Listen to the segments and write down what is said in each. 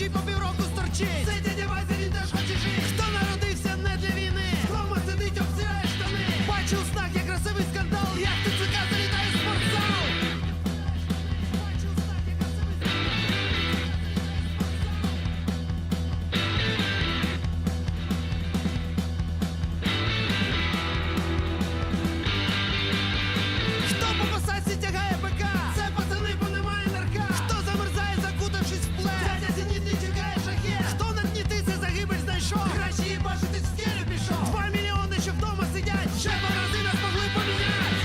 вночі по півроку сторчить. Цей дядя Вася, він теж хоче жити. Хто народився не для війни, вдома сидить, обсирає штани. Бачив у снах, як красивий скандал, як ТЦК залітає в спортзал. Бачив у снах, як красивий Хто по посадці тягає БК? Це пацани, бо немає нирка. Хто замерзає, закутавшись в плед? Дядя зенітний чекає шахет. Хто на дні тисе, загибель знайшов? Краще їй бачитись, в стелю пішов. 2 мільйони, що вдома сидять, ще 2 рази нас могли поміняти.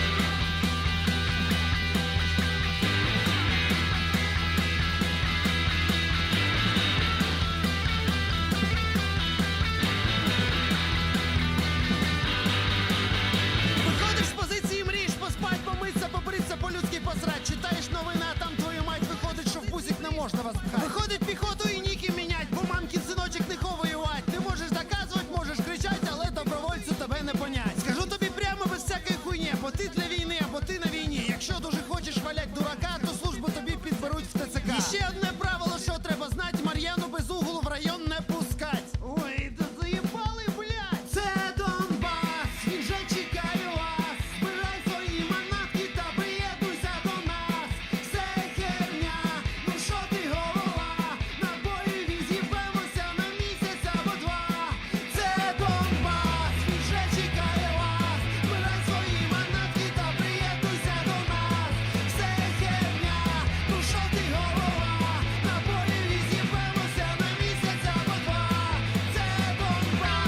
Виходиш з позиції, мрієш поспать, помиться, побриться, по-людськи посрать. Читаєш новини, а там твою мать виходить, що в бусик не можна вас пхать. Виходить піхоту і ніки мінять, бо мамкін синочок не воювать. Ти можеш доказувати, можеш кричати, але добровольцю тебе не понять. Скажу тобі прямо без всякої хуйні, або ти для війни, або ти на війні. Якщо дуже хочеш валять дурака, то службу тобі підберуть в ТЦК. І ще одне правило, що треба знати, Мар'яну без углу в район не пускать. Ой, да заїбали, блядь! Це Донбас, він же чекає вас. Збирай свої манатки та приєднуйся до нас. Все херня, ну що ти голова? На бойові з'їбемося на місяць або 2. Це Донбас, він же чекає вас. Збирай свої манатки та приєднуйся до нас. Все херня, ну що ти голова? На бойові з'їбемося на місяць або 2. Це Донбас.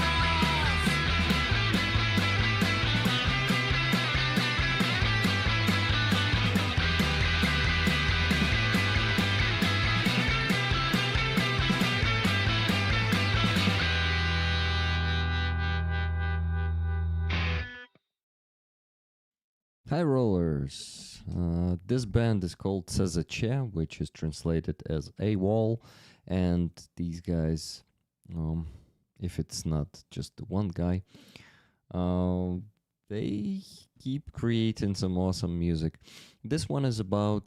Hi rollers. This band is called Cezache, which is translated as a wall, and these guys, if it's not just the one guy, they keep creating some awesome music. This one is about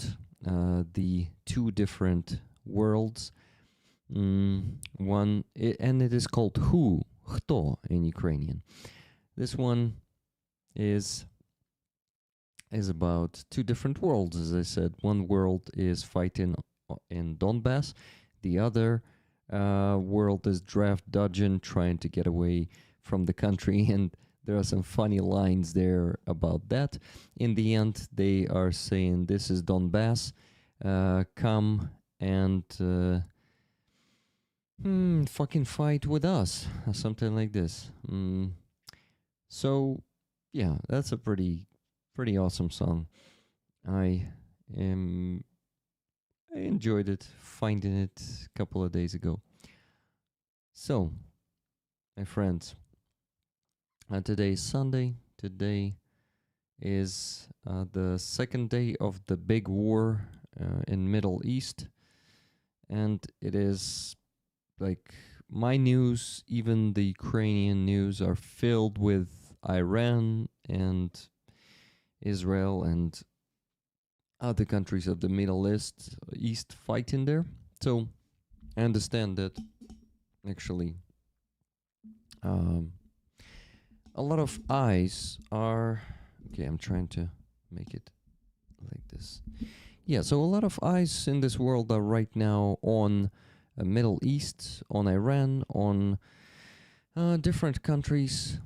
the two different worlds. And it is called Хто in Ukrainian. This one is about two different worlds, as I said. One world is fighting in Donbass. The other world is draft dodging, trying to get away from the country. And there are some funny lines there about that. In the end, they are saying, this is Donbass. Come and fucking fight with us. Or something like this. So, yeah, that's a pretty awesome song. I enjoyed it, finding it a couple of days ago. So, my friends, today is Sunday. Today is the second day of the big war in Middle East, and it is like my news, even the Ukrainian news, are filled with Iran and Israel and other countries of the Middle East fighting there. So I understand that actually a lot of eyes are... Okay, I'm trying to make it like this. Yeah, so a lot of eyes in this world are right now on Middle East, on Iran, on different countries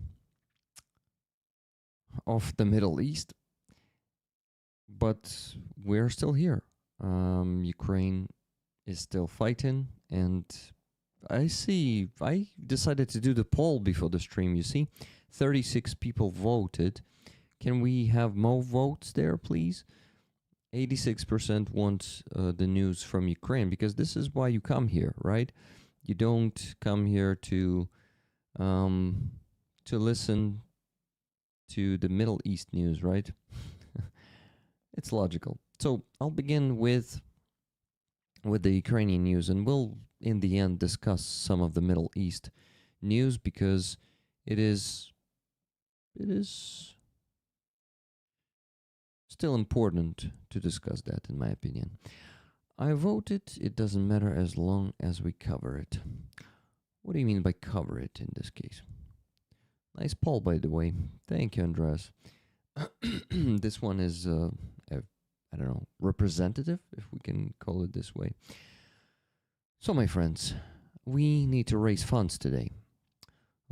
of the Middle East. But we're still here. Ukraine is still fighting, and I decided to do the poll before the stream, you see. 36 people voted. Can we have more votes there, please? 86% want the news from Ukraine, because this is why you come here, right? You don't come here to listen to the Middle East news, right? It's logical. So I'll begin with the Ukrainian news, and we'll in the end discuss some of the Middle East news, because it is still important to discuss that, in my opinion. I voted, it doesn't matter as long as we cover it. What do you mean by cover it in this case? Nice poll, by the way. Thank you, Andreas. This one is, I don't know, representative, if we can call it this way. So, my friends, we need to raise funds today.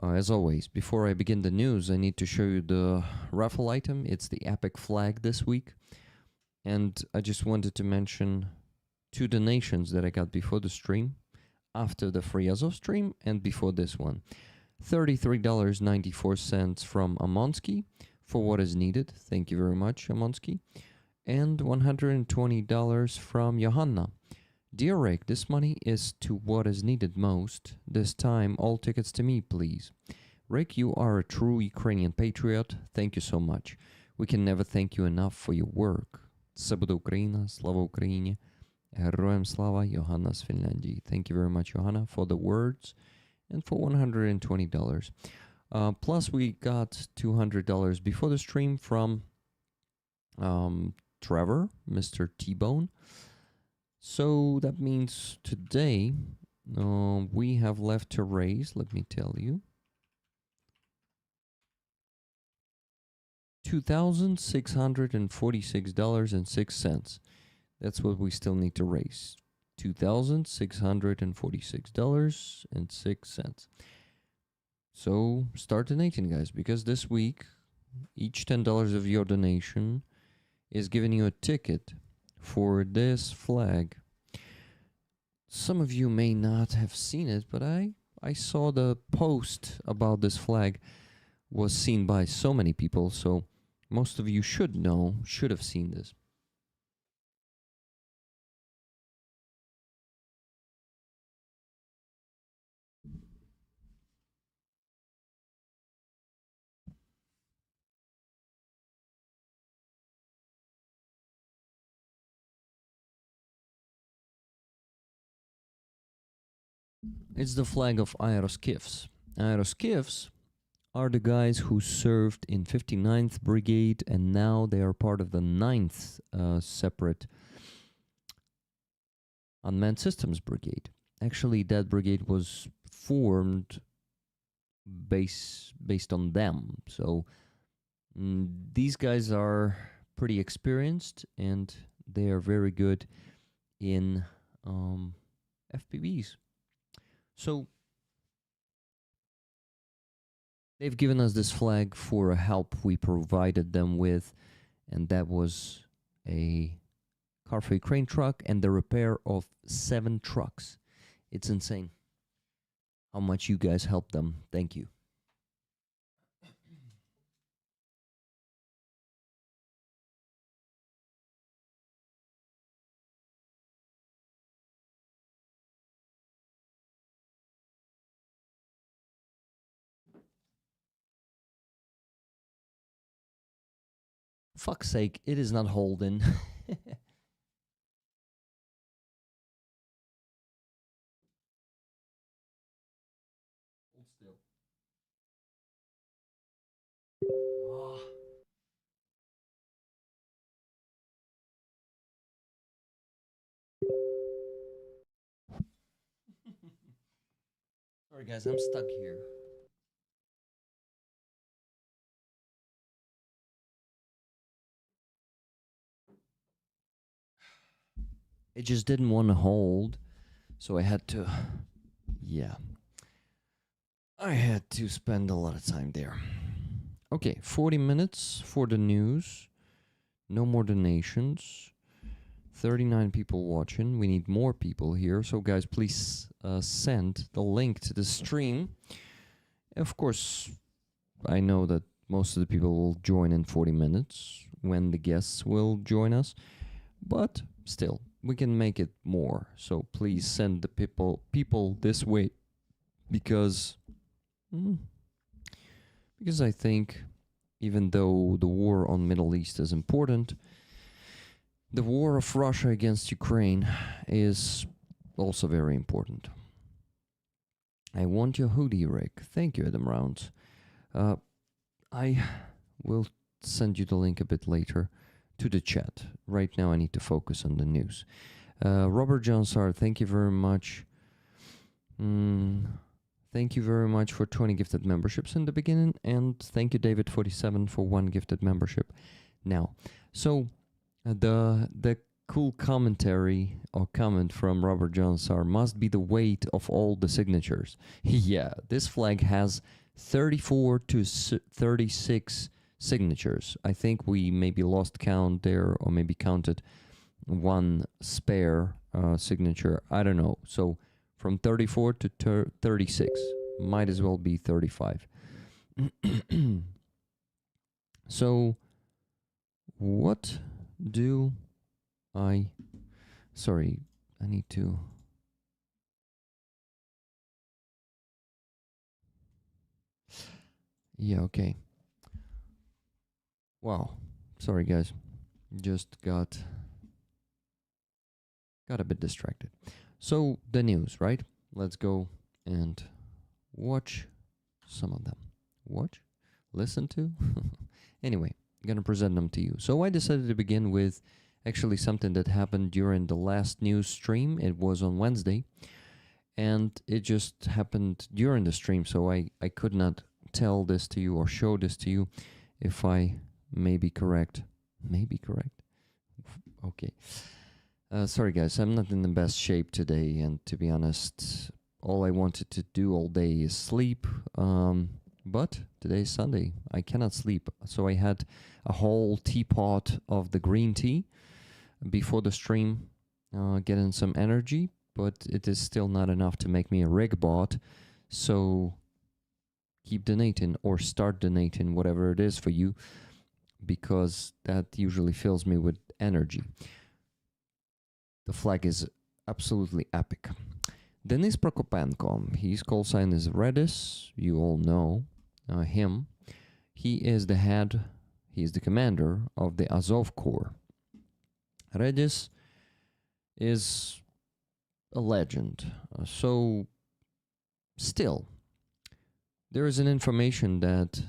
As always, before I begin the news, I need to show you the raffle item. It's the epic flag this week. And I just wanted to mention 2 donations that I got before the stream, after the Free Azov stream, and before this one. $33.94 from Amonsky for what is needed. Thank you very much, Amonsky. And $120 from Johanna. Dear Rick, this money is to what is needed most. This time, all tickets to me, please. Rick, you are a true Ukrainian patriot. Thank you so much. We can never thank you enough for your work. Це буде Україна, слава Україні. Героям слава, Johanna з Фінляндії. Thank you very much, Johanna, for the words and for $120. Plus, we got $200 before the stream from Trevor, Mr. T-Bone. So that means today we have left to raise, let me tell you, $2,646.06. That's what we still need to raise. $2,646.06. So start donating, guys, because this week, each $10 of your donation is giving you a ticket for this flag. Some of you may not have seen it, but I saw the post about this flag was seen by so many people, so most of you should have seen this. It's the flag of Aeroskifs. Aeroskifs are the guys who served in 59th Brigade, and now they are part of the 9th separate Unmanned Systems Brigade. Actually, that brigade was formed based on them. So these guys are pretty experienced, and they are very good in FPVs. So they've given us this flag for a help we provided them with, and that was a car for Ukraine truck and the repair of 7 trucks. It's insane how much you guys helped them. Thank you. Fuck's sake, it is not holding. Hold still. Oh. Sorry guys, I'm stuck here. It just didn't want to hold, so I had to, I had to spend a lot of time there. Okay, 40 minutes for the news. No more donations. 39 people watching. We need more people here. So guys, please send the link to the stream. Of course, I know that most of the people will join in 40 minutes when the guests will join us. But still, we can make it more. So please send the people this way, because I think even though the war on Middle East is important, the war of Russia against Ukraine is also very important. I want your hoodie, Rick. Thank you, Adam Rounds. I will send you the link a bit later to the chat. Right now I need to focus on the news. Robert Johnsar, thank you very much. Thank you very much for 20 gifted memberships in the beginning, and thank you David47 for 1 gifted membership. Now, so the cool commentary or comment from Robert Johnsar must be the weight of all the signatures. Yeah, this flag has 34 to 36 signatures. I think we maybe lost count there, or maybe counted one spare signature. I don't know. So from 34 to 36, might as well be 35. So what do sorry, I need to yeah, okay. Wow, sorry guys, just got a bit distracted. So the news, right? Let's go and watch some of them. Watch? Listen to? Anyway, I'm gonna present them to you. So I decided to begin with actually something that happened during the last news stream. It was on Wednesday, and it just happened during the stream, so I could not tell this to you or show this to you if I may be correct. Maybe correct? Okay. Sorry guys, I'm not in the best shape today, and to be honest, all I wanted to do all day is sleep. But today's Sunday, I cannot sleep, so I had a whole teapot of the green tea before the stream, getting some energy, but it is still not enough to make me a rig bot, so keep donating or start donating, whatever it is for you, because that usually fills me with energy. The flag is absolutely epic. Denis Prokopenko, his call sign is Redis, you all know him. He is the commander of the Azov Corps. Redis is a legend. So, still, there is an information that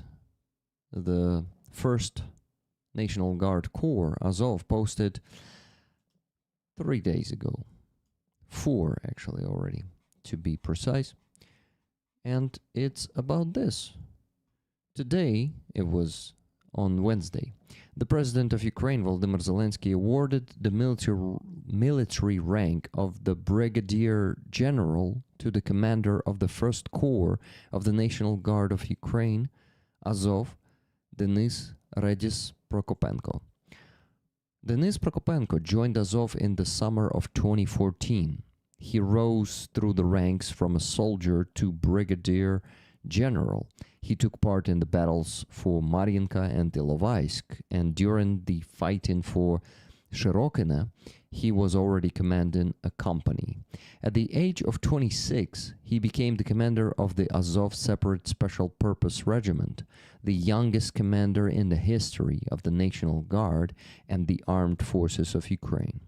the 1st National Guard Corps, Azov, posted 3 days ago. 4 actually already, to be precise. And it's about this. Today, it was on Wednesday, the president of Ukraine, Volodymyr Zelensky, awarded the military rank of the Brigadier General to the commander of the 1st Corps of the National Guard of Ukraine, Azov, Denis Redis Prokopenko. Denis Prokopenko joined Azov in the summer of 2014. He rose through the ranks from a soldier to brigadier general. He took part in the battles for Mariinka and Ilovaisk, and during the fighting for Shirokina, he was already commanding a company. At the age of 26, he became the commander of the Azov Separate Special Purpose Regiment, the youngest commander in the history of the National Guard and the Armed Forces of Ukraine.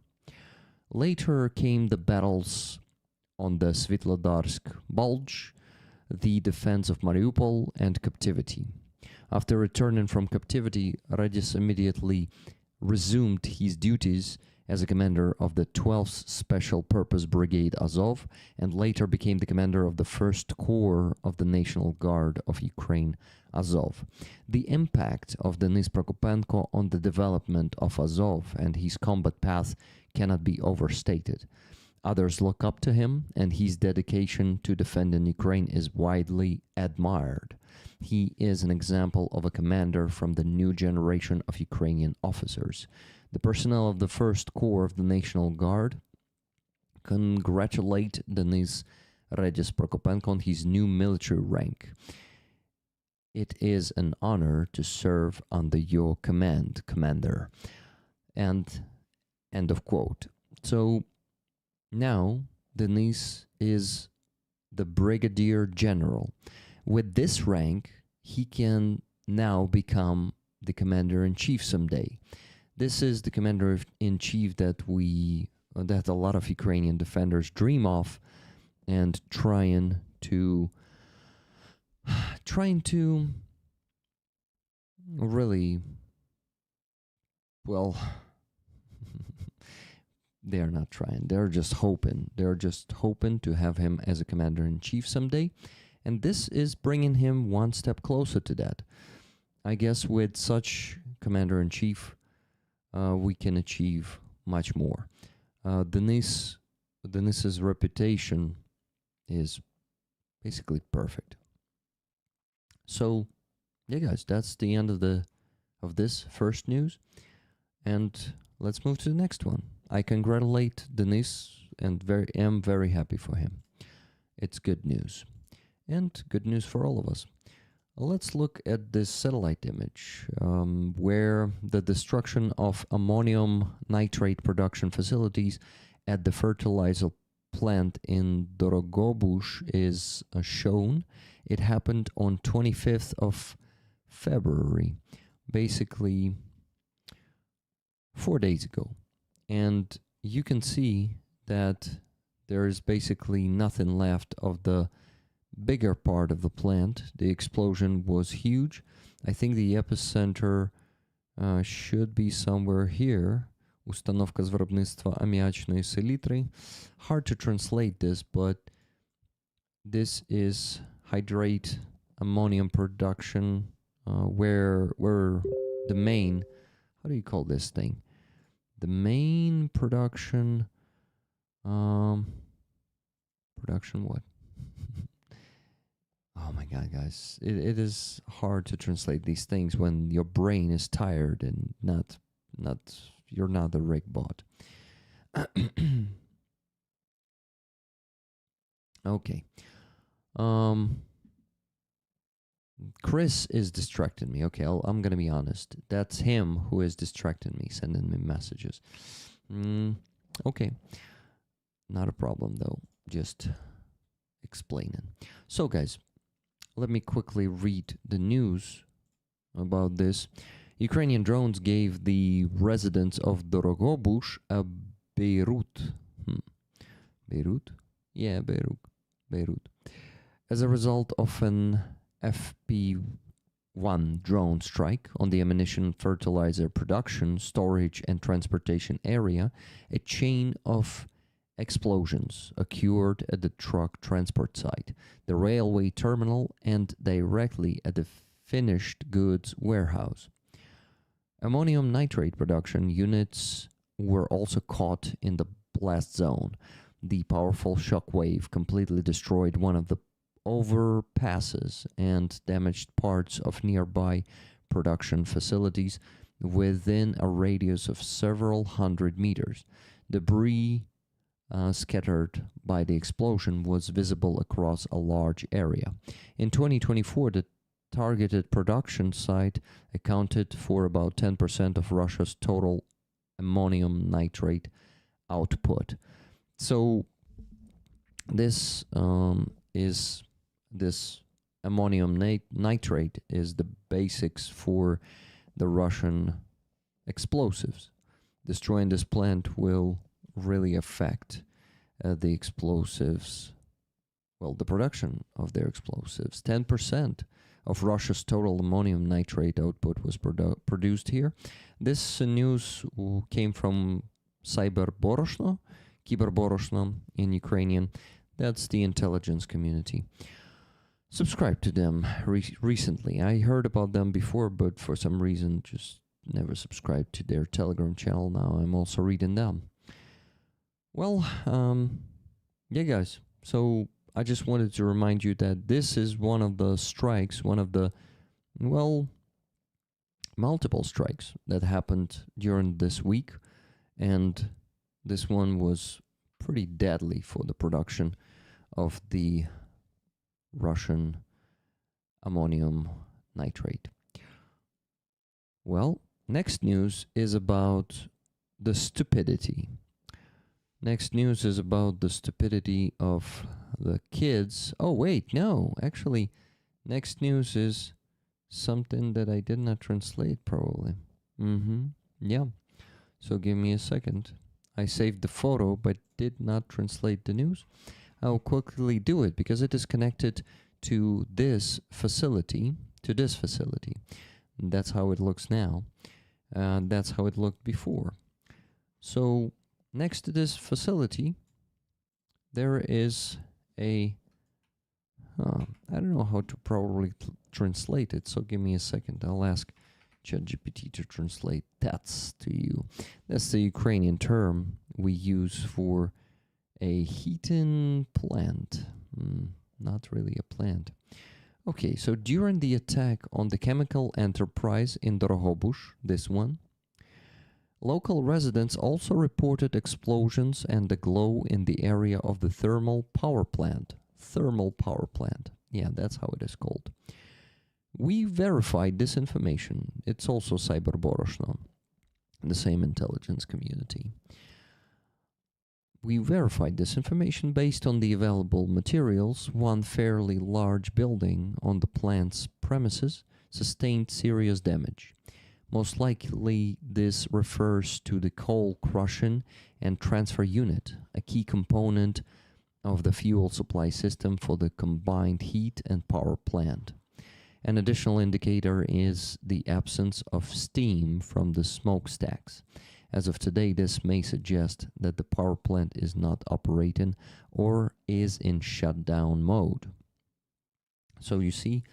Later came the battles on the Svitlodarsk Bulge, the defense of Mariupol, and captivity. After returning from captivity, Redis immediately resumed his duties as a commander of the 12th Special Purpose Brigade Azov, and later became the commander of the 1st Corps of the National Guard of Ukraine, Azov. The impact of Denis Prokopenko on the development of Azov and his combat path cannot be overstated. Others look up to him, and his dedication to defending Ukraine is widely admired. He is an example of a commander from the new generation of Ukrainian officers. The personnel of the 1st Corps of the National Guard congratulate Denis Redis Prokopenko on his new military rank. It is an honor to serve under your command, Commander. And end of quote. So now Denis is the Brigadier General. With this rank, he can now become the Commander-in-Chief someday. This is the Commander-in-Chief that a lot of Ukrainian defenders dream of, and trying to really, well, They are not trying. They're just hoping. They're just hoping to have him as a commander-in-chief someday. And this is bringing him one step closer to that. I guess with such commander-in-chief, we can achieve much more. Denis's reputation is basically perfect. So, yeah, guys, that's the end of this first news, and let's move to the next one. I congratulate Denis and am very happy for him. It's good news, and good news for all of us. Let's look at this satellite image where the destruction of ammonium nitrate production facilities at the fertilizer plant in Dorogobush is shown. It happened on 25th of February, basically 4 days ago. And you can see that there is basically nothing left of the bigger part of the plant. The explosion was huge. I think the epicenter should be somewhere here. Установка з виробництва аміачної селітри. Hard to translate this, but this is hydrate ammonium production, where the main, how do you call this thing? The main production, production what? Oh my God, guys, it is hard to translate these things when your brain is tired and you're not the rig bot. Okay. Chris is distracting me. Okay, I'm gonna be honest. That's him who is distracting me, sending me messages. Okay. Not a problem though. Just explaining. So guys, let me quickly read the news about this. Ukrainian drones gave the residents of Dorogobush a Beirut. Beirut? Yeah, Beirut. As a result of an FP1 drone strike on the ammunition, fertilizer production, storage, and transportation area, a chain of explosions occurred at the truck transport site, the railway terminal, and directly at the finished goods warehouse. Ammonium nitrate production units were also caught in the blast zone. The powerful shock wave completely destroyed one of the overpasses and damaged parts of nearby production facilities within a radius of several hundred meters. Debris scattered by the explosion was visible across a large area. In 2024, the targeted production site accounted for about 10% of Russia's total ammonium nitrate output. So this ammonium nitrate is the basics for the Russian explosives. Destroying this plant will really affect the explosives, well, the production of their explosives. 10% of Russia's total ammonium nitrate output was produced here. This news came from Cyberboroshno in Ukrainian. That's the intelligence community. Subscribe to them recently. I heard about them before, but for some reason just never subscribed to their Telegram channel. Now I'm also reading them. Well, yeah, guys. So I just wanted to remind you that this is one of the strikes, one of the, well, multiple strikes that happened during this week. And this one was pretty deadly for the production of the Russian ammonium nitrate. Well, next news is about the stupidity. Next news is about the stupidity of the kids. Oh, wait, no. Actually, next news is something that I did not translate, probably. Yeah. So give me a second. I saved the photo, but did not translate the news. I'll quickly do it because it is connected to this facility, That's how it looks now. That's how it looked before. So next to this facility, there is a I don't know how to properly translate it, so give me a second. I'll ask ChatGPT to translate that's to you. That's the Ukrainian term we use for a heating plant. Not really a plant. Okay, so during the attack on the chemical enterprise in Drohobush, this one, local residents also reported explosions and a glow in the area of the thermal power plant. Thermal power plant. Yeah, that's how it is called. We verified this information. It's also Cyberboroshno, the same intelligence community. We verified this information based on the available materials. One fairly large building on the plant's premises sustained serious damage. Most likely, this refers to the coal crushing and transfer unit, a key component of the fuel supply system for the combined heat and power plant. An additional indicator is the absence of steam from the smokestacks. As of today, this may suggest that the power plant is not operating or is in shutdown mode. So you see,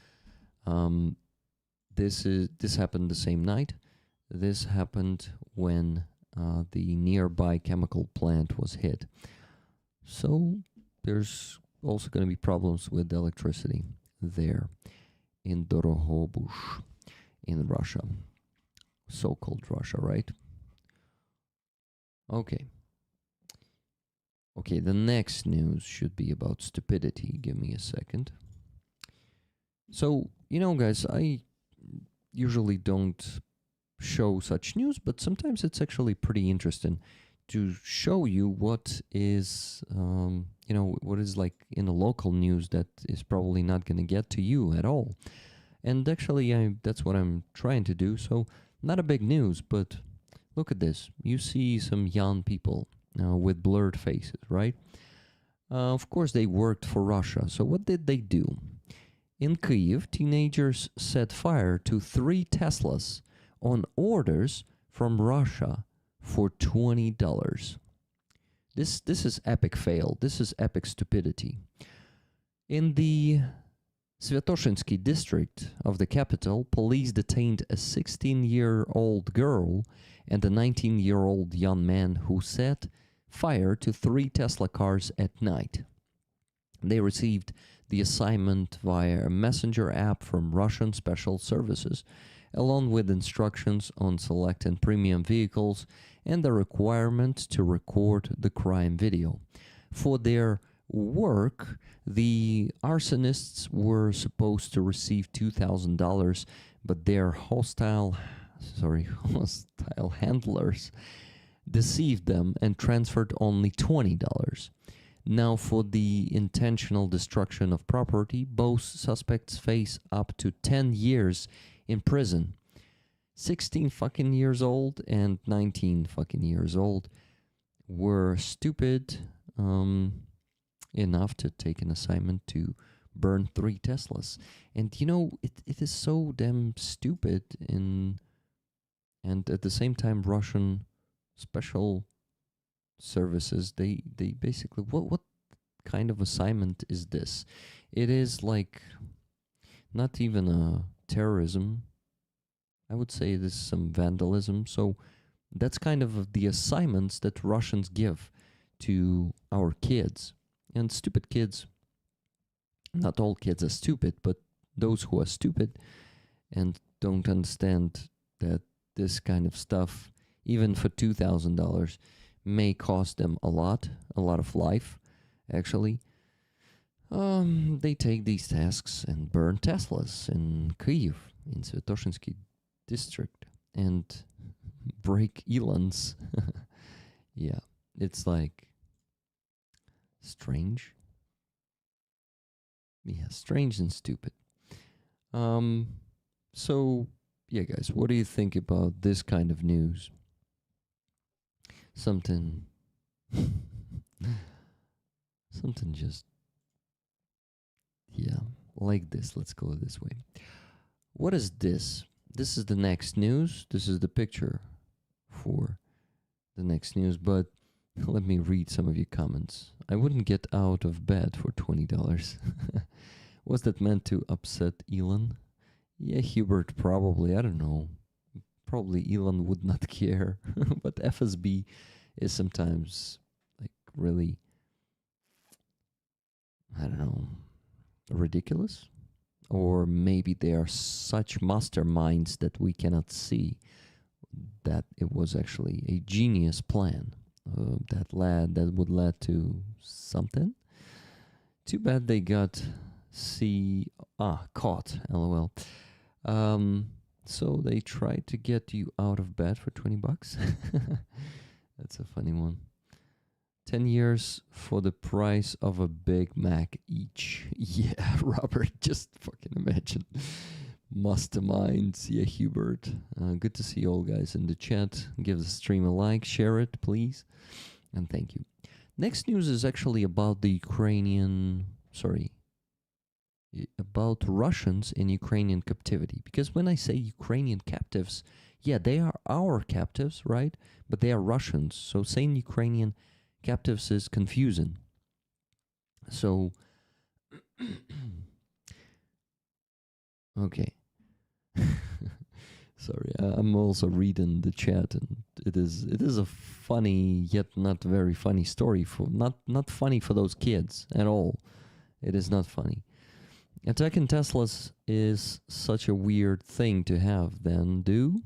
this happened the same night. This happened when the nearby chemical plant was hit. So there's also going to be problems with electricity there in Drohobush in Russia. So-called Russia, right? Okay. Okay, the next news should be about stupidity. Give me a second. So, you know, guys, I usually don't show such news, but sometimes it's actually pretty interesting to show you what is, what is like in a local news that is probably not going to get to you at all. And actually, that's what I'm trying to do. So, not a big news, but look at this. You see some young people with blurred faces, right? Of course, they worked for Russia. So what did they do? In Kyiv, teenagers set fire to 3 Teslas on orders from Russia for $20. This is epic fail. This is epic stupidity. In the Sviatoshinsky district of the capital, police detained a 16-year-old girl and a 19-year-old young man who set fire to 3 Tesla cars at night. They received the assignment via a messenger app from Russian Special Services, along with instructions on selecting premium vehicles and the requirement to record the crime video. For their work, the arsonists were supposed to receive $2,000, but their hostile handlers deceived them and transferred only $20. Now, for the intentional destruction of property, both suspects face up to 10 years in prison. 16 fucking years old and 19 fucking years old were stupid enough to take an assignment to burn 3 Teslas. And you know, it is so damn stupid and at the same time Russian special services, they basically, what kind of assignment is this? It is like not even a terrorism. I would say this is some vandalism. So that's kind of the assignments that Russians give to our kids. And stupid kids, not all kids are stupid, but those who are stupid and don't understand that this kind of stuff, even for $2,000, may cost them a lot of life, actually. They take these tasks and burn Teslas in Kyiv, in Sviatoshinsky district, and break Elons. Yeah, it's like strange. Yeah, strange and stupid. So, yeah, guys, what do you think about this kind of news? Something just, yeah, like this. Let's go this way. What is this? This is the next news. This is the picture for the next news. But Let me read some of your comments. I wouldn't get out of bed for $20. Was that meant to upset Elon? Yeah, Hubert, probably. I don't know. Probably Elon would not care. But FSB is sometimes like really, I don't know, ridiculous. Or maybe they are such masterminds that we cannot see that it was actually a genius plan that would lead to something. Too bad they got caught. LOL. So they tried to get you out of bed for $20. That's a funny one. 10 years for the price of a Big Mac each. Yeah, Robert, just fucking imagine. Masterminds. Yeah, Hubert. Good to see you all guys in the chat. Give the stream a like, share it, please. And thank you. Next news is actually about the about Russians in Ukrainian captivity. Because when I say Ukrainian captives, yeah, they are our captives, right? But they are Russians. So saying Ukrainian captives is confusing. So, okay. Sorry, I'm also reading the chat, and it is a funny yet not very funny story for not funny for those kids at all. It is not funny. Attacking Teslas is such a weird thing to have. Then do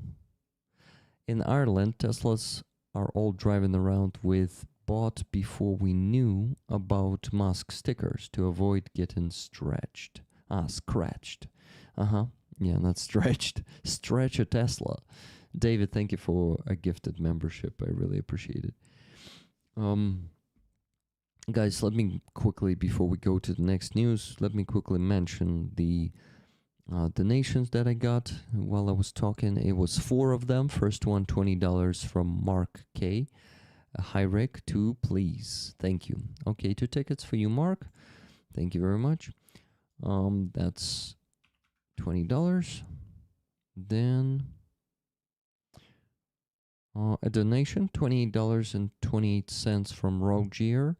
in Ireland, Teslas are all driving around with bought before we knew about Musk stickers to avoid getting scratched. Yeah, not stretched. Stretch a Tesla. David, thank you for a gifted membership. I really appreciate it. Guys, let me quickly, before we go to the next news, let me quickly mention the donations that I got while I was talking. It was 4 of them. First one, $20 from Mark K. Hi, Rick. 2, please. Thank you. Okay, 2 tickets for you, Mark. Thank you very much. That's $20. Then a donation, $28.28 from Rogier.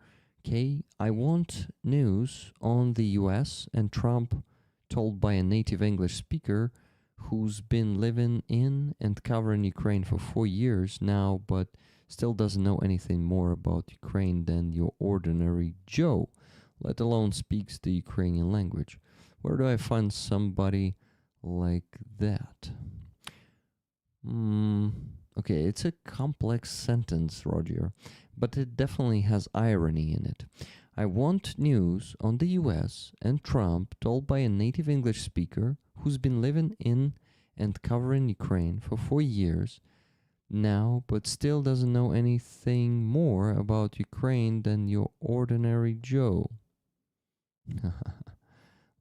Okay, I want news on the US and Trump told by a native English speaker who's been living in and covering Ukraine for 4 years now, but still doesn't know anything more about Ukraine than your ordinary Joe, let alone speaks the Ukrainian language. Where do I find somebody like that? Okay, it's a complex sentence, Roger, but it definitely has irony in it. I want news on the US and Trump told by a native English speaker who's been living in and covering Ukraine for 4 years now, but still doesn't know anything more about Ukraine than your ordinary Joe.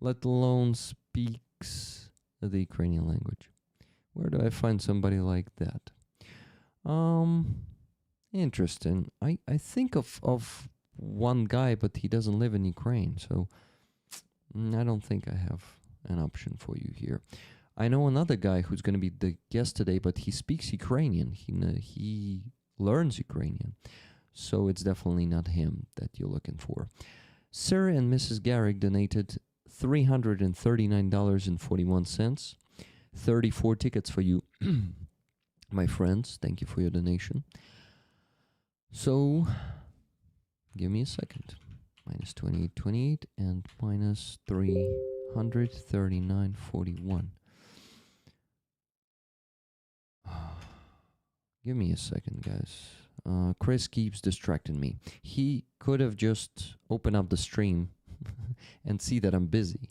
Let alone speaks the Ukrainian language. Where do I find somebody like that? Interesting. I think of one guy, but he doesn't live in Ukraine, so I don't think I have an option for you here. I know another guy who's going to be the guest today, but he speaks Ukrainian. He learns Ukrainian, so it's definitely not him that you're looking for. Sir and Mrs. Garrick donated $339.41. 34 tickets for you, my friends. Thank you for your donation. So, give me a second. Minus 28.28 and minus 339.41. Give me a second, guys. Chris keeps distracting me. He could have just opened up the stream and see that I'm busy.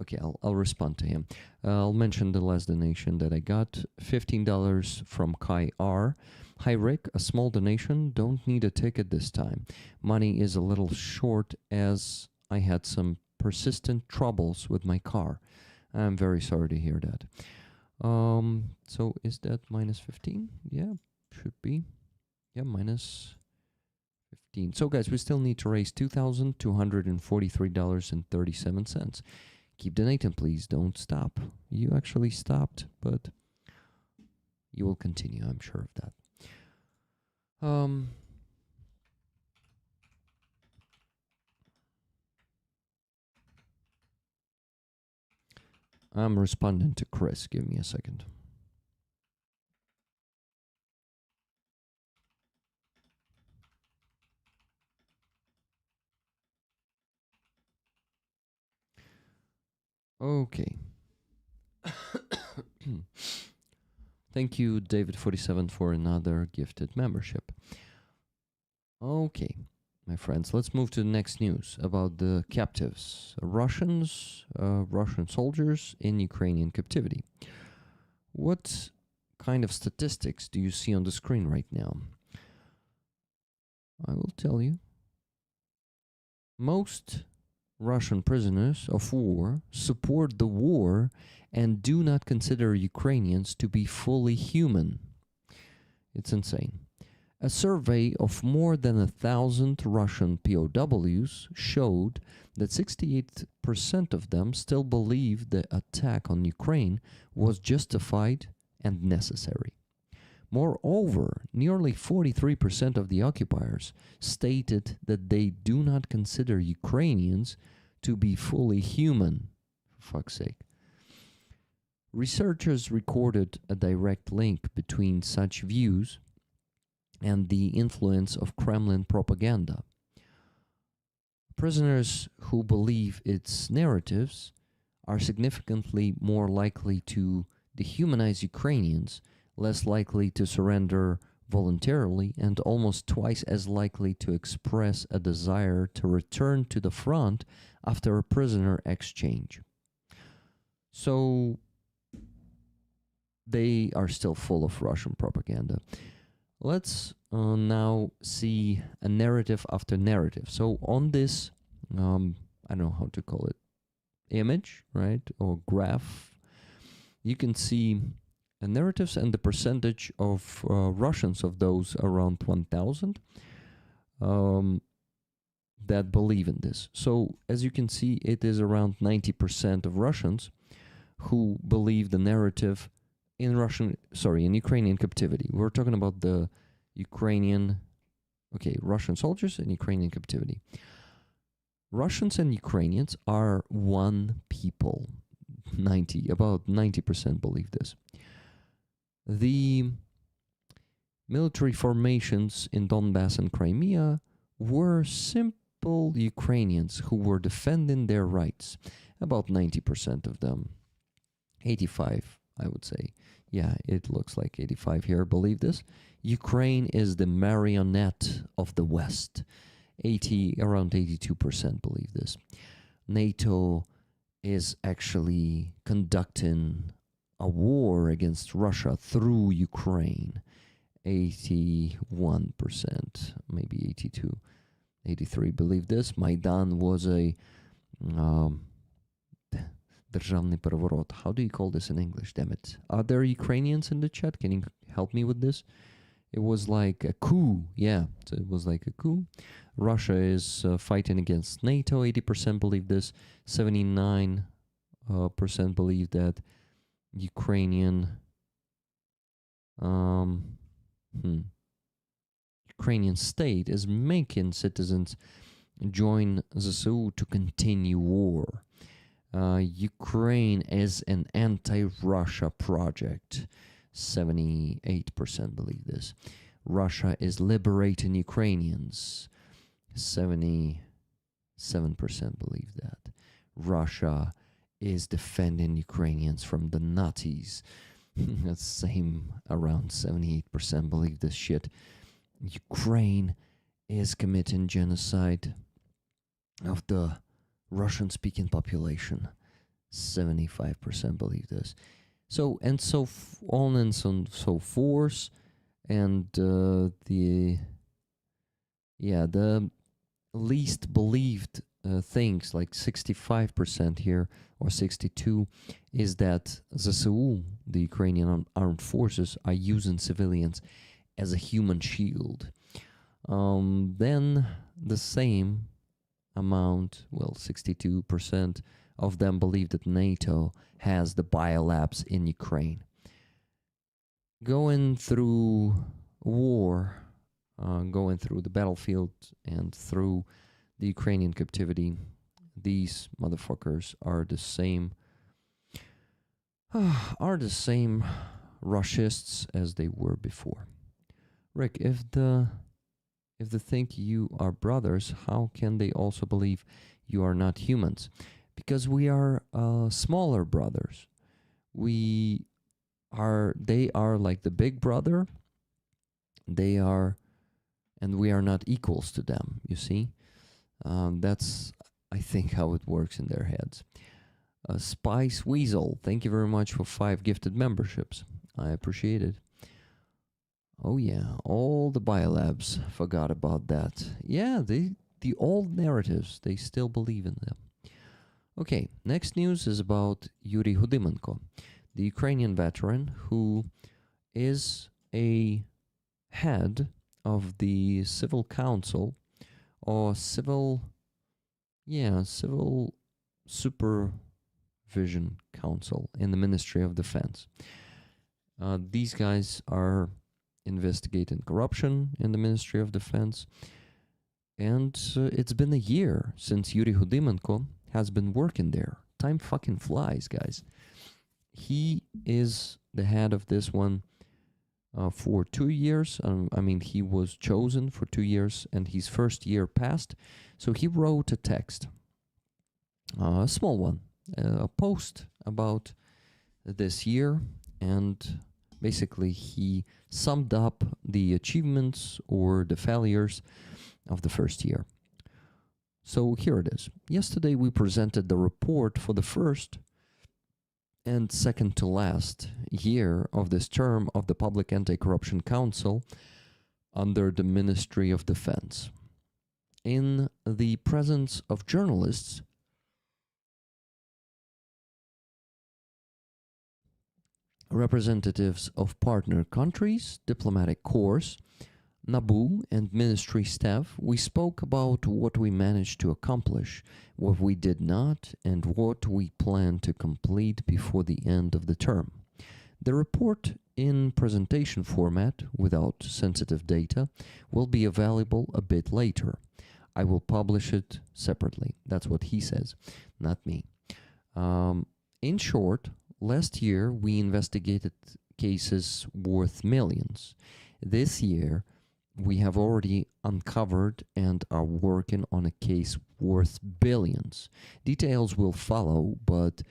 Okay, I'll respond to him. I'll mention the last donation that I got. $15 from Kai R. Hi, Rick. A small donation. Don't need a ticket this time. Money is a little short as I had some persistent troubles with my car. I'm very sorry to hear that. So is that minus 15? Yeah, should be. Yeah, minus 15. So, guys, we still need to raise $2,243.37. Keep donating, please. Don't stop. You actually stopped, but you will continue. I'm sure of that. I'm responding to Chris. Give me a second. Okay. Thank you, David47, for another gifted membership. Okay, my friends, let's move to the next news about the captives. Russian soldiers in Ukrainian captivity. What kind of statistics do you see on the screen right now? I will tell you. Most Russian prisoners of war support the war and do not consider Ukrainians to be fully human. It's insane. A survey of more than 1,000 Russian POWs showed that 68% of them still believe the attack on Ukraine was justified and necessary. Moreover, nearly 43% of the occupiers stated that they do not consider Ukrainians to be fully human. For fuck's sake. Researchers recorded a direct link between such views and the influence of Kremlin propaganda. Prisoners who believe its narratives are significantly more likely to dehumanize Ukrainians, less likely to surrender voluntarily, and almost twice as likely to express a desire to return to the front after a prisoner exchange. So they are still full of Russian propaganda. Let's now see a narrative after narrative. So on this, I don't know how to call it, image, right, or graph, you can see narratives and the percentage of Russians, of those around 1,000, that believe in this. So as you can see, it is around 90% of Russians who believe the narrative in Ukrainian captivity. We're talking about the Russian soldiers in Ukrainian captivity. Russians and Ukrainians are one people. About 90% believe this. The military formations in Donbass and Crimea were simple Ukrainians who were defending their rights. About 90% of them. 85, I would say. Yeah, it looks like 85 here believe this. Ukraine is the marionette of the West. Around 82% believe this. NATO is actually conducting a war against Russia through Ukraine. 81%, maybe 82, 83 believe this. Maidan was a державний переворот. How do you call this in English? Damn it. Are there Ukrainians in the chat? Can you help me with this? It was like a coup. Yeah, so it was like a coup. Russia is fighting against NATO. 80% believe this. 79% believe that Ukrainian state is making citizens join ZSU to continue war. Ukraine is an anti-Russia project. 78% believe this. Russia is liberating Ukrainians. 77% believe that. Russia is defending Ukrainians from the Nazis. That's same, around 78% believe this shit. Ukraine is committing genocide of the Russian-speaking population. 75% believe this. So and so on and so forth, and the least believed things, like 65% here or 62, is that ZSU, the Ukrainian armed forces, are using civilians as a human shield. Then the same amount, 62% of them believe that NATO has the biolabs in Ukraine. Going through war, going through the battlefield and through the Ukrainian captivity, these motherfuckers are the same are the same Rushists as they were before. Rick, if they think you are brothers, how can they also believe you are not humans? Because we are smaller brothers. They are like the big brother. They are, and we are not equals to them, you see? That's, I think, how it works in their heads. Spice Weasel, thank you very much for 5 gifted memberships. I appreciate it. Oh yeah, all the biolabs forgot about that. Yeah, the old narratives, they still believe in them. Okay, next news is about Yuri Hudimenko, the Ukrainian veteran who is a head of the civil council or civil supervision council in the Ministry of Defense. These guys are investigating corruption in the Ministry of Defense, and it's been a year since Yuri Hudimenko has been working there. Time fucking flies, guys. He is the head of this one for 2 years. He was chosen for 2 years, and his first year passed. So he wrote a text, a small one, a post about this year, and basically he summed up the achievements or the failures of the first year. So here it is. Yesterday we presented the report for the first and second to last year of this term of the Public Anti-Corruption Council under the Ministry of Defense. In the presence of journalists, representatives of partner countries, diplomatic corps, NABU and ministry staff, we spoke about what we managed to accomplish, what we did not, and what we plan to complete before the end of the term. The report in presentation format, without sensitive data, will be available a bit later. I will publish it separately. That's what he says, not me. In short, last year we investigated cases worth millions. This year, we have already uncovered and are working on a case worth billions. Details will follow, but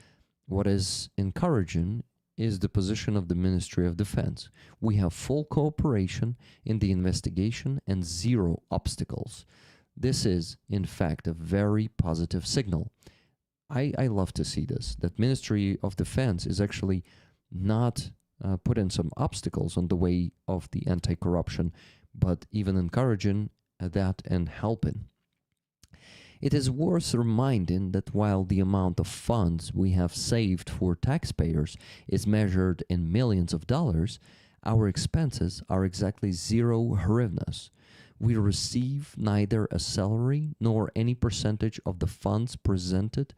what is encouraging is the position of the Ministry of Defense. We have full cooperation in the investigation and 0 obstacles. This is, in fact, a very positive signal. I love to see this, that Ministry of Defense is actually not putting some obstacles on the way of the anti-corruption, but even encouraging that and helping. It is worth reminding that while the amount of funds we have saved for taxpayers is measured in millions of dollars, our expenses are exactly 0 hryvnias. We receive neither a salary nor any percentage of the funds preserved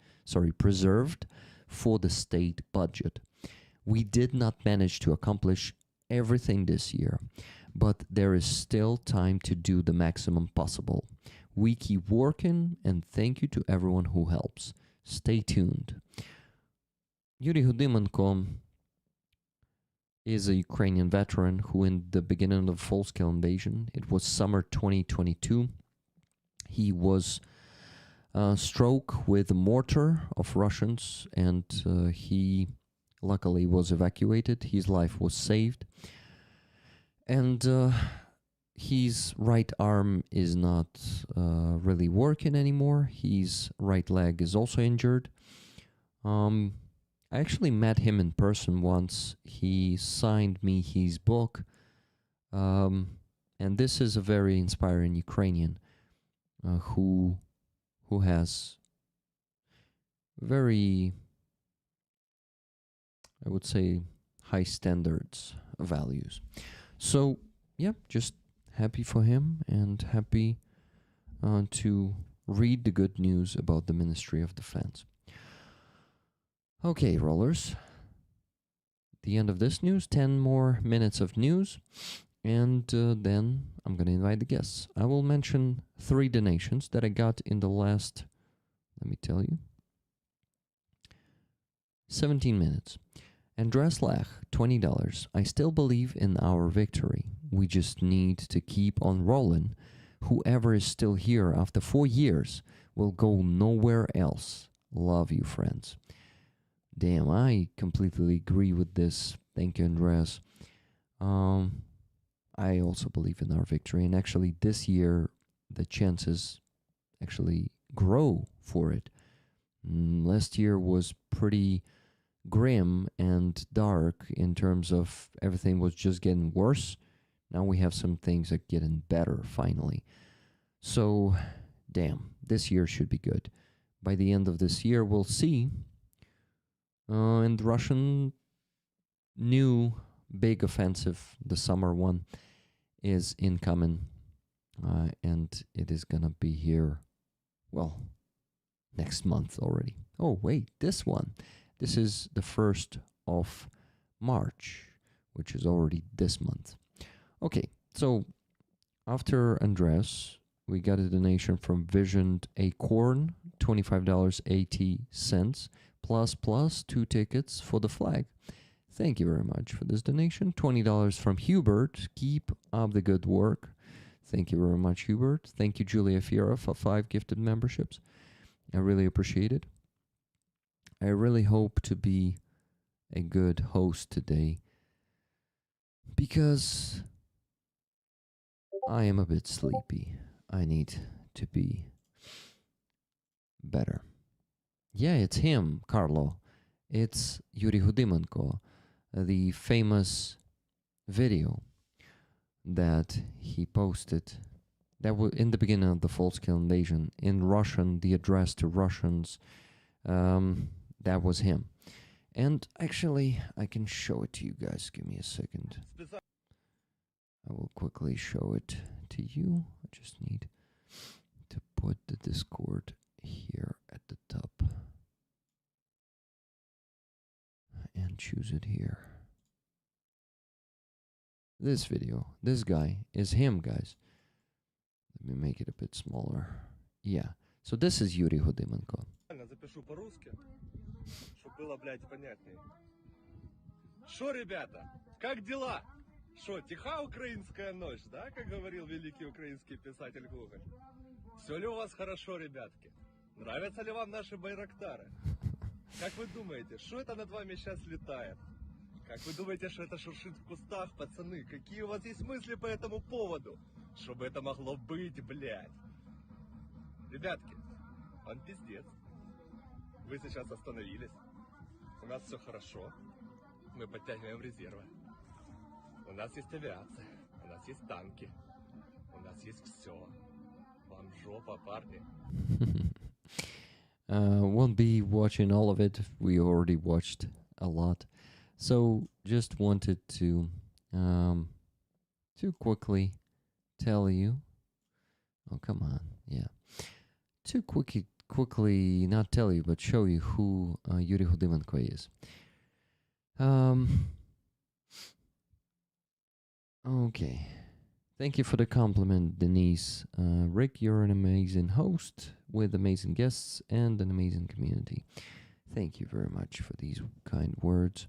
for the state budget. We did not manage to accomplish everything this year, but there is still time to do the maximum possible. We keep working, and thank you to everyone who helps. Stay tuned. Yuri Hudimenko is a Ukrainian veteran who, in the beginning of the full-scale invasion, it was summer 2022, he was struck with a mortar of Russians, and he luckily was evacuated. His life was saved. And his right arm is not really working anymore. His right leg is also injured. I actually met him in person once. He signed me his book. And this is a very inspiring Ukrainian who has very, I would say, high standards, values. So, yeah, just happy for him and happy to read the good news about the Ministry of Defense. Okay, rollers. The end of this news, 10 more minutes of news, and then I'm going to invite the guests. I will mention 3 donations that I got in the last, let me tell you, 17 minutes. Andres Lech, $20. I still believe in our victory. We just need to keep on rolling. Whoever is still here after 4 years will go nowhere else. Love you, friends. Damn, I completely agree with this. Thank you, Andres. I also believe in our victory. And actually, this year, the chances actually grow for it. Last year was pretty grim and dark in terms of everything was just getting worse. Now we have some things that getting better finally. So, damn, this year should be good. By the end of this year, we'll see. And Russian new big offensive, the summer one, is incoming. And it is gonna be here, well, next month already. Oh, wait, this one. This is the 1st of March, which is already this month. Okay, so after Andres, we got a donation from Visioned Acorn, $25.80, plus 2 tickets for the flag. Thank you very much for this donation. $20 from Hubert. Keep up the good work. Thank you very much, Hubert. Thank you, Julia Fiera, for 5 gifted memberships. I really appreciate it. I really hope to be a good host today because I am a bit sleepy. I need to be better. Yeah, it's him, Carlo. It's Yuri Hudimenko, the famous video that he posted that was in the beginning of the full-scale invasion in Russian, the address to Russians. That was him. And actually, I can show it to you guys. Give me a second. I will quickly show it to you. I just need to put the Discord here at the top. And choose it here. This video, this guy is him, guys. Let me make it a bit smaller. Yeah. So this is Yuri Hudimenko. Запишу по-русски, чтобы было, блядь, понятнее. Шо, ребята, как дела? Шо, тиха украинская ночь, да, как говорил великий украинский писатель Гоголь? Все ли у вас хорошо, ребятки? Нравятся ли вам наши байрактары? Как вы думаете, что это над вами сейчас летает? Как вы думаете, что это шуршит в кустах, пацаны? Какие у вас есть мысли по этому поводу? Что бы это могло быть, блядь? Ребятки, он пиздец. Вы сейчас остановились. У нас все хорошо. Мы подтягиваем резервы. У нас есть авиация. У нас есть танки. У нас есть все. Вам жопа, парни. Won't be watching all of it. We already watched a lot. So just wanted to quickly tell you. Oh, come on. Yeah. To quickly not tell you, but show you who Yuri Hudimenko is. Okay. Thank you for the compliment, Denise. Rick, you're an amazing host with amazing guests and an amazing community. Thank you very much for these kind words.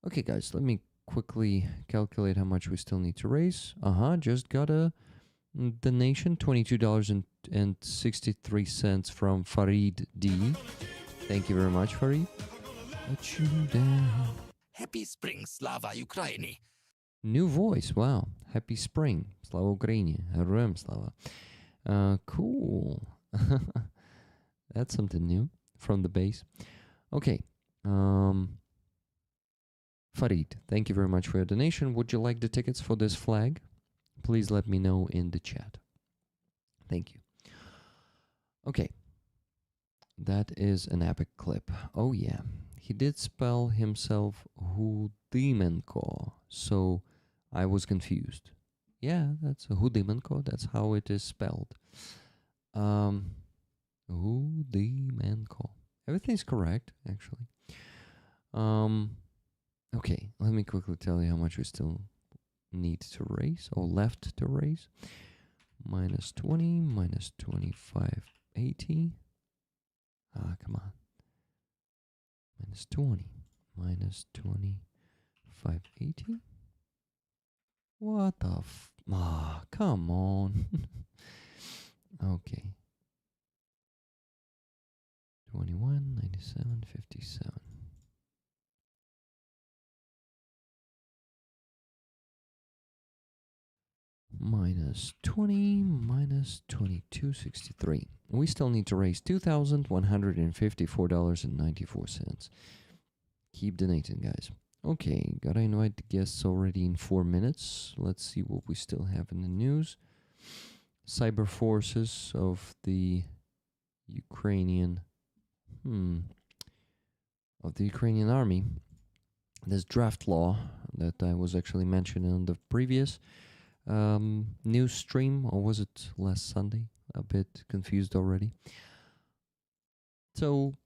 Okay, guys, let me quickly calculate how much we still need to raise. Just got a donation, $22.63 from Farid D. Thank you very much, Farid. Let you down. Happy spring, Slava Ukraini. New voice, wow. Happy spring. Slava Ukraini. Heroям slava. Cool. That's something new from the base. Okay. Farid, thank you very much for your donation. Would you like the tickets for this flag? Please let me know in the chat. Thank you. Okay. That is an epic clip. Oh, yeah. He did spell himself Hudimenko, so I was confused. Yeah, that's a Hudimenko. That's how it is spelled. Hudimenko. Everything's correct, actually. Okay, let me quickly tell you how much we still need to raise, or left to raise. Minus 20, minus 25.80. Come on. Minus 20, minus 2580. What the come on. Okay. 21, 97, 57. Minus 20, minus 2263. We still need to raise $2,154.94. Keep donating, guys. Okay, gotta invite the guests already in 4 minutes. Let's see what we still have in the news. Cyber forces of the Ukrainian army. This draft law that I was actually mentioning on the previous news stream, or was it last Sunday? A bit confused already. So,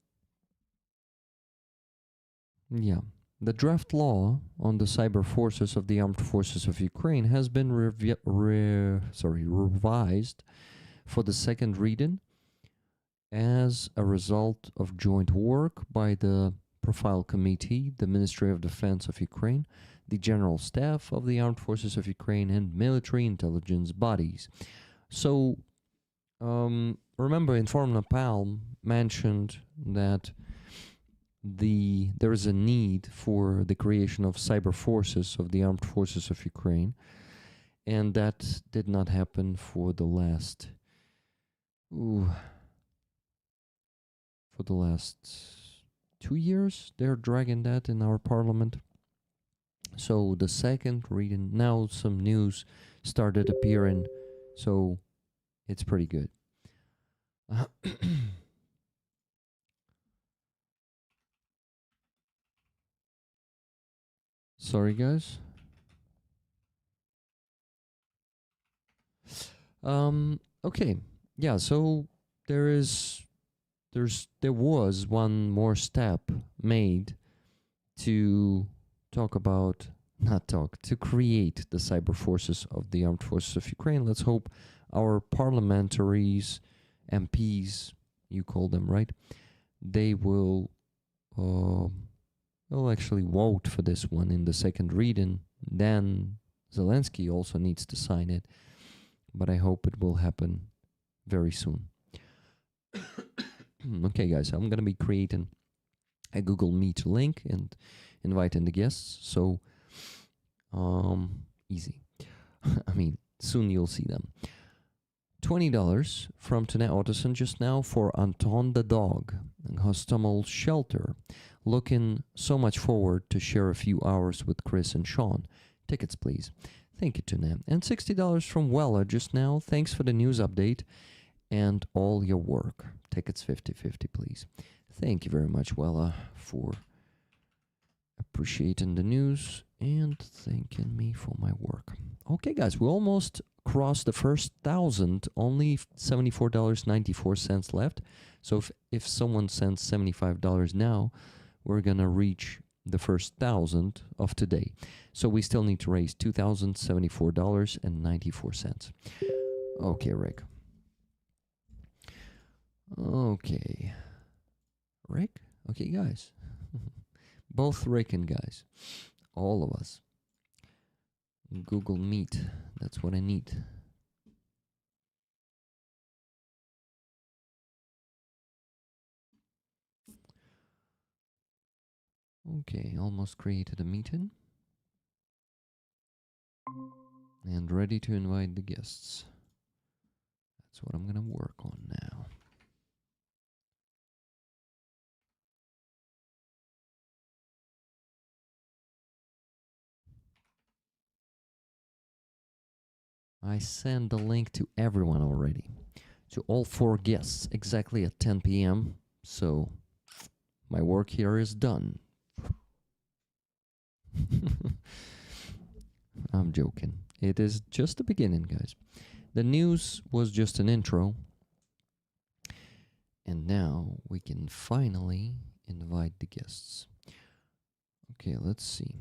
yeah, the draft law on the cyber forces of the armed forces of Ukraine has been revised for the second reading as a result of joint work by the Profile Committee, the Ministry of Defense of Ukraine, the General Staff of the Armed Forces of Ukraine, and military intelligence bodies. So, remember, Inform Napalm mentioned that there is a need for the creation of cyber forces of the Armed Forces of Ukraine, and that did not happen for the last 2 years. They're dragging that in our parliament. So the second reading, now some news started appearing, so it's pretty good. Sorry, guys. Okay. Yeah, so there was one more step made to to create the cyber forces of the armed forces of Ukraine. Let's hope our parliamentaries, MPs, you call them, right? They will actually vote for this one in the second reading. Then Zelensky also needs to sign it, but I hope it will happen very soon. Okay, guys, I'm gonna be creating a Google Meet link and inviting the guests. So, easy. I mean, soon you'll see them. $20 from Tane Ottoson just now for Anton the dog, Hostomel Shelter. Looking so much forward to share a few hours with Chris and Sean. Tickets, please. Thank you, Tane. And $60 from Wella just now. Thanks for the news update and all your work. Tickets 50-50, please. Thank you very much, Wella, for appreciating the news and thanking me for my work. Okay, guys, we almost crossed the first 1,000. Only $74.94 left. So if someone sends $75 now, we're gonna reach the first 1,000 of today. So we still need to raise $2,074.94. Okay, Rick. Okay. Rick? Okay, guys. Both Rick and guys. All of us. Google Meet. That's what I need. Okay, almost created a meeting. And ready to invite the guests. That's what I'm gonna work on now. I sent the link to everyone already. To all 4 guests exactly at 10 p.m. So my work here is done. I'm joking. It is just the beginning, guys. The news was just an intro. And now we can finally invite the guests. Okay, let's see.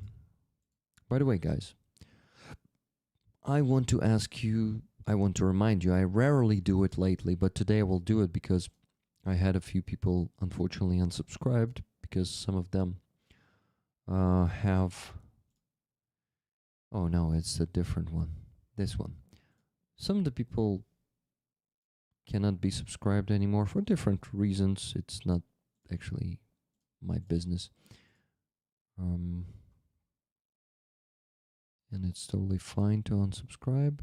By the way, guys, I want to remind you, I rarely do it lately, but today I will do it because I had a few people unfortunately unsubscribed because some of them have. Oh no, it's a different one. This one. Some of the people cannot be subscribed anymore for different reasons. It's not actually my business. And it's totally fine to unsubscribe.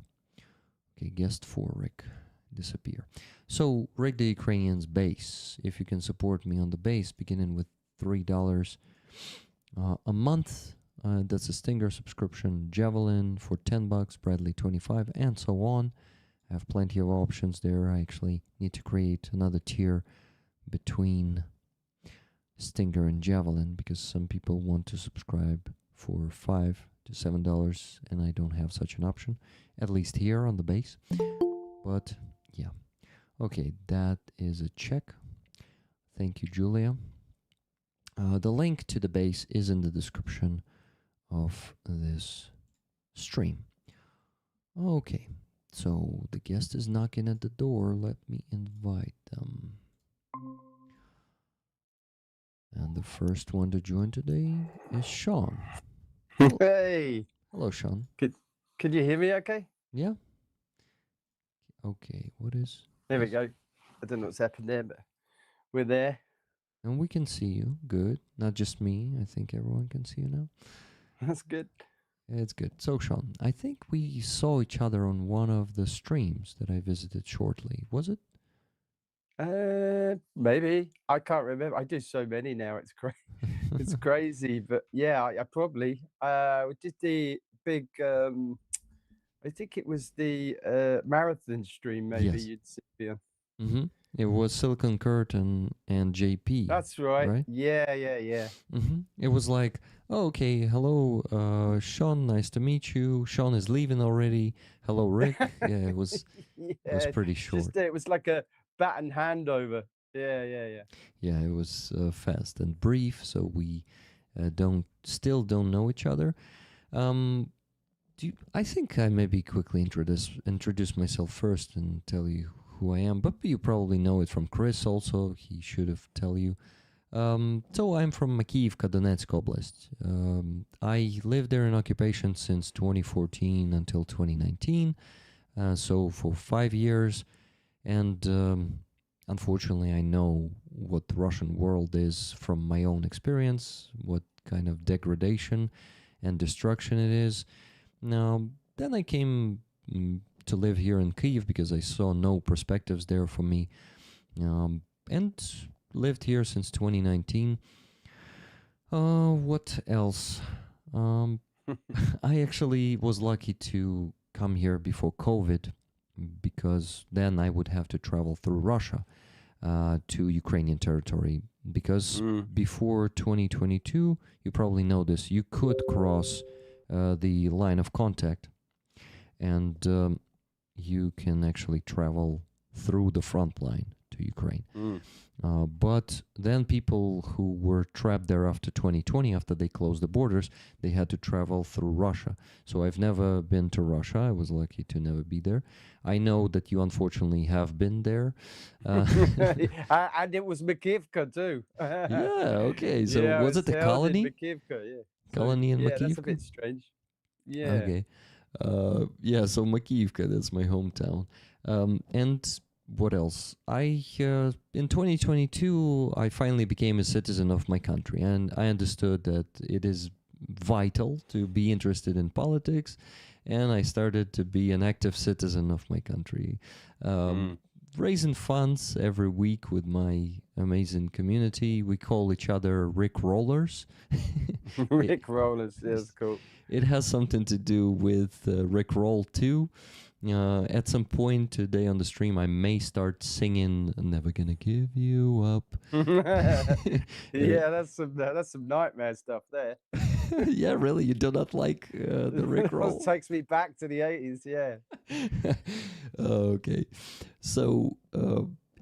Okay, guest 4, Rick. Disappear. So, Rick the Ukrainian's base. If you can support me on the base, beginning with $3 a month. That's a Stinger subscription. Javelin for $10, Bradley 25, and so on. I have plenty of options there. I actually need to create another tier between Stinger and Javelin because some people want to subscribe for $5 to $7, and I don't have such an option, at least here on the base. But yeah, okay, that is a check. Thank you, Julia. The link to the base is in the description of this stream. Okay, so the guest is knocking at the door. Let me invite them. And the first one to join today is Sean. Hey, Hello, Sean. can you hear me okay? Yeah? Okay, what is... There we go. I don't know what's happened there, but we're there. And we can see you. Good. Not just me. I think everyone can see you now. That's good. It's good. So, Sean, I think we saw each other on one of the streams that I visited shortly. Was it? Maybe. I can't remember. I do so many now. It's it's crazy. But yeah, I probably we did the big I think it was the marathon stream maybe Yes. you'd see on. Mm-hmm. It was Silicon Curtain and JP. That's right. Right? Yeah. Mm-hmm. It was like, oh, okay, hello, Sean, nice to meet you. Sean is leaving already. Hello, Rick. Yeah, it was pretty short. It was like a baton handover. Yeah. Yeah, it was fast and brief, so we still don't know each other. I think I maybe quickly introduce myself first and tell you who I am, but you probably know it from Chris also. He should have tell you. So I'm from Makiyivka, Donetsk Oblast. I lived there in occupation since 2014 until 2019, so for 5 years. And unfortunately, I know what the Russian world is from my own experience, what kind of degradation and destruction it is. Now, then I came to live here in Kyiv because I saw no perspectives there for me, and lived here since 2019. What else? I actually was lucky to come here before COVID, because then I would have to travel through Russia to Ukrainian territory. Because before 2022, you probably know this, you could cross the line of contact, and you can actually travel through the front line to Ukraine. But then people who were trapped there after 2020, after they closed the borders, they had to travel through Russia. So I've never been to Russia. I was lucky to never be there. I know that you unfortunately have been there. And it was Makivka too. Yeah, okay. So yeah, was it the colony? Makivka, yeah. Colony in yeah, Makivka? that's a bit strange. Yeah. Okay. Yeah, so Makivka, that's my hometown. And what else? In 2022, I finally became a citizen of my country, and I understood that it is vital to be interested in politics, and I started to be an active citizen of my country, raising funds every week with my amazing community. We call each other Rick Rollers. Rick Rollers, yeah, that's cool. It has something to do with Rick Roll too. At some point today on the stream, I may start singing "Never Gonna Give You Up." Yeah, that's some nightmare stuff there. Yeah, really, you do not like the Rick Roll? Takes me back to the 80s. Yeah. Okay, so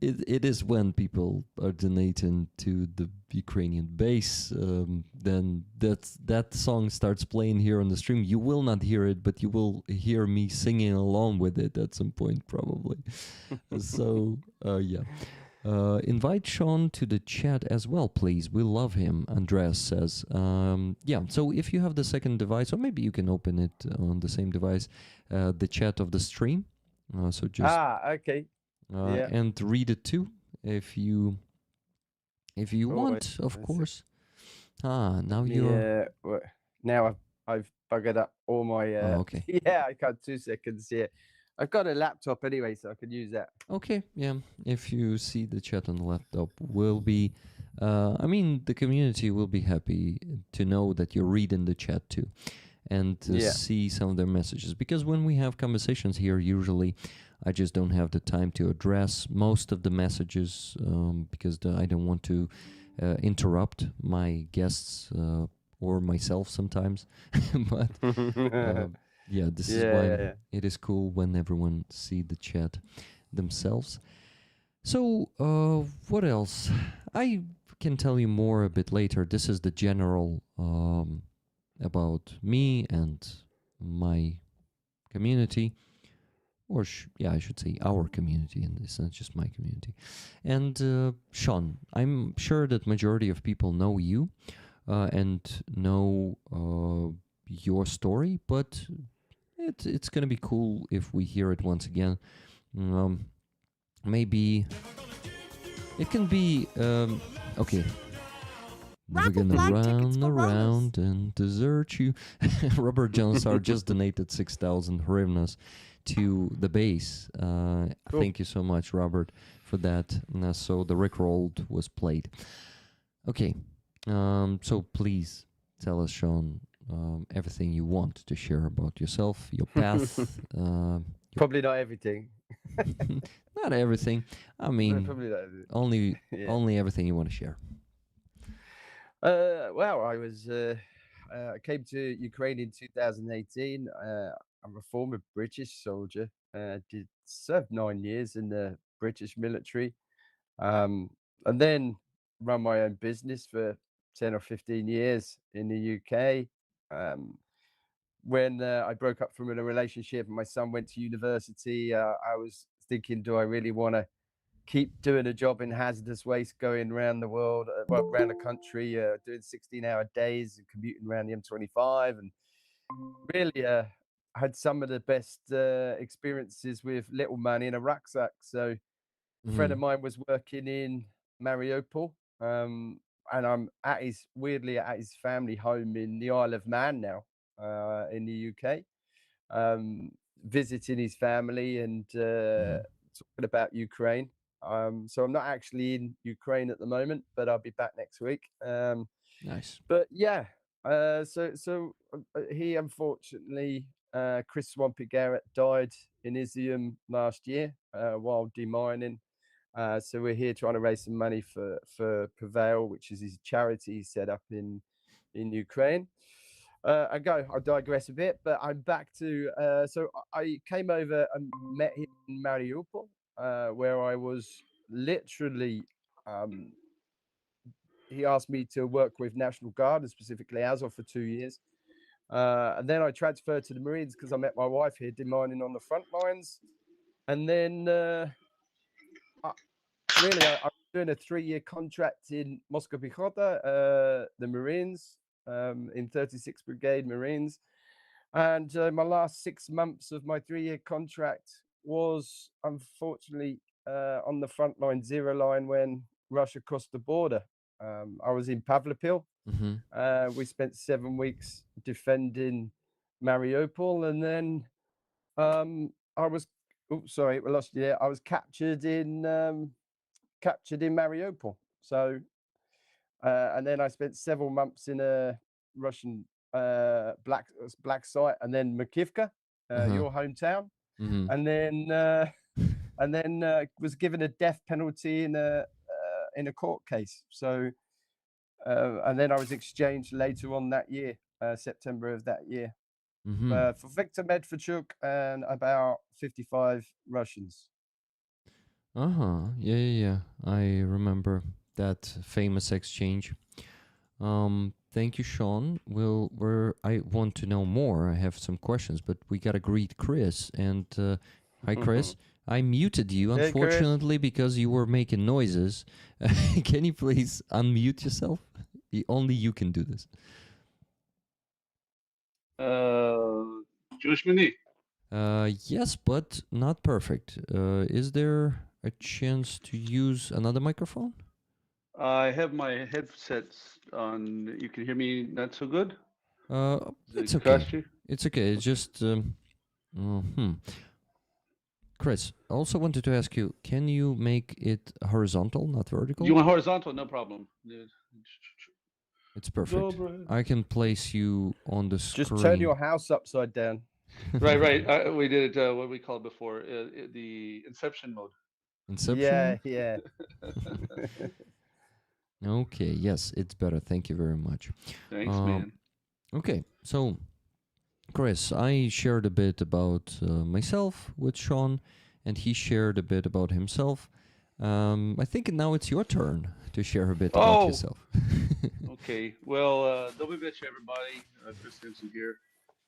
it is when people are donating to the Ukrainian base, then that song starts playing here on the stream. You will not hear it, but you will hear me singing along with it at some point, probably. So yeah. Invite Sean to the chat as well, please. We love him, Andreas says. Yeah, so if you have the second device, or maybe you can open it on the same device, the chat of the stream. So just Okay. Yeah. and read it too, if you Oh, want, of I see. course. Now you're. Yeah. Now I've buggered up all my. Oh, okay. Yeah, I got 2 seconds here. I've got a laptop anyway, so I can use that. Okay, yeah. If you see the chat on the laptop, will be. I mean, the community will be happy to know that you're reading the chat too, and to Yeah. see some of their messages. Because when we have conversations here, usually I just don't have the time to address most of the messages because I don't want to interrupt my guests or myself sometimes. But yeah, this is why it is cool when everyone see the chat themselves. So what else? I can tell you more a bit later. This is the general about me and my community, or yeah, I should say our community, and it's not just my community. And Sean, I'm sure that majority of people know you and know your story, but it's gonna be cool if we hear it once again. Maybe it can be okay. We're gonna run around and desert you. Robert Johnsar just donated 6,000 hryvnias to the base. Cool. Thank you so much, Robert, for that. So the Rickrolled was played. Okay, so please tell us, Sean, everything you want to share about yourself, your path. Probably not everything. Not everything. I mean, probably not everything. only everything you want to share. Well, I came to Ukraine in 2018. I'm a former British soldier. Did served 9 years in the British military, and then run my own business for 10 or 15 years in the UK. When I broke up from a relationship and my son went to university, I was thinking, do I really want to keep doing a job in hazardous waste, going around the world, around the country, doing 16-hour days and commuting around the M25, and really had some of the best experiences with little money in a rucksack. So a friend of mine was working in Mariupol, and I'm weirdly at his family home in the Isle of Man now, in the UK, visiting his family and talking about Ukraine. So I'm not actually in Ukraine at the moment, but I'll be back next week. Nice. But yeah, he unfortunately, Chris Swampy Garrett died in Izium last year while demining. So we're here trying to raise some money for Prevail, which is his charity he set up in Ukraine. I digress a bit, but I'm back to. So I came over and met him in Mariupol, where I was literally. He asked me to work with National Guard and specifically Azov for 2 years. And then I transferred to the Marines because I met my wife here demining on the front lines. And then really, I was doing a 3-year contract in Moscow Pichota, the Marines, in 36th Brigade Marines. And my last 6 months of my 3-year contract was unfortunately on the front line, zero line, when Russia crossed the border. I was in Pavlopil. We spent 7 weeks defending Mariupol, and then I was. Oops, sorry, we lost you there. I was captured in Mariupol. So, and then I spent several months in a Russian black site, and then Makivka, your hometown, and then was given a death penalty in a court case. So, and then I was exchanged later on that year, September of that year, for Viktor Medvedchuk and about 55 Russians. Yeah. I remember that famous exchange. Thank you, Sean. I want to know more. I have some questions, but we gotta greet Chris. And hi, Chris. I muted you, Hey, Chris. unfortunately, because you were making noises. Can you please unmute yourself? Only you can do this. Чуешь меня? Yes, but not perfect. Is there a chance to use another microphone? I have my headsets on. You can hear me not so good? It's Is it okay. cost you? It's okay. It's Okay. just. Chris, I also wanted to ask you, can you make it horizontal, not vertical? You want horizontal? No problem. It's perfect. Доброе. I can place you on the screen. Just turn your house upside down. Right. We did it. What we called before the Inception mode. Inception? Yeah. Okay, yes, it's better. Thank you very much. Thanks, man. Okay, so Chris, I shared a bit about myself with Sean, and he shared a bit about himself. I think now it's your turn to share a bit about yourself. Okay. Well, добрый вечер, everybody. Chris Simpson here.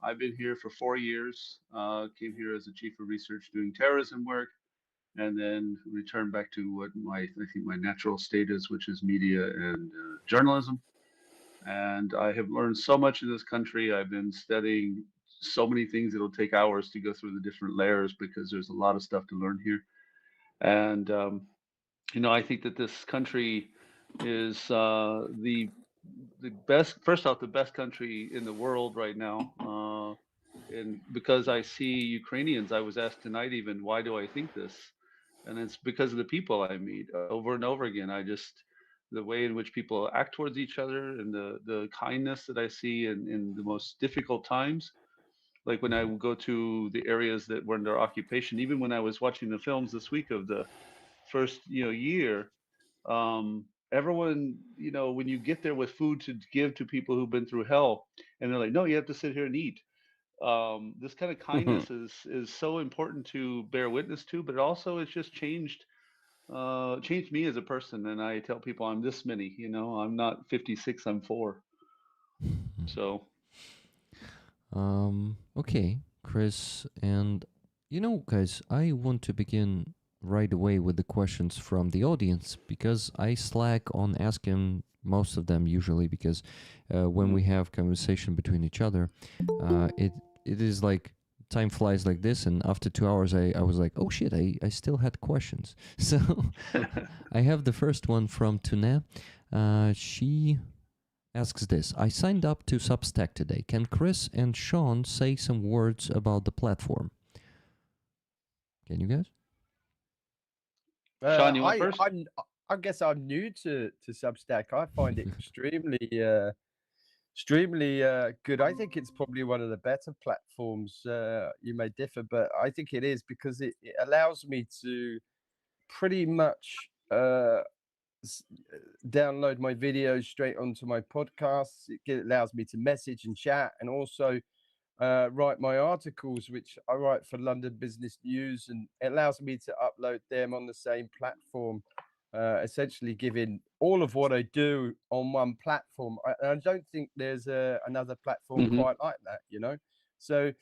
I've been here for 4 years. Came here as a chief of research doing terrorism work, and then returned back to what I think my natural state is, which is media and journalism. And I have learned so much in this country. I've been studying so many things. It'll take hours to go through the different layers because there's a lot of stuff to learn here. And I think that this country is the best. First off, the best country in the world right now. And because I see Ukrainians, I was asked tonight even, why do I think this? And it's because of the people I meet over and over again. The way in which people act towards each other and the kindness that I see in the most difficult times. Like when I would go to the areas that were under occupation, even when I was watching the films this week of the first, year, everyone, when you get there with food to give to people who've been through hell, and they're like, no, you have to sit here and eat. This kind of kindness is so important to bear witness to, but also it's just changed me as a person. And I tell people I'm this many, I'm not 56, I'm 4. So Okay, Chris, and guys, I want to begin right away with the questions from the audience because I slack on asking most of them usually because when we have conversation between each other, it is like time flies like this, and after 2 hours I was like, oh shit, I still had questions. So I have the first one from Tuna. She asks this: I signed up to Substack today. Can Chris and Sean say some words about the platform? Can you guys? Sean, you want first? I guess I'm new to Substack. I find it extremely good. I think it's probably one of the better platforms. You may differ, but I think it is because it allows me to pretty much download my videos straight onto my podcasts. It allows me to message and chat, and also write my articles, which I write for London Business News, and it allows me to upload them on the same platform, essentially giving all of what I do on one platform. I don't think there's another platform quite like that, So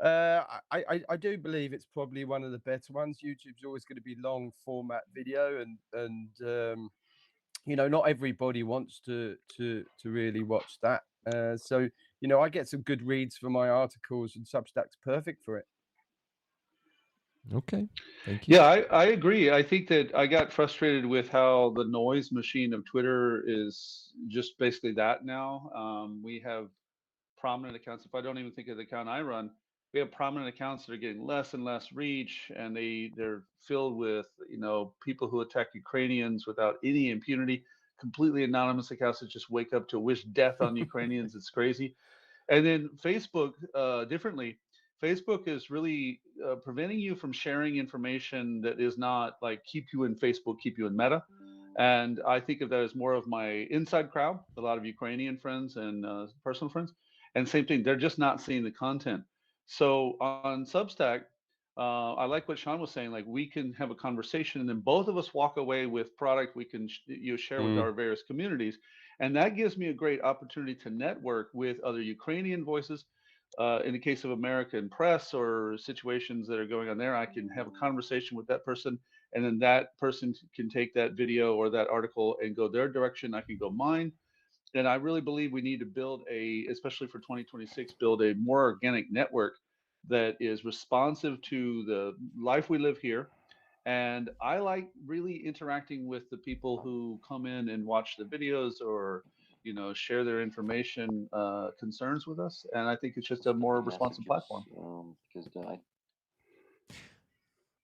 I do believe it's probably one of the better ones. YouTube's always going to be long format video, and not everybody wants to really watch that. So I get some good reads for my articles, and Substack's perfect for it. Okay, thank you. Yeah, I agree. I think that I got frustrated with how the noise machine of Twitter is just basically that now. We have prominent accounts. If I don't even think of the account I run, we have prominent accounts that are getting less and less reach, and they're filled with people who attack Ukrainians without any impunity, completely anonymous accounts that just wake up to wish death on Ukrainians. It's crazy. And then Facebook, differently, Facebook is really preventing you from sharing information that is not like keep you in Facebook, keep you in Meta. And I think of that as more of my inside crowd, a lot of Ukrainian friends and personal friends. And same thing, they're just not seeing the content. So on Substack, I like what Sean was saying. Like we can have a conversation, and then both of us walk away with product we can share with our various communities, and that gives me a great opportunity to network with other Ukrainian voices, in the case of American press or situations that are going on there, I can have a conversation with that person, and then that person can take that video or that article and go their direction. I can go mine. And I really believe we need to build especially for 2026, build a more organic network that is responsive to the life we live here. And I like really interacting with the people who come in and watch the videos or, share their information, concerns with us. And I think it's just a more responsive platform.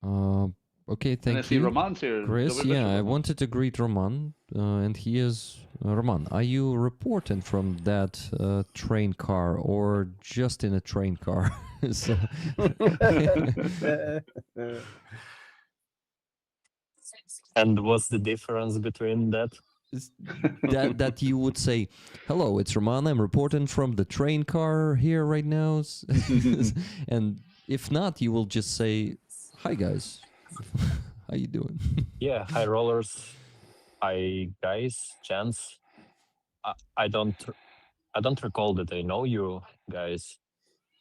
Uh, okay, And I thank see you, Roman's here. Chris. Dobry Yeah, вечер, I Roman. wanted to greet Roman, and he is Roman. Are you reporting from that train car or just in a train car? So- And what's the difference between that? that you would say, "Hello, it's Roman. I'm reporting from the train car here right now." And if not, you will just say, "Hi guys, how you doing?" Yeah, hi rollers, hi guys, gents. I don't recall that I know you guys.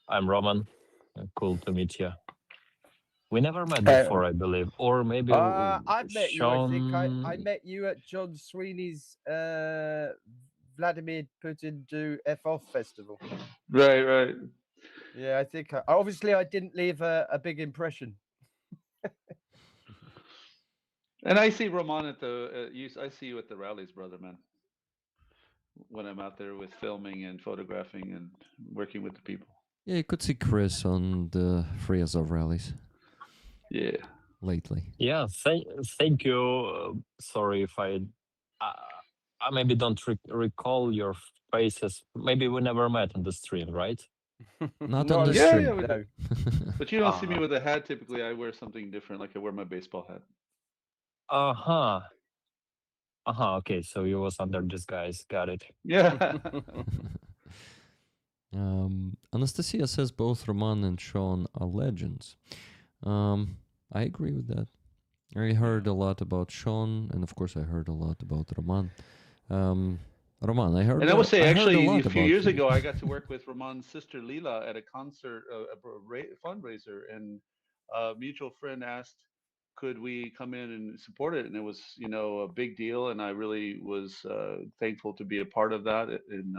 I'm Roman. Cool to meet you. We never met before, I believe, or maybe I've met you. I think I Sean. met you at John Sweeney's Vladimir Putin do F off festival. Right. Yeah, I think obviously I didn't leave a big impression. And I see Roman at I see you at the rallies, brother, man. When I'm out there with filming and photographing and working with the people. Yeah, you could see Chris on the Free Azov rallies Yeah. lately. Yeah, thank you. Sorry if I maybe don't recall your faces. Maybe we never met on the stream, right? Not on the Yeah, stream. yeah, we No. But you don't see me with a hat. Typically, I wear something different, like I wear my baseball hat. Okay, so you was under disguise. Got it. Yeah. Anastasia says both Roman and Sean are legends. I agree with that. I heard a lot about Sean, and of course, I heard a lot about Roman. Roman, I heard. And I would say, I heard actually, lot a few about years you. ago, I got to work with Ramon's sister Lila at a concert, fundraiser, and a mutual friend asked, could we come in and support it? And it was, a big deal, and I really was thankful to be a part of that, and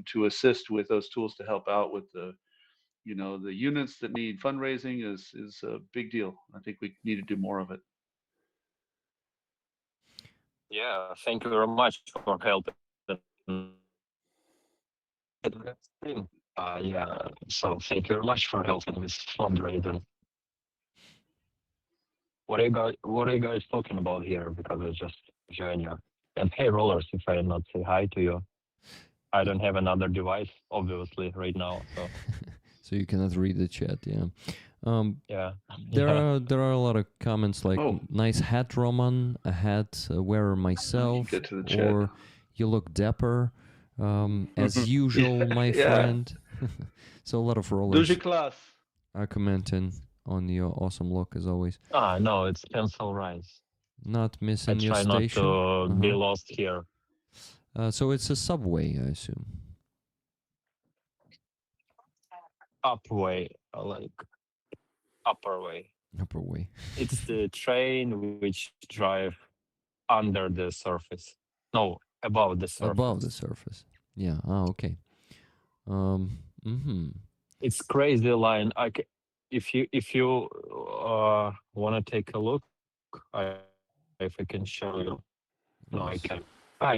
to assist with those tools to help out with the units that need fundraising is a big deal. I think we need to do more of it. Yeah, thank you very much for helping. Yeah, so thank you very much for helping with fundraising. What are you guys talking about here? Because I just joined you. And hey, rollers, if I not say hi to you, I don't have another device, obviously, right now. So So you cannot read the chat. Yeah. yeah, There are a lot of comments like Oh. "nice hat, Roman," "a hat wearer myself," Get to the chat. or "you look dapper," as usual, my Yeah. friend. So a lot of rollers Duży class. are commenting on your awesome look as always. no, it's pencil rise. Not I missing your try not station. to be lost here. So it's a subway, I assume. Upway, like upper way. Upper way. It's the train which drive under the surface. No, above the surface. Above the surface. Yeah. Okay. It's crazy line. If you want to take a look, if I can show you. No, I can.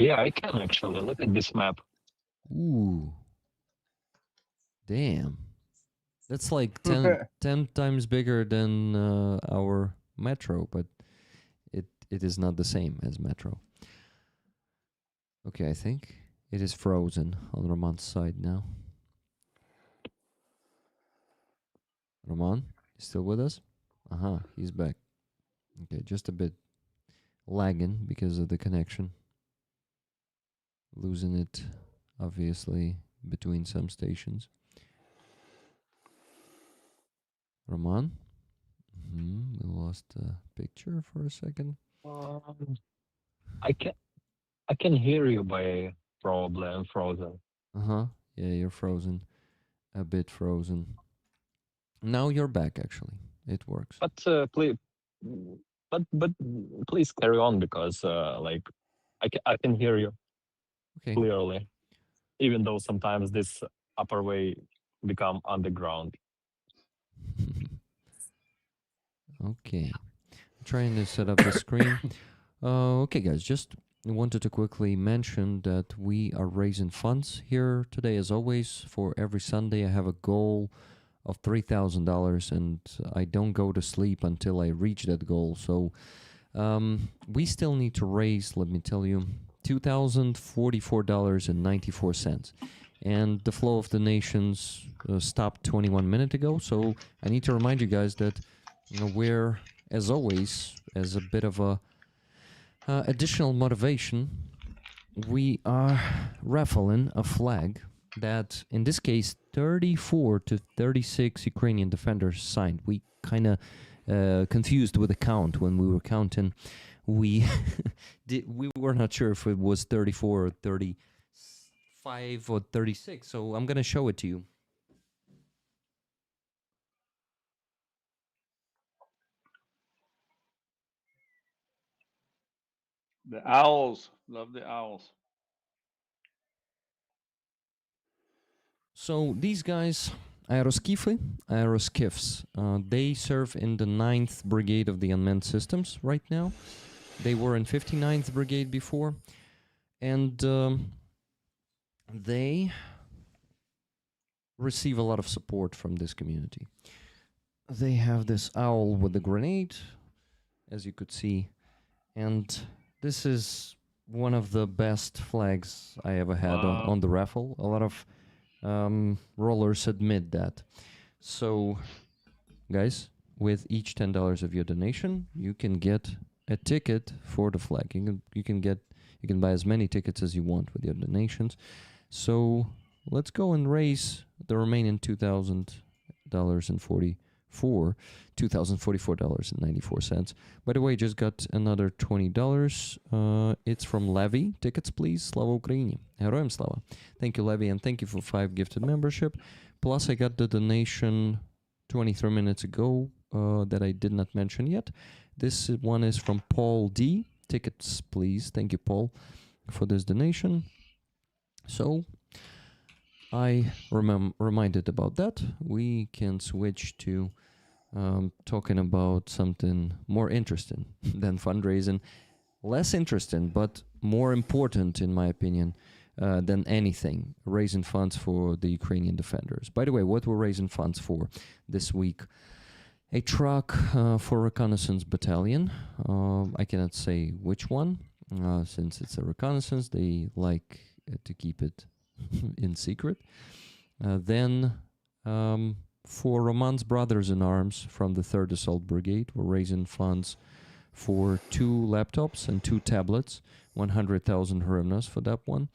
Yeah, I can actually. Look at this map. Ooh. Damn. That's like 10 times bigger than our metro, but it is not the same as metro. Okay, I think it is frozen on Roman's side now. Roman, you still with us? He's back. Okay, just a bit lagging because of the connection. Losing it, obviously, between some stations. Roman? We lost the picture for a second. I can hear you, by probably I'm frozen. Yeah, you're frozen. A bit frozen. Now you're back, actually. It works. But please, but please carry on because like I can hear you Okay. clearly, even though sometimes this upper way become underground. Okay. Trying to set up the screen. Okay, guys, just wanted to quickly mention that we are raising funds here today, as always. For every Sunday, I have a goal of $3,000, and I don't go to sleep until I reach that goal. So we still need to raise, let me tell you, $2,044.94. And the flow of donations stopped 21 minutes ago. So I need to remind you guys that we're, as always, as a bit of a additional motivation, we are raffling a flag that, in this case, 34 to 36 Ukrainian defenders signed. We kind of confused with the count when we were counting. We we were not sure if it was 34 or 35 or 36. So I'm gonna show it to you. The owls. Love the owls. So these guys, aeroskiffs, they serve in the 9th Brigade of the Unmanned Systems right now. They were in 59th Brigade before, and they receive a lot of support from this community. They have this owl with a grenade, as you could see, and this is one of the best flags I ever had Wow. on the raffle. A lot of rollers admit that. So, guys, with each $10 of your donation, you can get a ticket for the flag. You can buy as many tickets as you want with your donations. So let's go and raise the remaining $2,044.94. By the way, just got another $20. It's from Levy. Tickets, please. Slava Ukraini. Героям слава. Thank you, Levy, and thank you for 5 gifted membership. Plus, I got the donation 23 minutes ago that I did not mention yet. This one is from Paul D. Tickets, please. Thank you, Paul, for this donation. So I reminded about that. We can switch to talking about something more interesting than fundraising. Less interesting, but more important, in my opinion, than anything. Raising funds for the Ukrainian defenders. By the way, what we're raising funds for this week? A truck for Reconnaissance Battalion. I cannot say which one, since it's a reconnaissance. They like to keep it in secret. Then for Roman's Brothers in Arms from the 3rd Assault Brigade, we're raising funds for 2 laptops and 2 tablets, 100,000 hryvnias for that one.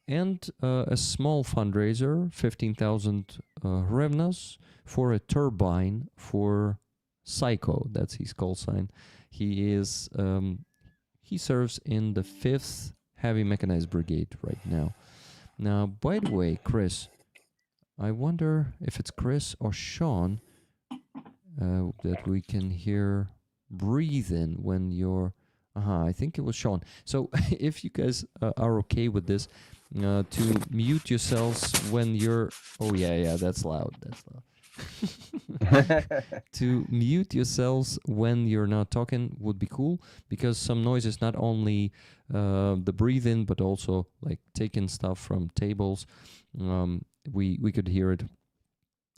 And a small fundraiser, 15,000 hryvnias, for a turbine for Psycho. That's his call sign. He is he serves in the 5th Heavy Mechanized Brigade right now. Now, by the way, Chris, I wonder if it's Chris or Sean that we can hear breathing when you're... I think it was Sean. So if you guys are okay with this, to mute yourselves when you're... Oh, yeah, that's loud. That's loud. To mute yourselves when you're not talking would be cool, because some noises, not only the breathing, but also like taking stuff from tables, we could hear it.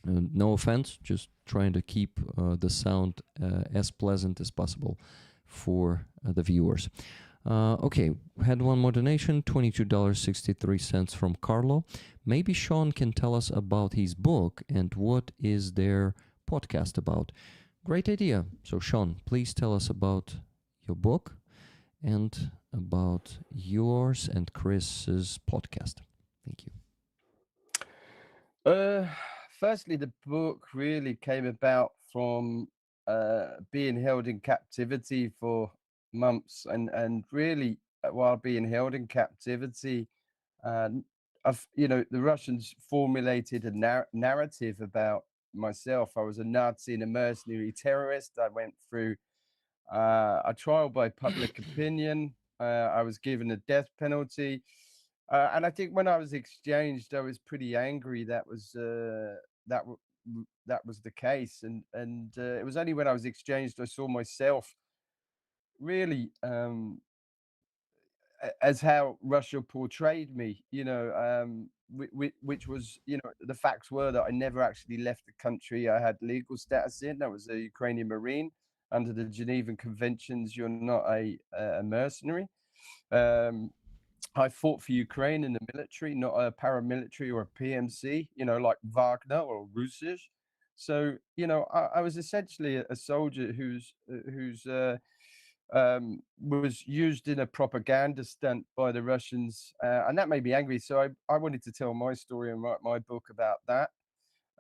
No offense, just trying to keep the sound as pleasant as possible for the viewers. Okay, had one more donation, $22.63 from Carlo. Maybe Sean can tell us about his book and what is their podcast about. Great idea. So Sean, please tell us about your book and about yours and Chris's podcast. Thank you. Firstly, the book really came about from being held in captivity for months, and really while being held in captivity, the Russians formulated a narrative about myself. I was a Nazi and a mercenary terrorist. I went through a trial by public opinion. I was given a death penalty. And I think when I was exchanged, I was pretty angry. That that was the case, and it was only when I was exchanged I saw myself really as how Russia portrayed me. Which was, the facts were that I never actually left the country I had legal status in. I was a Ukrainian Marine. Under the Genevan Conventions, you're not a mercenary. Um, I fought for Ukraine in the military, not a paramilitary or a PMC, like Wagner or Rusisch. So, I was essentially a soldier who's was used in a propaganda stunt by the Russians, and that made me angry. So I wanted to tell my story and write my book about that.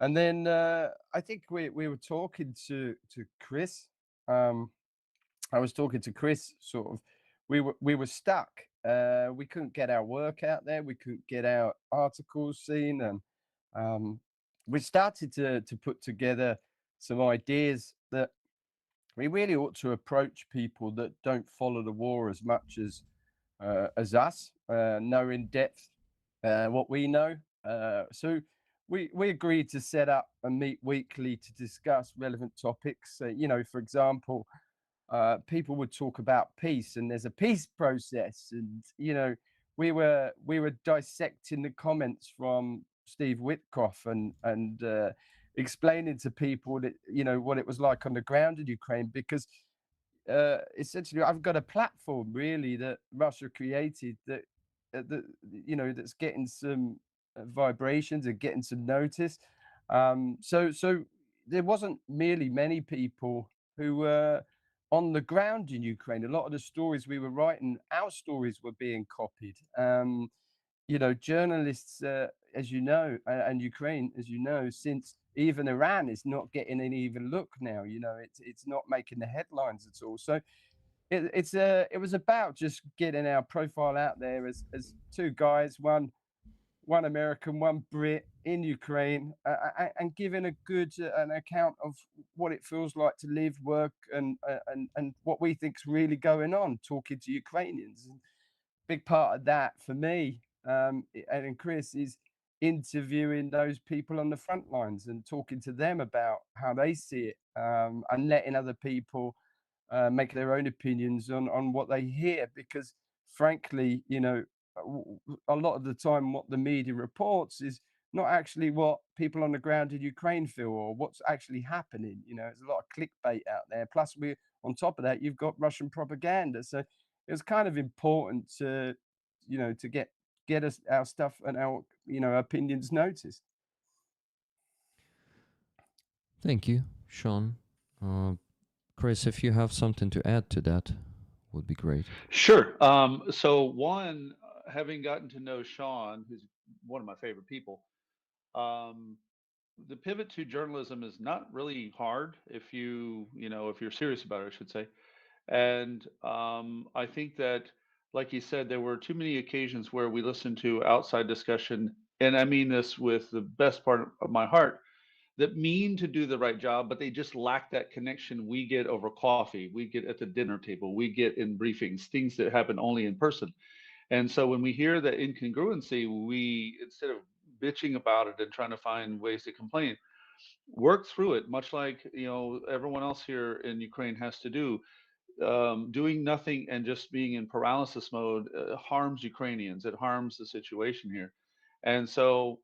And then I think we were talking to Chris. Um, I was talking to Chris. Sort of, we were stuck. We couldn't get our work out there. We couldn't get our articles seen, and we started to put together some ideas that we really ought to approach people that don't follow the war as much as us, know in depth what we know. So we agreed to set up and meet weekly to discuss relevant topics. For example, people would talk about peace, and there's a peace process, and we were dissecting the comments from Steve Witkoff and explaining to people that what it was like on the ground in Ukraine, because essentially I've got a platform really that Russia created that that's getting some vibrations and getting some notice. So there wasn't merely many people who were on the ground in Ukraine. A lot of the stories we were writing, our stories were being copied. Journalists, as you know, and Ukraine, as you know, since even Iran is not getting an even look now. It's not making the headlines at all. So it was about just getting our profile out there as two guys, one American, one Brit in Ukraine, and giving a good an account of what it feels like to live, work, and what we think's really going on. Talking to Ukrainians, and big part of that for me and Chris is interviewing those people on the front lines and talking to them about how they see it, and letting other people make their own opinions on what they hear, because frankly, a lot of the time what the media reports is not actually what people on the ground in Ukraine feel or what's actually happening. There's a lot of clickbait out there. Plus, on top of that, you've got Russian propaganda. So it was kind of important to get us our stuff and our opinions noticed. Thank you, Sean. Chris, if you have something to add to that, would be great. Sure. So one, having gotten to know Sean, who's one of my favorite people, um, the pivot to journalism is not really hard if you're serious about it, I should say. And I think that, like you said, there were too many occasions where we listened to outside discussion, and I mean this with the best part of my heart, that mean to do the right job, but they just lack that connection we get over coffee, we get at the dinner table, we get in briefings, things that happen only in person. And so when we hear that incongruency, we, instead of bitching about it and trying to find ways to complain, work through it, much like everyone else here in Ukraine has to do. Doing nothing and just being in paralysis mode harms Ukrainians. It harms the situation here. And so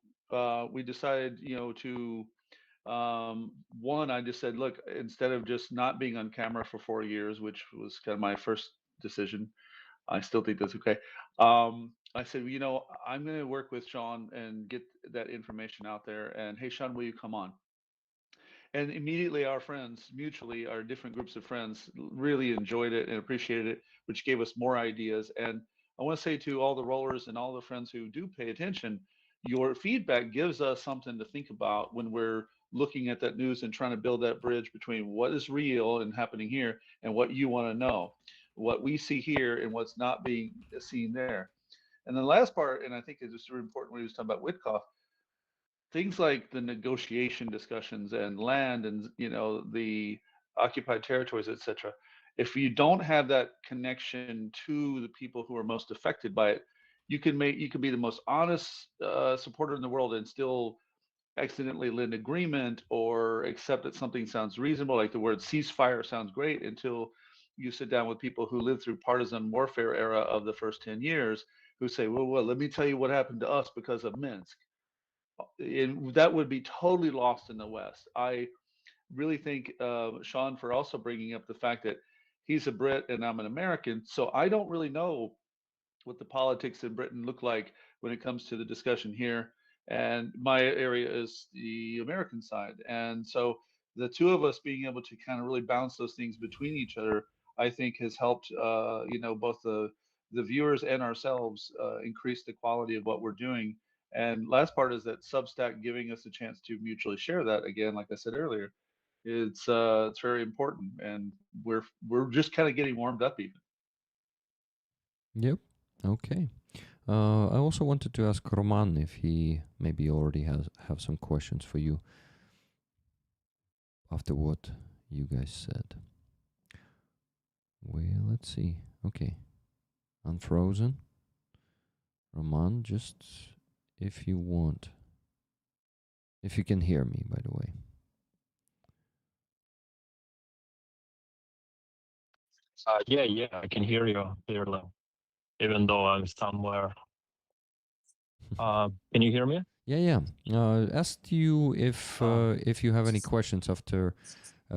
we decided, to one, I just said, look, instead of just not being on camera for 4 years, which was kind of my first decision, I still think that's okay. I said, well, I'm going to work with Sean and get that information out there. And hey, Sean, will you come on? And immediately our friends, mutually, our different groups of friends, really enjoyed it and appreciated it, which gave us more ideas. And I want to say to all the rollers and all the friends who do pay attention, your feedback gives us something to think about when we're looking at that news and trying to build that bridge between what is real and happening here and what you want to know, what we see here and what's not being seen there. And the last part, and I think it's just really important when he was talking about Witkoff, things like the negotiation discussions and land and the occupied territories, etc. If you don't have that connection to the people who are most affected by it, you can be the most honest supporter in the world and still accidentally lend agreement or accept that something sounds reasonable, like the word ceasefire sounds great until you sit down with people who lived through partisan warfare era of the first 10 years who say, well, let me tell you what happened to us because of Minsk. And that would be totally lost in the West. I really think Sean for also bringing up the fact that he's a Brit and I'm an American, so I don't really know what the politics in Britain look like when it comes to the discussion here. And my area is the American side. And so the two of us being able to kind of really bounce those things between each other, I think has helped, both the viewers and ourselves increase the quality of what we're doing. And last part is that Substack giving us a chance to mutually share that again, like I said earlier, it's very important, and we're just kind of getting warmed up even. Yep. Okay. I also wanted to ask Roman if he maybe already have some questions for you after what you guys said. Well, let's see. Okay. Unfrozen. Roman, just if you want. If you can hear me, by the way. Yeah, I can hear you clearly, even though I'm somewhere. Can you hear me? Yeah. Asked you if you have any questions after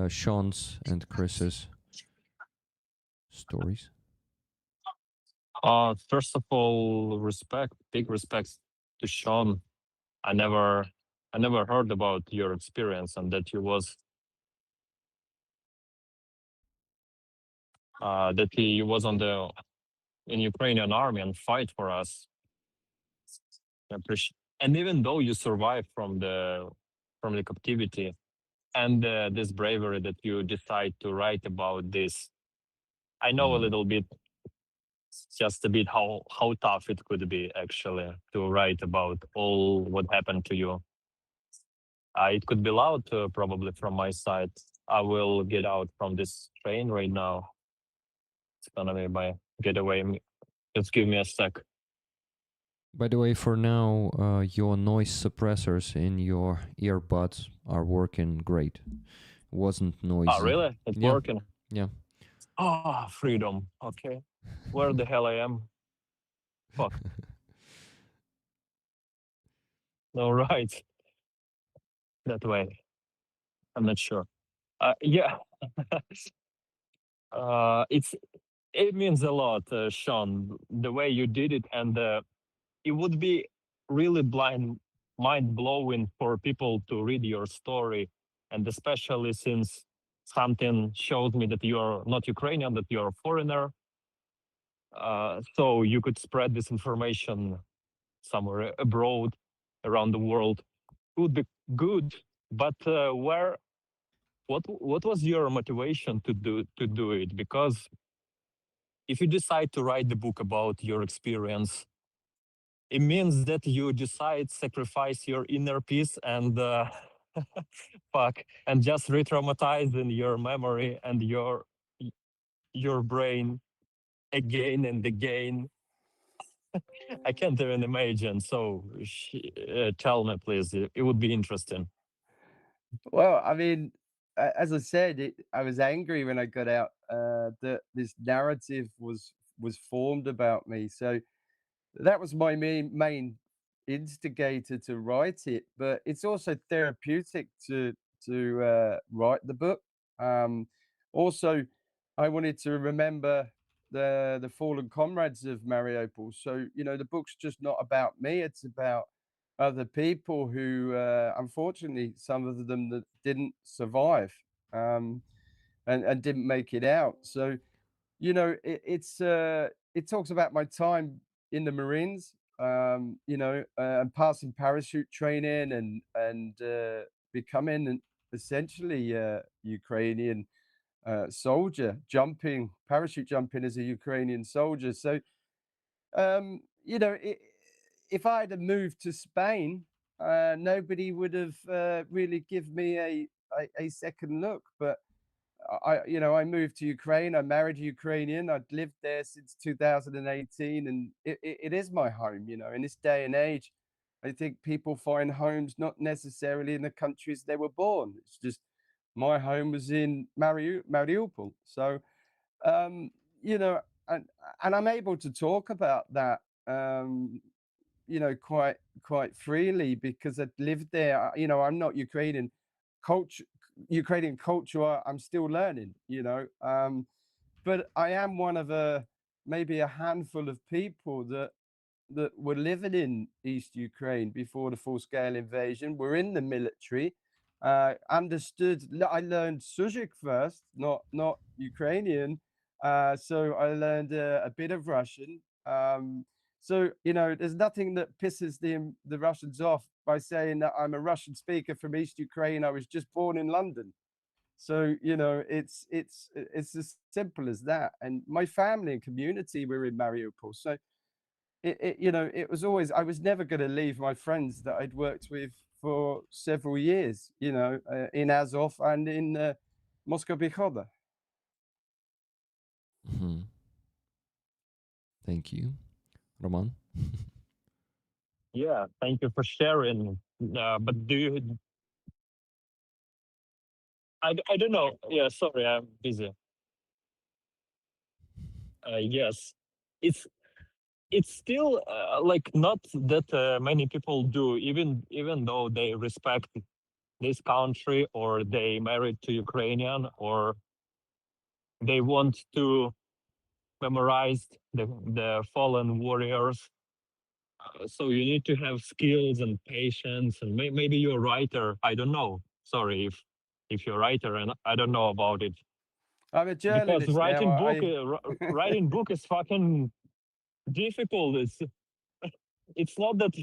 Sean's and Chris's stories. First of all, big respect to Sean. I never heard about your experience and that you was that he was in Ukrainian army and fight for us. I appreciate. And even though you survived from the captivity and this bravery that you decide to write about this, I know a little bit, just a bit how tough it could be actually to write about all what happened to you. It could be loud probably from my side. I will get out from this train right now. It's gonna be my getaway. Just give me a sec. By the way, for now, your noise suppressors in your earbuds are working great. Wasn't noisy. Oh, really? It's Yeah. working? Yeah. Oh, freedom. Okay. Where the hell I am? Fuck. All right. That way. I'm not sure. Yeah. It means a lot, Sean, the way you did it, and it would be really mind blowing for people to read your story, and especially since something shows me that you are not Ukrainian, that you are a foreigner. So you could spread this information somewhere abroad, around the world. It would be good, but what was your motivation to do it? Because if you decide to write the book about your experience, it means that you decide sacrifice your inner peace and fuck and just re-traumatize in your memory and your brain again and again. I can't even imagine. So tell me, please. It would be interesting. Well, I mean, as I said, I was angry when I got out that this narrative was formed about me. So that was my main instigator to write it. But it's also therapeutic to write the book. Um, Also, I wanted to remember the fallen comrades of Mariupol. So the book's just not about me; it's about other people who, unfortunately, some of them that didn't survive and didn't make it out. So it talks about my time in the Marines, and passing parachute training and becoming essentially a Ukrainian soldier, parachute jumping as a Ukrainian soldier. So you know, if I had moved to Spain, nobody would have really given me a second look. But I moved to Ukraine. I married a Ukrainian. I'd lived there since 2018, and it is my home. In this day and age, I think people find homes not necessarily in the countries they were born. It's just my home was in Mariupol. So, um, you know, and I'm able to talk about that, quite freely because I'd lived there. I'm not culture, Ukrainian culture. I'm still learning. But I am one of maybe a handful of people that were living in East Ukraine before the full-scale invasion. Were in the military. Understood. I learned Suzyk first, not Ukrainian. So I learned a bit of Russian. So there's nothing that pisses the Russians off by saying that I'm a Russian speaker from East Ukraine. I was just born in London. So it's as simple as that. And my family and community were in Mariupol. So it was always, I was never going to leave my friends that I'd worked with for several years, in Azov and in Moscow Bichoda. Mhm. Thank you, Roman. Yeah, thank you for sharing. But do you? I don't know. Yeah, sorry, I'm busy. Yes, it's it's still like not that many people do, even though they respect this country or they married to Ukrainian or they want to memorize the fallen warriors. So you need to have skills and patience, and maybe you're a writer. I don't know. Sorry if you're a writer, and I don't know about it I'm a because journalist now. writing book is fucking difficult. It's not that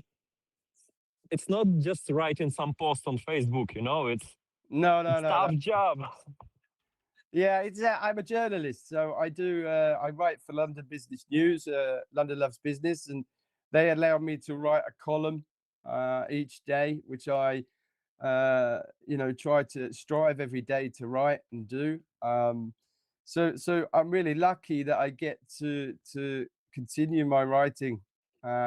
it's not just writing some post on Facebook. No, It's tough job. Yeah, I'm a journalist, so I write for London Business News, London Loves Business, and they allow me to write a column each day, which I try to strive every day to write and do. So I'm really lucky that I get to continue my writing,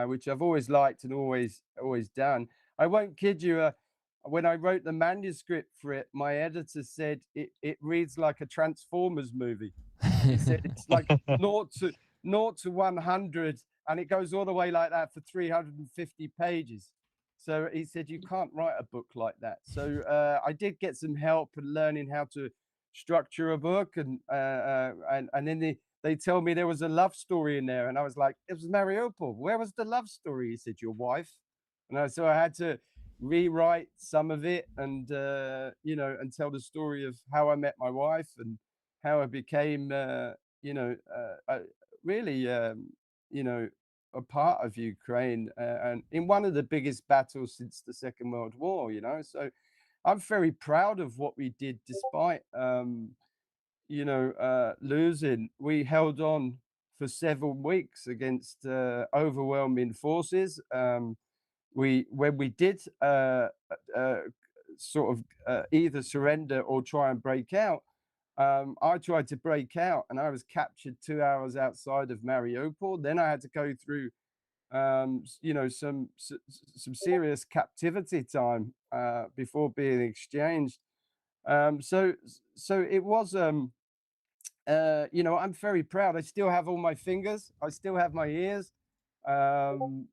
which I've always liked and always done. I won't kid you. When I wrote the manuscript for it, my editor said it reads like a Transformers movie. He said it's like 0 to 100, and it goes all the way like that for 350 pages. So he said you can't write a book like that. So I did get some help in learning how to structure a book, and then they tell me there was a love story in there, and I was like, it was Mariupol. Where was the love story? He said, your wife. And so I had to rewrite some of it, and and tell the story of how I met my wife and how I became really a part of Ukraine, and in one of the biggest battles since the Second World War. So I'm very proud of what we did, despite losing. We held on for several weeks against overwhelming forces. When we did sort of either surrender or try and break out, I tried to break out, and I was captured 2 hours outside of Mariupol. Then I had to go through some serious captivity time before being exchanged. So it was I'm very proud. I still have all my fingers. I still have my ears. And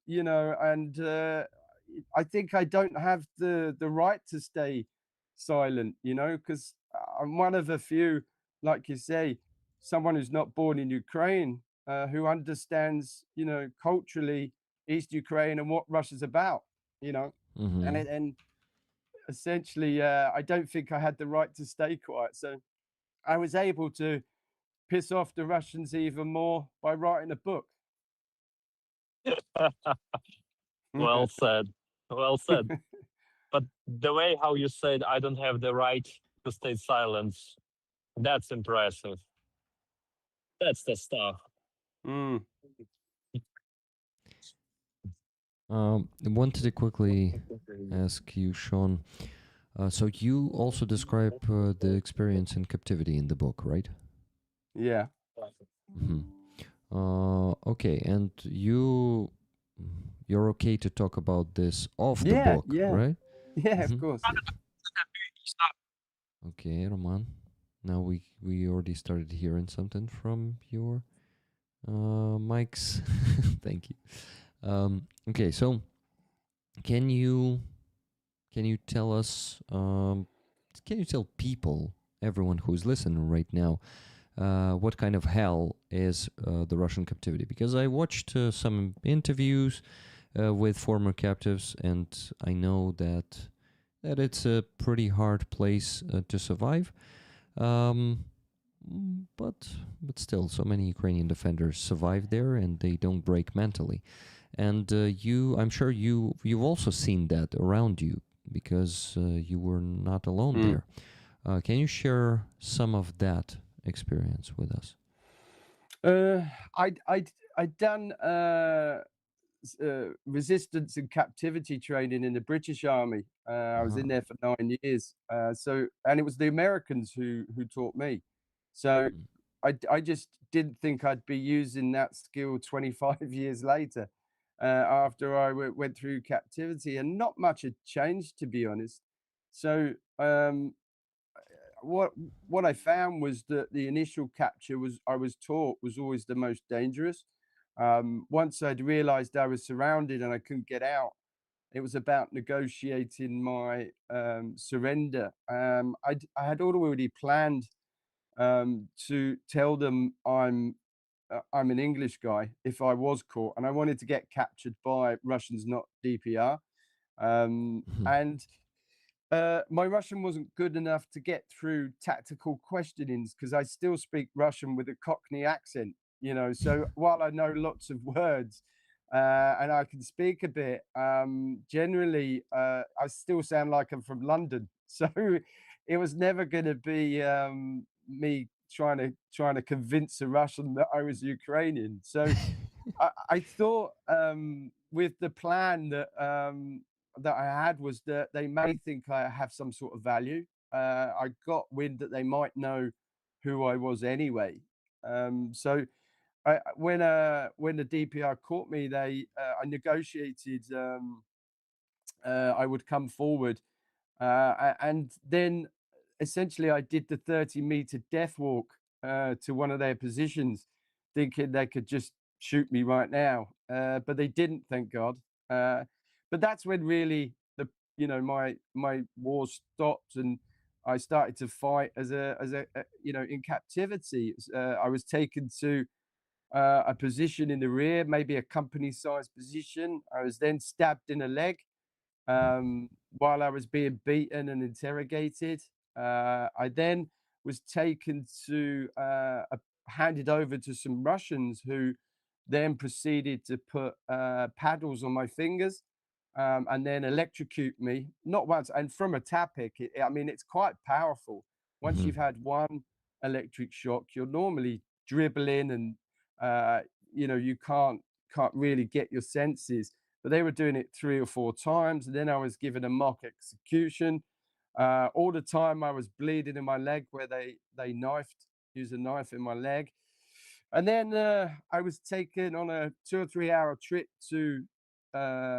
I think I don't have the right to stay silent, because I'm one of a few, like you say, someone who's not born in Ukraine, who understands, culturally East Ukraine and what Russia's about, Mhm. and essentially, I don't think I had the right to stay quiet. So I was able to piss off the Russians even more by writing a book. Well said. Well said. But the way how you said, I don't have the right to stay silent, that's impressive. That's the stuff. Mm. I wanted to quickly ask you, Sean. So you also describe the experience in captivity in the book, right? Yeah. Hmm. Okay, and you're okay to talk about this off the Yeah, book, yeah, right? yeah, of Mhm. course. Okay, Roman. Now we already started hearing something from your mics. Thank you. Okay, so can you tell us can you tell people, everyone who's listening right now, what kind of hell is the Russian captivity? Because I watched some interviews with former captives, and I know that it's a pretty hard place to survive. Um, but still, so many Ukrainian defenders survive there, and they don't break mentally. And I'm sure you've also seen that around you because you were not alone Mm. there. Can you share some of that experience with us? I'd done resistance and captivity training in the British Army. I was in there for 9 years. And it was the Americans who taught me. So I just didn't think I'd be using that skill 25 years later, after I went through captivity, and not much had changed, to be honest. So what what I found was that the initial capture was I was taught was always the most dangerous. Once I'd realized I was surrounded and I couldn't get out, it was about negotiating my surrender. I had already planned to tell them I'm an English guy if I was caught, and I wanted to get captured by Russians, not DPR. And my Russian wasn't good enough to get through tactical questionings because I still speak Russian with a Cockney accent, you know. So while I know lots of words and I can speak a bit, generally I still sound like I'm from London. So it was never going to be me trying to convince a Russian that I was Ukrainian. So I thought with the plan that I had was that they may think I have some sort of value. I got wind that they might know who I was anyway. So when the DPR caught me, I negotiated. I would come forward, and then essentially I did the 30-meter death walk to one of their positions, thinking they could just shoot me right now, but they didn't, thank God. But that's when really my war stopped, and I started to fight as in captivity. I was taken to a position in the rear, maybe a company-sized position. I was then stabbed in the leg while I was being beaten and interrogated. I then was taken to handed over to some Russians who then proceeded to put paddles on my fingers and then electrocute me, not once, and from a Tapik. I mean, it's quite powerful. Once Mhm. you've had one electric shock, you're normally dribbling and uh, you can't really get your senses, but they were doing it 3 or 4 times. And then I was given a mock execution. All the time I was bleeding in my leg where they used a knife in my leg. And then I was taken on a 2 or 3 hour trip to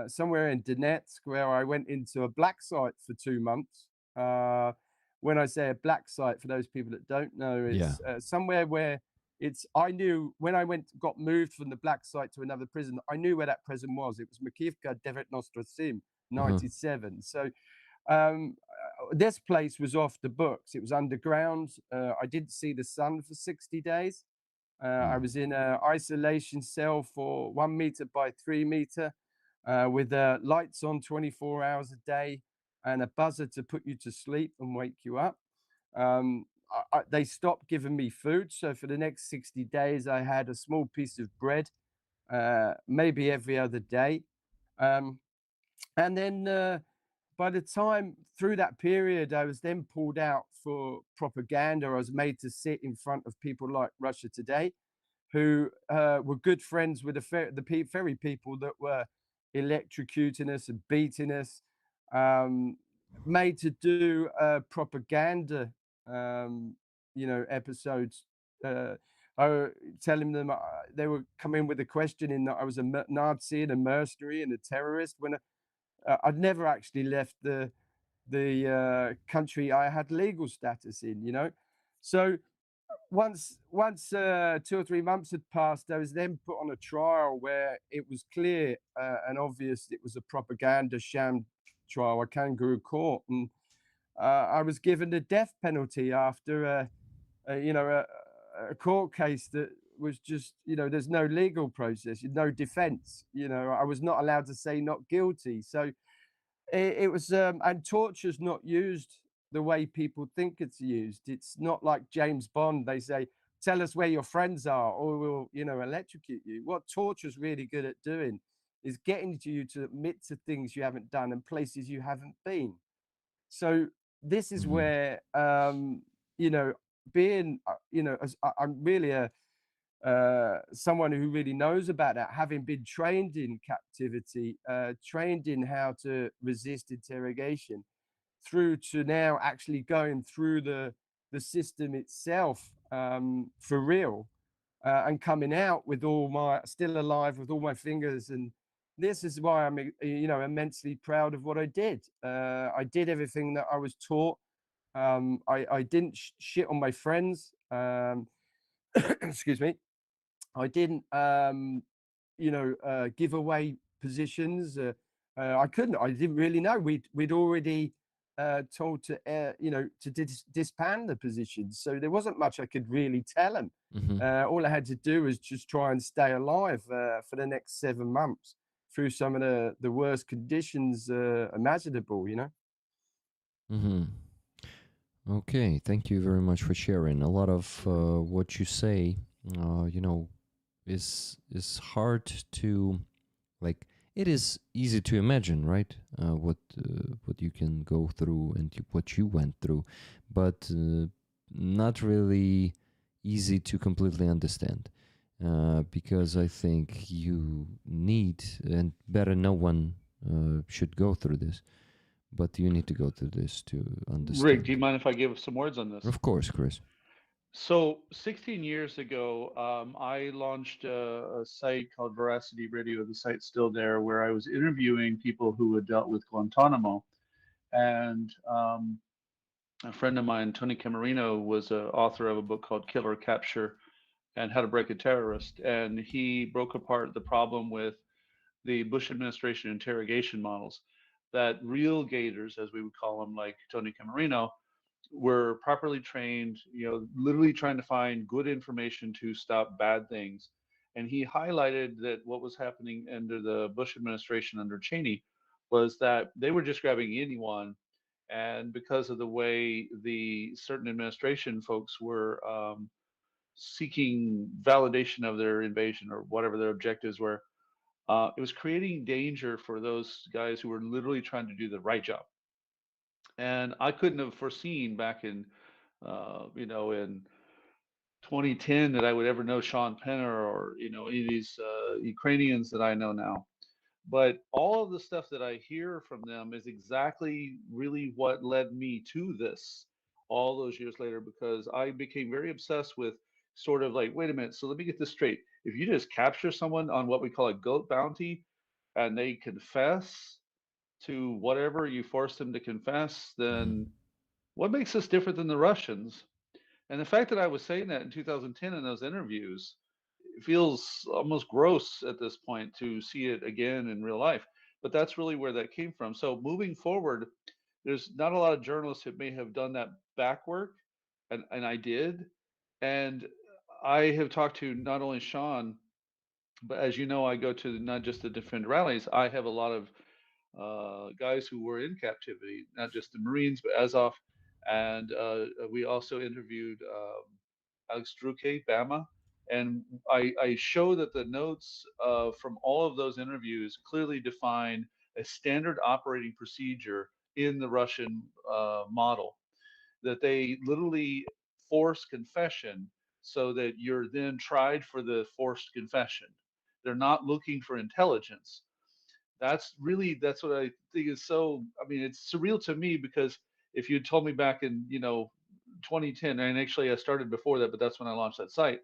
somewhere in Donetsk, where I went into a black site for 2 months. When I say a black site, for those people that don't know, Yeah. it's somewhere where I knew when I got moved from the black site to another prison, I knew where that prison was. It was Makivka 97, Uh-huh. 97. So this place was off the books. It was underground. I didn't see the sun for 60 days. I was in an isolation cell for 1 meter by 3 meter with lights on 24 hours a day and a buzzer to put you to sleep and wake you up. Um, they stopped giving me food. So for the next 60 days, I had a small piece of bread, maybe every other day. Um, and then by the time through that period, I was then pulled out for propaganda. I was made to sit in front of people like Russia Today, who were good friends with the very people that were electrocuting us and beating us, um, made to do propaganda, episodes. Telling them they were coming with a question in that I was a Nazi and a mercenary and a terrorist when I'd never actually left the country I had legal status in, So once 2 or 3 months had passed, I was then put on a trial where it was clear and obvious it was a propaganda sham trial, a kangaroo court, and I was given the death penalty after a court case that was just there's no legal process, no defense. I was not allowed to say not guilty, so it was and torture's not used the way people think it's used. It's not like James Bond. They say, tell us where your friends are or we'll electrocute you. What torture's really good at doing is getting you to admit to things you haven't done and places you haven't been. So this is Hmm. where being as I'm really a someone who really knows about that, having been trained in captivity, trained in how to resist interrogation, through to now actually going through the system itself for real, and coming out with all my still alive with all my fingers. And this is why I'm immensely proud of what I did. I did everything that I was taught. I didn't shit on my friends. Excuse me. I didn't, give away positions. I couldn't. I didn't really know. We'd already told to, to disband the positions. So there wasn't much I could really tell them. Hmm. All I had to do was just try and stay alive for the next 7 months through some of the worst conditions imaginable. Hmm. Okay, thank you very much for sharing. A lot of what you say, you know, is hard to like. It is easy to imagine, right? What you can go through and what you went through, but not really easy to completely understand. Because I think you need, and better, no one should go through this, but you need to go through this to Rick, do you understand. mind if I give some words on this? Of course, Chris. So, 16 years ago, I launched a site called Veracity Radio. The site's still there, where I was interviewing people who had dealt with Guantanamo. And a friend of mine, Tony Camarino, was an author of a book called Killer Capture and How to Break a Terrorist. And he broke apart the problem with the Bush administration interrogation models, that real gators, as we would call them, like Tony Camarino, were properly trained, literally trying to find good information to stop bad things. And he highlighted that what was happening under the Bush administration under Cheney was that they were just grabbing anyone. And because of the way the certain administration folks were seeking validation of their invasion or whatever their objectives were, it was creating danger for those guys who were literally trying to do the right job. And I couldn't have foreseen back in 2010 that I would ever know Sean Penner or any of these Ukrainians that I know now. But all of the stuff that I hear from them is exactly really what led me to this all those years later, because I became very obsessed with sort of like, wait a minute, so let me get this straight. If you just capture someone on what we call a goat bounty and they confess to whatever you force them to confess, then Hmm. what makes us different than the Russians? And the fact that I was saying that in 2010 in those interviews, it feels almost gross at this point to see it again in real life. But that's really where that came from. So moving forward, there's not a lot of journalists who may have done that back work, and I did. And I have talked to not only Sean, but as you know, I go to not just the Defend rallies. I have a lot of guys who were in captivity, not just the Marines, but Azov. And we also interviewed Alex Druke, Bama. And I show that the notes from all of those interviews clearly define a standard operating procedure in the Russian model, that they literally force confession so that you're then tried for the forced confession. They're not looking for intelligence. That's what I think is so. I mean, it's surreal to me because if you told me back in 2010, and actually I started before that, but that's when I launched that site,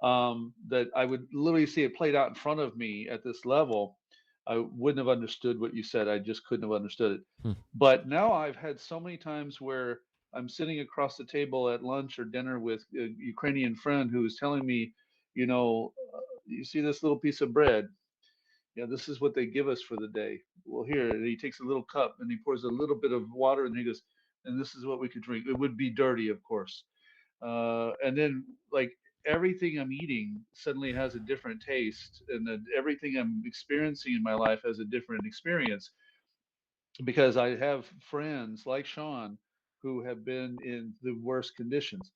that I would literally see it played out in front of me at this level, I wouldn't have understood what you said. I just couldn't have understood it. Hmm. But now I've had so many times where I'm sitting across the table at lunch or dinner with a Ukrainian friend who is telling me, you see this little piece of bread. Yeah, this is what they give us for the day. Well, here, and he takes a little cup and he pours a little bit of water and he goes, and this is what we could drink. It would be dirty, of course. And then, like, everything I'm eating suddenly has a different taste, and then everything I'm experiencing in my life has a different experience because I have friends like Sean who have been in the worst conditions.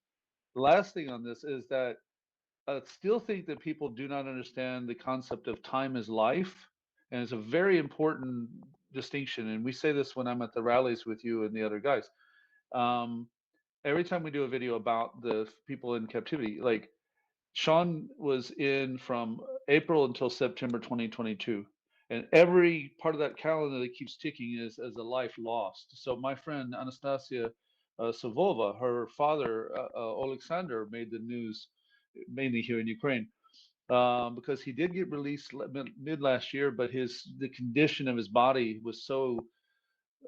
The last thing on this is that I still think that people do not understand the concept of time is life, and it's a very important distinction. And we say this when I'm at the rallies with you and the other guys. Um, every time we do a video about the people in captivity, like Sean was in from April until September 2022. And every part of that calendar that keeps ticking is as a life lost. So my friend Anastasia Savova, her father Alexander made the news mainly here in Ukraine because he did get released mid last year, but the condition of his body was so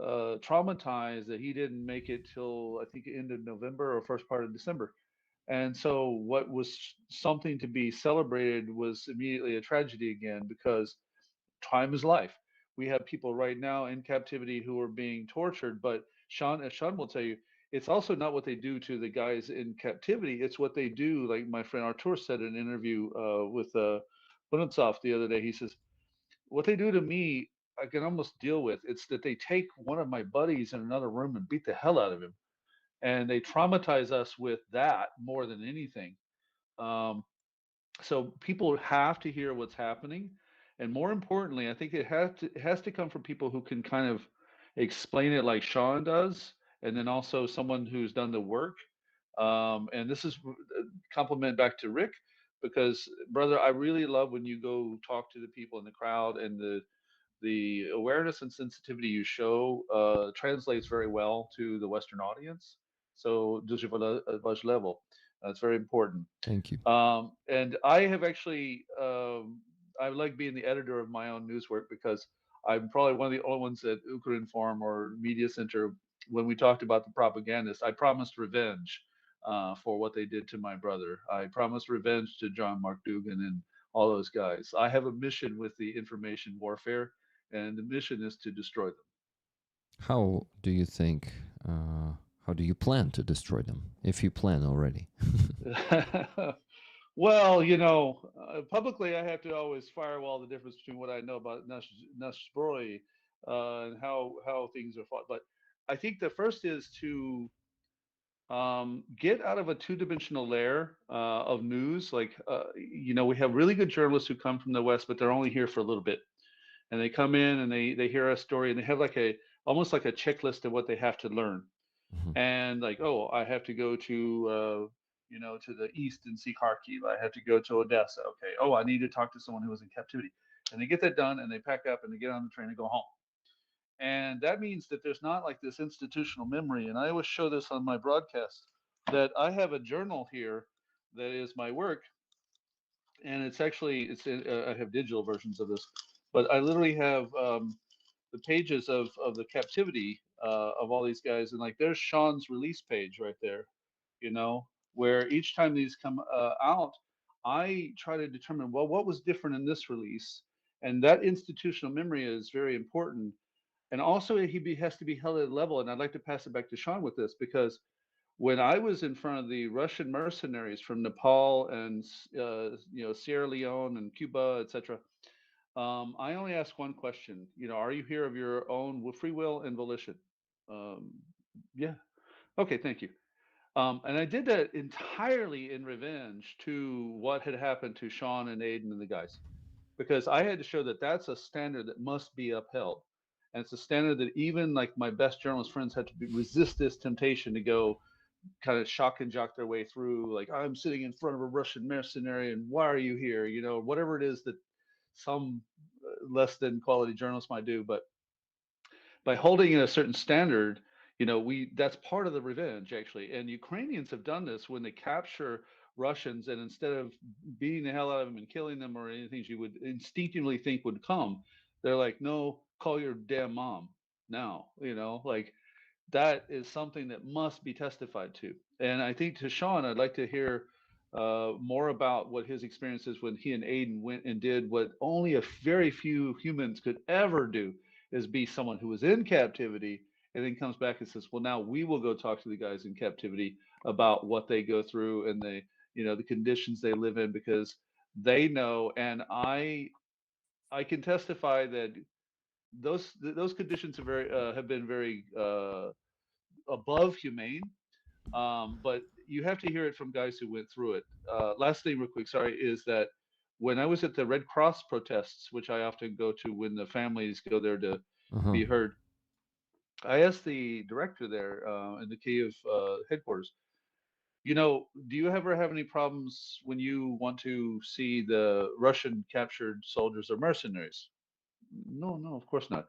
traumatized that he didn't make it till I think end of November or first part of December. And so what was something to be celebrated was immediately a tragedy again because time is life. We have people right now in captivity who are being tortured, but as Sean will tell you, it's also not what they do to the guys in captivity. It's what they do, like my friend Artur said in an interview with Bunitsov the other day. He says, what they do to me, I can almost deal with. It's that they take one of my buddies in another room and beat the hell out of him. And they traumatize us with that more than anything. Um, so people have to hear what's happening, and more importantly, I think it has to come from people who can kind of explain it like Sean does, and then also someone who's done the work. And this is compliment back to Rick because brother, I really love when you go talk to the people in the crowd and the awareness and sensitivity you show translates very well to the Western audience. So, does level. That's very important. Thank you. And I have actually, I like being the editor of my own news work because I'm probably one of the only ones at Ukrinform or Media Center. When we talked about the propagandists, I promised revenge for what they did to my brother. I promised revenge to John Mark Dugan and all those guys. I have a mission with the information warfare, and the mission is to destroy them. How do you think? How do you plan to destroy them? If you plan already. Well, publicly, I have to always firewall the difference between what I know about Nashbroy and how things are fought. But I think the first is to get out of a two-dimensional layer of news. Like, we have really good journalists who come from the West, but they're only here for a little bit, and they come in and they hear a story and they have like almost like a checklist of what they have to learn Mhm. and like, oh, I have to go to to the east and see Kharkiv. I have to go to Odessa. Okay. Oh, I need to talk to someone who was in captivity, and they get that done, and they pack up and they get on the train and go home. And that means that there's not like this institutional memory. And I always show this on my broadcast that I have a journal here that is my work, and I have digital versions of this, but I literally have the pages of the captivity of all these guys, and like there's Sean's release page right there, you know, where each time these come out, I try to determine, well, what was different in this release, and that institutional memory is very important. And also, has to be held at a level. And I'd like to pass it back to Sean with this because when I was in front of the Russian mercenaries from Nepal and Sierra Leone and Cuba, etc., I only ask one question. Are you here of your own free will and volition? Um, yeah. Okay. Thank you. And I did that entirely in revenge to what had happened to Sean and Aiden and the guys, because I had to show that that's a standard that must be upheld. And it's a standard that even like my best journalist friends had to resist this temptation to go kind of shock and jock their way through. Like, I'm sitting in front of a Russian mercenary, and why are you here? Whatever it is that some less than quality journalists might do, but by holding it a certain standard, we that's part of the revenge actually. And Ukrainians have done this when they capture Russians, and instead of beating the hell out of them and killing them or anything you would instinctively think would come, they're like, no, call your damn mom now. Like that is something that must be testified to. And I think to Sean, I'd like to hear more about what his experience is when he and Aiden went and did what only a very few humans could ever do, is be someone who was in captivity and then comes back and says, well, now we will go talk to the guys in captivity about what they go through and the conditions they live in, because they know. And I can testify that those conditions have been very above humane. But you have to hear it from guys who went through it. Last thing, real quick, sorry, is that when I was at the Red Cross protests, which I often go to when the families go there to Uh-huh. be heard, I asked the director there in the Kiev headquarters, do you ever have any problems when you want to see the Russian captured soldiers or mercenaries? No, no, of course not.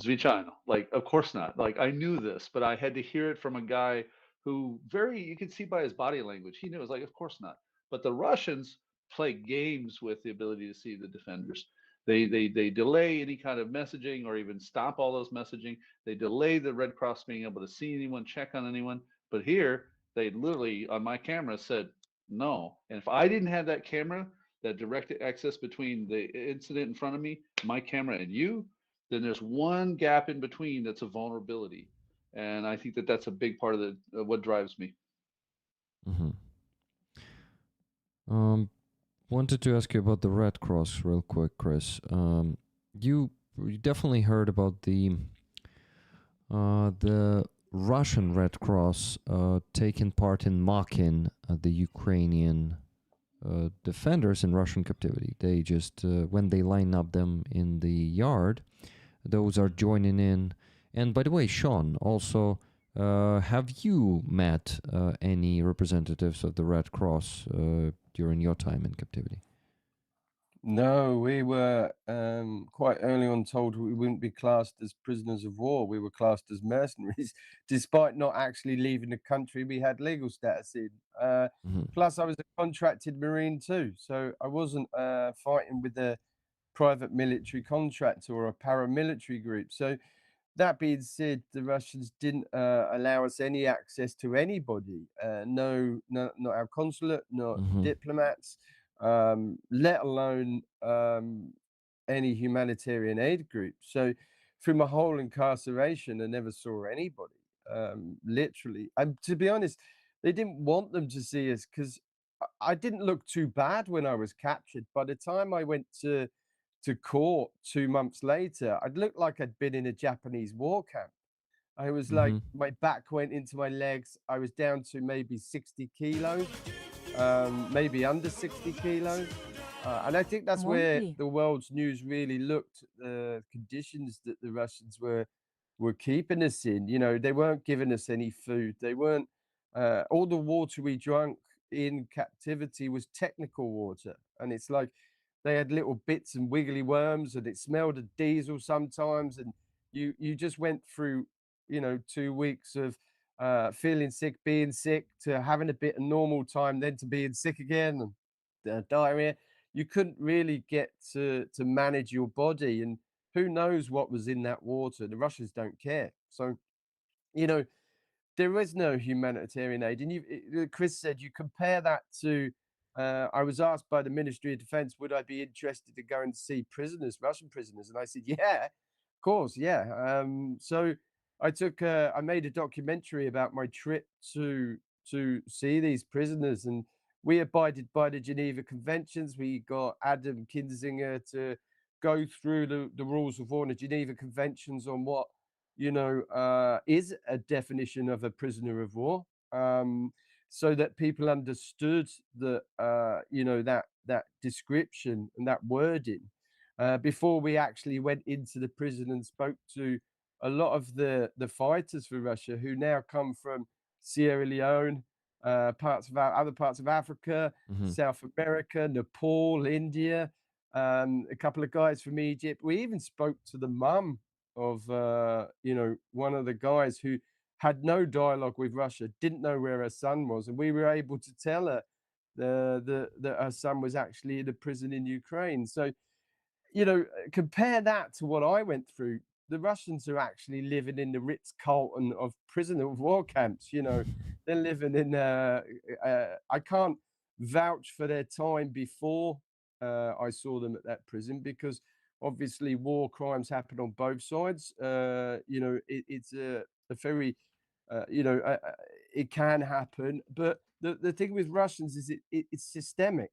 Звичайно. Like, of course not. Like, I knew this, but I had to hear it from a guy who you could see by his body language. He knew it was like, of course not. But the Russians play games with the ability to see the defenders. They delay any kind of messaging or even stop all those messaging. They delay the Red Cross being able to see anyone, check on anyone. But here, they literally, on my camera, said no. And if I didn't have that camera, that direct access between the incident in front of me, my camera, and you, then there's one gap in between that's a vulnerability. And I think that that's a big part of what drives me. Mm-hmm. Wanted to ask you about the Red Cross real quick, Chris. You definitely heard about the Russian Red Cross taking part in mocking the Ukrainian defenders in Russian captivity. They just when they line up them in the yard, those are joining in. And by the way, Sean, also, have you met any representatives of the Red Cross during your time in captivity? No, we were quite early on told we wouldn't be classed as prisoners of war. We were classed as mercenaries, despite not actually leaving the country. We had legal status in. Plus, I was a contracted Marine too, so I wasn't fighting with a private military contractor or a paramilitary group. So that being said, the Russians didn't allow us any access to anybody. No, not our consulate, not diplomats, let alone any humanitarian aid group. So through my whole incarceration, I never saw anybody, literally. And to be honest, they didn't want them to see us because I didn't look too bad when I was captured. By the time I went to court 2 months later, I'd looked like I'd been in a Japanese war camp. I was like, my back went into my legs. I was down to maybe 60 kilos, maybe under 60 kilos. And I think that's where the world's news really looked at the conditions that the Russians were keeping us in. They weren't giving us any food. They weren't, all the water we drank in captivity was technical water. And it's like, they had little bits and wiggly worms, and it smelled of diesel sometimes. And you just went through, 2 weeks of feeling sick, being sick, to having a bit of normal time, then to being sick again and diarrhea. You couldn't really get to manage your body, and who knows what was in that water. The Russians don't care. So, there is no humanitarian aid. And Chris said, you compare that to, I was asked by the Ministry of Defense, would I be interested to go and see prisoners, Russian prisoners? And I said, yeah, of course, yeah. So I made a documentary about my trip to see these prisoners, and we abided by the Geneva Conventions. We got Adam Kinzinger to go through the rules of war and the Geneva Conventions on what is a definition of a prisoner of war, so that people understood that, that description and that wording before we actually went into the prison and spoke to a lot of the fighters for Russia who now come from Sierra Leone, other parts of Africa, South America, Nepal, India. a couple of guys from Egypt. We even spoke to the mum of one of the guys who had no dialogue with Russia, didn't know where her son was, and we were able to tell her that her son was actually in a prison in Ukraine. So, compare that to what I went through. The Russians are actually living in the Ritz-Carlton of prisoner of war camps. They're living in. I can't vouch for their time before I saw them at that prison, because obviously war crimes happen on both sides. It's a very, it can happen, but the thing with Russians is it's systemic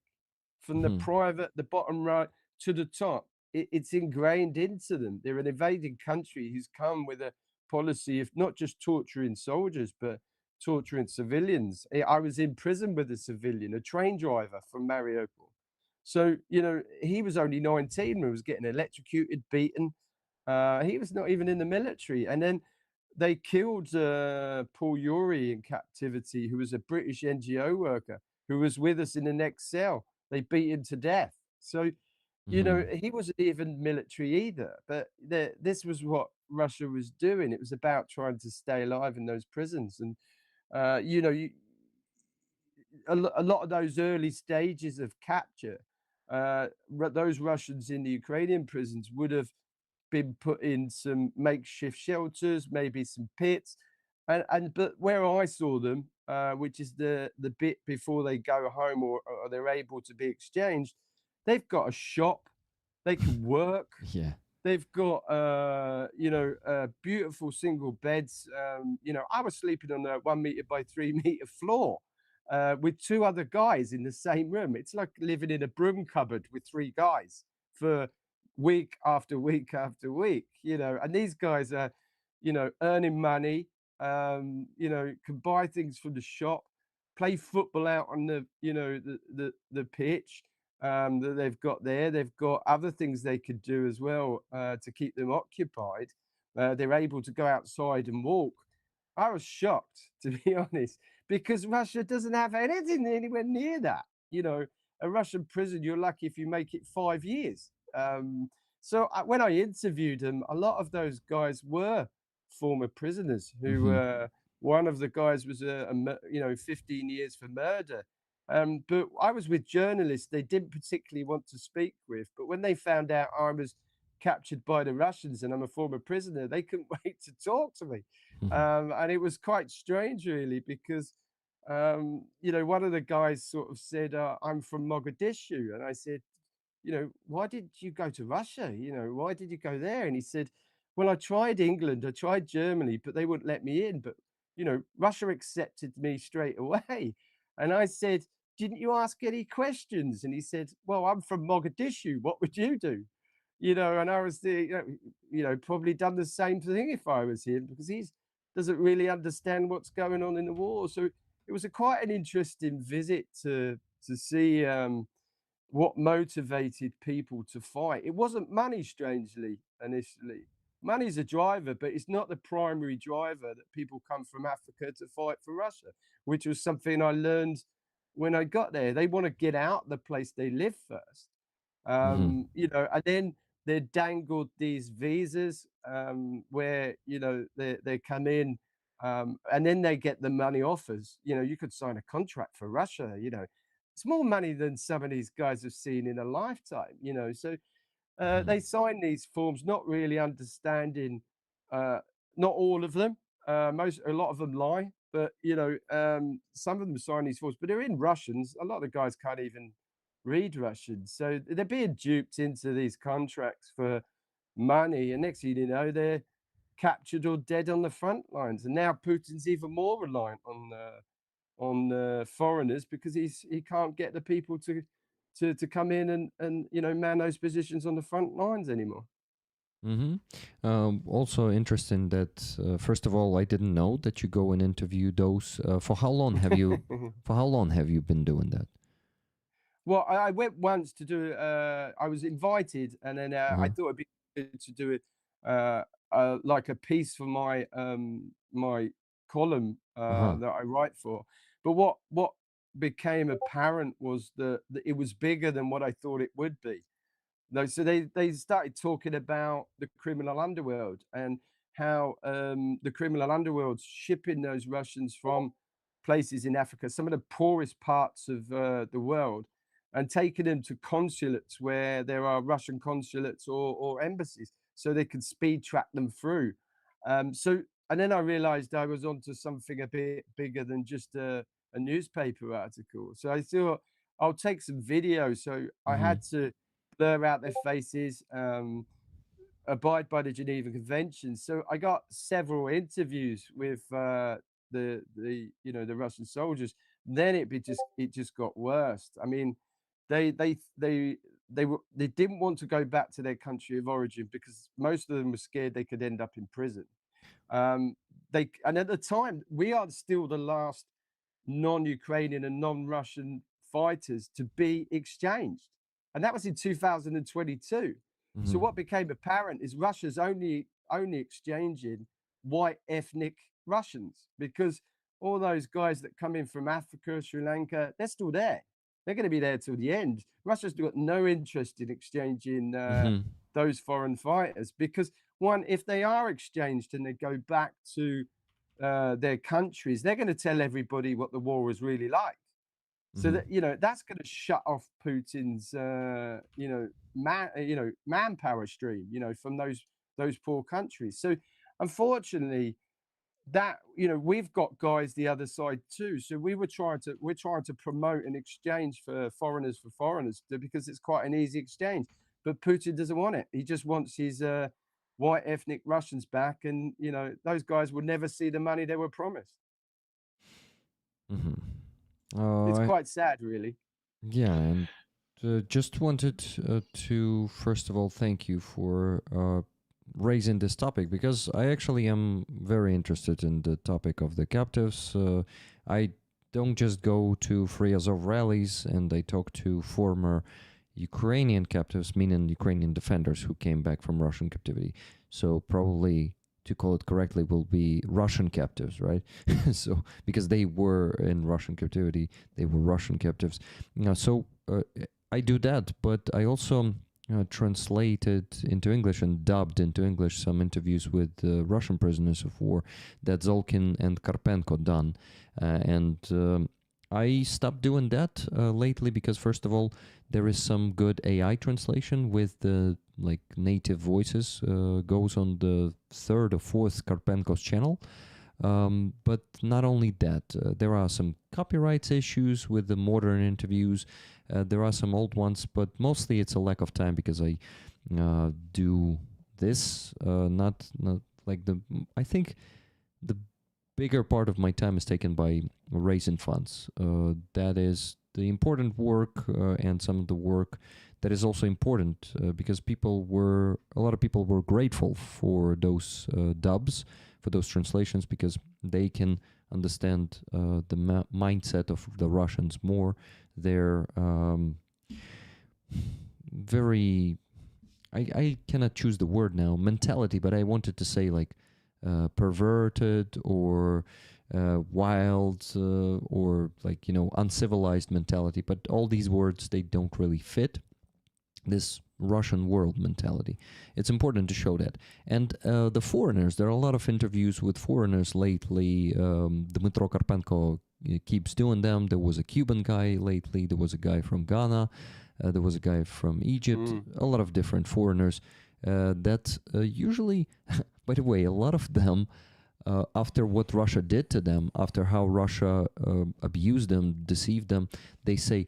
from the private, the bottom right to the top. It's ingrained into them. They're an invading country who's come with a policy of not just torturing soldiers, but torturing civilians. I was in prison with a civilian, a train driver from Mariupol. So, he was only 19 when he was getting electrocuted, beaten. He was not even in the military. And then they killed Paul Yuri in captivity, who was a British NGO worker who was with us in the next cell. They beat him to death. So, he wasn't even military either. But this was what Russia was doing. It was about trying to stay alive in those prisons. And, a lot of those early stages of capture, those Russians in the Ukrainian prisons would have been put in some makeshift shelters, maybe some pits, but where I saw them, which is the bit before they go home or they're able to be exchanged, they've got a shop, they can work. Yeah. They've got, beautiful single beds. I was sleeping on a 1 meter by 3 meter floor with two other guys in the same room. It's like living in a broom cupboard with three guys for week after week after week, and these guys are, earning money, can buy things from the shop, play football out on the pitch that they've got there. They've got other things they could do as well to keep them occupied. They're able to go outside and walk. I was shocked, to be honest, because Russia doesn't have anything anywhere near that. A Russian prison, you're lucky if you make it 5 years. So when I interviewed them, a lot of those guys were former prisoners who, one of the guys was, 15 years for murder. But I was with journalists they didn't particularly want to speak with. But when they found out I was captured by the Russians and I'm a former prisoner, they couldn't wait to talk to me. And it was quite strange, really, because, one of the guys sort of said, I'm from Mogadishu. And I said, why did you go to Russia? Why did you go there? And he said, well, I tried England, I tried Germany, but they wouldn't let me in. But, Russia accepted me straight away. And I said, didn't you ask any questions? And he said, well, I'm from Mogadishu. What would you do? And I was probably done the same thing if I was him, because he doesn't really understand what's going on in the war. So it was quite an interesting visit to see what motivated people to fight. It wasn't money, strangely, initially. Money's a driver, but it's not the primary driver that people come from Africa to fight for Russia, which was something I learned when I got there. They want to get out the place they live first. And then they're dangled these visas where, they come in and then they get the money offers. You could sign a contract for Russia, it's more money than some of these guys have seen in a lifetime, so they sign these forms not really understanding, not all of them, a lot of them lie, but some of them sign these forms, but they're in Russians. A lot of the guys can't even read Russian, so they're being duped into these contracts for money, and next thing you know, they're captured or dead on the front lines. And now Putin's even more reliant on foreigners, because he can't get the people to come in and man those positions on the front lines anymore. Also interesting that first of all, I didn't know that you go and interview those. For how long have you? For how long have you been doing that? Well, I went once to do. I was invited, and then I thought it'd be good to do it like a piece for my my column that I write for. But what became apparent was that it was bigger than what I thought it would be. No, so they started talking about the criminal underworld and how the criminal underworld's shipping those Russians from places in Africa, some of the poorest parts of the world, and taking them to consulates where there are Russian consulates or embassies, so they could speed track them through. And then I realized I was onto something a bit bigger than just a newspaper article. So I thought I'll take some video. So I Mm-hmm. had to blur out their faces, abide by the Geneva Convention. So I got several interviews with the Russian soldiers. Then it just got worse. I mean, they they they they didn't want to go back to their country of origin because most of them were scared they could end up in prison. And at the time, we are still the last non-Ukrainian and non-Russian fighters to be exchanged, and that was in 2022. So Mm-hmm. what became apparent is Russia's only exchanging white ethnic Russians, because all those guys that come in from Africa, Sri Lanka, they're still there. They're going to be there till the end. Russia's got no interest in exchanging Mm-hmm. those foreign fighters, because one, if they are exchanged and they go back to their countries, they're going to tell everybody what the war was really like. So Mm-hmm. that that's going to shut off Putin's manpower stream, from those poor countries. So unfortunately, that we've got guys the other side too. So we're trying to promote an exchange for foreigners because it's quite an easy exchange. But Putin doesn't want it. He just wants his white ethnic Russians back, and those guys will never see the money they were promised. Mm-hmm. It's I quite sad, really. Yeah, and just wanted to first of all thank you for raising this topic, because I actually am very interested in the topic of the captives. I don't just go to Free Azov rallies and I talk to former Ukrainian captives, meaning Ukrainian defenders who came back from Russian captivity. So probably, to call it correctly, will be Russian captives, right? So because they were in Russian captivity, they were Russian captives. So I do that, but I also translated into English and dubbed into English some interviews with Russian prisoners of war that Zolkin and Karpenko done, and I stopped doing that lately because, first of all, there is some good AI translation with the native voices, goes on the third or fourth Karpenko's channel. But not only that, there are some copyrights issues with the modern interviews. There are some old ones, but mostly it's a lack of time because I do this, not like the. I think the bigger part of my time is taken by raising funds. That is the important work, and some of the work that is also important because a lot of people were grateful for those dubs, for those translations, because they can understand the mindset of the Russians more. They're very, I cannot choose the word now, mentality, but I wanted to say perverted or wild or uncivilized mentality, but all these words, they don't really fit this Russian world mentality. It's important to show that. And the foreigners, there are a lot of interviews with foreigners lately. Dmytro Karpenko keeps doing them. There was a Cuban guy lately. There was a guy from Ghana. There was a guy from Egypt. A lot of different foreigners that usually, by the way, a lot of them, after what Russia did to them, after how Russia abused them, deceived them, they say,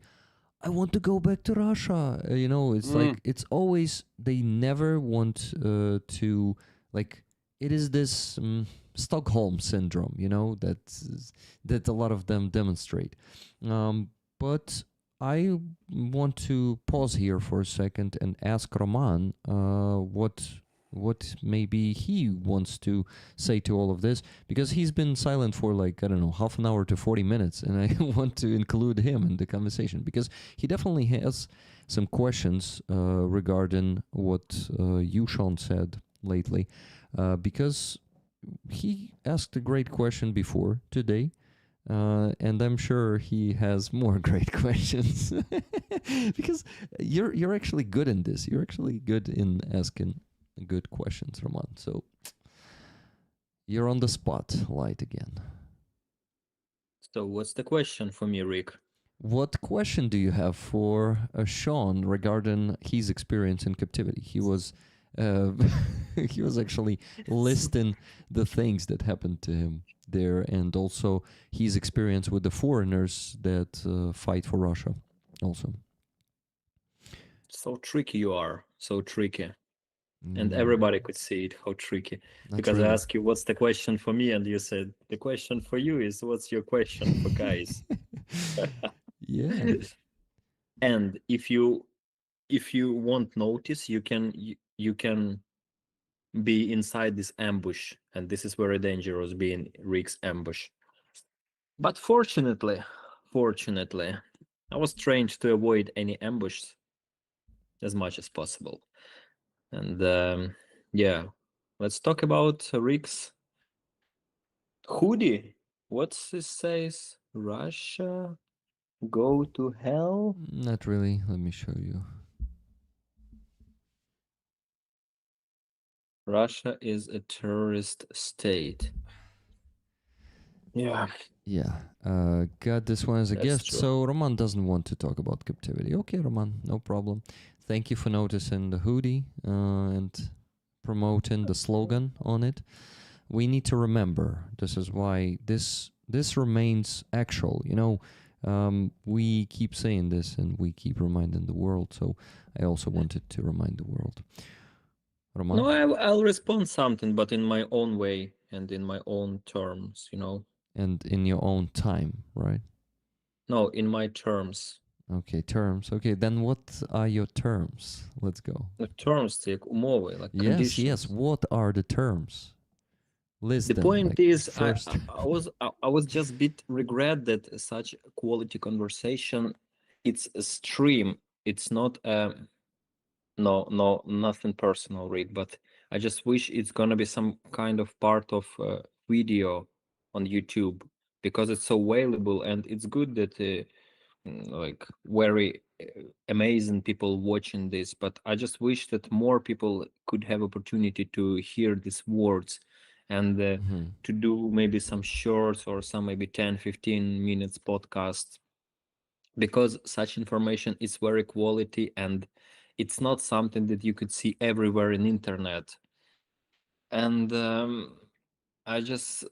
I want to go back to Russia. It's like, it's always, they never want to, it is this Stockholm syndrome, that a lot of them demonstrate. But I want to pause here for a second and ask Roman what maybe he wants to say to all of this, because he's been silent for half an hour to 40 minutes, and I want to include him in the conversation because he definitely has some questions regarding what you, Sean, said lately, because he asked a great question before today, And I'm sure he has more great questions because you're actually good in this. You're actually good in asking good questions, Roman. So you're on the spotlight again. So what's the question for me, Rick? What question do you have for Sean regarding his experience in captivity? He was he was actually listing the things that happened to him there, and also his experience with the foreigners that fight for Russia. Also, So tricky you are. So tricky. And Mm, everybody could see it, how tricky. not Because I really. asked you, what's the question for me? And you said, the question for you is, what's your question for guys? Yeah. And if you won't notice, you can be inside this ambush, and this is very dangerous, being Rick's ambush. But fortunately, I was trained to avoid any ambush as much as possible. And yeah, let's talk about Rick's hoodie. What's it says? Russia, go to hell. Not really. Let me show you. Russia is a terrorist state. Yeah, Yeah, got this one as a that's gift. true. So Roman doesn't want to talk about captivity. Okay, Roman, no problem. Thank you for noticing the hoodie and promoting the slogan on it. We need to remember. This is why this remains actual. You know, we keep saying this and we keep reminding the world. So I also wanted to remind the world. Roman. No, I'll respond something, but in my own way and in my own terms, you know. And in your own time, right? No, in my terms. Okay, terms. Okay, then what are your terms? Let's go. The terms, like умовы, like Yes, conditions. yes. What are the terms? List The them. point like, is, first. I was just bit regret that such quality conversation, it's a stream. It's not nothing personal, Rick. But I just wish it's gonna be some kind of part of video on YouTube, because it's so valuable, and it's good that like very amazing people watching this. But I just wish that more people could have opportunity to hear these words, and Mhm. to do maybe some shorts or some maybe 10-15 minutes podcasts, because such information is very quality, and it's not something that you could see everywhere in internet. And I just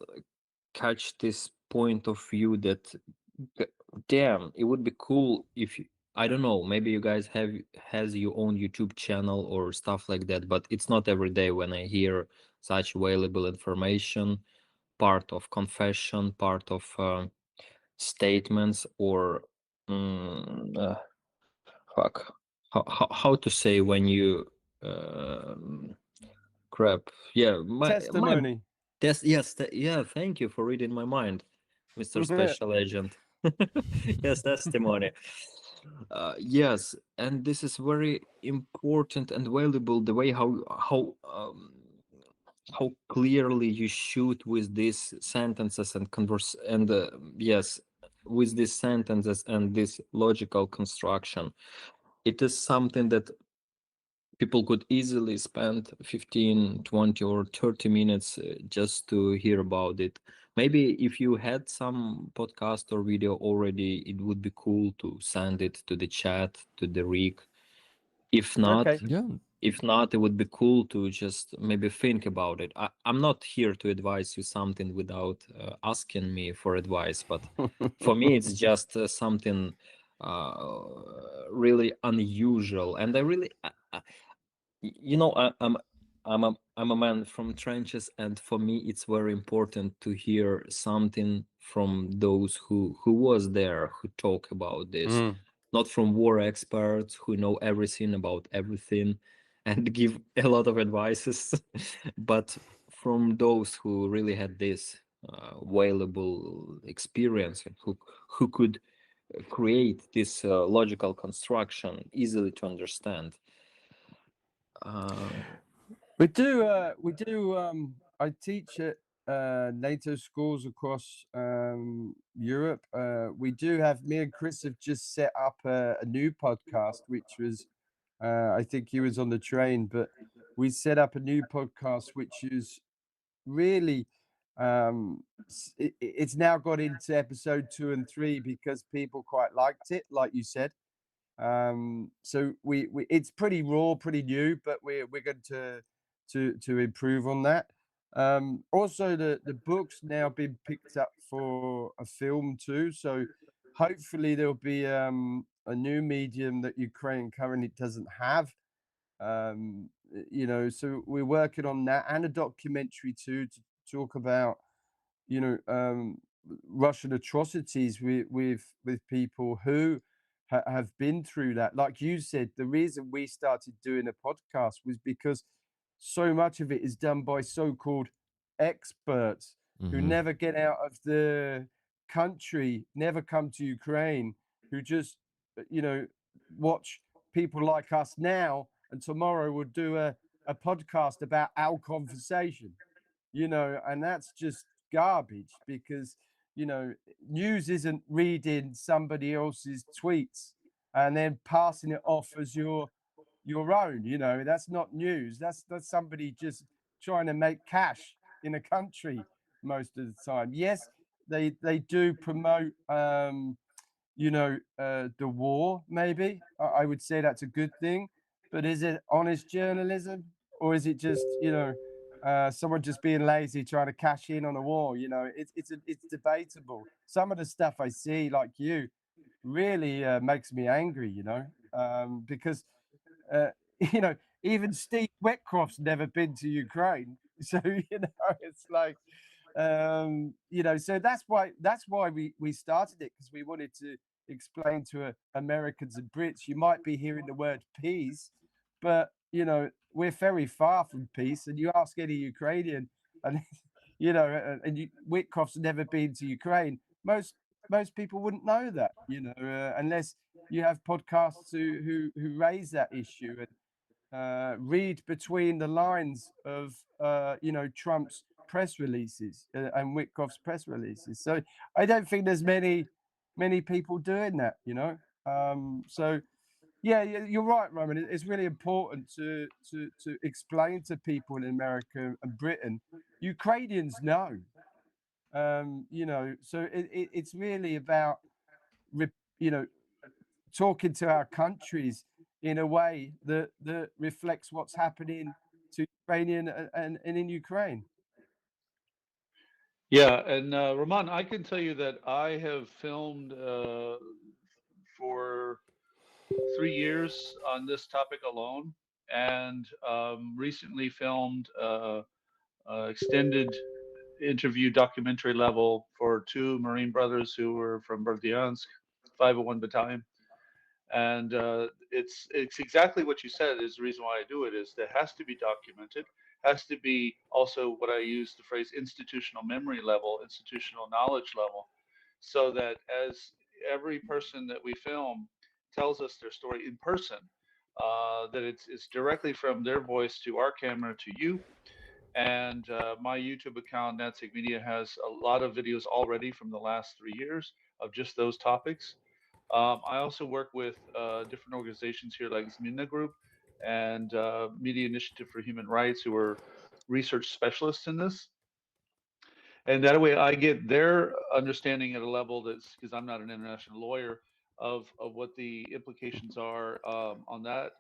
catch this point of view that damn, it would be cool if I don't know, maybe you guys has your own YouTube channel or stuff like that, but it's not every day when I hear such valuable information, part of confession, part of statements, or mm, fuck, how to say when you crap, yeah, my Testimony. yes, yeah, thank you for reading my mind, Mr. Special Agent. Yes, testimony. Yes, and this is very important and valuable, the way how clearly you shoot with these sentences and converse, and yes, with these sentences and this logical construction. It is something that people could easily spend 15, 20, or 30 minutes just to hear about it. Maybe if you had some podcast or video already, it would be cool to send it to the chat, to the Rick. If not, Okay. Yeah. it would be cool to just maybe think about it. I'm not here to advise you something without asking me for advice, but for me, it's just something really unusual. And I really, you know, I'm a man from trenches, and for me it's very important to hear something from those who was there, who talk about this, Mm. not from war experts who know everything about everything and give a lot of advices, but from those who really had this valuable experience, and who could create this logical construction easily to understand. We do. I teach at NATO schools across Europe. We do have, me and Chris have just set up a new podcast, which was, I think he was on the train, but we set up a new podcast, which is really, it's now got into episode 2 and 3 because people quite liked it, like you said. So we it's pretty raw, pretty new, but we're going to improve on that. Also, the book's now been picked up for a film too, so hopefully there'll be a new medium that Ukraine currently doesn't have. So we're working on that and a documentary too to talk about, you know, Russian atrocities with people who have been through that. Like you said, the reason we started doing a podcast was because so much of it is done by so-called experts who Mm-hmm. never get out of the country, never come to Ukraine, who just, you know, watch people like us now, and tomorrow will do a podcast about our conversation, and that's just garbage because, news isn't reading somebody else's tweets and then passing it off as your own. That's not news. That's somebody just trying to make cash in a country most of the time. Yes, they do promote the war, maybe. I would say that's a good thing, but is it honest journalism, or is it just, someone just being lazy trying to cash in on a war? It's debatable. Some of the stuff I see, like you, really makes me angry, because uh, you know, even Steve Whitcroft's never been to Ukraine, so it's like, so that's why we started it, because we wanted to explain to Americans and Brits, you might be hearing the word peace, but we're very far from peace. And you ask any Ukrainian, and Whitcroft's never been to Ukraine. Most people wouldn't know that, unless you have podcasts who raise that issue and read between the lines of Trump's press releases and Witkoff's press releases. So I don't think there's many people doing that. So yeah, you're right, Roman. It's really important to explain to people in America and Britain. Ukrainians know, so it's really about, you know, talking to our countries in a way that reflects what's happening to Ukrainian and in Ukraine. Yeah, and Rahman, I can tell you that I have filmed for 3 years on this topic alone, and recently filmed extended interview documentary level for two Marine brothers who were from Berdyansk, 501 Battalion. And it's exactly what you said is the reason why I do it is that has to be documented, has to be also what I use the phrase institutional memory level, institutional knowledge level, so that as every person that we film tells us their story in person, that it's directly from their voice to our camera to you. And my YouTube account, Natsig Media, has a lot of videos already from the last 3 years of just those topics. I also work with different organizations here like Zmina Group and Media Initiative for Human Rights, who are research specialists in this. And that way I get their understanding at a level that's, because I'm not an international lawyer, of what the implications are on that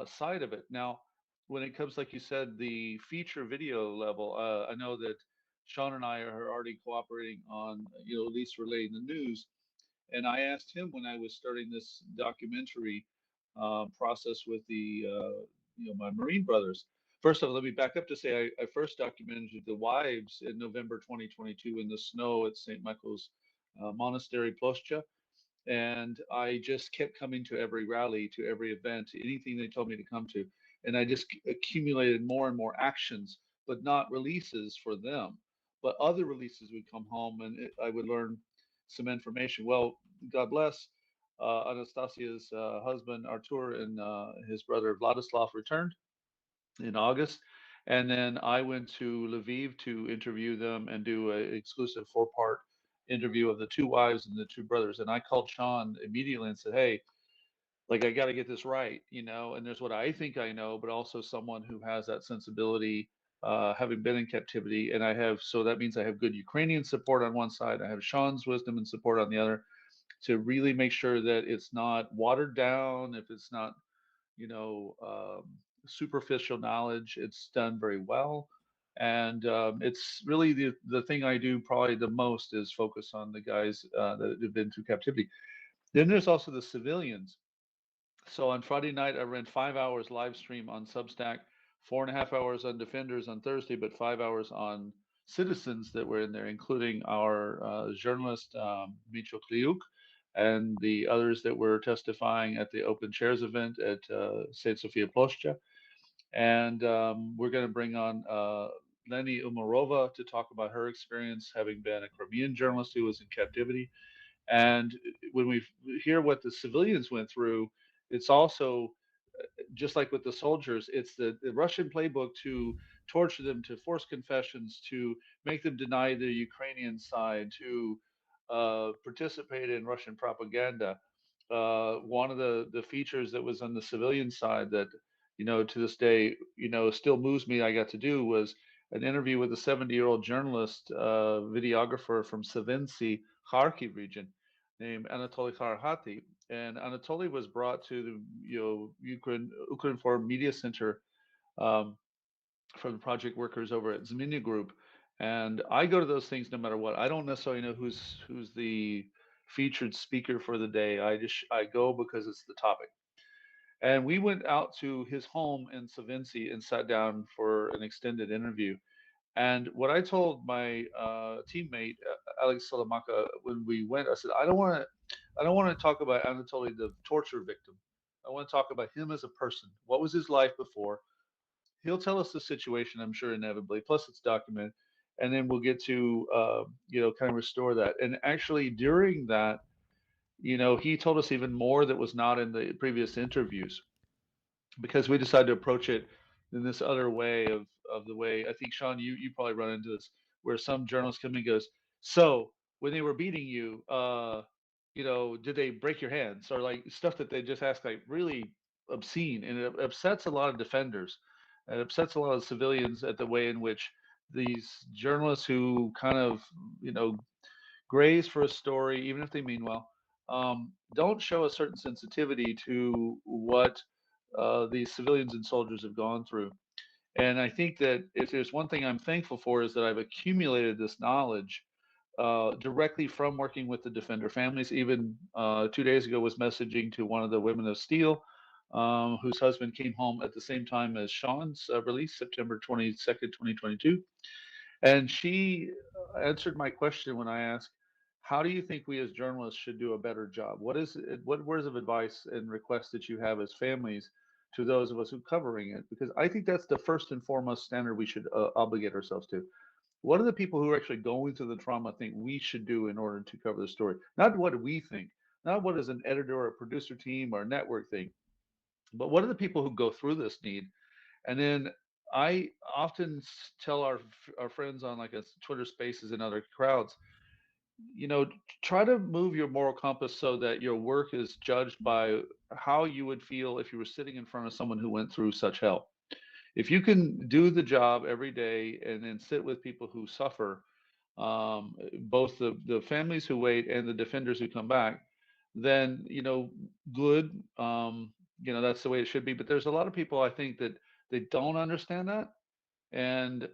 side of it. Now, when it comes, like you said, the feature video level, I know that Sean and I are already cooperating on, at least relaying the news. And I asked him when I was starting this documentary process with my Marine brothers. First of all, let me back up to say I first documented the wives in November 2022 in the snow at St. Michael's Monastery, Ploshcha. And I just kept coming to every rally, to every event, anything they told me to come to. And I just accumulated more and more actions, but not releases for them. But other releases would come home and I would learn some information. Well, God bless, Anastasia's husband, Artur, and his brother, Vladislav, returned in August. And then I went to Lviv to interview them and do an exclusive 4-part interview of the two wives and the two brothers. And I called Sean immediately and said, "Hey, like I got to get this right, you know, and there's what I think I know, but also someone who has that sensibility, having been in captivity. And I have, so that means I have good Ukrainian support on one side. I have Sean's wisdom and support on the other to really make sure that it's not watered down. If it's not, you know, superficial knowledge, it's done very well. And it's really the thing I do probably the most is focus on the guys that have been through captivity. Then there's also the civilians. So on Friday night, I ran 5 hours live stream on Substack, 4.5 hours on Defenders on Thursday, but 5 hours on citizens that were in there, including our journalist Micho Kliuk and the others that were testifying at the Open Chairs event at St. Sofia Ploshcha. And we're going to bring on Leni Umarova to talk about her experience having been a Crimean journalist who was in captivity. And when we hear what the civilians went through, it's also just like with the soldiers, it's the Russian playbook to torture them, to force confessions, to make them deny the Ukrainian side, to participate in Russian propaganda. One of the features that was on the civilian side that, you know, to this day, you know, still moves me, I got to do was an interview with a 70-year-old journalist, videographer from Savinci, Kharkiv region, named Anatoly Kharhati. And Anatoly was brought to the, you know, Ukraine Forum Media Center um, from the project workers over at Zminia Group. And I go to those things no matter what. I don't necessarily know who's the featured speaker for the day. I go because it's the topic. And we went out to his home in Savinci and sat down for an extended interview. And what I told my teammate Alex Salamaka when we went, I said, I don't want to talk about Anatoly, the torture victim. I want to talk about him as a person. What was his life before? He'll tell us the situation, I'm sure, inevitably. Plus, it's documented, and then we'll get to you know, kind of restore that. And actually, during that, you know, he told us even more that was not in the previous interviews because we decided to approach it in this other way of the way I think Sean, you probably run into this where some journalist comes and goes, so when they were beating you, you know, did they break your hands or like stuff that they just ask like really obscene, and it upsets a lot of defenders. It upsets a lot of civilians at the way in which these journalists who kind of, you know, graze for a story, even if they mean well, don't show a certain sensitivity to what these civilians and soldiers have gone through. And I think that if there's one thing I'm thankful for is that I've accumulated this knowledge directly from working with the defender families. Even 2 days ago was messaging to one of the women of steel whose husband came home at the same time as Sean's release, September 22nd, 2022. And she answered my question when I asked, "How do you think we as journalists should do a better job? What words of advice and requests that you have as families to those of us who are covering it? Because I think that's the first and foremost standard we should obligate ourselves to. What do the people who are actually going through the trauma think we should do in order to cover the story? Not what we think, not what does an editor or a producer team or a network think, but what do the people who go through this need?" And then I often tell our friends on like a Twitter Spaces and other crowds, you know, try to move your moral compass so that your work is judged by how you would feel if you were sitting in front of someone who went through such hell. If you can do the job every day and then sit with people who suffer, both the families who wait and the defenders who come back, then, you know, good. You know, that's the way it should be. But there's a lot of people I think that they don't understand that. And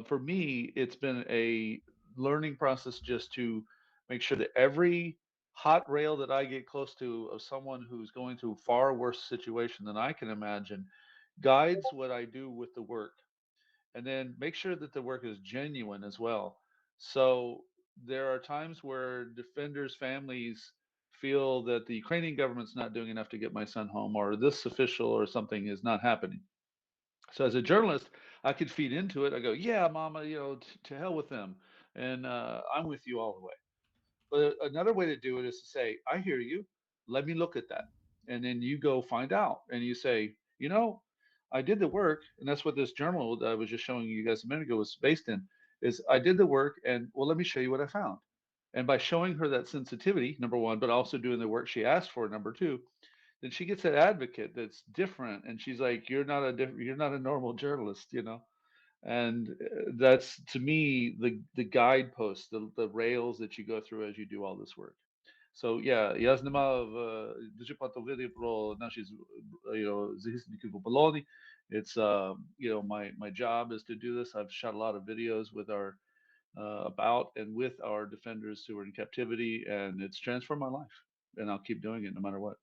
for me, it's been a learning process just to make sure that every hot rail that I get close to of someone who's going through far worse situation than I can imagine guides what I do with the work. And then make sure that the work is genuine as well. So there are times where defenders' families feel that the Ukrainian government's not doing enough to get my son home, or this official or something is not happening. So as a journalist, I could feed into it. I go, yeah, mama, you know, to hell with them. And I'm with you all the way. But another way to do it is to say, I hear you. Let me look at that. And then you go find out. And you say, you know, I did the work, and that's what this journal that I was just showing you guys a minute ago was based in. Is I did the work, and well, let me show you what I found. And by showing her that sensitivity, number one, but also doing the work she asked for, number two, then she gets that advocate that's different, and she's like, you're not a normal journalist, you know. And that's to me the guideposts, the rails that you go through as you do all this work. So yeah, я знімав дуже багато відео про наші захисники в полоні. It's my job is to do this. I've shot a lot of videos with our about and with our defenders who are in captivity, and it's transformed my life. And I'll keep doing it no matter what.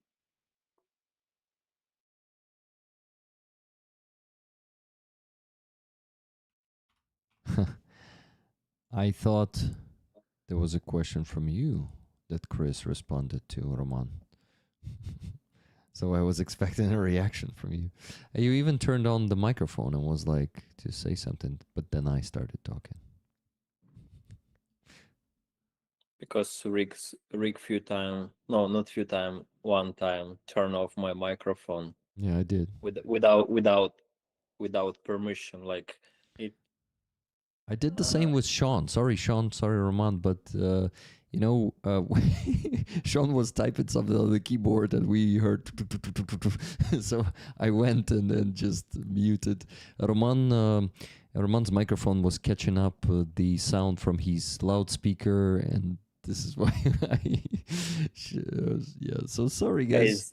I thought there was a question from you that Chris responded to, Roman. So I was expecting a reaction from you. You even turned on the microphone and was like to say something, but then I started talking. Because Rick few time, no, not few time, one time turn off my microphone Yeah, I did. without permission. Like it. I did the same with Sean. Sorry, Sean. Sorry, Roman. But, you know, Sean was typing something on the keyboard and we heard. So I went and then just muted. Roman's microphone was catching up the sound from his loudspeaker. And this is why yeah, so sorry, guys.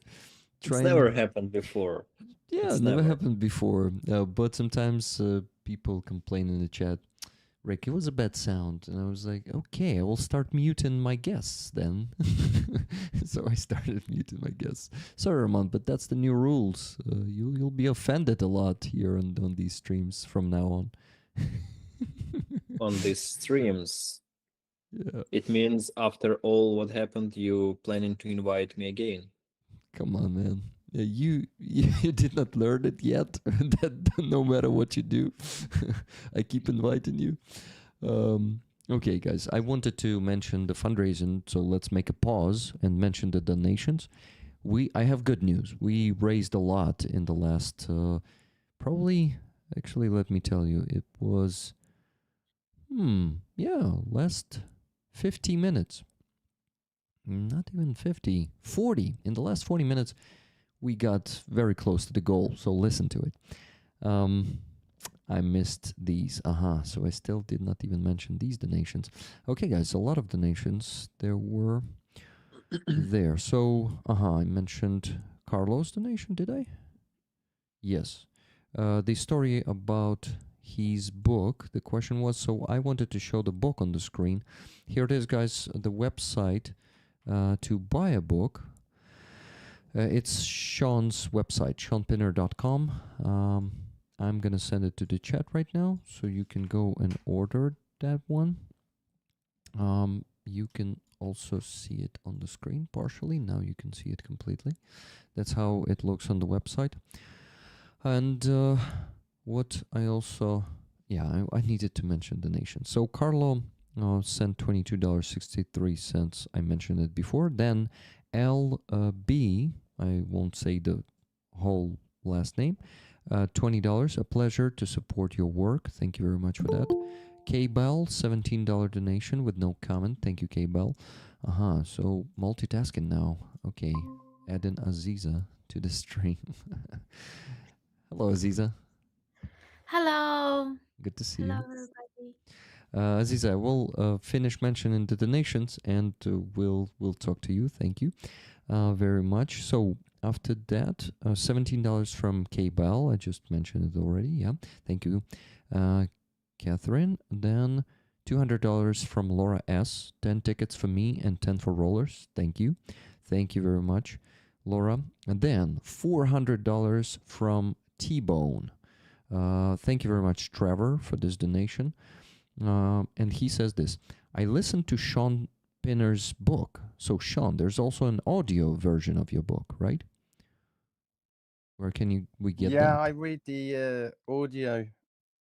It's never happened before. Yeah, It's never never. happened before. But sometimes people complain in the chat, Rick, it was a bad sound. And I was like, okay, I will start muting my guests then. So I started muting my guests. Sorry, Roman, but that's the new rules. You'll be offended a lot here on these streams from now on. On these streams. Yeah. It means after all what happened, you planning to invite me again. Come on, man. Yeah, you did not learn it yet. That no matter what you do, I keep inviting you. Okay, guys, I wanted to mention the fundraising, so let's make a pause and mention the donations. I have good news. We raised a lot in the last, actually, let me tell you, it was, last 50 minutes. Not even 50, 40. In the last 40 minutes, we got very close to the goal, so listen to it. I missed these. So I still did not even mention these donations. Okay, guys, a lot of donations there were there. So, I mentioned Carlos' donation, did I? Yes. The story about his book. The question was, so I wanted to show the book on the screen. Here it is, guys, the website to buy a book. It's Sean's website, seanpinner.com. I'm going to send it to the chat right now, so you can go and order that one. You can also see it on the screen partially. Now you can see it completely. That's how it looks on the website. And what I also... I needed to mention donation. So Carlo sent $22.63. I mentioned it before. Then LB, I won't say the whole last name, $20. A pleasure to support your work. Thank you very much for that. K-Bell, $17 donation with no comment. Thank you, K-Bell. So multitasking now. Okay, adding Aziza to the stream. Hello, Aziza. Hello. Good to see Hello, you. everybody. Aziza, we'll finish mentioning the donations and we'll talk to you. Thank you very much. So after that, $17 from K-Bell. I just mentioned it already. Yeah, thank you, Catherine. Then $200 from Laura S. 10 tickets for me and 10 for rollers. Thank you. Thank you very much, Laura. And then $400 from T-Bone. Thank you very much, Trevor, for this donation. And he says this: I listened to Sean Pinner's book. So, Sean, there's also an audio version of your book, right? Where can we get that? Yeah, I read the audio.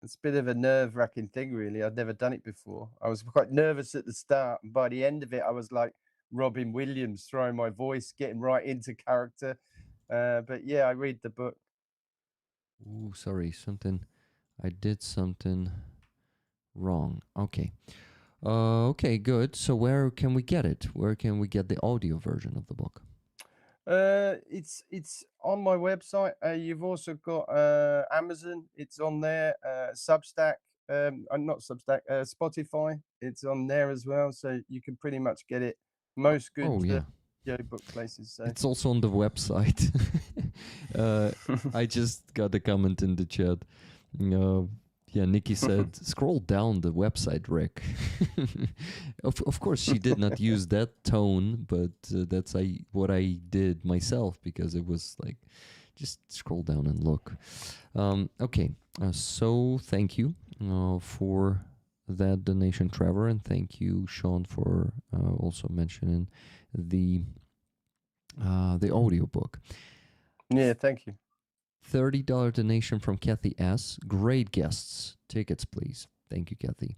It's a bit of a nerve-wracking thing, really. I'd never done it before. I was quite nervous at the start, and by the end of it, I was like Robin Williams, throwing my voice, getting right into character. But yeah, I read the book. Ooh, sorry, I did something wrong. Okay. Okay, good. So where can we get it? Where can we get the audio version of the book? It's on my website. You've also got Amazon. It's on there. Substack. Not Substack. Spotify. It's on there as well. So you can pretty much get it most good Oh, yeah. book places. So It's also on the website. I just got a comment in the chat. Yeah, Nikki said, scroll down the website, Rick. Of course, she did not use that tone, but that's what I did myself because it was like, just scroll down and look. Okay, so thank you for that donation, Trevor, and thank you, Sean, for also mentioning the audiobook. yeah, thank you. $30 donation from Kathy S. Great guests. Tickets, please. Thank you, Kathy.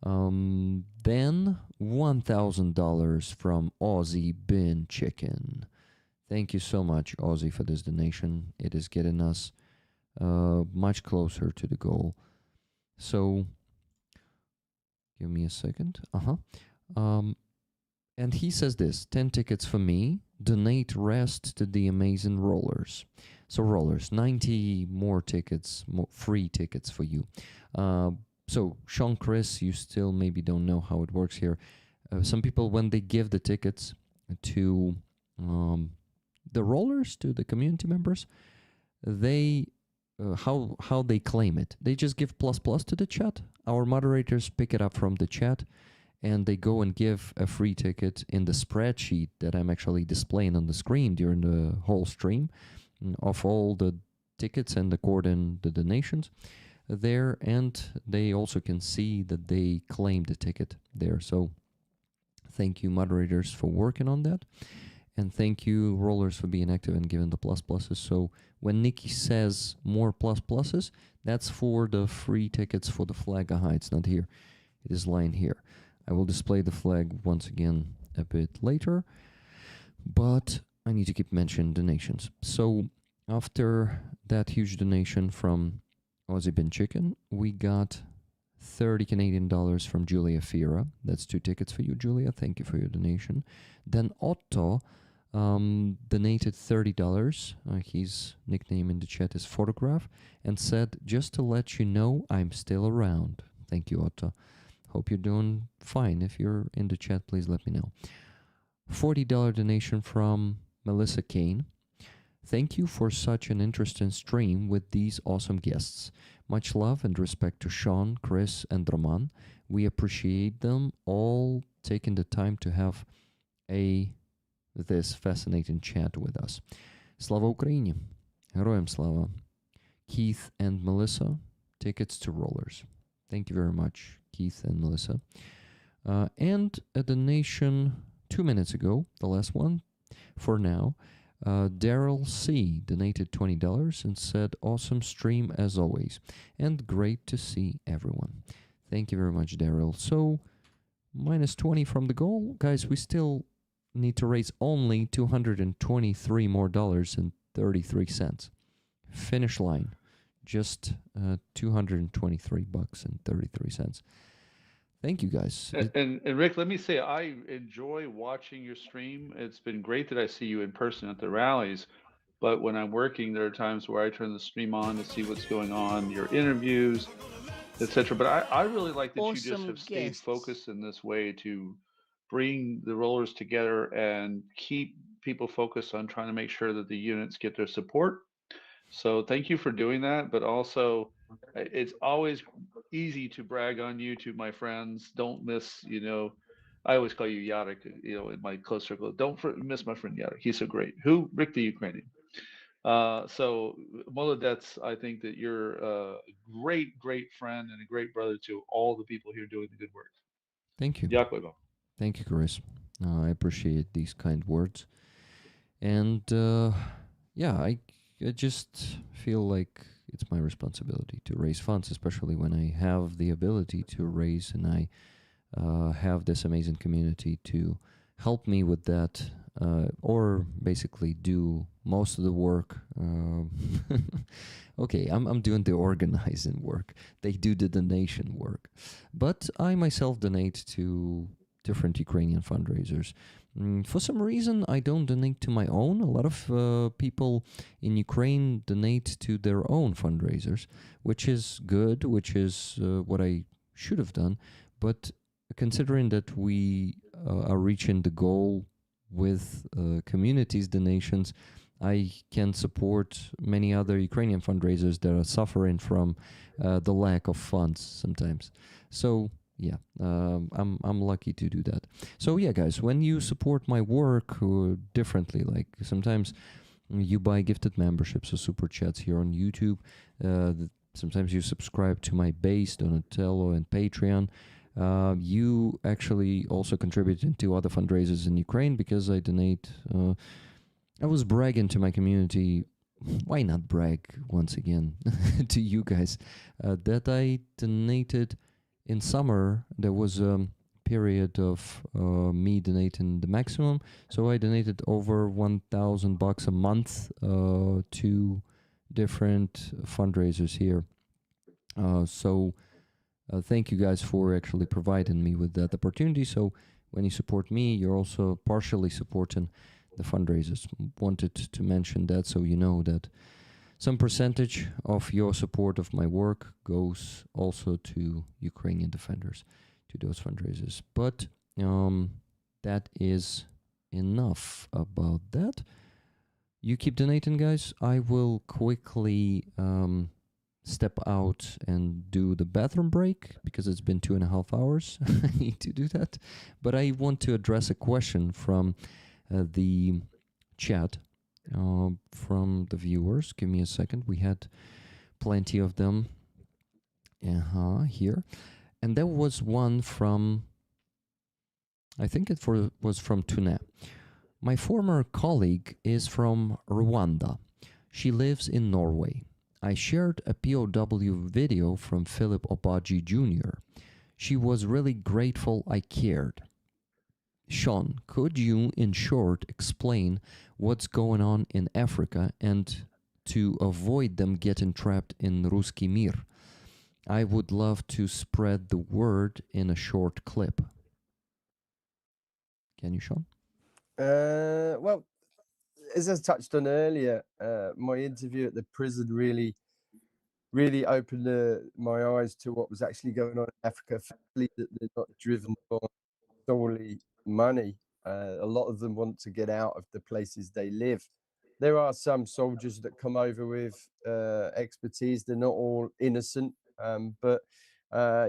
Then $1,000 from Aussie Bin Chicken. Thank you so much, Aussie, for this donation. It is getting us much closer to the goal. So, give me a second. And he says this, 10 tickets for me, donate rest to the amazing rollers. So rollers, 90 more tickets, free tickets for you. So Sean, Chris, you still maybe don't know how it works here. Some people, when they give the tickets to the rollers, to the community members, they how they claim it. They just give ++ to the chat. Our moderators pick it up from the chat, and they go and give a free ticket in the spreadsheet that I'm actually displaying on the screen during the whole stream of all the tickets and according the donations there, and they also can see that they claimed the ticket there. So thank you, moderators, for working on that, and thank you, rollers, for being active and giving the ++s. So when Nikki says more ++s, that's for the free tickets for the flag. It's not here, it is lying here. I will display the flag once again a bit later, but I need to keep mentioning donations. So after that huge donation from Aussie Bin Chicken, we got 30 Canadian dollars from Julia Fira. That's 2 tickets for you, Julia. Thank you for your donation. Then Otto donated $30. His nickname in the chat is Photograph, and said, just to let you know, I'm still around. Thank you, Otto. Hope you're doing fine. If you're in the chat, please let me know. $40 donation from Melissa Kane. Thank you for such an interesting stream with these awesome guests. Much love and respect to Sean, Chris, and Roman. We appreciate them all taking the time to have this fascinating chat with us. Slava Ukraini. Героям слава. Keith and Melissa, tickets to rollers. Thank you very much, Keith and Melissa. And a donation 2 minutes ago, the last one for now. Daryl C. donated $20 and said, awesome stream as always, and great to see everyone. Thank you very much, Daryl. So, minus 20 from the goal. Guys, we still need to raise only $223 more and 33 cents. Finish line. Just $223 and 33 cents. Thank you, guys. And Rick, let me say, I enjoy watching your stream. It's been great that I see you in person at the rallies. But when I'm working, there are times where I turn the stream on to see what's going on, your interviews, etc. But I really like that you just have stayed focused in this way to bring the rollers together and keep people focused on trying to make sure that the units get their support. So thank you for doing that, but also it's always easy to brag on you to my friends. Don't miss, I always call you Yarek, in my close circle. Don't miss my friend Yarek. He's so great. Who? Rick the Ukrainian. So Molodets, I think that you're a great, great friend and a great brother to all the people here doing the good work. Thank you. Дякую вам. Thank you, Chris. I appreciate these kind words. And I just feel like it's my responsibility to raise funds, especially when I have the ability to raise and I have this amazing community to help me with that, or basically do most of the work. Okay, I'm doing the organizing work. They do the donation work, but I myself donate to different Ukrainian fundraisers. For some reason, I don't donate to my own. A lot of people in Ukraine donate to their own fundraisers, which is good, which is what I should have done. But considering that we are reaching the goal with communities' donations, I can support many other Ukrainian fundraisers that are suffering from the lack of funds sometimes. So yeah, I'm lucky to do that. So yeah, guys, when you support my work differently, like sometimes you buy gifted memberships or super chats here on YouTube. Sometimes you subscribe to my base, Donatello, and Patreon. You actually also contribute to other fundraisers in Ukraine because I donate. I was bragging to my community. Why not brag once again to you guys that I donated in summer? There was a period of me donating the maximum, so I donated over $1,000 a month to different fundraisers here. So thank you guys for actually providing me with that opportunity. So when you support me, you're also partially supporting the fundraisers. Wanted to mention that so you know that some percentage of your support of my work goes also to Ukrainian defenders, to those fundraisers. But that is enough about that. You keep donating, guys. I will quickly step out and do the bathroom break because it's been 2.5 hours. I need to do that. But I want to address a question from the chat from the viewers. Give me a second. We had plenty of them here. And there was one from, I think it was from Tune. My former colleague is from Rwanda. She lives in Norway. I shared a POW video from Philip Obaji Jr. She was really grateful I cared. Sean, could you, in short, explain what's going on in Africa and to avoid them getting trapped in Ruski Mir? I would love to spread the word in a short clip. Can you, Sean? Well, as I touched on earlier, my interview at the prison really opened my eyes to what was actually going on in Africa. Firstly, that they're not driven by solely money. A lot of them want to get out of the places they live. There are some soldiers that come over with expertise. They're not all innocent, but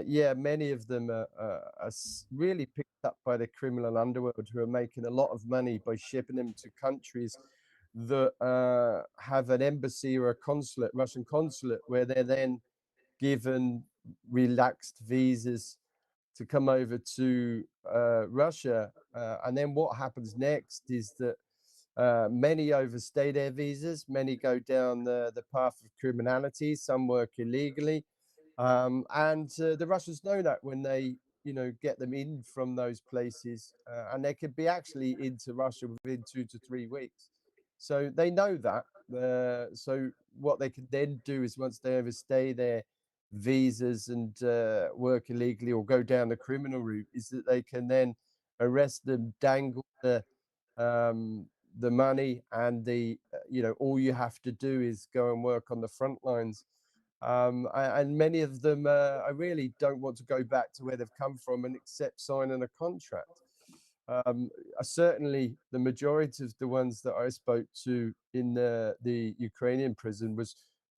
yeah, many of them are really picked up by the criminal underworld who are making a lot of money by shipping them to countries that have an embassy or a consulate, Russian consulate, where they're then given relaxed visas to come over to Russia. And then what happens next is that many overstay their visas, many go down the path of criminality, some work illegally. And the Russians know that when they, get them in from those places, and they could be actually into Russia within 2 to 3 weeks. So they know that. So what they can then do is once they overstay their visas and work illegally or go down the criminal route, is that they can then arrest them, dangle the money, and all you have to do is go and work on the front lines. And many of them, I really don't want to go back to where they've come from and accept signing a contract. Certainly, the majority of the ones that I spoke to in the Ukrainian prison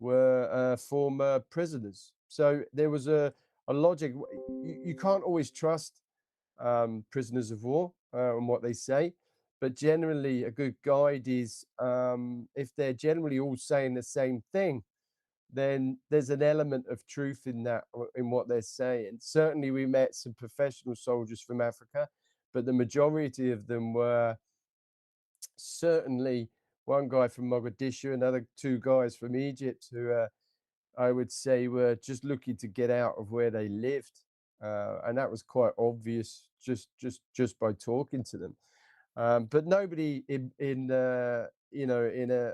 were former prisoners. So there was a logic. You can't always trust prisoners of war and what they say, but generally, a good guide is if they're generally all saying the same thing, then there's an element of truth in that, in what they're saying. Certainly, we met some professional soldiers from Africa, but the majority of them were certainly one guy from Mogadishu, another two guys from Egypt, who I would say were just looking to get out of where they lived, and that was quite obvious just by talking to them. But nobody in in a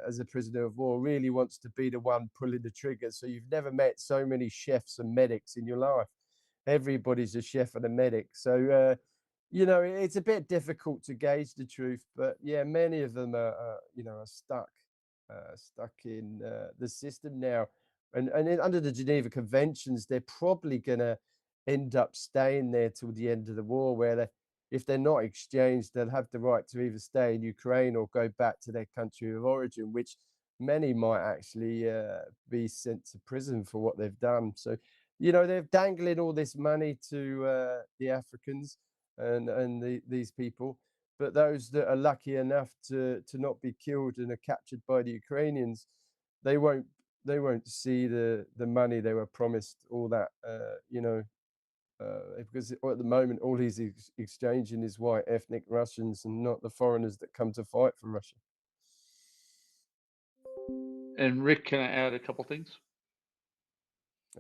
as a prisoner of war really wants to be the one pulling the trigger. So you've never met so many chefs and medics in your life. Everybody's a chef and a medic. So it's a bit difficult to gauge the truth. But yeah, many of them are stuck in the system now, and under the Geneva Conventions, they're probably going to end up staying there till the end of the war, where if they're not exchanged, they'll have the right to either stay in Ukraine or go back to their country of origin, which many might actually be sent to prison for what they've done. So, they're dangling all this money to the Africans and these people, but those that are lucky enough to not be killed and are captured by the Ukrainians, they won't see the money they were promised, all that because at the moment all he's exchanging is white ethnic Russians and not the foreigners that come to fight for Russia. And Rick, can I add a couple things?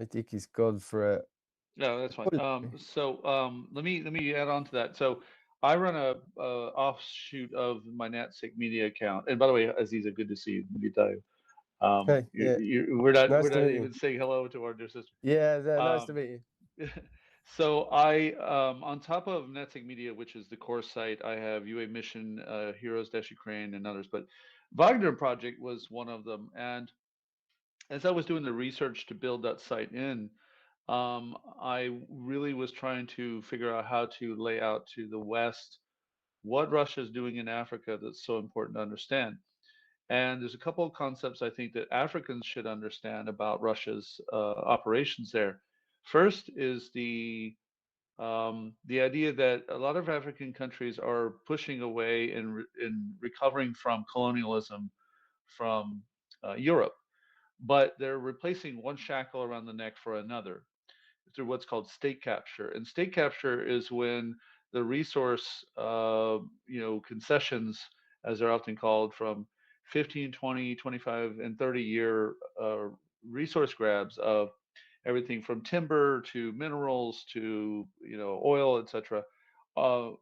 I think he's gone for a No, that's fine. Let me add on to that. So I run a offshoot of my NatSig Media account. And by the way, Aziza, good to see you. Let me tell you. Hey, yeah, We're not nice to meet you. even saying hello to our dear sister. Yeah, nice to Um, meet you. so I on top of NetSig Media, which is the core site, I have UA Mission, Heroes Dash Ukraine, and others. But Wagner Project was one of them. And as I was doing the research to build that site I really was trying to figure out how to lay out to the West what Russia is doing in Africa that's so important to understand. And there's a couple of concepts I think that Africans should understand about Russia's operations there. First is the idea that a lot of African countries are pushing away and recovering from colonialism from Europe, but they're replacing one shackle around the neck for another through what's called state capture. And state capture is when the resource, concessions, as they're often called, from 15, 20, 25, and 30-year resource grabs of everything from timber to minerals to oil, etc.,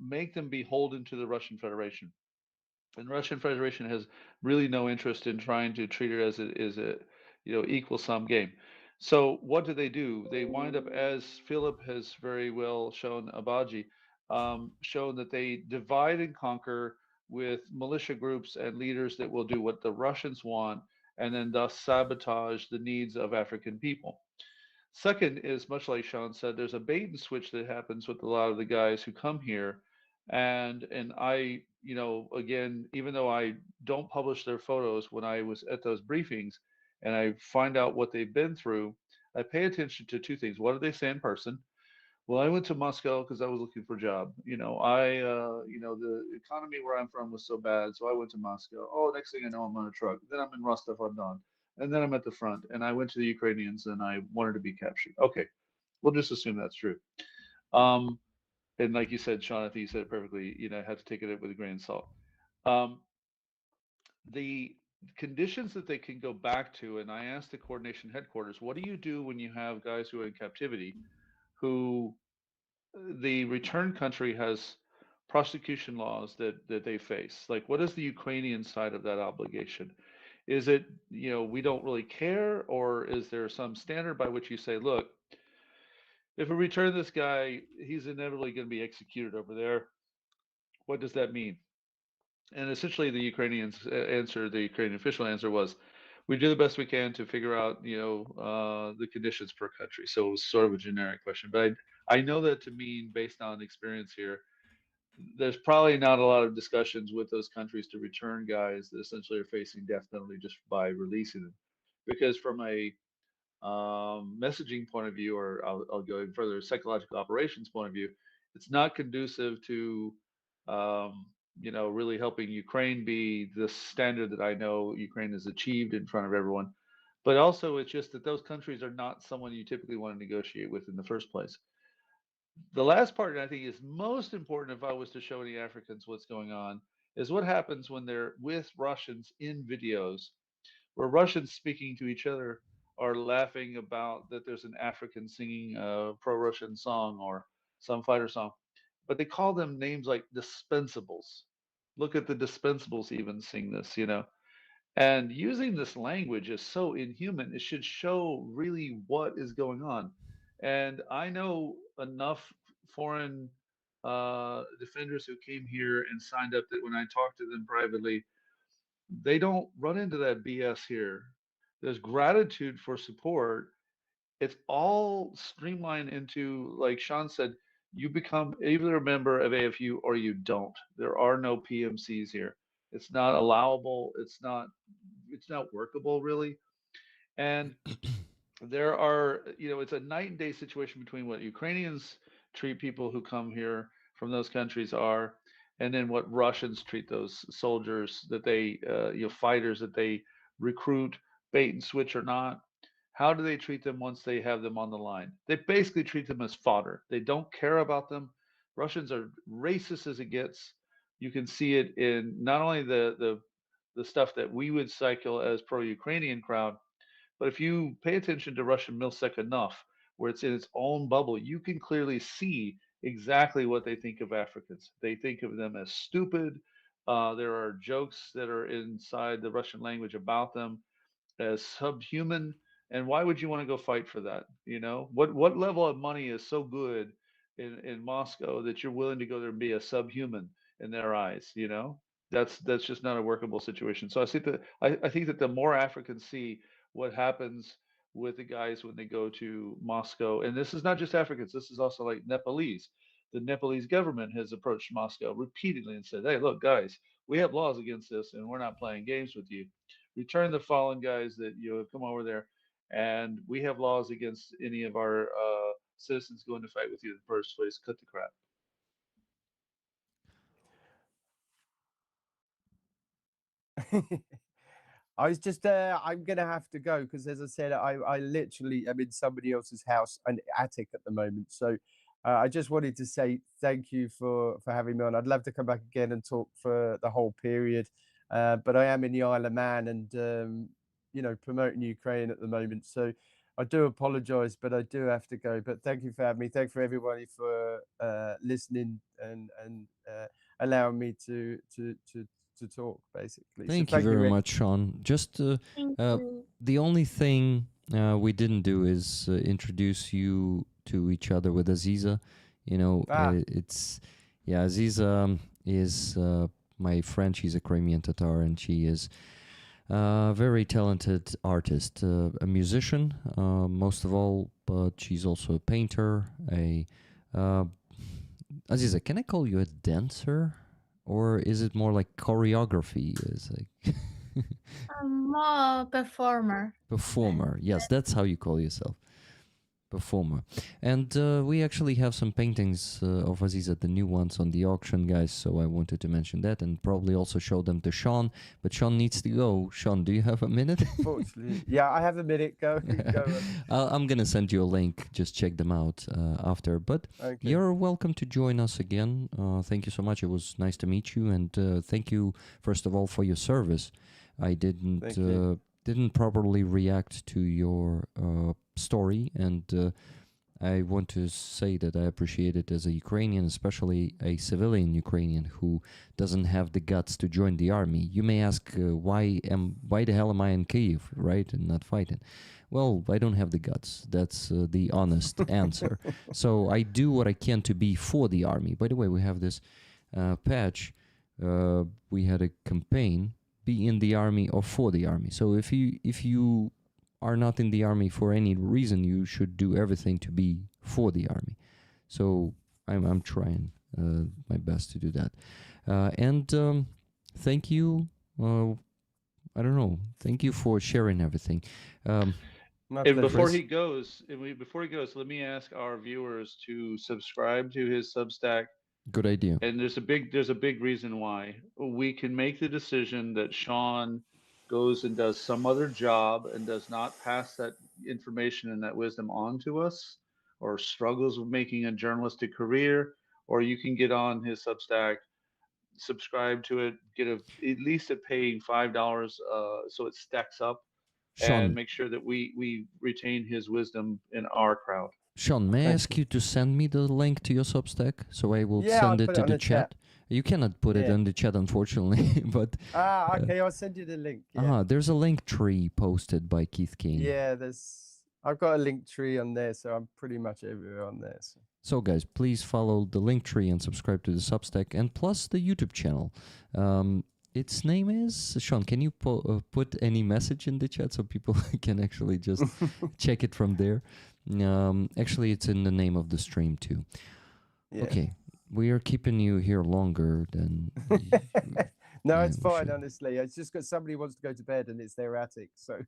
make them beholden to the Russian Federation. And the Russian Federation has really no interest in trying to treat it as a equal sum game. So what do? They wind up, as Philip has very well shown, Abaji, shown that they divide and conquer with militia groups and leaders that will do what the Russians want, and then thus sabotage the needs of African people. Second is, much like Sean said, there's a bait and switch that happens with a lot of the guys who come here, and I, again, even though I don't publish their photos when I was at those briefings, and I find out what they've been through, I pay attention to two things. What do they say in person? Well, I went to Moscow because I was looking for a job. The economy where I'm from was so bad, so I went to Moscow. Oh, next thing I know, I'm on a truck. Then I'm in Rostov-on-Don, and then I'm at the front, and I went to the Ukrainians, and I wanted to be captured. Okay, we'll just assume that's true. Um, and like you said, Sean, I think you said it perfectly. I had to take it with a grain of salt. Um, the conditions that they can go back to, and I asked the coordination headquarters, what do you do when you have guys who are in captivity who the return country has prosecution laws that they face? Like, what is the Ukrainian side of that obligation? Is it, we don't really care, or is there some standard by which you say, look, if we return this guy, he's inevitably going to be executed over there? What does that mean? And essentially, the Ukrainian official answer was, we do the best we can to figure out, the conditions per country. So it was sort of a generic question, but I know that to mean, based on experience here, there's probably not a lot of discussions with those countries to return guys that essentially are facing death penalty just by releasing them, because from a messaging point of view, or I'll go even further, psychological operations point of view, it's not conducive to really helping Ukraine be the standard that I know Ukraine has achieved in front of everyone. But also, it's just that those countries are not someone you typically want to negotiate with in the first place. The last part, I think, is most important if I was to show any Africans what's going on, is what happens when they're with Russians in videos where Russians speaking to each other are laughing about that there's an African singing a pro-Russian song or some fighter song, but they call them names like dispensables. Look at the dispensables even sing this, you know. And using this language is so inhuman. It should show really what is going on. And I know enough foreign defenders who came here and signed up that when I talk to them privately, they don't run into that BS here. There's gratitude for support. It's all streamlined into, like Sean said, you become either a member of AFU or you don't. There are no PMCs here. It's not allowable. It's not workable really. And there are, it's a night and day situation between what Ukrainians treat people who come here from those countries are, and then what Russians treat those soldiers that they, fighters that they recruit, bait and switch or not. How do they treat them once they have them on the line? They basically treat them as fodder. They don't care about them. Russians are racist as it gets. You can see it in not only the stuff that we would cycle as pro-Ukrainian crowd, but if you pay attention to Russian Milsec enough, where it's in its own bubble, you can clearly see exactly what they think of Africans. They think of them as stupid. There are jokes that are inside the Russian language about them as subhuman. And why would you want to go fight for that? What level of money is so good in Moscow that you're willing to go there and be a subhuman in their eyes? That's just not a workable situation. So I think that the more Africans see what happens with the guys when they go to Moscow, and this is not just Africans, this is also like Nepalese. The Nepalese government has approached Moscow repeatedly and said, "Hey, look, guys, we have laws against this, and we're not playing games with you. Return the fallen guys that have come over there, and we have laws against any of our citizens going to fight with you in the first place. Cut the crap." I was just I'm gonna have to go because, as I said, I literally am in somebody else's house and attic at the moment. So I just wanted to say thank you for having me on. I'd love to come back again and talk for the whole period, but I am in the Isle of Man and promoting Ukraine at the moment. So I do apologize, but I do have to go. But thank you for having me. Thank you for everybody for listening and allowing me to talk, basically. Thank you very much, Sean. Just Thank uh, you. the only thing we didn't do is introduce you to each other with Aziza. Aziza is my friend. She's a Crimean Tatar, and she is a very talented artist, a musician, most of all, but she's also a painter. Aziza, can I call you a dancer? Or is it more like choreography? Is like I'm more performer. performer? Yes, that's how you call yourself, performer. And we actually have some paintings of Aziza, the new ones on the auction, guys. So I wanted to mention that and probably also show them to Sean. But Sean needs to go. Sean, do you have a minute? Fortunately, yeah, I have a minute. Go. I'm gonna send you a link. Just check them out after. But Okay. you're welcome to join us again. Thank you so much. It was nice to meet you, and thank you first of all for your service. I Thank you. didn't properly react to your story, and I want to say that I appreciate it as a Ukrainian, especially a civilian Ukrainian who doesn't have the guts to join the army. You may ask, why the hell am I in Kyiv, right, and not fighting? Well, I don't have the guts. That's the honest answer. So I do what I can to be for the army. By the way, we have this patch. We had a campaign: be in the army or for the army. So if you are not in the army for any reason, you should do everything to be for the army. So I'm trying my best to do that. And thank you. I don't know. Thank you for sharing everything. My And pleasure. before he goes, let me ask our viewers to subscribe to his Substack. Good idea. And there's a big reason why. We can make the decision that Sean goes and does some other job and does not pass that information and that wisdom on to us, or struggles with making a journalistic career, or you can get on his Substack, subscribe to it, get at least at paying $5, so it stacks up, and Sean, make sure that we retain his wisdom in our crowd. Sean, may I Thank ask you to send me the link to your Substack so I will Yeah, I'll send it put it to on the the chat. chat? You cannot put it Yeah. in the chat, unfortunately, but Okay. I'll send you the link. Yeah. there's a link tree posted by Keith Kane. Yeah. I've got a link tree on there, so I'm pretty much everywhere on there. So. So, guys, please follow the link tree and subscribe to the Substack and plus the YouTube channel. Its name is Sean. Can you put any message in the chat so people can actually just check it from there? Actually, it's in the name of the stream too. Yeah. Okay, we are keeping you here longer than. No, Yeah, it's we fine. should. Honestly, it's just because somebody wants to go to bed and it's their attic, so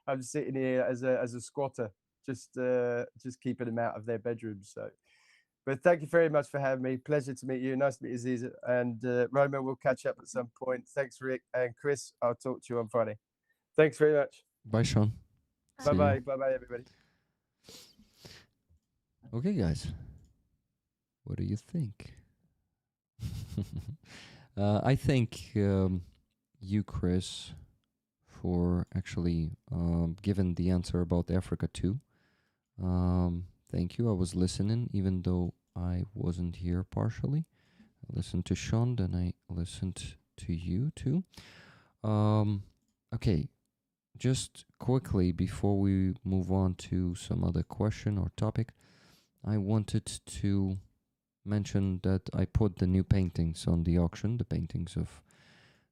I'm sitting here as a squatter, just keeping them out of their bedrooms. So, but thank you very much for having me. Pleasure to meet you. Nice to meet you, Aziza. And Roma, we'll catch up at some point. Thanks, Rick and Chris. I'll talk to you on Friday. Thanks very much. Bye, Sean. See Bye you. bye. Bye bye, everybody. Okay, guys. What do you think? I thank you, Chris, for actually giving the answer about Africa too. Thank you. I was listening, even though I wasn't here partially. I listened to Sean, then I listened to you too. Okay, just quickly before we move on to some other question or topic, I wanted to mention that I put the new paintings on the auction, the paintings of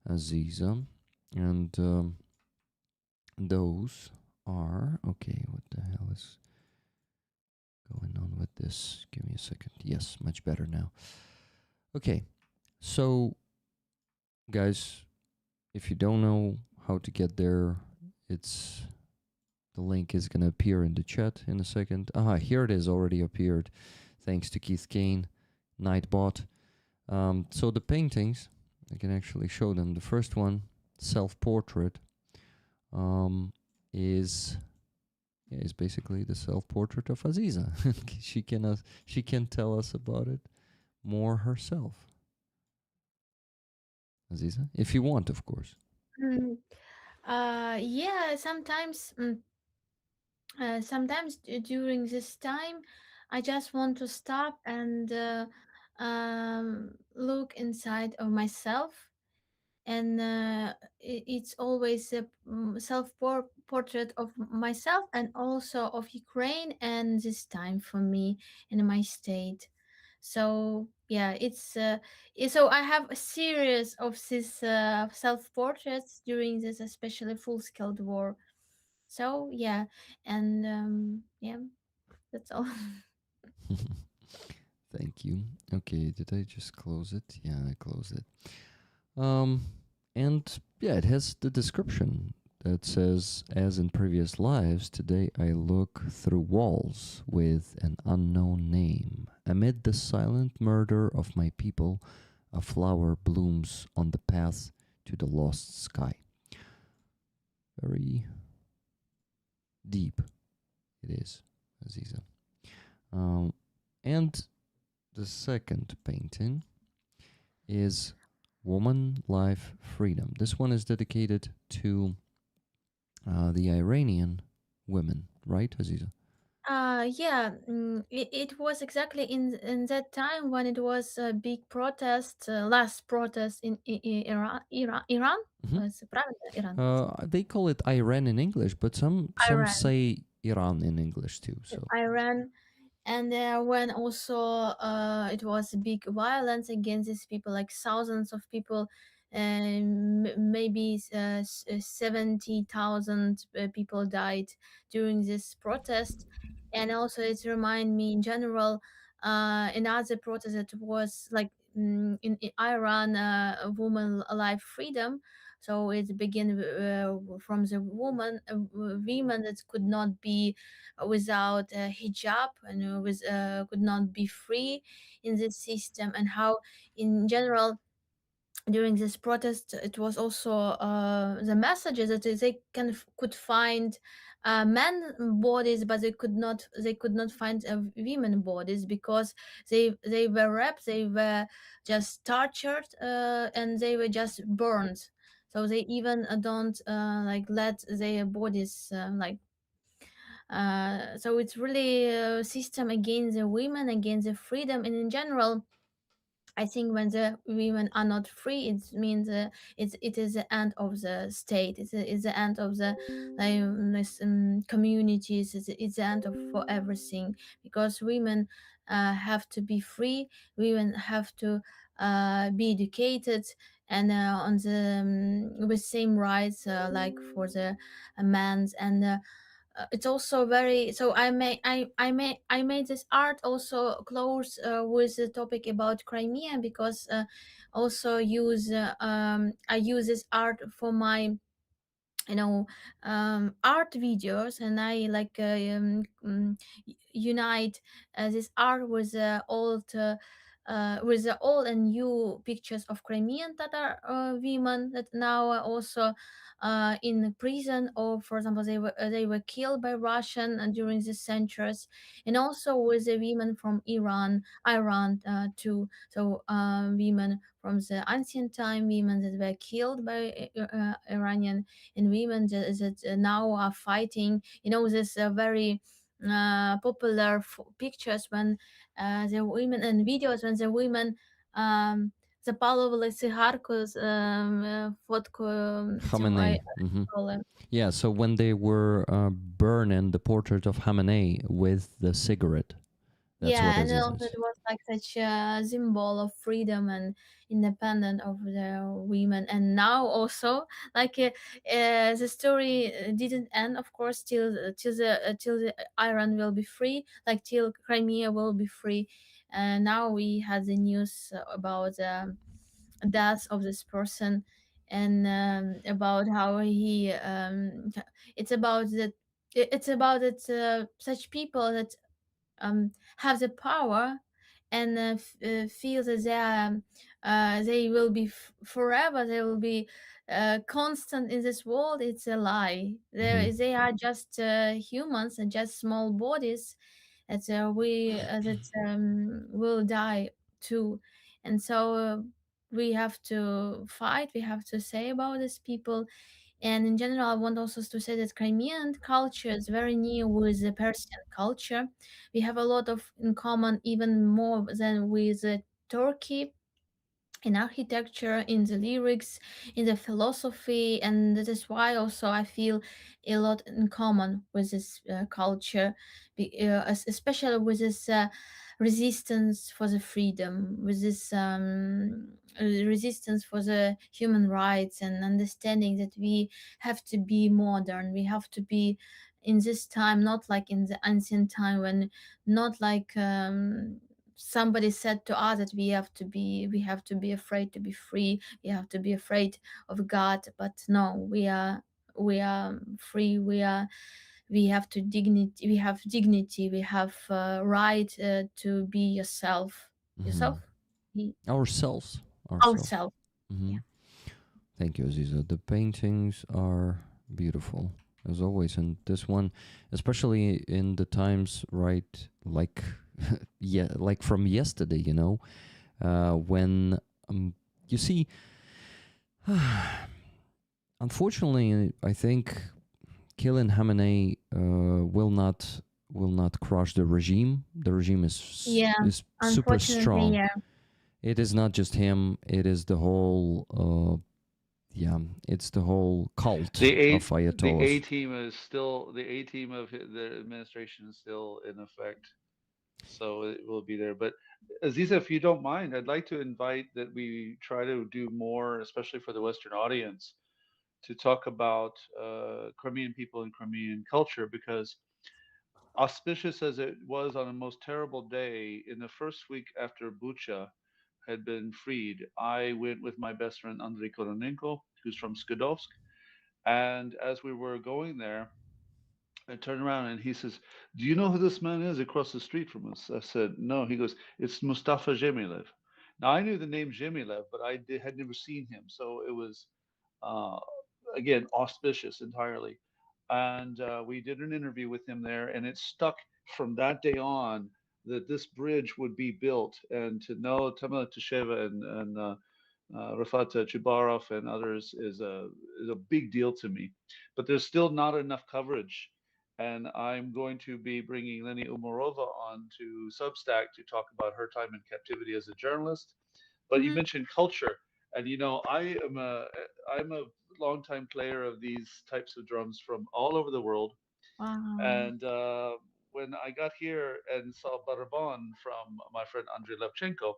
Aziza, and those are okay. What the hell is going on with this? Give me a second. Yes, much better now. Okay, so guys, if you don't know how to get there, it's the link is gonna appear in the chat in a second. Here it is, already appeared, thanks to Keith Kane, Nightbot. So the paintings, I can actually show them. The first one, self-portrait, is basically the self-portrait of Aziza. She can tell us about it more herself. Aziza, if you want, of course. Mm, yeah, sometimes during this time, I just want to stop and look inside of myself, and it's always a self portrait of myself and also of Ukraine, and this time for me in my state. So yeah, so I have a series of these self portraits during this especially full scale war. So yeah, and yeah, that's all. Thank you. Okay, did I just close it? Yeah, I closed it. And yeah, it has the description that says, as in previous lives, today I look through walls with an unknown name. Amid the silent murder of my people, a flower blooms on the path to the lost sky. Very deep it is, Aziza. And the second painting is Woman, Life, Freedom. This one is dedicated to the Iranian women, right, Aziza? Yeah, it was exactly in that time when it was a big protest, last protest in Iran. Mhm. It's правильно, Iran. They call it Iran in English, but some Iran, say Iran in English too. So Iran, and when also it was big violence against these people, like thousands of people, and maybe 70,000 people died during this protest. And also it remind me in general, in other protests, it was like in Iran, woman life freedom. So it began from the women that could not be without hijab, and could not be free in this system, and how in general during this protest it was also the messages that could find men bodies, but they could not find women bodies, because they were raped, they were just tortured, and they were just burned. So they even don't like let their bodies so it's really a system against the women, against the freedom, and in general I think when the women are not free, it means it is the end of the state. It's the end of the communities. It's the end of for everything, because women have to be free. Women have to be educated and on the with same rights like for the men's. And it's also very, so I made this art also close with the topic about Crimea, because also use I use this art for my, you know, art videos. And I like unite this art with the old and new pictures of Crimean Tatar women that now are also in prison, or for example they were killed by Russian during the centuries. And also with the women from Iran too. So women from the ancient time, women that were killed by Iranian, and women that now are fighting. You know, this very popular pictures when the women, and videos when the women запалывали цигарку с фотку цього Khamenei. Hmm. айдола. Yeah, so when they were burning the portrait of Khamenei with the cigarette, that's what Yeah, and Aziza also is. it was like such a symbol of freedom and independent of the women. And now also, like the story didn't end, of course, till the Iran will be free, like till Crimea will be free. And now we had the news about the death of this person, and about how he it's about that, it's about that such people that have the power and feel that they will be forever, they will be constant in this world. It's a lie. Hmm. They are just humans and just small bodies that we that will die too. And so we have to fight, we have to say about these people. And in general, I want also to say that Crimean culture is very near with the Persian culture. We have a lot of in common, even more than with Turkey, in architecture, in the lyrics, in the philosophy. And that is why also I feel a lot in common with this culture, especially with this resistance for the freedom, with this resistance for the human rights, and understanding that we have to be modern, we have to be in this time, not like in the ancient time, when not like somebody said to us that we have to be afraid to be free, we have to be afraid of God. But no, we are free, we have to dignity, we have dignity, we have right to be yourself, Hmm. yourself, be Ourselves. Ourselves. ourselves. Hmm. Yeah. Thank you, Aziza. The paintings are beautiful, as always. And this one, especially in the times, right, like, yeah, like from yesterday, when, you see, unfortunately, I think killing Khamenei will not crush the regime. The regime Yeah, is super unfortunately, strong. yeah. It is not just him. It is the whole. Yeah, it's the whole cult of The A ayatollahs. team is still the A team of the administration is still in effect, so it will be there. But Aziza, if you don't mind, I'd like to invite that we try to do more, especially for the Western audience, to talk about Crimean people and Crimean culture, because auspicious as it was on a most terrible day, in the first week after Bucha had been freed, I went with my best friend Andrei Koronenko, who's from Skadovsk. And as we were going there, I turned around and he says, "Do you know who this man is across the street from us?" I said, "No." He goes, "It's Mustafa Zhemilev." Now I knew the name Zhemilev, but had never seen him, so it was uh, again auspicious entirely. And we did an interview with him there, and it stuck from that day on that this bridge would be built. And to know Tamila Tasheva and Rafat Chubarov and others is a big deal to me. But there's still not enough coverage, and I'm going to be bringing Leni Umarova on to Substack to talk about her time in captivity as a journalist. But you Hmm. mentioned culture, and I'm a longtime player of these types of drums from all over the world. Wow. And when I got here and saw Baraban from my friend Andrei Levchenko,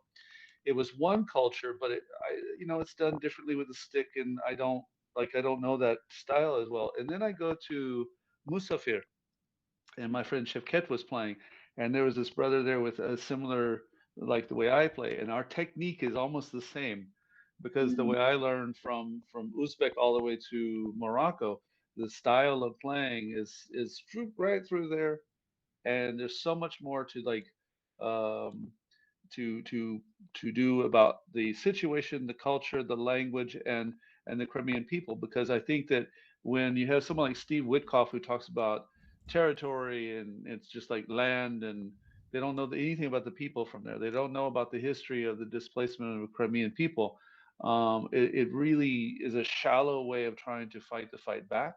it was one culture, but it's done differently with the stick, and I don't know that style as well. And then I go to Musafir, and my friend Shevket was playing, and there was this brother there with a similar, like the way I play, and our technique is almost the same, because the Mm. way I learned from Uzbek all the way to Morocco, the style of playing is right through there, and there's so much more to like um, to to to do about the situation, the culture, the language, and the Crimean people. Because I think that when you have someone like Steve Witkoff who talks about territory and it's just like land, and they don't know anything about the people from there. They don't know about the history of the displacement of the Crimean people. It really is a shallow way of trying to fight the fight back.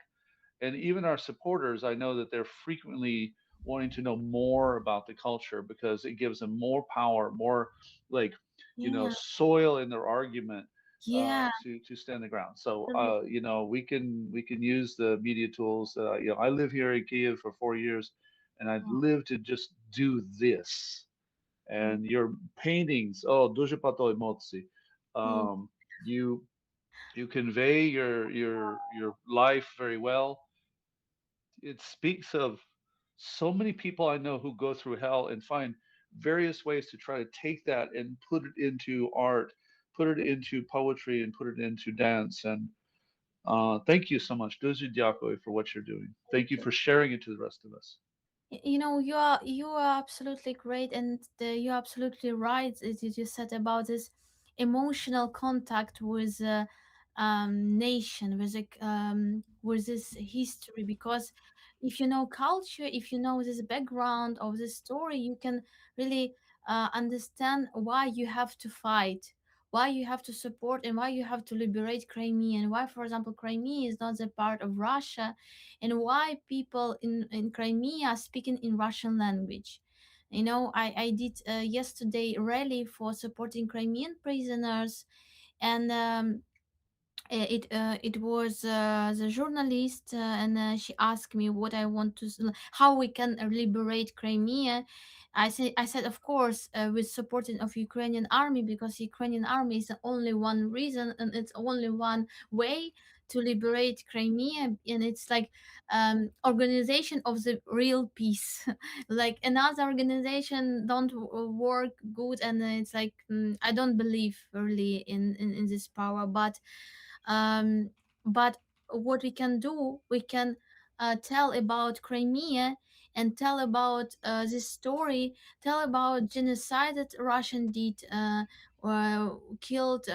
And even our supporters, I know that they're frequently wanting to know more about the culture because it gives them more power, more like Yeah. soil in their argument Yeah. to stand the ground. So Really. we can use the media tools. I live here in Kiev for 4 years, and I've Wow. lived to just do this. Mm. And your paintings, oh, дуже багато емоцій. Yeah. You convey your life very well. It speaks of so many people I know who go through hell and find various ways to try to take that and put it into art, put it into poetry, and put it into dance. And thank you so much, Duzu Diako, for what you're doing. Thank you Thank you. for sharing it to the rest of us. You are absolutely great, and you're absolutely right as you just said about this emotional contact with nation, with this history. Because if you know culture, if you know this background of this story, you can really understand why you have to fight, why you have to support, and why you have to liberate Crimea, and why, for example, Crimea is not a part of Russia, and why people in Crimea are speaking in Russian language. I did yesterday rally for supporting Crimean prisoners, and it was the journalist, and she asked me what I want to how we can liberate Crimea. I said, of course, with supporting of Ukrainian army, because Ukrainian army is the only one reason, and it's only one way to liberate Crimea. And it's like organization of the real peace. Like another organization don't work good, and it's like I don't believe really in this power. Um, but what we can do, we can tell about Crimea, and tell about this story, tell about genocide that Russian did, killed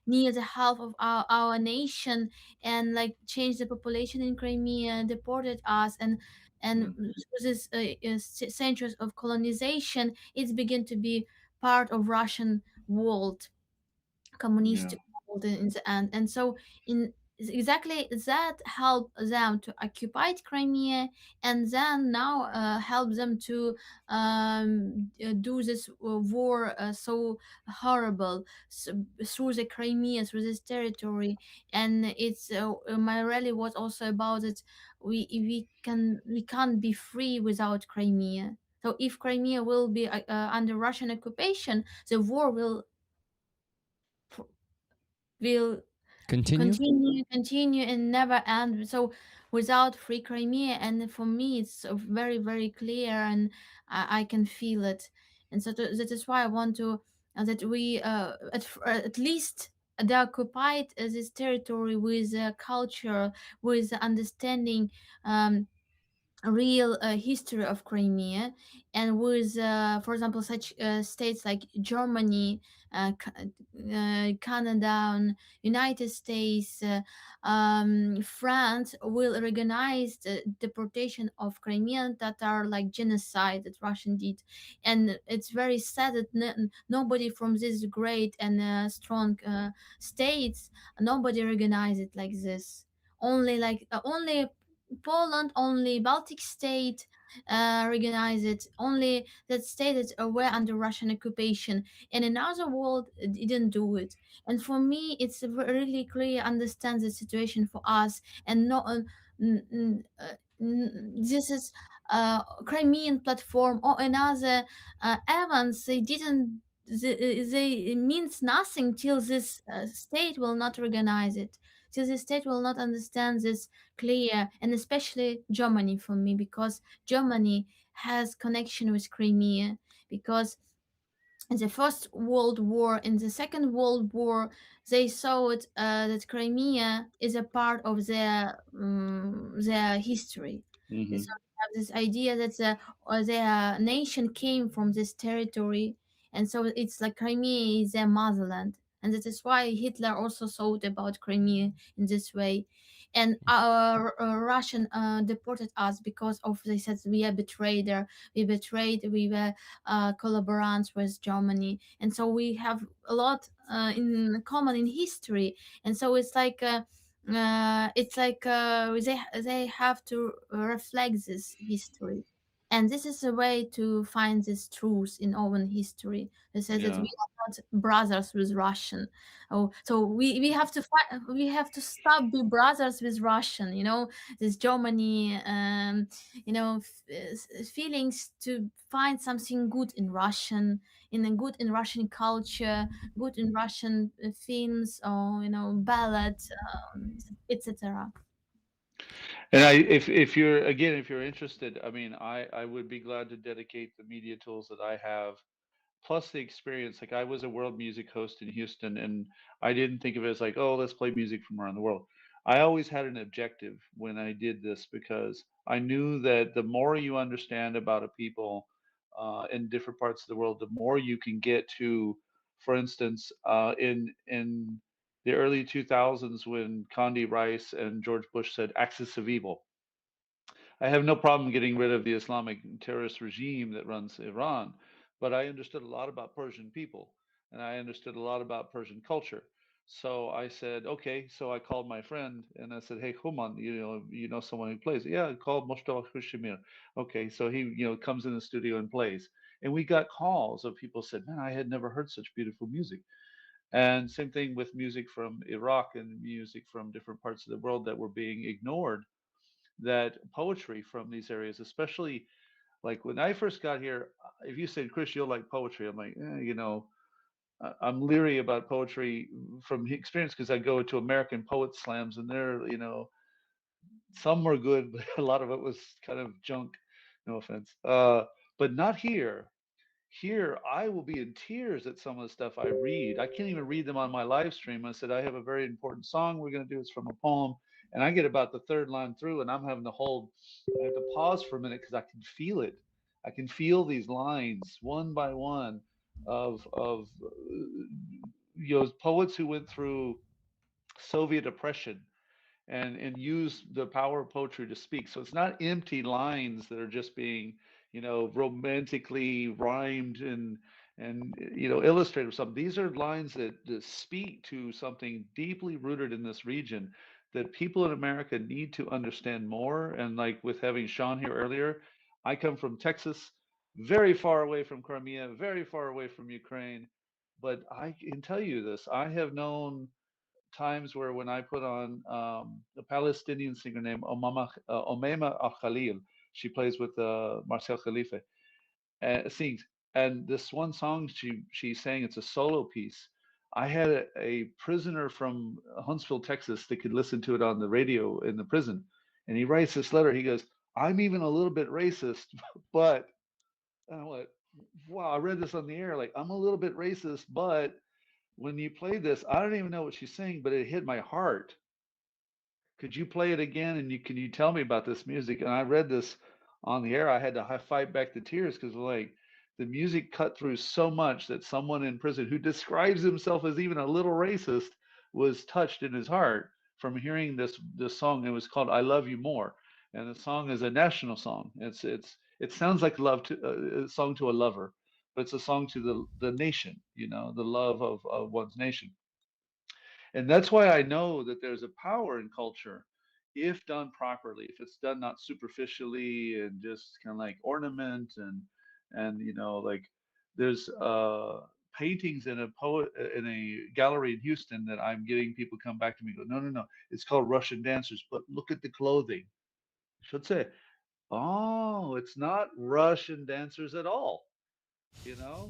near the half of our nation, and like changed the population in Crimea, deported us, and Mm, through this centuries of colonization, it's begun to be part of Russian world, yeah, communistic world in the end. And so in exactly that helped them to occupy Crimea, and then now help them to do this war so horrible, through the Crimea, through this territory. And it's my rally was also about it. We can't be free without Crimea. So if Crimea will be under Russian occupation, the war will Continue? continue and never end. So without free Crimea, and for me it's very very clear, and I can feel it. And so that is why I want to that we at least they occupied this territory with culture, with understanding, um, real history of Crimea, and with, for example, such states like Germany, Canada, and United States, France will recognize the deportation of Crimean Tatar like genocide that Russian did. And it's very sad that nobody from these great and strong states, nobody recognize it like this. Only Poland, only Baltic state, recognize it. Only that states were under Russian occupation, and another world didn't do it. And for me, it's really clear understand the situation for us, and not this is Crimean platform or another events. They didn't. They it means nothing till this state will not recognize it, till the state will not understand this clear, and especially Germany for me, because Germany has connection with Crimea, because in the First World War, in the Second World War, they thought that Crimea is a part of their history. So Hmm. they have this idea that their nation came from this territory, and so it's like Crimea is their motherland, and that is why Hitler also thought about Crimea in this way. And our Russian deported us because of they said we are we betrayed, we were collaborants with Germany, and so we have a lot in common in history, and so it's like they have to reflect this history, and this is a way to find this truth in our own history. It says that Yeah. we are not brothers with Russian. Oh, so we have to fight. We have to stop be brothers with Russian. This Germany. Feelings to find something good in Russian, in a good in Russian culture, good in Russian films or ballads, etc. And if you're again, if you're interested, I mean, I would be glad to dedicate the media tools that I have, plus the experience. Like I was a world music host in Houston, and I didn't think of it as like, oh, let's play music from around the world. I always had an objective when I did this because I knew that the more you understand about a people in different parts of the world, the more you can get to. For instance, in the early 2000s, when Condi Rice and George Bush said "axis of evil," I have no problem getting rid of the Islamic terrorist regime that runs Iran, but I understood a lot about Persian people and I understood a lot about Persian culture. So I said, okay. So I called my friend and I said, hey, Human, you know someone who plays? Yeah, call Mustafa Khushimir. Okay, so he, comes in the studio and plays. And we got calls of people said, man, I had never heard such beautiful music. And same thing with music from Iraq and music from different parts of the world that were being ignored, that poetry from these areas, especially like when I first got here, if you said, Chris, you'll like poetry, I'm like, I'm leery about poetry from experience because I go to American poet slams and they're, some were good, but a lot of it was kind of junk. No offense. But not here. Here, I will be in tears at some of the stuff I read. I can't even read them on my live stream. I said, I have a very important song we're going to do. It's from a poem. And I get about the third line through, and I'm having to I have to pause for a minute because I can feel it. I can feel these lines one by one of poets who went through Soviet oppression and use the power of poetry to speak. So it's not empty lines that are just being, romantically rhymed and illustrated with something. These are lines that speak to something deeply rooted in this region that people in America need to understand more. And like with having Sean here earlier, I come from Texas, very far away from Crimea, very far away from Ukraine. But I can tell you this, I have known times where when I put on a Palestinian singer named Omema Al Khalil, she plays with Marcel Khalifa, sings, and this one song she sang, it's a solo piece. I had a prisoner from Huntsville, Texas, that could listen to it on the radio in the prison, and he writes this letter. He goes, "I'm even a little bit racist, but," and I went, "Wow!" I read this on the air, like I'm a little bit racist, but when you play this, I don't even know what she's saying, but it hit my heart. Could you play it again? And can you tell me about this music? And I read this on the air. I had to fight back the tears because like the music cut through so much that someone in prison who describes himself as even a little racist was touched in his heart from hearing this song. It was called "I Love You More," and the song is a national song. It sounds like love to a song to a lover, but it's a song to the nation. The love of one's nation. And that's why I know that there's a power in culture if done properly, if it's done not superficially and just kind of like ornament and like there's paintings in a poet in a gallery in Houston that I'm getting people come back to me and go, no, no, no, it's called Russian dancers, but look at the clothing. Should say, oh, it's not Russian dancers at all. You know,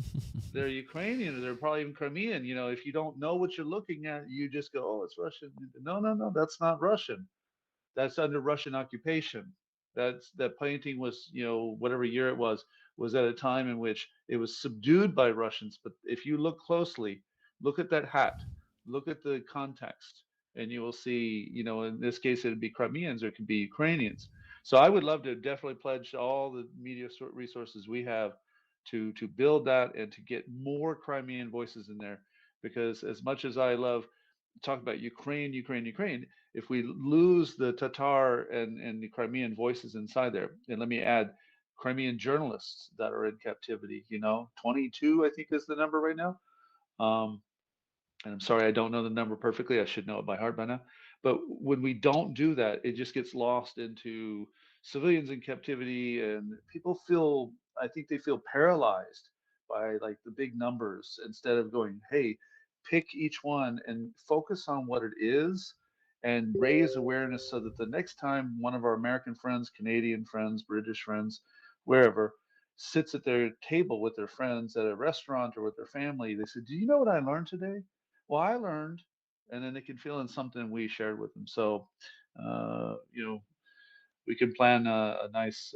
they're Ukrainian or they're probably even Crimean. If you don't know what you're looking at, you just go, oh, it's Russian. No, no, no, that's not Russian. That's under Russian occupation. That painting was, whatever year it was at a time in which it was subdued by Russians. But if you look closely, look at that hat, look at the context, and you will see, in this case, it'd be Crimeans or it could be Ukrainians. So I would love to definitely pledge all the media resources we have to build that and to get more Crimean voices in there. Because as much as I love talk about Ukraine, Ukraine, Ukraine, if we lose the Tatar and the Crimean voices inside there, and let me add Crimean journalists that are in captivity, 22, I think is the number right now. Um, and I'm sorry, I don't know the number perfectly. I should know it by heart by now. But when we don't do that, it just gets lost into civilians in captivity, and people feel, I think they feel paralyzed by like the big numbers instead of going, hey, pick each one and focus on what it is and raise awareness so that the next time one of our American friends, Canadian friends, British friends, wherever, sits at their table with their friends at a restaurant or with their family, they say, do you know what I learned today? Well, I learned, and then they can feel in something we shared with them. So, uh, you know, we can plan a nice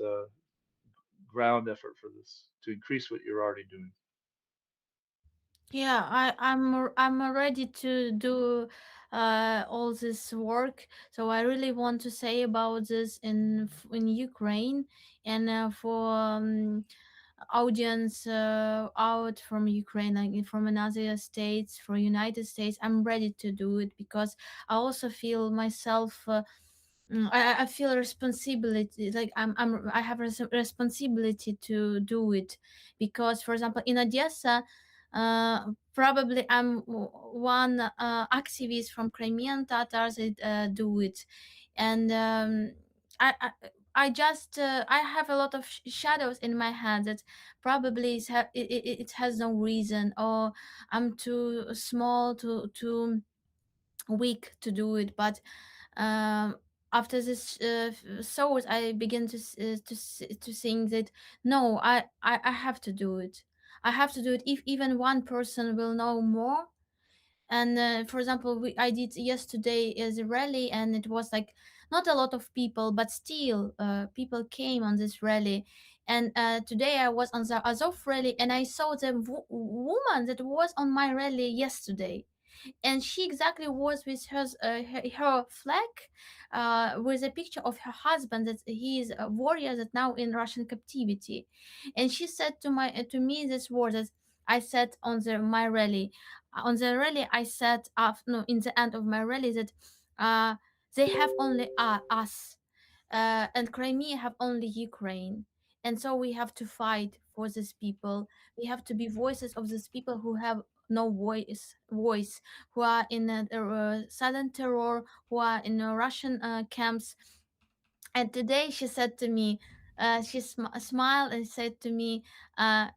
ground effort for this to increase what you're already doing. Yeah, I'm ready to do all this work. So I really want to say about this in Ukraine and for audience out from Ukraine, like from another states, from United States. I'm ready to do it because I also feel myself. I feel responsibility, like I have responsibility to do it, because, for example, in Odessa, probably I'm one activist from Crimean Tatars that do it, and I. I just I have a lot of shadows in my head that probably it has no reason, or I'm too small to weak to do it. But um, after this thought, I begin to think that no, I have to do it. I have to do it if even one person will know more. And for example, I did yesterday is a rally, and it was like not a lot of people, but still people came on this rally. And today I was on the Azov rally, and I saw the woman that was on my rally yesterday, and she exactly was with her flag, with a picture of her husband, that he is a warrior that now in Russian captivity. And she said to me this word that I said on my rally. On the rally, I said, no, in the end of my rally, that uh, they have only us, and Crimea have only Ukraine. And so we have to fight for these people. We have to be voices of these people who have no voice, who are in sudden terror, who are in Russian camps. And today she said to me, she smiled and said to me, uh,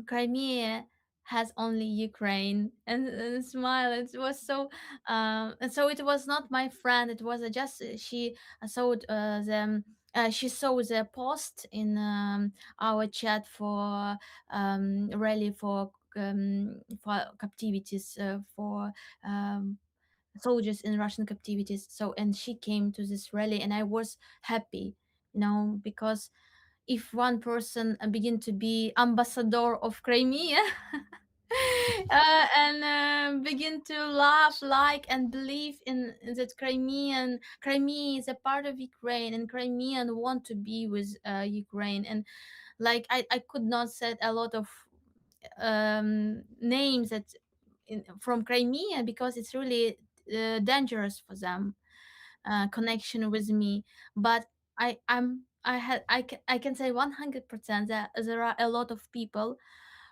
Crimea has only Ukraine, and smile. It was so, and so it was not my friend. It was just she saw them. She saw the post in our chat for rally for captivities for um, soldiers in Russian captivities. So, and she came to this rally, and I was happy, because if one person begin to be ambassador of Crimea, and begin to laugh, like, and believe in that Crimea is a part of Ukraine, and Crimean want to be with Ukraine, and like I could not say a lot of names that from Crimea, because it's really dangerous for them connection with me. But I can say 100% that there are a lot of people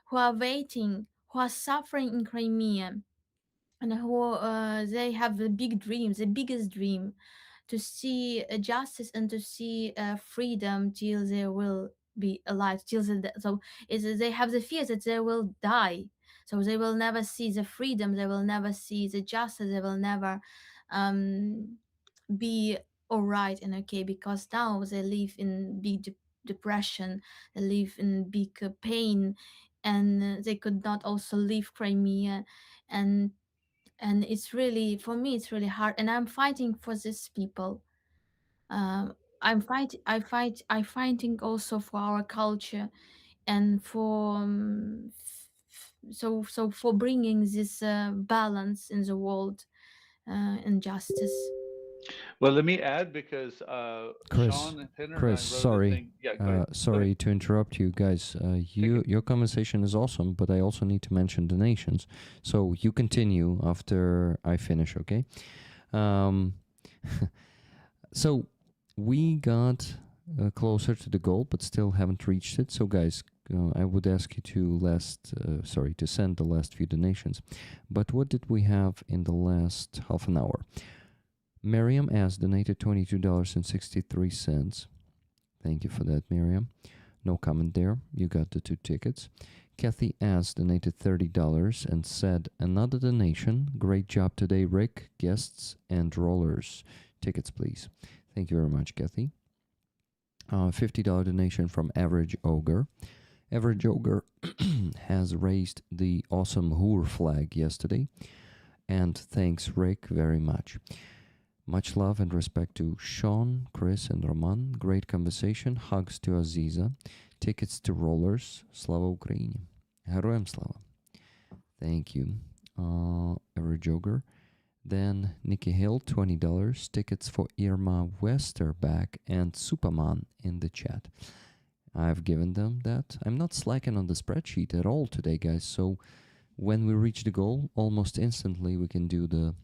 who are waiting, who are suffering in Crimea, and who they have the big dreams, the biggest dream, to see justice and to see freedom till they will be alive, till so is they have the fear that they will die, so they will never see the freedom, they will never see the justice, they will never um be all right and okay, because now they live in big depression, they live in big pain, and they could not also leave Crimea, and it's really, for me it's really hard, and I'm fighting for these people. I fighting also for our culture, and for so for bringing this balance in the world, and justice. Well, let me add because Chris, Sean Penner and I Chris, wrote a sorry, thing. Yeah, go ahead. Go ahead. sorry to interrupt you guys. Your conversation is awesome, but I also need to mention donations. So you continue after I finish, okay? Um, so we got closer to the goal, but still haven't reached it. So guys, I would ask you to send the last few donations. But what did we have in the last half an hour? Miriam S. donated $22.63. Thank you for that, Miriam. No comment there. You got the 2 tickets. Kathy S. donated $30 and said, another donation. Great job today, Rick, guests, and rollers. Tickets, please. Thank you very much, Kathy. $50 donation from Average Ogre. Average Ogre has raised the awesome Hoor flag yesterday. And thanks, Rick, very much. Much love and respect to Sean, Chris, and Roman. Great conversation. Hugs to Aziza. Tickets to Rollers. Slava Ukraini. Героям слава. Thank you, Average Ogre. Then Nikki Hill, $20. Tickets for Irma Westerback and Superman in the chat. I've given them that. I'm not slacking on the spreadsheet at all today, guys. So when we reach the goal, almost instantly we can do the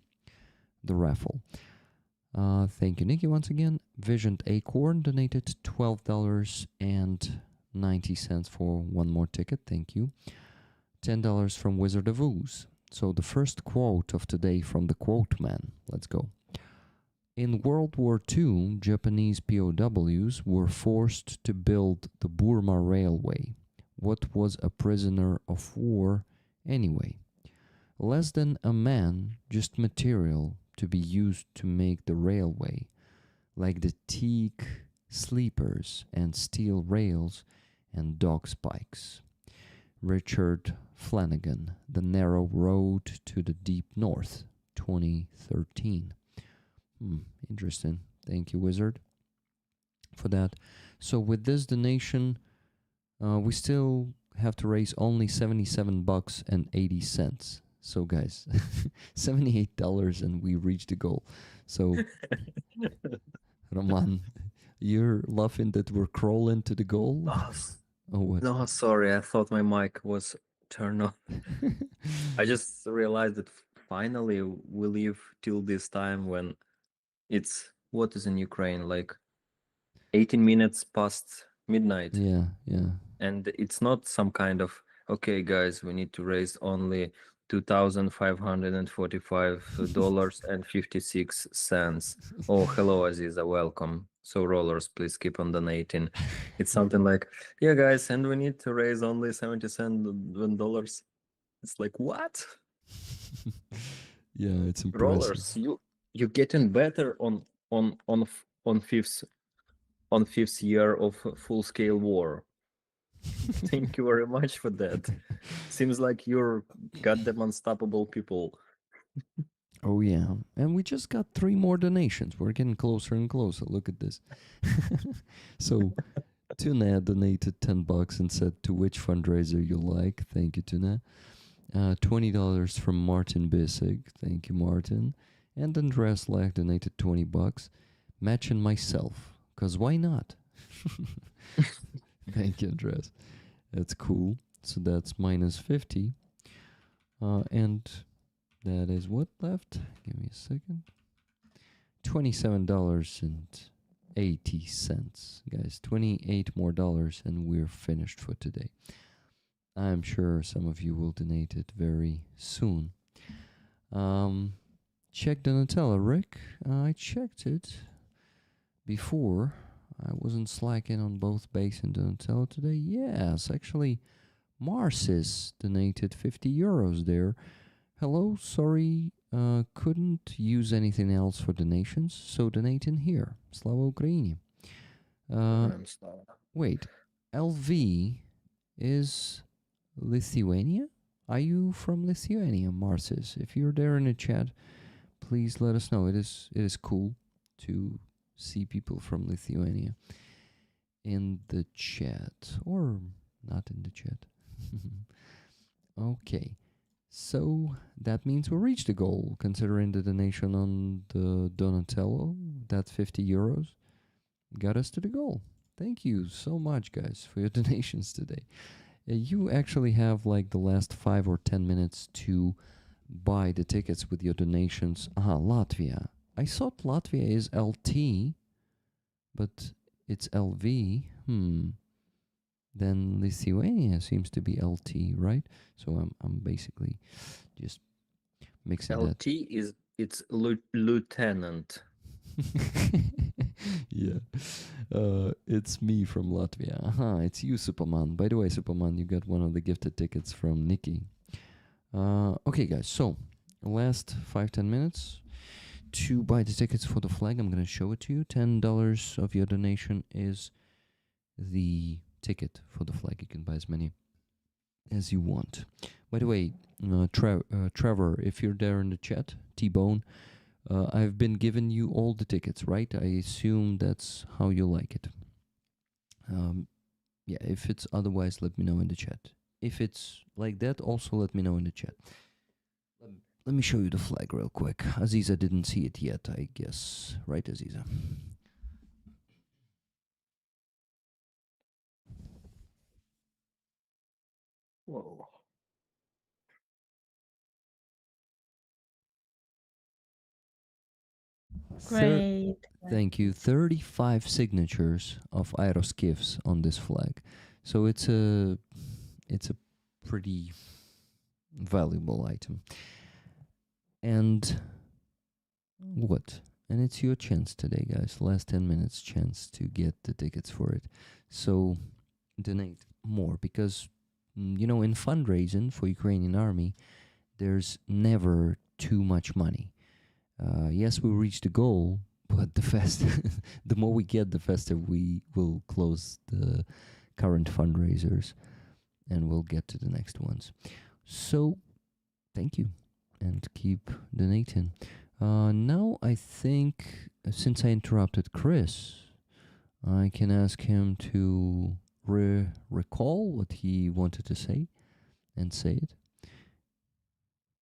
raffle. Thank you, Nikki, once again. Visioned Acorn donated $12.90 for one more ticket. Thank you. $10 from Wizard of Ooze. So the first quote of today from the quote man. Let's go. In World War II, Japanese POWs were forced to build the Burma Railway. What was a prisoner of war anyway? Less than a man, just material to be used to make the railway, like the teak sleepers and steel rails and dog spikes. Richard Flanagan, The Narrow Road to the Deep North, 2013. Interesting. Thank you, Wizard, for that. So with this donation, we still have to raise only $77.80. So guys, $78 and we reached the goal. So Roman, you're laughing that we're crawling to the goal? Oh, what? No, sorry, I thought my mic was turned off. I just realized that finally we live till this time when it's, what is in Ukraine, like 18 minutes past midnight. Yeah. And it's not some kind of, okay, guys, we need to raise only $2,545.56. Oh, hello, Aziza, welcome. So rollers, please keep on donating. It's something like, yeah, guys, and we need to raise only $77. It's like, what? Yeah, it's impressive. Rollers, you're getting better on fifth year of full scale war. Thank you very much for that. Seems like you're goddamn unstoppable people. Oh yeah, and we just got 3 more donations. We're getting closer and closer. Look at this. So Tuna donated $10 and said, to which fundraiser you like. Thank you, Tuna. $20 from Martin Bissig. Thank you, Martin. And Andreas Lack donated $20. Matching myself, because why not? Thank you, Andreas. That's cool. So that's minus 50. And that is what left? Give me a second. $27.80. Guys, 28 more dollars and we're finished for today. I'm sure some of you will donate it very soon. check Donatello, Rick. I checked it before. I wasn't slacking on both base and Donatello today. Yes, actually, Marcis donated 50 euros there. Hello, sorry, couldn't use anything else for donations, so donate in here. Slava Ukraini. Wait, LV is Lithuania? Are you from Lithuania, Marcis? If you're there in the chat, please let us know. It is cool to see people from Lithuania in the chat, or not in the chat. Okay, so that means we reached the goal, considering the donation on the Donatello. That 50 euros got us to the goal. Thank you so much, guys, for your donations today. You actually have like the last 5 or 10 minutes to buy the tickets with your donations. Latvia. I thought Latvia is LT, but it's LV. Then Lithuania seems to be LT, right? So I'm basically just mixing LT is it's lieutenant. Yeah. It's me from Latvia. It's you, Superman. By the way, Superman, you got one of the gifted tickets from Nikki. Okay, guys, so last 5-10 minutes to buy the tickets for the flag. I'm going to show it to you. $10 of your donation is the ticket for the flag. You can buy as many as you want. By the way, Trevor, if you're there in the chat, T-Bone, I've been giving you all the tickets, right? I assume that's how you like it. Yeah, if it's otherwise, let me know in the chat. If it's like that, also let me know in the chat. Let me show you the flag real quick. Aziza didn't see it yet, I guess. Right, Aziza? Whoa. Great. Thank you. 35 signatures of aeroskifs on this flag. So it's a pretty valuable item. And what? And it's your chance today, guys. Last 10 minutes chance to get the tickets for it. So donate more, because in fundraising for Ukrainian army, there's never too much money. Yes, we reached the goal, but the more we get, the faster we will close the current fundraisers and we'll get to the next ones. So thank you and keep donating. Now I think, since I interrupted Chris, I can ask him to recall what he wanted to say and say it.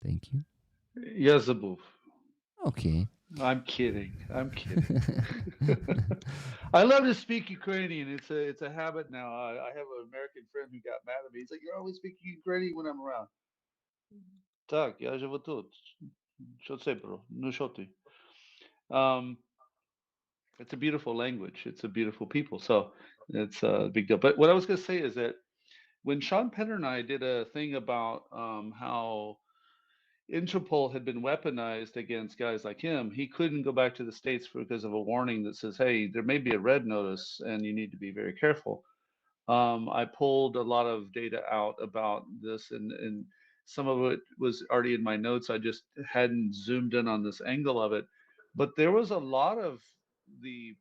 Thank you. Yazabov. Okay. I'm kidding. I'm kidding. I love to speak Ukrainian. It's a habit now. I have an American friend who got mad at me. He's like, "You're always speaking Ukrainian when I'm around." Так, я живу тут. Що це, bro? Ну що ти? It's a beautiful language. It's a beautiful people. So it's a big deal. But what I was going to say is that when Sean Penner and I did a thing about how Interpol had been weaponized against guys like him, he couldn't go back to the States because of a warning that says, hey, there may be a red notice and you need to be very careful. I pulled a lot of data out about this, and some of it was already in my notes. I just hadn't zoomed in on this angle of it. But there was a lot of the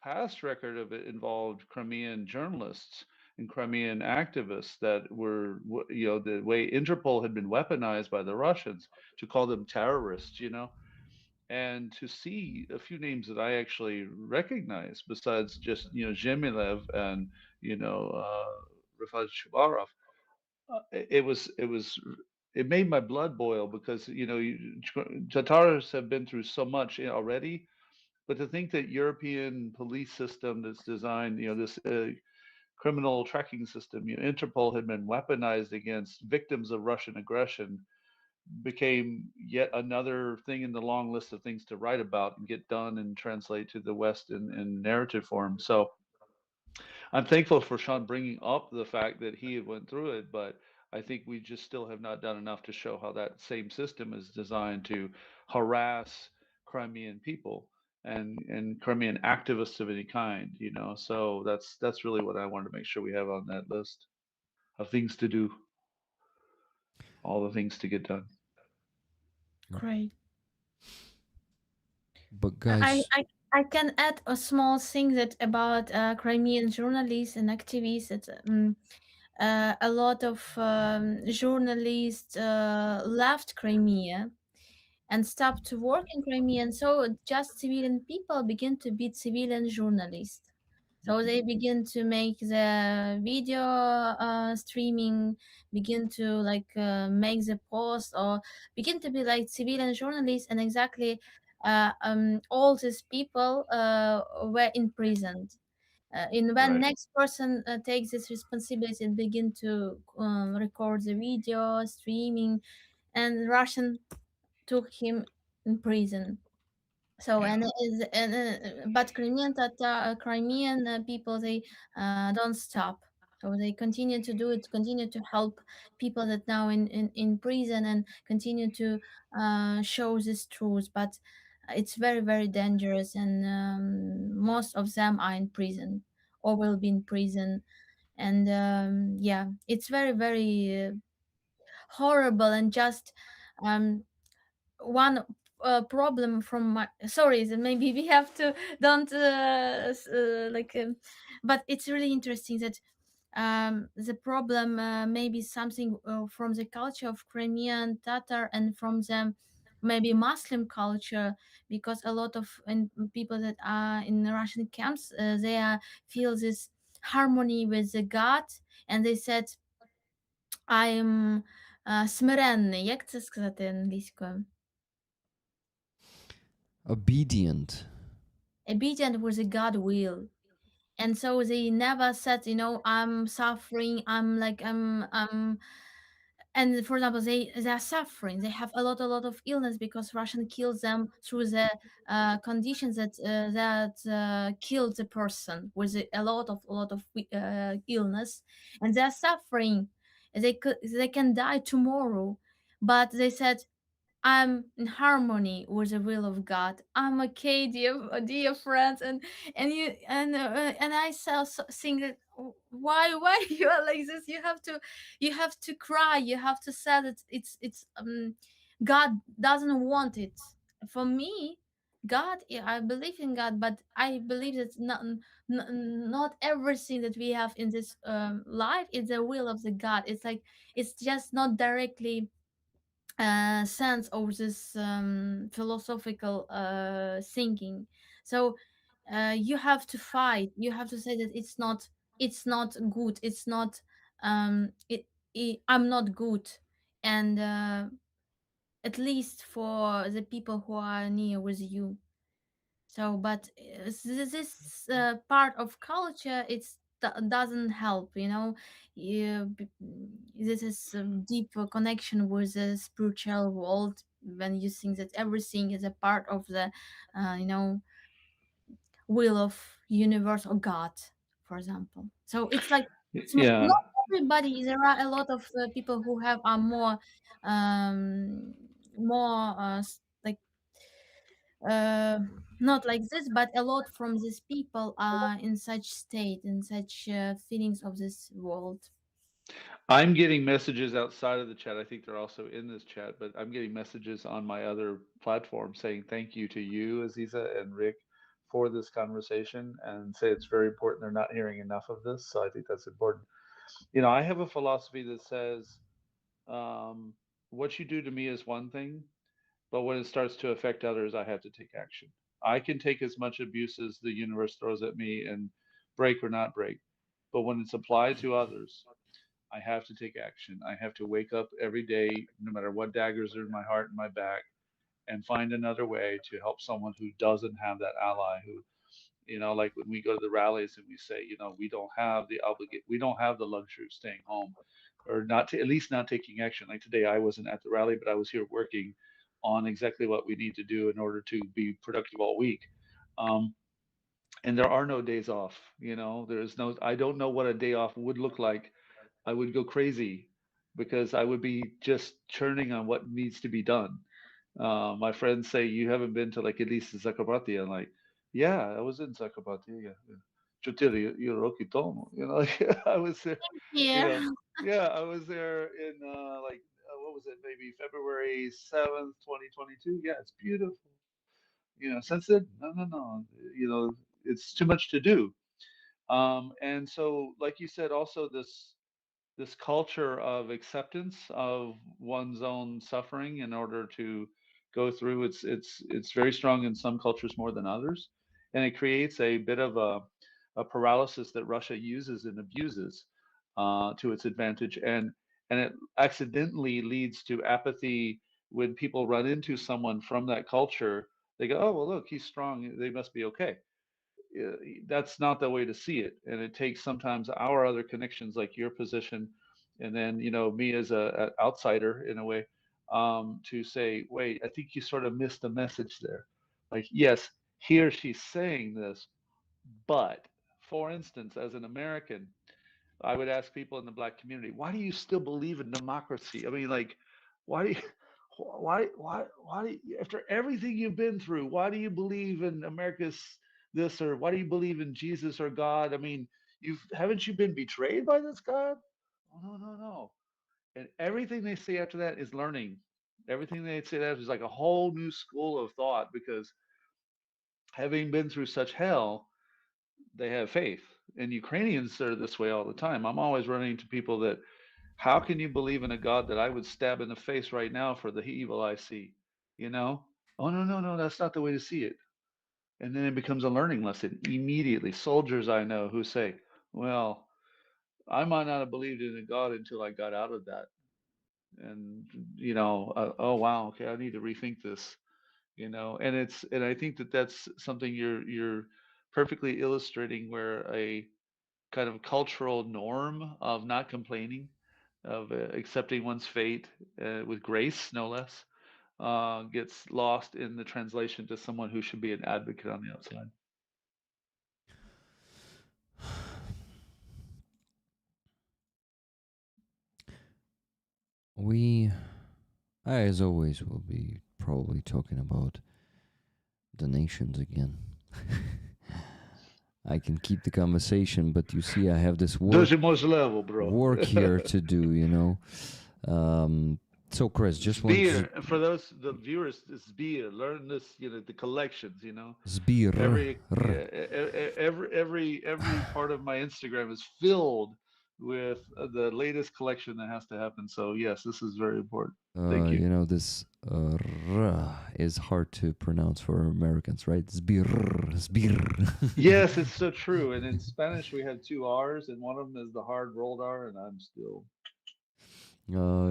past record of it involved Crimean journalists and Crimean activists that were, the way Interpol had been weaponized by the Russians to call them terrorists, and to see a few names that I actually recognize besides just, Zhemilev and, Rafat Chubarov, it made my blood boil because, Tatars have been through so much already. But to think that European police system that's designed, this criminal tracking system, Interpol had been weaponized against victims of Russian aggression, became yet another thing in the long list of things to write about and get done and translate to the West in narrative form. So I'm thankful for Sean bringing up the fact that he had went through it, but I think we just still have not done enough to show how that same system is designed to harass Crimean people and Crimean activists of any kind, you know. So that's really what I wanted to make sure we have on that list of things to do, all the things to get done. Great. But I, guys, I I can add a small thing that about Crimean journalists and activists. That a lot of journalists left Crimea and stopped to work in Crimea, and so just civilian people begin to be civilian journalists. So they begin to make the video streaming, begin to like make the post, or begin to be like civilian journalists, and exactly all these people were imprisoned. In when Right. next person takes this responsibility and begin to record the video streaming, and Russian took him in prison. So Yeah. and is and but Crimean people, they don't stop. So they continue to do it, continue to help people that now in prison, and continue to show this truth. But it's very very dangerous, and most of them are in prison or will be in prison. And yeah, it's very very horrible. And just um, one problem from my, sorry, that maybe we have to don't like but it's really interesting that the problem maybe something from the culture of Crimean Tatar, and from the maybe Muslim culture, because a lot of people that are in Russian camps, they feel this harmony with the God, and they said I'm смиренний, як це сказати англійською? obedient. Obedient was a God will. And so they never said, I'm suffering, I'm and for example, they are suffering, they have a lot of illness, because Russian kills them through the conditions that killed the person with a lot of illness, and they are suffering. They can die tomorrow, but they said, I'm in harmony with the will of God. I'm okay, dear friends, and I think that, why you are like this? You have to cry. You have to say that it's God doesn't want it. For me, God, yeah, I believe in God, but I believe that not everything that we have in this life is the will of the God. It's like it's just not directly sense of this philosophical thinking. So you have to fight. You have to say that it's not good. It's not I'm not good, and at least for the people who are near with you. So, but this part of culture, doesn't help. This is a deep connection with the spiritual world, when you think that everything is a part of the, you know, will of universe or God, for example. So it's like Yeah. not everybody. There are a lot of people who have are um, more like uh, not like this, but a lot from these people are in such state, in such feelings of this world. I'm getting messages outside of the chat. I think they're also in this chat, but I'm getting messages on my other platform saying thank you to you, Aziza and Rick, for this conversation, and say it's very important. They're not hearing enough of this, so I think that's important. You know, I have a philosophy that says, um, what you do to me is one thing, but when it starts to affect others, I have to take action. I can take as much abuse as the universe throws at me and break or not break, but when it's applied to others, I have to take action. I have to wake up every day, no matter what daggers are in my heart and my back, and find another way to help someone who doesn't have that ally. Who, like when we go to the rallies and we say, we don't have we don't have the luxury of staying home, or at least not taking action. Like today, I wasn't at the rally, but I was here working on exactly what we need to do in order to be productive all week. Um, and there are no days off. There is no. I don't know what a day off would look like. I would go crazy because I would be just churning on what needs to be done. My friends say, you haven't been to like at least Zakabati. I'm like, yeah, I was in Zakabati. Yeah. Chutiri, Yoroki Tomo. Like, I was there, you know, Here. yeah, I was there in what was it, maybe February 7th, 2022. Yeah, it's beautiful. Since then, no. It's too much to do. And so, like you said, also this culture of acceptance of one's own suffering in order to go through, it's very strong in some cultures more than others, and it creates a bit of a paralysis that Russia uses and abuses to its advantage, and it accidentally leads to apathy when people run into someone from that culture. They go, oh well, look, he's strong, they must be okay. uh, that's not the way to see it. And it takes sometimes our other connections, like your position, and then me as a outsider in a way, to say, wait, I think you sort of missed the message there. Like, yes, he or she's saying this, but for instance, as an American, I would ask people in the black community, why do you still believe in democracy? I mean, like, why do you, why do you, after everything you've been through, why do you believe in America's this, or why do you believe in Jesus or God? I mean, haven't you been betrayed by this God? Oh, no, no, no. And everything they say after that is learning. Everything they say that is like a whole new school of thought, because having been through such hell, they have faith. And Ukrainians are this way all the time. I'm always running into people that, how can you believe in a God that I would stab in the face right now for the evil I see? You know? Oh, no, no, no, that's not the way to see it. And then it becomes a learning lesson immediately. Soldiers I know who say, well, I might not have believed in a God until I got out of that. And, oh, wow, okay, I need to rethink this. And I think that that's something you're perfectly illustrating, where a kind of cultural norm of not complaining, of accepting one's fate with grace, no less, gets lost in the translation to someone who should be an advocate on the outside. We, as always, will be probably talking about donations again. I can keep the conversation, but you see, I have this Dojimos level, bro. work here to do. So, Chris, just want Beer. For the viewers, it's beer. Learn this, the collections, Zbir. Every part of my Instagram is filled with the latest collection that has to happen. So yes, this is very important. Thank you. This r is hard to pronounce for Americans, right? Zbir, zbir. Yes, it's so true. And in Spanish, we have two R's, and one of them is the hard rolled R, and I'm still.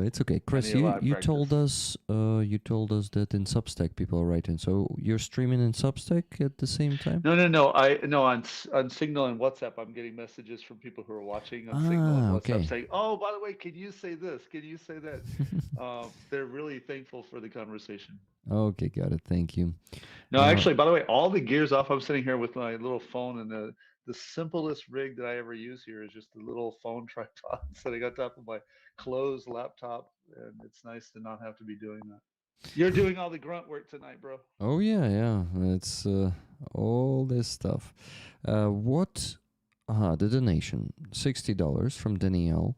It's okay, Chris. need a You lot of you told practice. us that in Substack people are writing. So you're streaming in Substack at the same time? No. On Signal and WhatsApp, I'm getting messages from people who are watching on Signal and WhatsApp Okay. saying, "Oh, by the way, can you say this? Can you say that?" They're really thankful for the conversation. Okay, got it. Thank you. No, actually, by the way, all the gear's off. I'm sitting here with my little phone, and the simplest rig that I ever use here is just a little phone tripod sitting on top of my closed laptop, and it's nice to not have to be doing that. You're doing all the grunt work tonight, bro. Oh yeah. It's all this stuff. What? The donation, $60 from Danielle.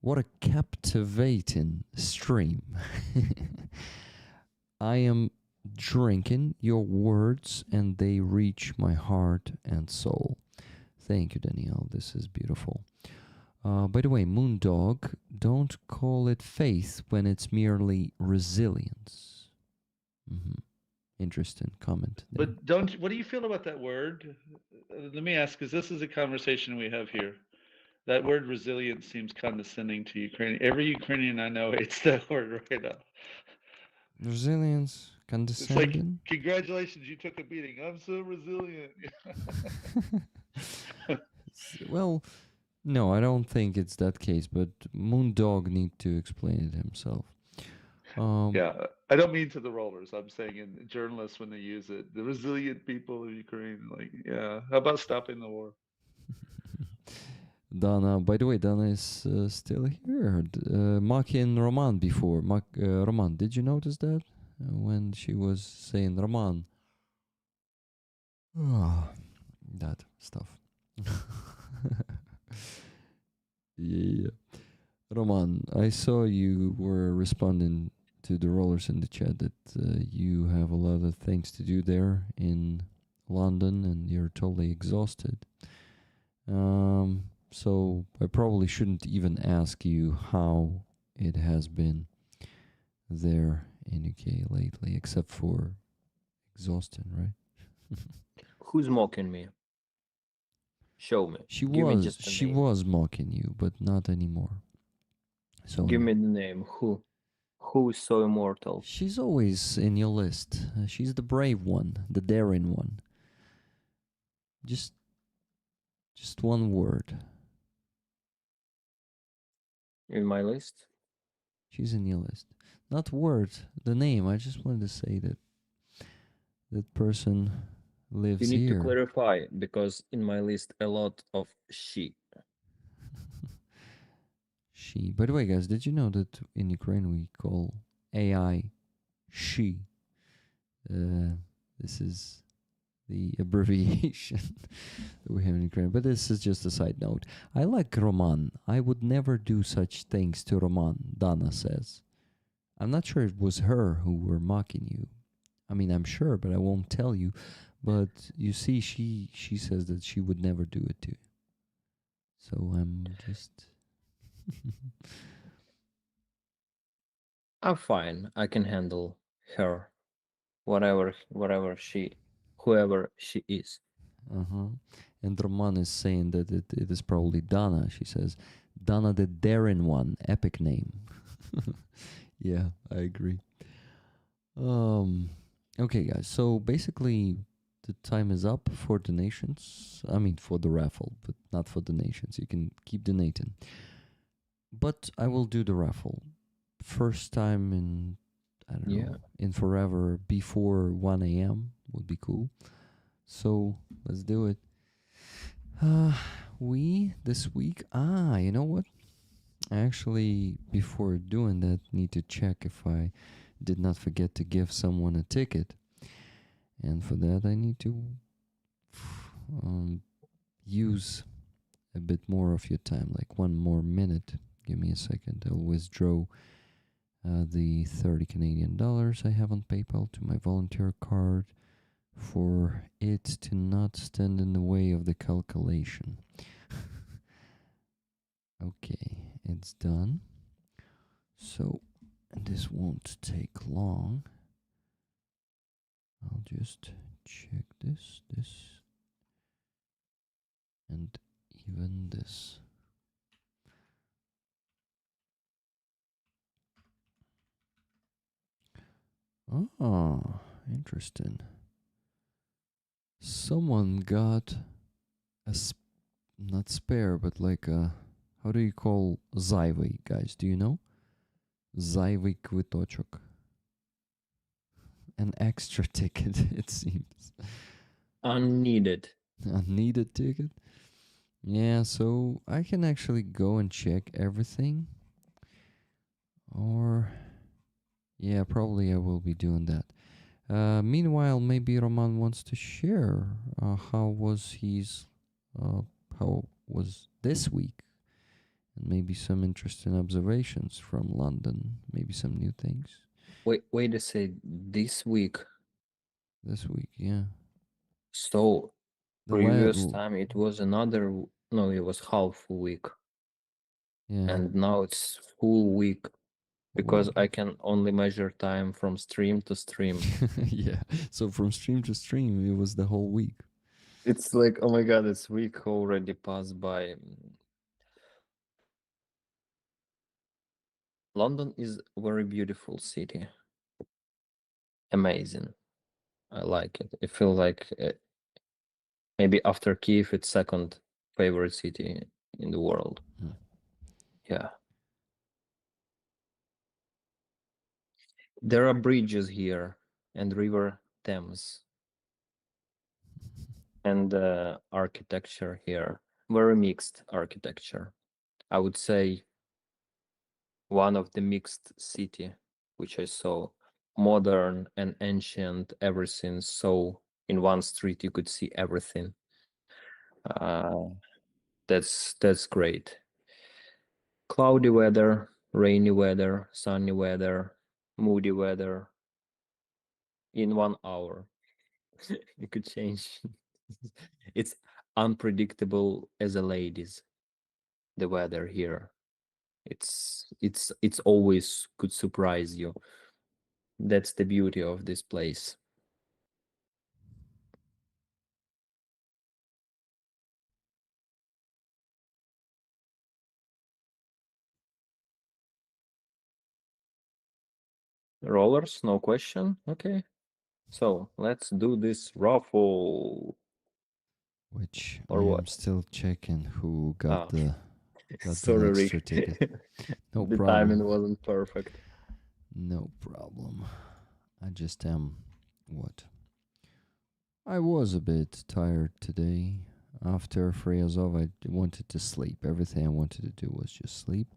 What a captivating stream. I am drinking your words and they reach my heart and soul. Thank you, Danielle. This is beautiful. By the way, Moondog, don't call it faith when it's merely resilience. Interesting comment there. But what do you feel about that word? Let me ask, because this is a conversation we have here. That word resilience seems condescending to Ukrainian. Every Ukrainian I know hates that word right now. Resilience, It's like, condescending. congratulations, you took a beating. I'm so resilient. Well, no, I don't think it's that case, but Moondog need to explain it himself. Yeah, I don't mean to the rollers. I'm saying in journalists when they use it, the resilient people of Ukraine. Like, yeah, how about stopping the war? Dana, by the way, Dana is still here. Mocking Roman before. Roman, did you notice that? When she was saying Roman. That stuff. Yeah. Roman, I saw you were responding to the rollers in the chat that you have a lot of things to do there in London and you're totally exhausted. So I probably shouldn't even ask you how it has been there in UK lately, except for exhausting, right? Who's mocking me? Show me. She Give me was just the she name. was mocking you, but not anymore. So Give me the name. Who is so immortal? she's always in your list. She's the brave one, the daring one. Just one word. In my list? She's in your list. Not word, the name. I just wanted to say that that person lives You need here. to clarify, because in my list a lot of she. She. By the way, guys, did you know that in Ukraine we call AI she? This is the abbreviation that we have in Ukraine. But this is just a side note. I like Roman. I would never do such things to Roman, Dana says. I'm not sure it was her who were mocking you. I mean, I'm sure, but I won't tell you. But you see, she says that she would never do it to you. So I'm just... I'm fine. I can handle her. Whoever she is. Uh-huh. And Roman is saying that it is probably Dana. She says, Dana the daring one, epic name. Yeah, I agree. Okay, guys. So basically, the time is up for donations. I mean, for the raffle, but not for donations. You can keep donating. But I will do the raffle. First time in, I don't know, in forever before 1 a.m. would be cool. So let's do it. This week, you know what? I actually, before doing that, need to check if I did not forget to give someone a ticket. And for that, I need to use a bit more of your time, like 1 more minute. Give me a second. I'll withdraw the 30 Canadian dollars I have on PayPal to my volunteer card for it to not stand in the way of the calculation. Okay, it's done. So this won't take long. I'll just check this, and even this. Oh, interesting. Someone got a not spare, but like a, how do you call zайвий, guys? Do you know? Zайвий квиточок. An extra ticket, it seems. Unneeded. Unneeded ticket? Yeah, so I can actually go and check everything. Or, yeah, probably I will be doing that. Meanwhile, maybe Roman wants to share how was this week, and maybe some interesting observations from London, maybe some new things. Wait a sec. This week. This week, yeah. So The previous time it was no, it was half a week. Yeah. And now it's full week, because I can only measure time from stream to stream. Yeah. So from stream to stream, it was the whole week. It's like, oh my god, this week already passed by. London is a very beautiful city. Amazing. I like it. I feel like maybe after Kiev, it's second favorite city in the world. Yeah. There are bridges here and River Thames. And architecture here very mixed architecture. I would say one of the mixed city which I saw, modern and ancient, everything. So in one street you could see everything. Uh, that's great. Cloudy weather, rainy weather, sunny weather, moody weather. In 1 hour, you could change. It's unpredictable as a ladies. The weather here. It's always could surprise you. That's the beauty of this place. Rollers, no question. Okay. So let's do this raffle. Which I Or am what? still checking who got Ah, the sorry, extra Rick. ticket. No The timing problem. wasn't perfect. No problem. I just am what? I was a bit tired today. After Freyazov, I wanted to sleep. Everything I wanted to do was just sleep.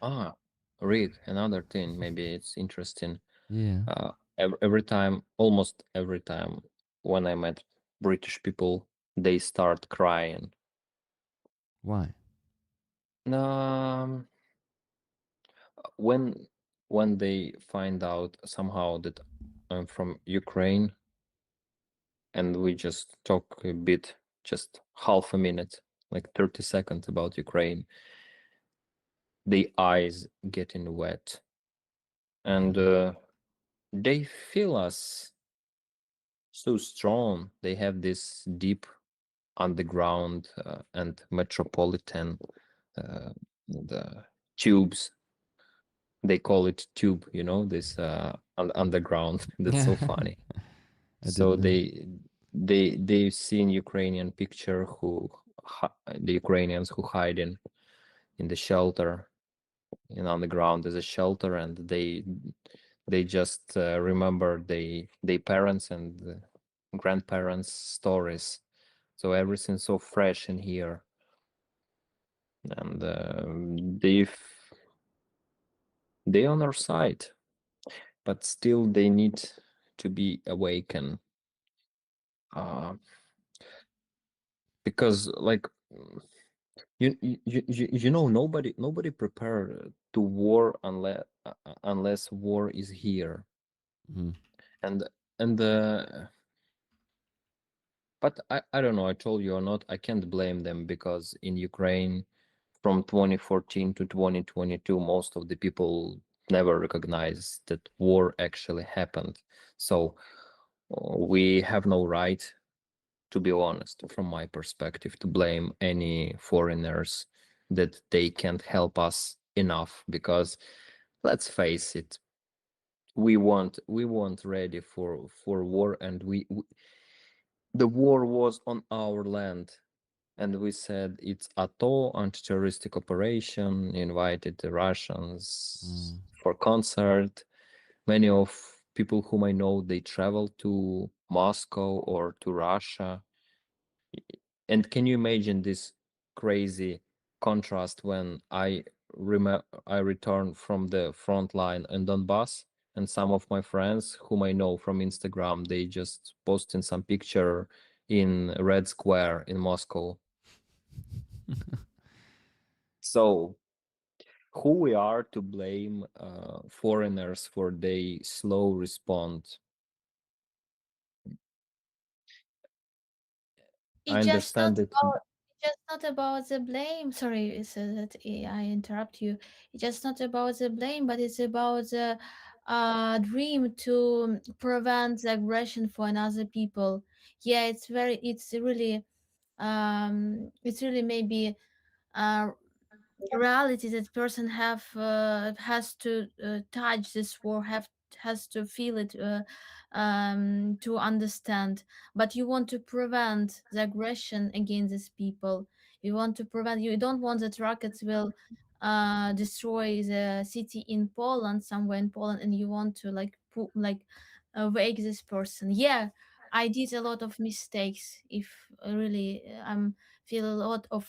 Ah, Rick, another thing, maybe it's interesting. Yeah. Every time, almost every time, when I met British people, they start crying. Why? Um, when when they find out somehow that I'm from Ukraine, and we just talk a bit, just half a minute, like 30 seconds about Ukraine, the eyes getting wet, and they feel us so strong. They have this deep underground and metropolitan the tubes. They call it tube, this underground. That's so funny. I So didn't know. they've seen Ukrainian picture the Ukrainians who hide in the shelter, on the ground as a shelter, and they just remember they parents and grandparents stories. So everything's so fresh in here, and they on our side, but still they need to be awakened, uh, because like nobody prepared to war unless war is here. Mhm. And but I don't know, I told you or not, I can't blame them, because in Ukraine from 2014 to 2022 most of the people never recognized that war actually happened. So we have no right, to be honest, from my perspective, to blame any foreigners that they can't help us enough, because let's face it, we weren't ready for war, and the war was on our land, and we said it's ATO, anti-terroristic operation, invited the Russians Mm. for concert. Many of people whom I know, they travel to Moscow or to Russia. And can you imagine this crazy contrast when I return from the front line in Donbass, and some of my friends whom I know from Instagram, they just posting some picture in Red Square in Moscow. So who we are to blame foreigners for their slow response? I It's just not understand it. about it's just not about the blame. Sorry, so that I interrupt you. It's just not about the blame, but it's about the dream to prevent the aggression for another people. Yeah, it's really maybe uh reality that person have has to touch this war, have has to feel it to understand. But you want to prevent the aggression against these people. You want to prevent, you don't want that rockets will destroy the city in Poland, somewhere in Poland, and you want to like wake this person. Yeah, I did a lot of mistakes. If really I'm feel a lot of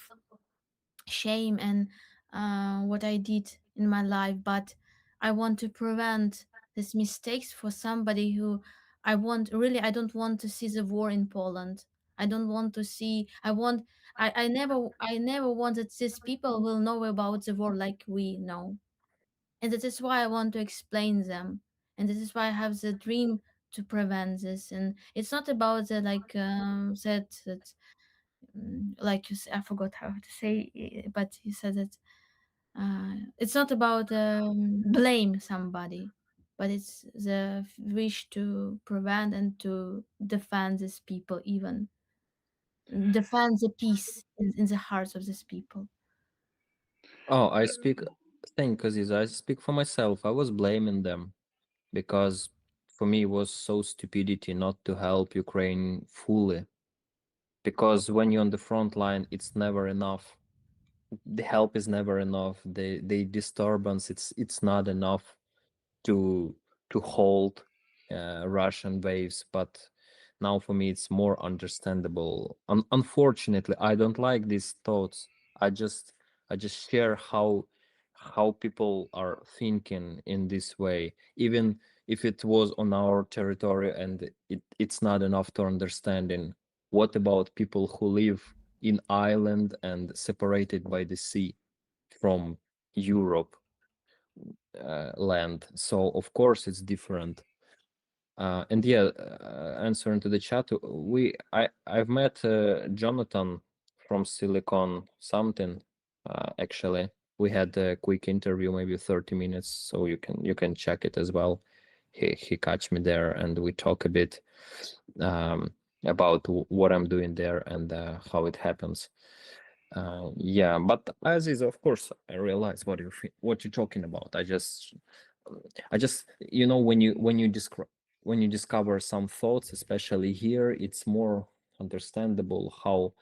shame and what I did in my life, but I want to prevent these mistakes for somebody who I don't want to see the war in Poland. I don't want to see I never wanted these people will know about the war like we know. And that is why I want to explain them. And this is why I have the dream to prevent this. And it's not about the like I forgot how to say, but you said that it's not about blame somebody, but it's the wish to prevent and to defend these people, even defend the peace in the hearts of these people. Oh, I speak. Thank Aziz. I speak for myself. I was blaming them because for me it was so stupidity not to help Ukraine fully. Because when you're on the front line, it's never enough. The help is never enough. The disturbance, it's not enough to hold Russian waves. But now for me, it's more understandable. Unfortunately, I don't like these thoughts. I just I just share how people are thinking in this way, even if it was on our territory and it's not enough to understanding. What about people who live in island and separated by the sea from Europe land? So of course it's different. And yeah, answering to the chat, I've met Jonathan from Silicon something. Actually, we had a quick interview, maybe 30 minutes, so you can check it as well. He catch me there, and we talk a bit about what I'm doing there and how it happens. Yeah, but as is, of course, I realize what you're talking about. I just when you discover some thoughts, especially here, it's more understandable how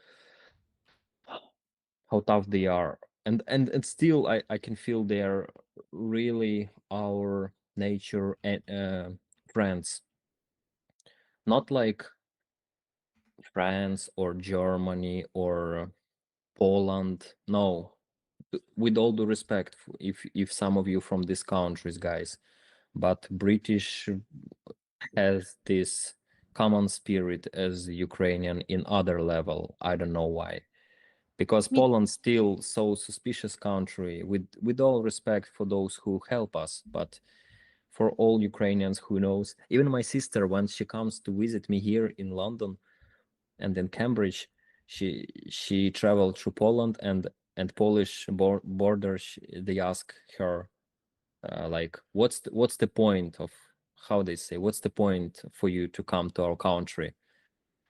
tough they are, and still I can feel they're really our nature and friends, not like France or Germany or Poland. No, with all due respect, if some of you from these countries, guys, but British has this common spirit as Ukrainian in other level. I don't know why. Because Me, Poland's still so suspicious country, with all respect for those who help us, but for all Ukrainians who knows, even my sister, when she comes to visit me here in London and in Cambridge, she traveled through Poland and Polish border. They ask her like, what's the point of, how they say, what's the point for you to come to our country?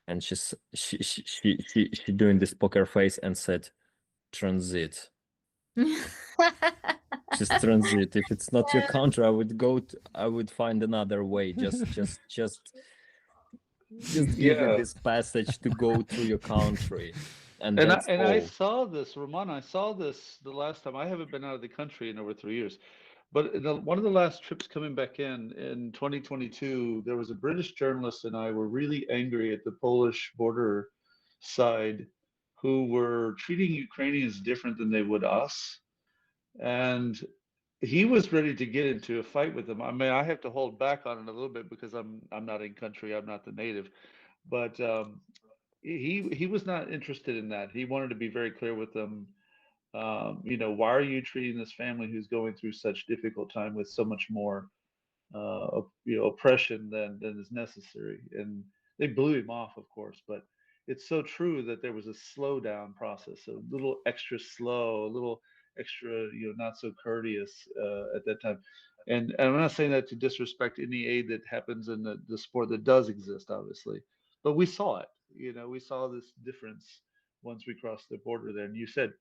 And she doing this poker face and said, transit. Just transit. If it's not your country, I would find another way. Just give me Yeah. this passage to go through your country, and And I that's and I all. saw this, Roman. I saw this the last time. I haven't been out of the country in over 3 years, but one of the last trips coming back in 2022, there was a British journalist and I were really angry at the Polish border side, who were treating Ukrainians different than they would us, and he was ready to get into a fight with them. I mean, I have to hold back on it a little bit because I'm not in country. I'm not the native, but he was not interested in that. He wanted to be very clear with them. Why are you treating this family who's going through such difficult time with so much more oppression than is necessary? And they blew him off, of course, but it's so true that there was a slow down process, a little extra slow, a little extra, not so courteous at that time. And I'm not saying that to disrespect any aid that happens in the sport that does exist, obviously, but we saw it. We saw this difference once we crossed the border there. And you said,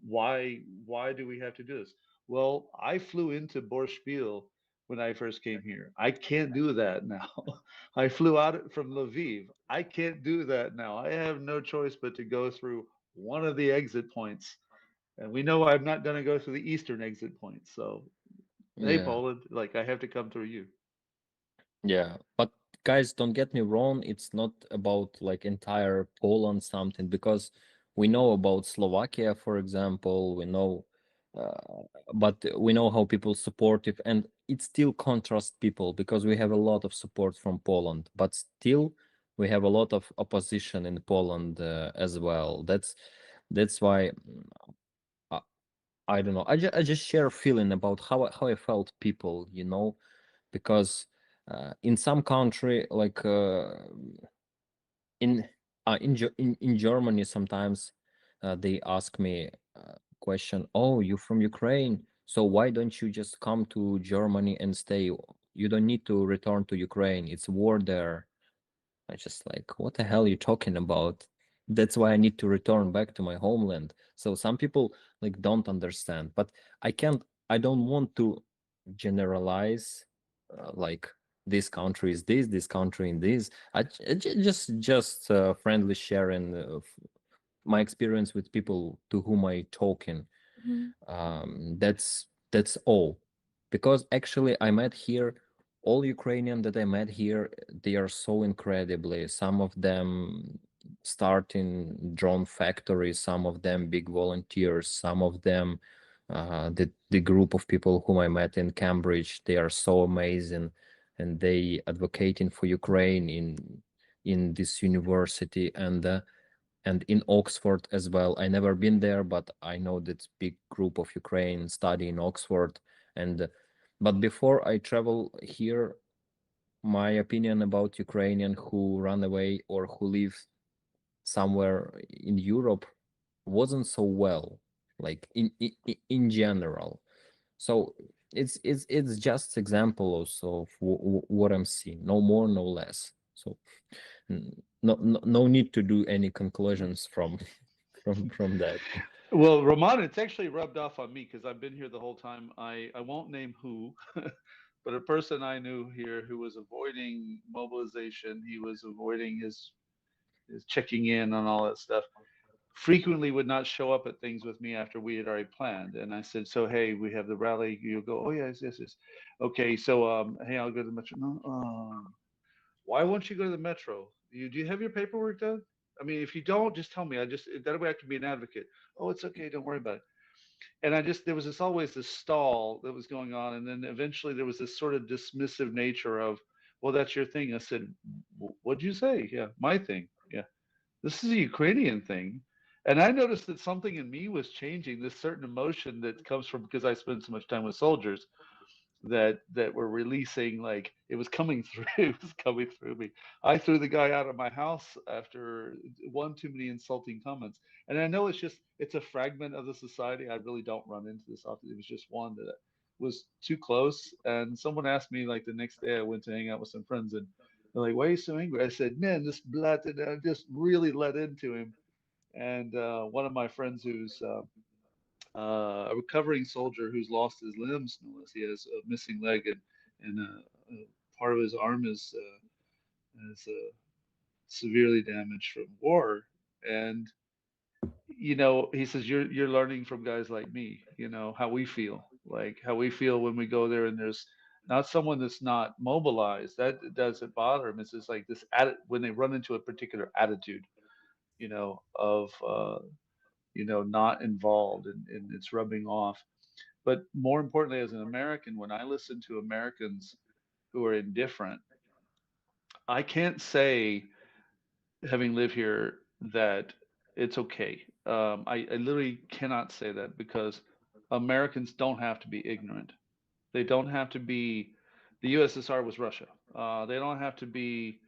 why do we have to do this? Well, I flew into Boryspil when I first came here. I can't do that now. I flew out from Lviv. I can't do that now. I have no choice but to go through one of the exit points. And we know I'm not going to go through the eastern exit point. So, hey, Yeah, Poland, like I have to come through you. yeah. But guys, don't get me wrong. It's not about like entire Poland something, because we know about Slovakia, for example. We know, but we know how people support it, and it still contrasts people because we have a lot of support from Poland, but still we have a lot of opposition in Poland as well. That's why I, I don't know. I just share a feeling about how I felt people, because in some country like in in Germany sometimes they ask me question, oh, you from Ukraine, so why don't you just come to Germany and stay? You don't need to return to Ukraine, it's war there. I just like, what the hell are you talking about? That's why I need to return back to my homeland. So some people like don't understand, but I don't want to generalize like this country is this country in this. Just friendly sharing my experience with people to whom I talking. Mhm. That's all, because actually I met here all Ukrainian that I met here. They are so incredibly. Some of them starting drone factories, some of them big volunteers, some of them the group of people whom I met in Cambridge. They are so amazing, and they advocating for Ukraine in this university and in Oxford as well. I never been there, but I know that big group of Ukraine study in Oxford. And but before I travel here, my opinion about Ukrainian who run away or who live somewhere in Europe wasn't so well, like in general. So it's just example also of what I'm seeing, no more, no less. So no need to do any conclusions from from that. Well, Roman, it's actually rubbed off on me because I've been here the whole time. I won't name who, but a person I knew here who was avoiding mobilization, he was avoiding his checking in on all that stuff, frequently would not show up at things with me after we had already planned. And I said, so, hey, we have the rally. You'll go, oh, yes, yes, yes. Okay, so, hey, I'll go to the metro. No, why won't you go to the metro? Do you have your paperwork done? I mean, if you don't, just tell me. I just that way I can be an advocate. Oh, it's okay. Don't worry about it. And I just there was this always this stall that was going on, and then eventually there was this sort of dismissive nature of, well, that's your thing. I said, what'd you say? Yeah, my thing. Yeah, this is a Ukrainian thing. And I noticed that something in me was changing. This certain emotion that comes from because I spend so much time with soldiers that were releasing, like it was coming through. It was coming through me. I threw the guy out of my house after one too many insulting comments. And I know it's a fragment of the society. I really don't run into this often. It was just one that was too close. And someone asked me like the next day, I went to hang out with some friends, and they're like, why are you so angry? I said, man, this blood, and I just really let into him. And one of my friends who's a recovering soldier who's lost his limbs. No less. He has a missing leg, and part of his arm is severely damaged from war. And he says you're learning from guys like me. How we feel, like how we feel when we go there, and there's not someone that's not mobilized. That doesn't bother him. It's just like this when they run into a particular attitude, of not involved, and it's rubbing off. But more importantly, as an American, when I listen to Americans who are indifferent, I can't say, having lived here, that it's okay. I literally cannot say that because Americans don't have to be ignorant. They don't have to be. The USSR was Russia. They don't have to be,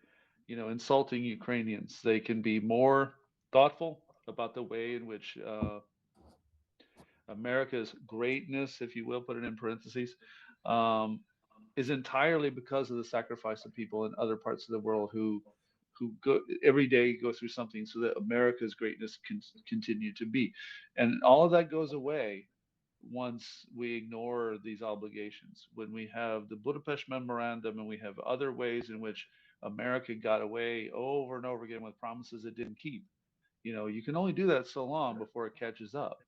insulting Ukrainians. They can be more thoughtful about the way in which America's greatness, if you will, put it in parentheses, um, is entirely because of the sacrifice of people in other parts of the world who go every day go through something so that America's greatness can continue to be. And all of that goes away once we ignore these obligations. When we have the Budapest Memorandum and we have other ways in which America got away over and over again with promises it didn't keep. You can only do that so long before it catches up.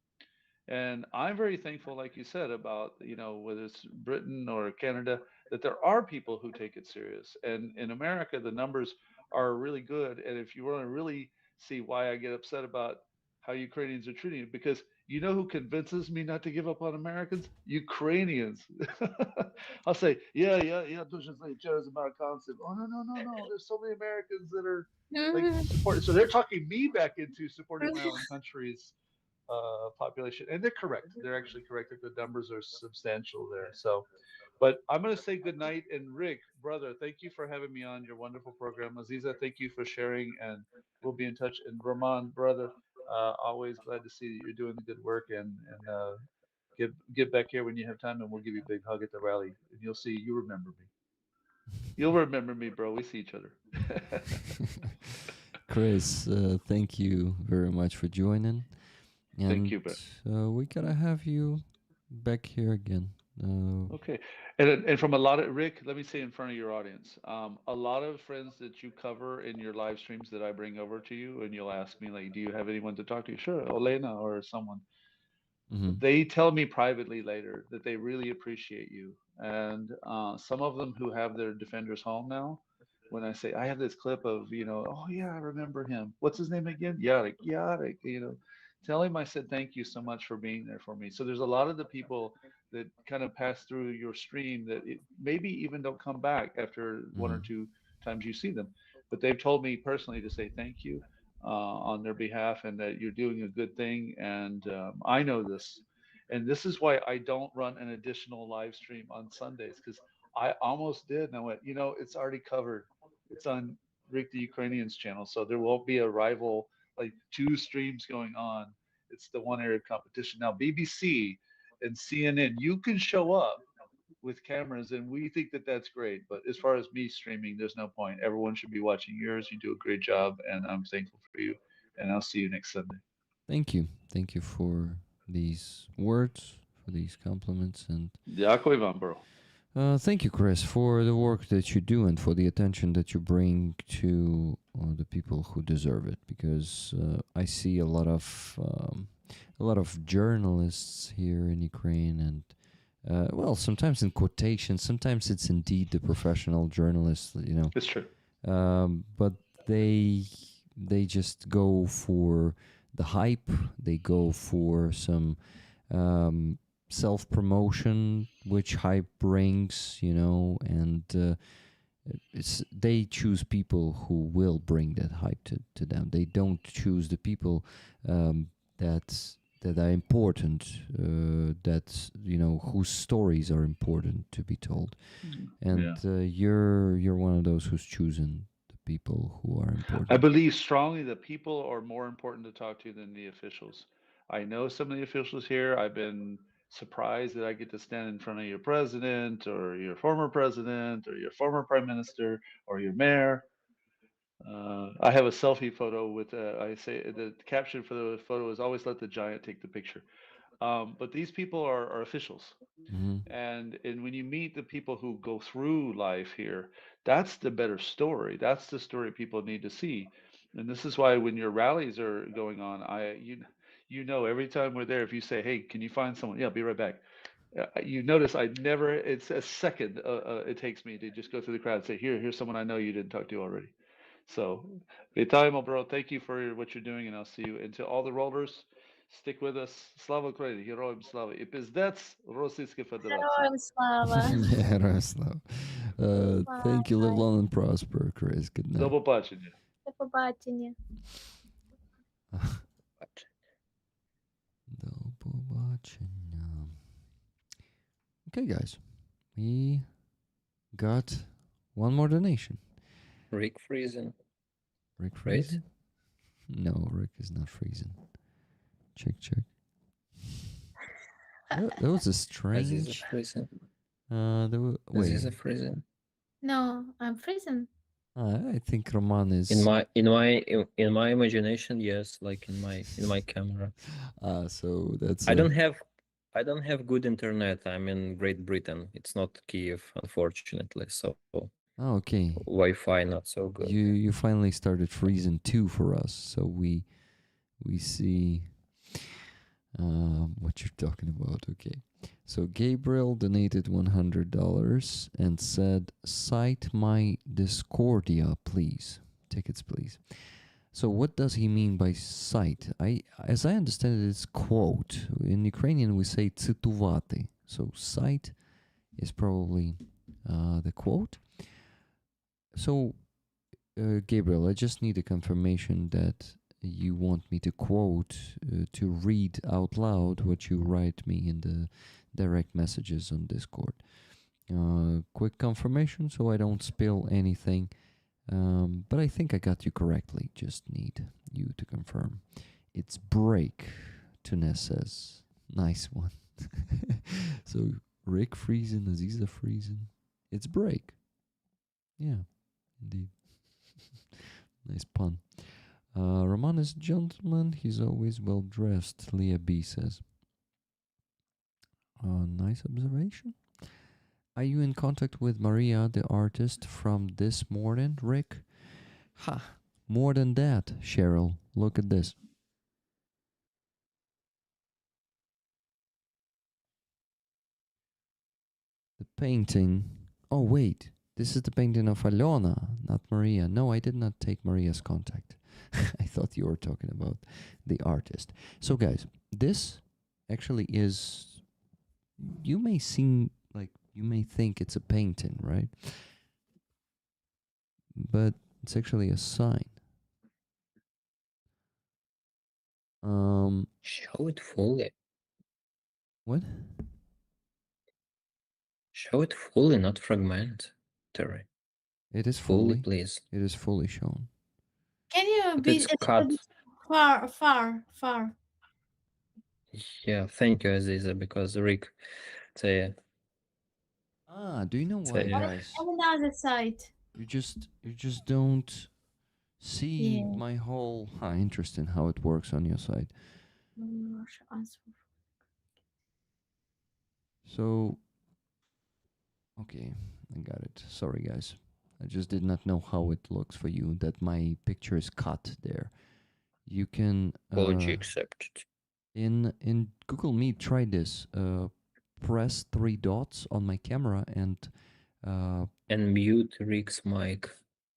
And I'm very thankful, like you said, about, whether it's Britain or Canada, that there are people who take it serious. And in America, the numbers are really good. And if you want to really see why I get upset about how Ukrainians are treating it, because you know who convinces me not to give up on Americans? Ukrainians. I'll say, yeah, дуже знаю, через американців. Oh, no. There's so many Americans that are like supporting. So they're talking me back into supporting my own country's population, and they're correct. They're actually correct that the numbers are substantial there. So, but I'm going to say good night. And Rick, brother, thank you for having me on your wonderful program. Aziza, thank you for sharing, and we'll be in touch. And Rahman, brother, always glad to see that you're doing the good work, and get back here when you have time, and we'll give you a big hug at the rally, and you'll see you remember me. You'll remember me, bro. We see each other. Chris, thank you very much for joining. And Thank you, bro. we gotta have you back here again. Okay, and from a lot of Rick, let me say in front of your audience, a lot of friends that you cover in your live streams that I bring over to you, and you'll ask me like, "Do you have anyone to talk to?" Sure, Olena or someone. Mhm. They tell me privately later that they really appreciate you, and some of them who have their defenders home now, when I say I have this clip of, oh yeah, I remember him. What's his name again? Yarek, tell him I said thank you so much for being there for me. So there's a lot of the people that kind of pass through your stream that maybe even don't come back after one or Mhm. two times you see them, but they've told me personally to say thank you on their behalf, and that you're doing a good thing. And I know this, and this is why I don't run an additional live stream on Sundays, because I almost did, and I went, it's already covered. It's on Rick the Ukrainian's channel, so there won't be a rival, like two streams going on. It's the one area competition. Now BBC and CNN, you can show up with cameras, and we think that that's great. But as far as me streaming, there's no point. Everyone should be watching yours. You do a great job, and I'm thankful for you. And I'll see you next Sunday. Thank you for these words, for these compliments, and Дякую вам, bro. thank you, Chris, for the work that you do and for the attention that you bring to the people who deserve it. Because I see a lot of journalists here in Ukraine, and well, sometimes in quotations, sometimes it's indeed the professional journalists, It's true. but they just go for the hype. They go for some self-promotion, which hype brings, and they choose people who will bring that hype to them. They don't choose the people that are important, that whose stories are important to be told. And you're one of those who's chosen the people who are important. I believe strongly that people are more important to talk to than the officials. I know some of the officials here. I've been surprised that I get to stand in front of your president or your former president or your former prime minister or your mayor. I have a selfie photo with, I say the caption for the photo is always let the giant take the picture. But these people are officials. Mhm. And when you meet the people who go through life here, that's the better story. That's the story people need to see. And this is why when your rallies are going on, every time we're there, if you say, "Hey, can you find someone?" Yeah, I'll be right back. You notice I never. It's a second. It takes me to just go through the crowd and say, "Here's someone I know you didn't talk to already." So, Vitaimo, bro, thank you for what you're doing, and I'll see you. And to all the rollers, stick with us. Slava Ukraini, Героям слава. І пиздець Російської Федерації. Героям слава. Yeah, Raslav. Thank you. Live long and prosper, Chris. Good До night. побачення. До побачення. До побачення. Okay, guys, we got one more donation. Rick freezing. Rick Right? freezing? No, Rick is not freezing. Check. That was a Aziza strange. freezing. Wait. Aziza freezing. No, I'm freezing. I think Roman is. In my imagination, yes, like in my camera. So that's. I don't have good internet. I'm in Great Britain. It's not Kiev, unfortunately. So Oh, okay. Wi-Fi not so good. You finally started freezing too for us, so we see what you're talking about. Okay, so Gabriel donated $100 and said, "Cite my Discordia, please. Tickets, please." So what does he mean by cite? As I understand it, it's quote. In Ukrainian, we say цитувати. So cite is probably the quote. So, Gabriel, I just need a confirmation that you want me to quote, to read out loud what you write me in the direct messages on Discord. Quick confirmation so I don't spill anything. But I think I got you correctly. Just need you to confirm. It's break, Tunes says. Nice one. So Rick freezing, Aziza freezing. It's break. Yeah, indeed. Nice pun. Roman is a gentleman. He's always well dressed, Leah B says. Nice observation. Are you in contact with Maria, the artist from this morning, Rick? Ha! More than that, Cheryl. Look at this. The painting. Oh, wait. This is the painting of Alona, not Maria. No, I did not take Maria's contact. I thought you were talking about the artist. So, guys, this actually is... You may seem like... You may think it's a painting, right? But it's actually a sign. Show it fully. What? Show it fully, not fragmentary. It is Fully, fully, please. it is fully shown. Can you But be it's a cut. little bit far? Yeah, thank you, Aziza, because Rick, say, Do you know why, Yeah. guys? On another side. You just don't see Yeah. my whole... interesting how it works on your side. So, okay, I got it. Sorry, guys. I just did not know how it looks for you, that my picture is cut there. You can... apology accepted. In Google Meet, try this. Press 3 dots on my camera and... And mute Rick's mic.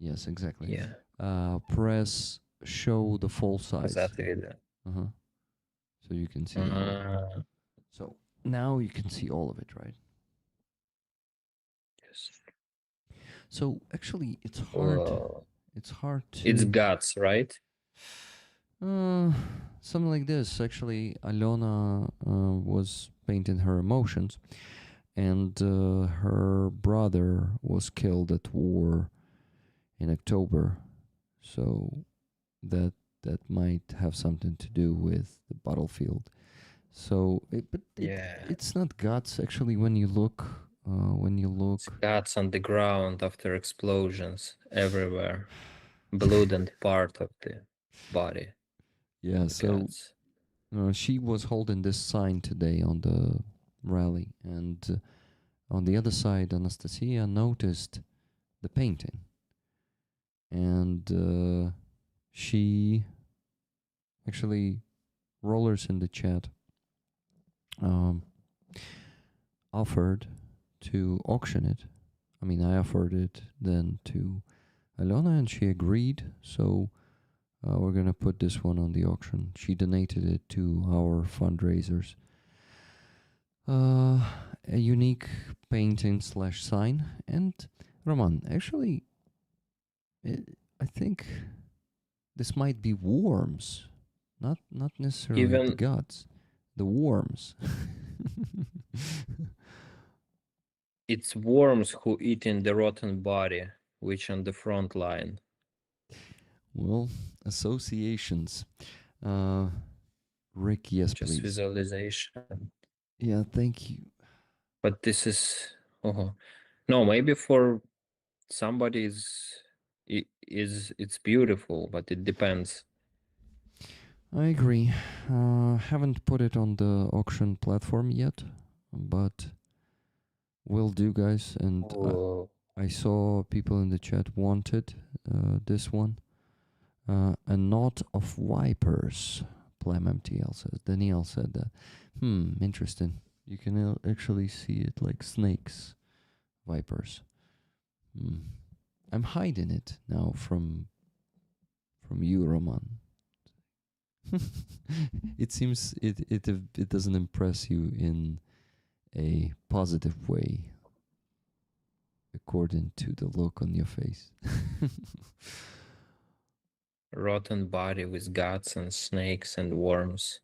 yes, exactly. Yeah. Press show the full size. Uh-huh. So you can see all of it. So now you can see all of it, right? Yes. So actually, it's hard. It's hard to... It's guts, right? Something like this. Actually, Alona was painting her emotions, and her brother was killed at war in October. So that might have something to do with the battlefield. So, it's not guts actually. When you look, It's guts on the ground after explosions everywhere, blood and part of the body. Yeah. So she was holding this sign today on the rally, and on the other side, Anastasia noticed the painting, and she actually, Rollers in the chat, offered to auction it. I mean, I offered it then to Alona, and she agreed. So we're gonna put this one on the auction. She donated it to our fundraisers. A unique painting / sign. And Roman, actually, I think this might be worms, not necessarily the gods, the worms. It's worms who eating the rotten body, which on the front line. Well, associations. Rick, yes, Just please. visualization. Yeah, thank you. But this is no, maybe for somebody it's beautiful, but it depends. I agree. Haven't put it on the auction platform yet, but will do, guys. And I saw people in the chat wanted this one. A knot of vipers, Plem MTL says. Danielle said that. Interesting. You can actually see it like snakes, vipers. I'm hiding it now from from you, Roman. It seems it doesn't impress you in a positive way, according to the look on your face. Rotten body with guts and snakes and worms,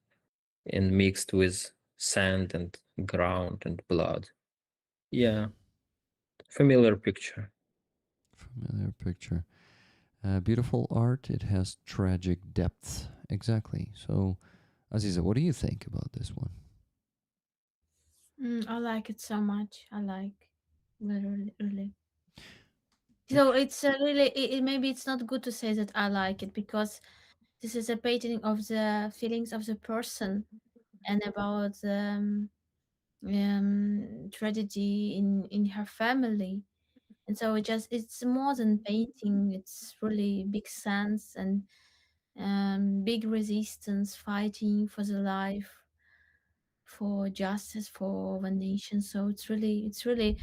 and mixed with sand and ground and blood. Yeah, familiar picture. Familiar picture. Beautiful art. It has tragic depth. Exactly. So, Aziza, what do you think about this one? I like it so much. I like literally, really. So it's really maybe it's not good to say that I like it because this is a painting of the feelings of the person and about tragedy in her family. And so it's more than painting. It's really big sense and big resistance, fighting for the life, for justice, for the nation. So it's really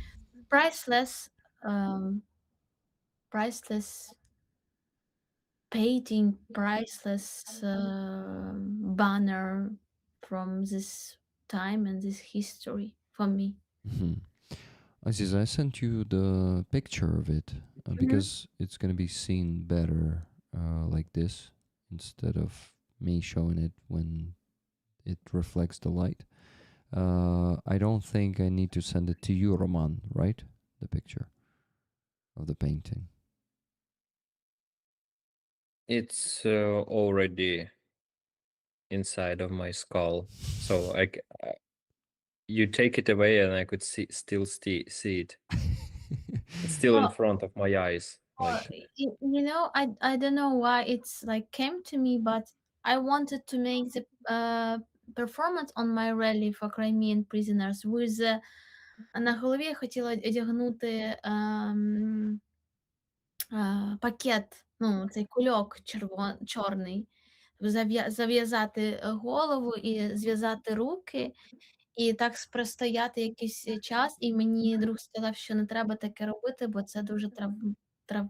priceless, um, priceless painting, priceless banner from this time and this history for me. Mhm. Aziza, I sent you the picture of it Hmm. because it's going to be seen better like this instead of me showing it when it reflects the light. I don't think I need to send it to you, Roman, right? The picture of the painting. It's already inside of my skull, so you take it away and I could still see it. It's still in Oh, front of my eyes. oh, Like, I don't know why it's like came to me, but I wanted to make the performance on my rally for Crimean prisoners with на голові я хотіла одягнути пакет, ну, цей кульок чорний, зав'язати голову і зв'язати руки, і так простояти якийсь час. І мені друг сказав, що не треба таке робити, бо це дуже трав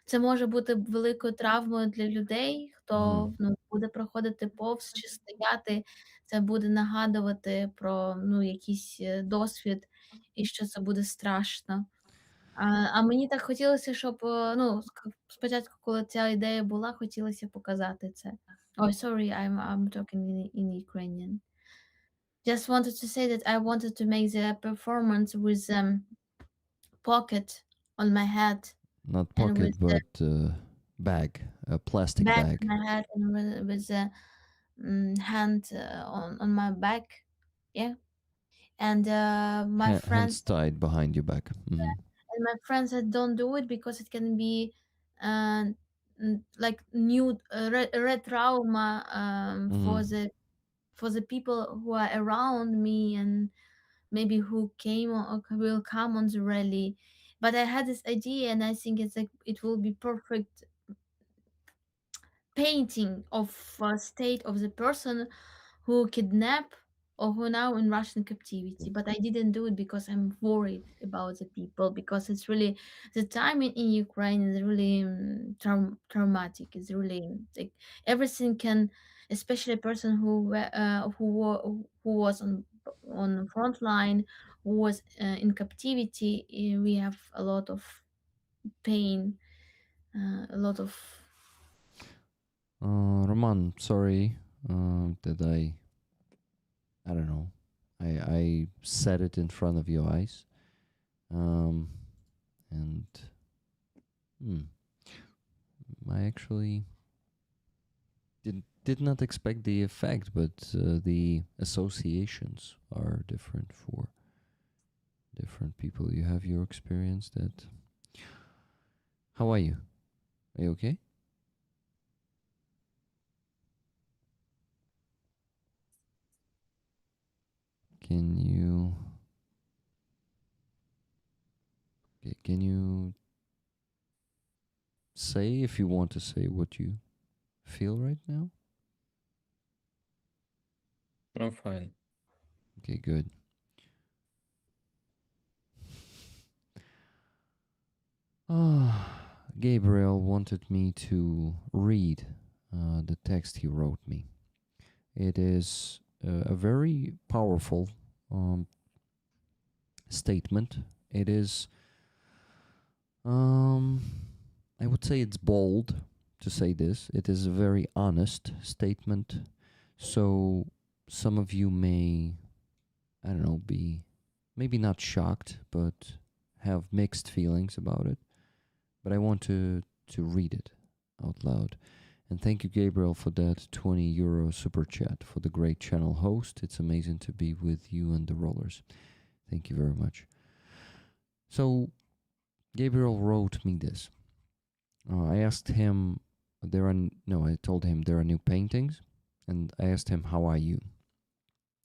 це може бути великою травмою для людей, Mhm. хто, ну, буде проходити повз чи стояти. Це буде нагадувати про, ну, якийсь, досвід, і що це буде страшно. А мені так хотілося, щоб, ну, спочатку, коли ця ідея була, хотілося показати це. Oh, sorry, I'm talking in Ukrainian. Just wanted to say that I wanted to make the performance with pocket on my head Not and with pocket, the but bag, a plastic bag on bag, my head and with the hand on my back. Yeah. And my friend hands tied behind your back. Mhm. and my friend said don't do it because it can be uh, like new red trauma Mhm. for the people who are around me and maybe who came or will come on the rally. But I had this idea and I think it's like it will be perfect painting of state of the person who kidnap or who now in Russian captivity. But I didn't do it because I'm worried about the people because it's really the time in Ukraine is really traumatic. It's really like everything can, especially a person who was on the front line, who was in captivity. We have a lot of pain, a lot of Roman, sorry that I don't know. I said it in front of your eyes. Um, and hmm, I actually did not expect the effect, but the associations are different for different people. You have your experience that. How are you? Are you okay? Can you can you say if you want to say what you feel right now? I'm fine. Okay, good. Gabriel wanted me to read the text he wrote me. It is a very powerful statement. It is, I would say it's bold to say this. It is a very honest statement. So some of you may, I don't know, be maybe not shocked, but have mixed feelings about it. But I want to read it out loud. And thank you, Gabriel, for that 20 euro super chat for the great channel host. It's amazing to be with you and the rollers. Thank you very much. So, Gabriel wrote me this. I asked him, I told him there are new paintings, and I asked him, how are you?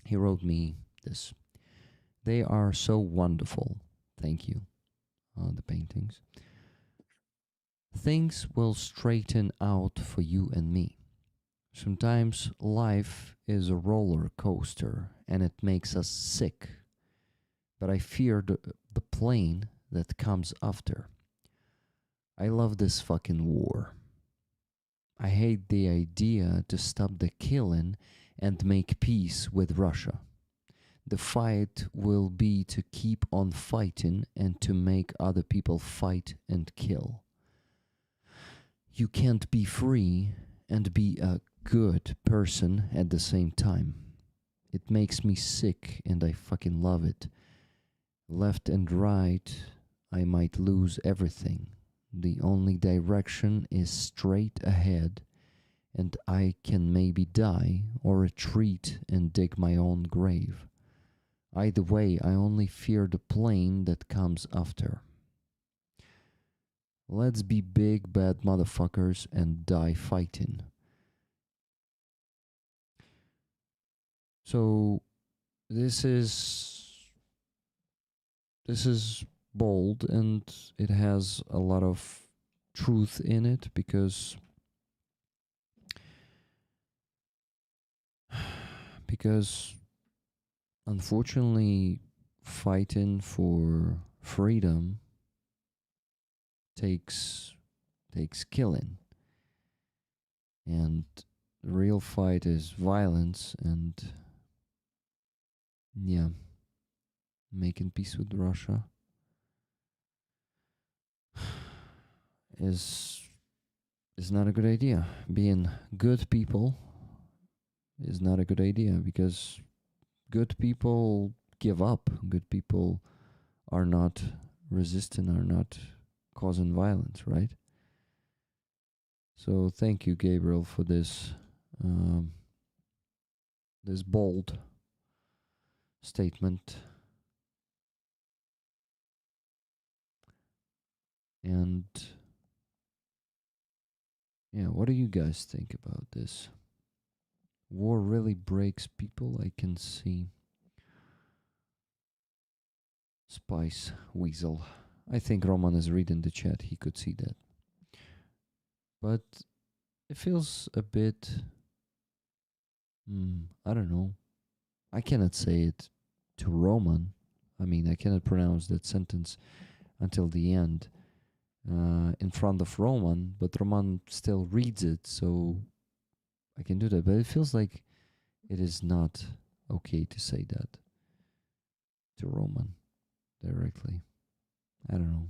He wrote me this. They are so wonderful. Thank you. The paintings. Things will straighten out for you and me. Sometimes life is a roller coaster and it makes us sick. But I fear the plane that comes after. I love this fucking war. I hate the idea to stop the killing and make peace with Russia. The fight will be to keep on fighting and to make other people fight and kill. You can't be free and be a good person at the same time. It makes me sick and I fucking love it. Left and right, I might lose everything. The only direction is straight ahead, and I can maybe die or retreat and dig my own grave. Either way, I only fear the plane that comes after. Let's be big bad motherfuckers and die fighting. So this is bold and it has a lot of truth in it because unfortunately fighting for freedom takes killing, and the real fight is violence and making peace with Russia is not a good idea. Being good people is not a good idea because good people give up. Good people are not resisting, are not causing violence, right? So thank you, Gabriel, for this this bold statement. And what do you guys think about this? War really breaks people, I can see. Spice Weasel. I think Roman is reading the chat, he could see that. But it feels a bit... I don't know. I cannot say it to Roman. I mean, I cannot pronounce that sentence until the end in front of Roman, but Roman still reads it, so I can do that. But it feels like it is not okay to say that to Roman directly. I don't know.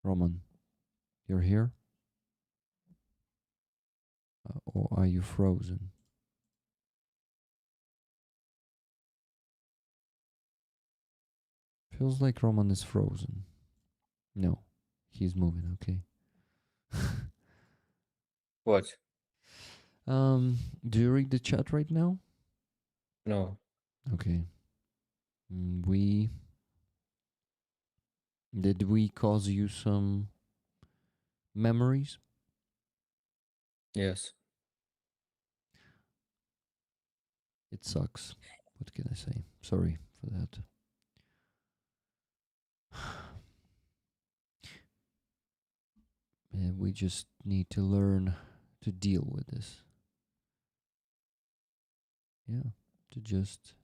Roman, you're here? Or are you frozen? Feels like Roman is frozen. No, he's moving, okay. What? Do you read the chat right now? No. Okay. Did we cause you some memories? Yes. It sucks. What can I say? Sorry for that. And we just need to learn to deal with this. Yeah, to just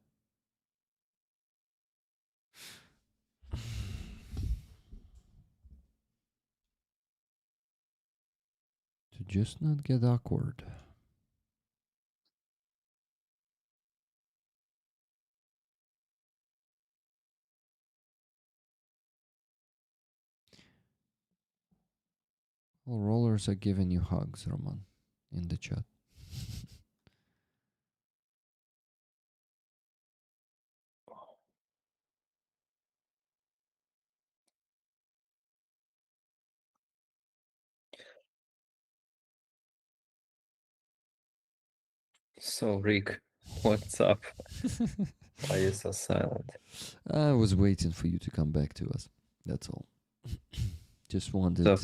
just not get awkward. All rollers are giving you hugs, Roman, in the chat. So, Rick, what's up? Why are you so silent? I was waiting for you to come back to us. That's all. Just So,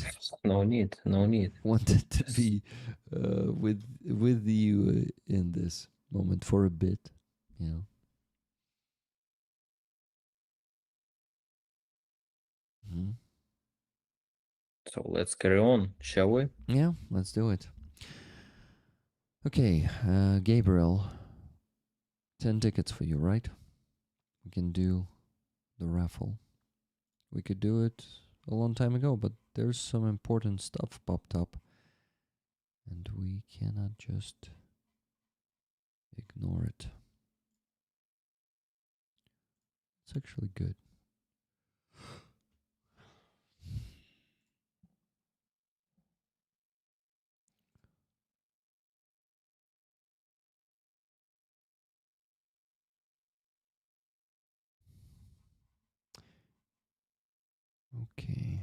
no need, no need. wanted to Just- be with you in this moment for a bit, you know. Mhm. So let's carry on, shall we? Yeah, let's do it. Okay, Gabriel, 10 tickets for you, right? We can do the raffle. We could do it a long time ago, but there's some important stuff popped up, and we cannot just ignore it. It's actually good. Okay.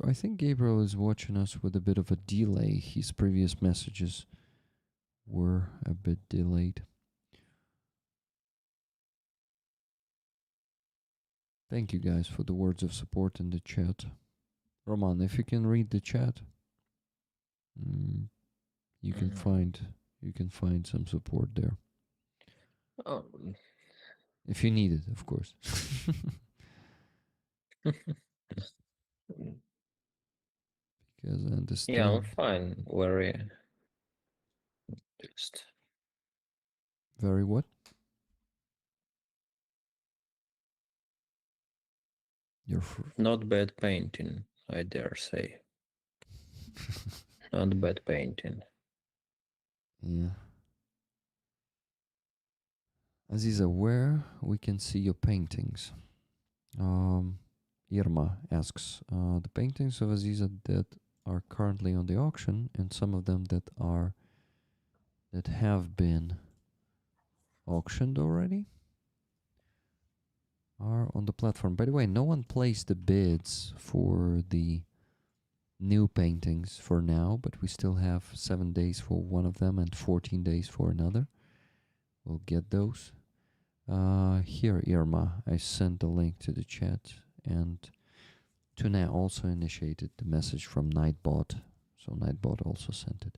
I think Gabriel is watching us with a bit of a delay. His previous messages were a bit delayed. Thank you guys for the words of support in the chat. Roman, if you can read the chat, mm, you can find some support there. Oh. If you need it, of course. Because I understand. Yeah, I'm fine. Just Very what? not bad painting, I dare say. Not bad painting. Yeah. Aziza, where we can see your paintings? Irma asks, the paintings of Aziza that are currently on the auction and some of them that have been auctioned already are on the platform. By the way, no one placed the bids for the new paintings for now, but we still have 7 days for one of them and 14 days for another. We'll get those. Here, Irma, I sent the link to the chat, and Tuna also initiated the message from Nightbot, so Nightbot also sent it.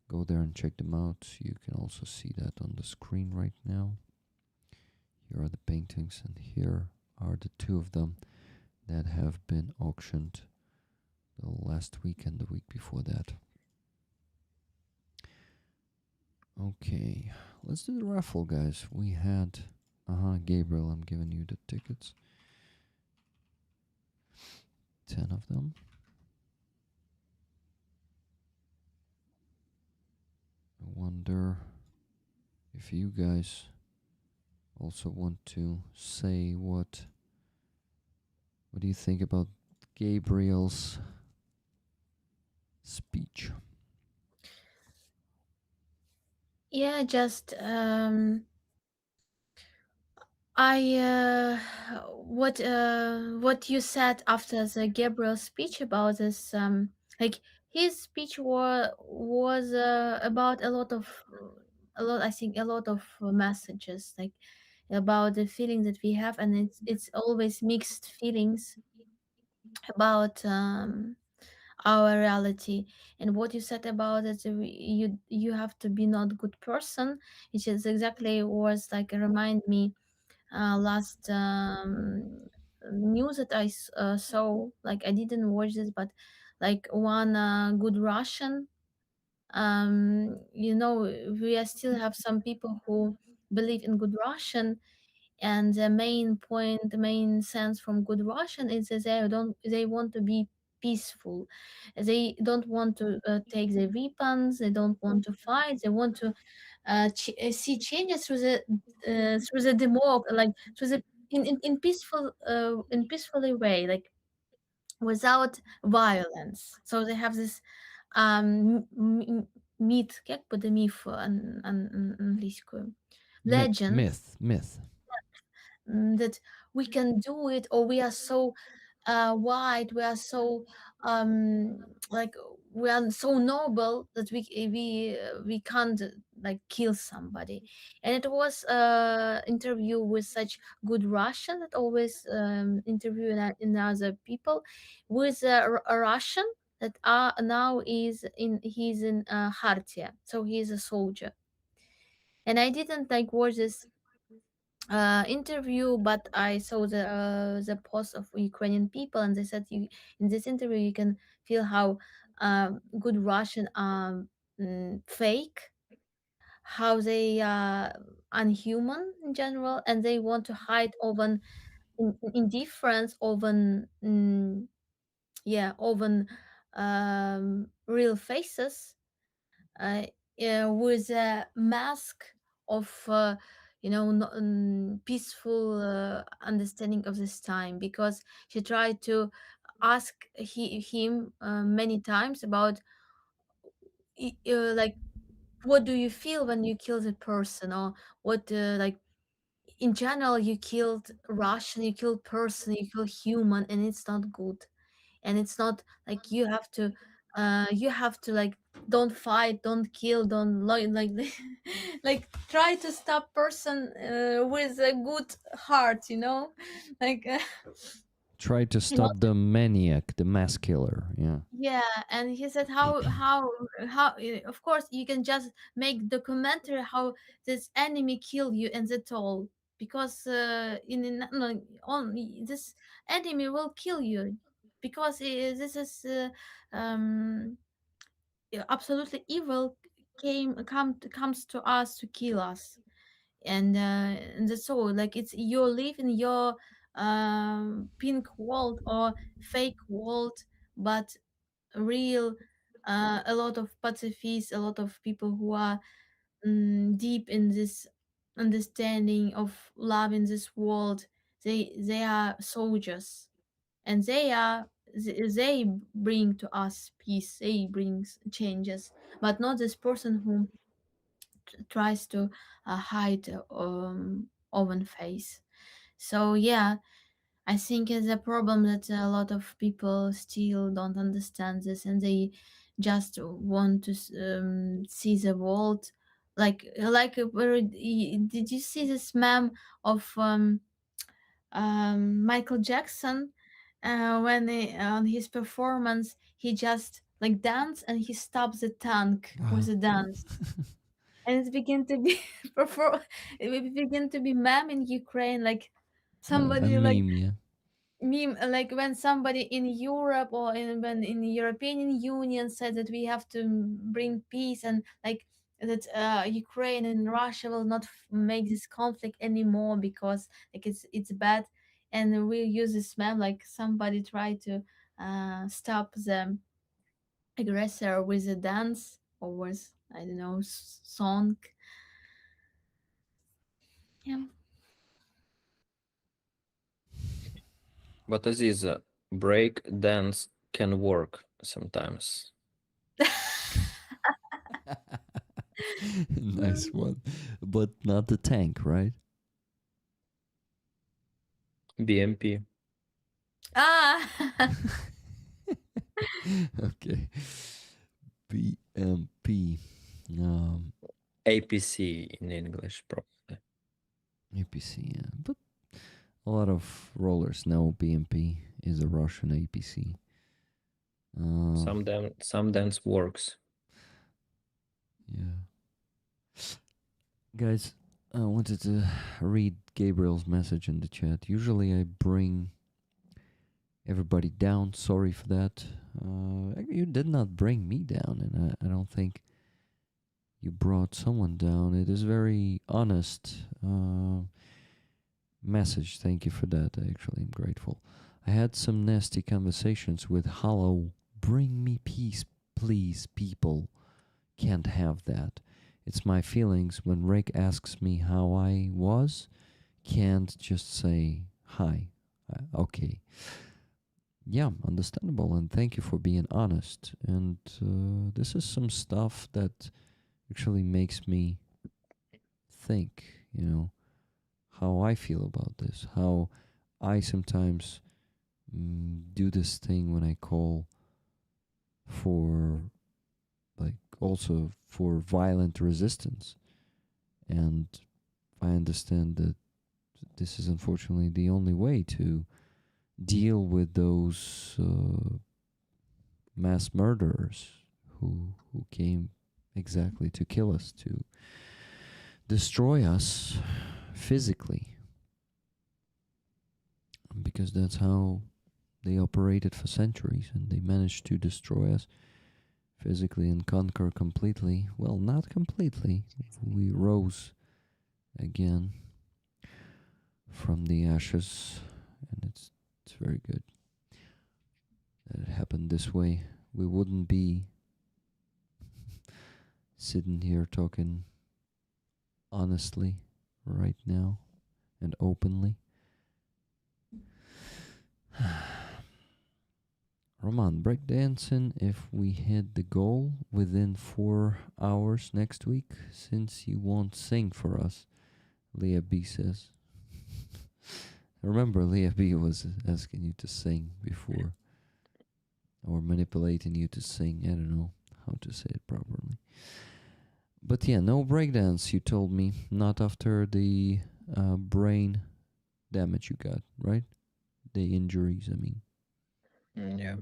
Go there and check them out. You can also see that on the screen right now. Here are the paintings, and here are the two of them that have been auctioned the last week and the week before that. Okay, let's do the raffle, guys. We had, Gabriel, I'm giving you the tickets. 10 of them. I wonder if you guys also want to say what do you think about Gabriel's speech? Yeah, just I what you said after the Gabriel speech about this like his speech was about a lot, I think, a lot of messages, like about the feeling that we have, and it's always mixed feelings about our reality. And what you said about it, you have to be not good person, which is exactly was like remind me last news that I saw. Like I didn't watch this, but like one good Russian. We are still have some people who believe in good Russian, and the main point, the main sense from good Russian is that they want to be peaceful. They don't want to take their weapons. They don't want to fight. They want to see changes through the demo, like through the in peaceful in peacefully way, like without violence. So they have this myth, как буде миф английскую, legend Myth. that we can do it, or we are so white, we are so like we are so noble that we can't like kill somebody. And it was interview with such good Russian that always interview in other people, with a Russian that now he's in Khartia, so he's a soldier. And I didn't like watch this interview, but I saw the post of Ukrainian people, and they said you in this interview you can feel how good Russian are fake, how they are unhuman in general, and they want to hide often indifference, often often real faces, uh, with a mask of peaceful understanding of this time, because she tried to ask him many times about like what do you feel when you kill the person, or what like in general you killed Russian, you killed person, you killed human, and it's not good. And it's not like you have to like don't fight, don't kill, don't like like try to stop person with a good heart, like Try to stop the maniac, the mass killer. Yeah. yeah. And he said how of course you can just make documentary how this enemy kill you, and that's all, because no, on this enemy will kill you, because this is absolutely evil comes to us to kill us. And that's all, like it's you live in your pink world or fake world, but real a lot of pacifist, a lot of people who are deep in this understanding of love in this world. They are soldiers, and they bring to us peace, they bring changes, but not this person who tries to hide own face. So yeah, I think it's a problem that a lot of people still don't understand this, and they just want to see the world did you see this meme of Michael Jackson, when on his performance he just like dance and he stops the tank with a dance, and it began to be perform it began to be meme in Ukraine, like A somebody like meme, yeah. meme, like when somebody in Europe or when in the European Union said that we have to bring peace, and like that Ukraine and Russia will not make this conflict anymore because like it's bad, and we use this meme like somebody try to stop the aggressor with a dance or with I don't know song. Yeah. But Aziza, break dance can work sometimes. Nice one. But not the tank, right? BMP. Ah. Okay. BMP. APC in English, probably. APC, yeah. But a lot of rollers know BMP is a Russian APC. Some dance works. Yeah. Guys, I wanted to read Gabriel's message in the chat. Usually I bring everybody down. Sorry for that. You did not bring me down, and I don't think you brought someone down. It is very honest message. Thank you for that. Actually, I'm grateful. I had some nasty conversations with "Hello, bring me peace, please, people." Can't have that. It's my feelings when Rick asks me how I was. Can't just say hi. Okay. Yeah, understandable, and thank you for being honest. And this is some stuff that actually makes me think, how I feel about this, how I sometimes do this thing when I call for, like, also for violent resistance. And I understand that this is unfortunately the only way to deal with those mass murderers who came exactly to kill us, to destroy us physically, because that's how they operated for centuries, and they managed to destroy us physically and conquer completely. Well, not completely. We rose again from the ashes, and it's very good that it happened this way. We wouldn't be sitting here talking honestly right now and openly. Roman, breakdancing if we hit the goal within 4 hours next week, since you won't sing for us, Leah B says. Remember, Leah B was asking you to sing before, or manipulating you to sing. I don't know how to say it properly. But yeah, no breakdance, you told me. Not after the brain damage you got, right? The injuries, I mean. Yeah.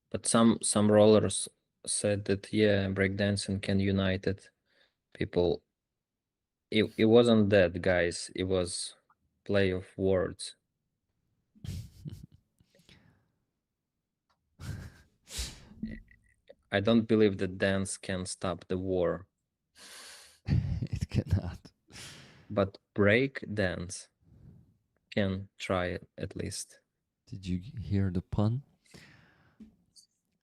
But some rollers said that, yeah, breakdancing can unite it. People. It wasn't that, guys. It was play of words. I don't believe that dance can stop the war, It cannot. but break dance can try it at least. Did you hear the pun?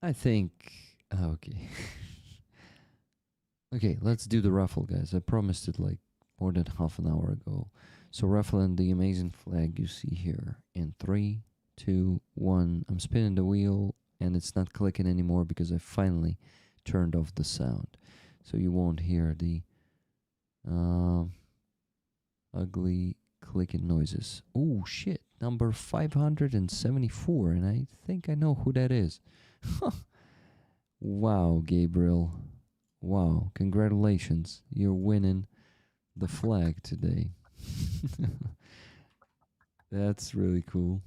I think. Okay. Okay, let's do the raffle, guys. I promised it like more than half an hour ago. So, raffling the amazing flag you see here in 3, 2, 1. I'm spinning the wheel and it's not clicking anymore because I finally turned off the sound. So, you won't hear the ugly clicking noises. Oh, shit. Number 574. And I think I know who that is. Wow, Gabriel. Wow, congratulations. You're winning the flag today. That's really cool.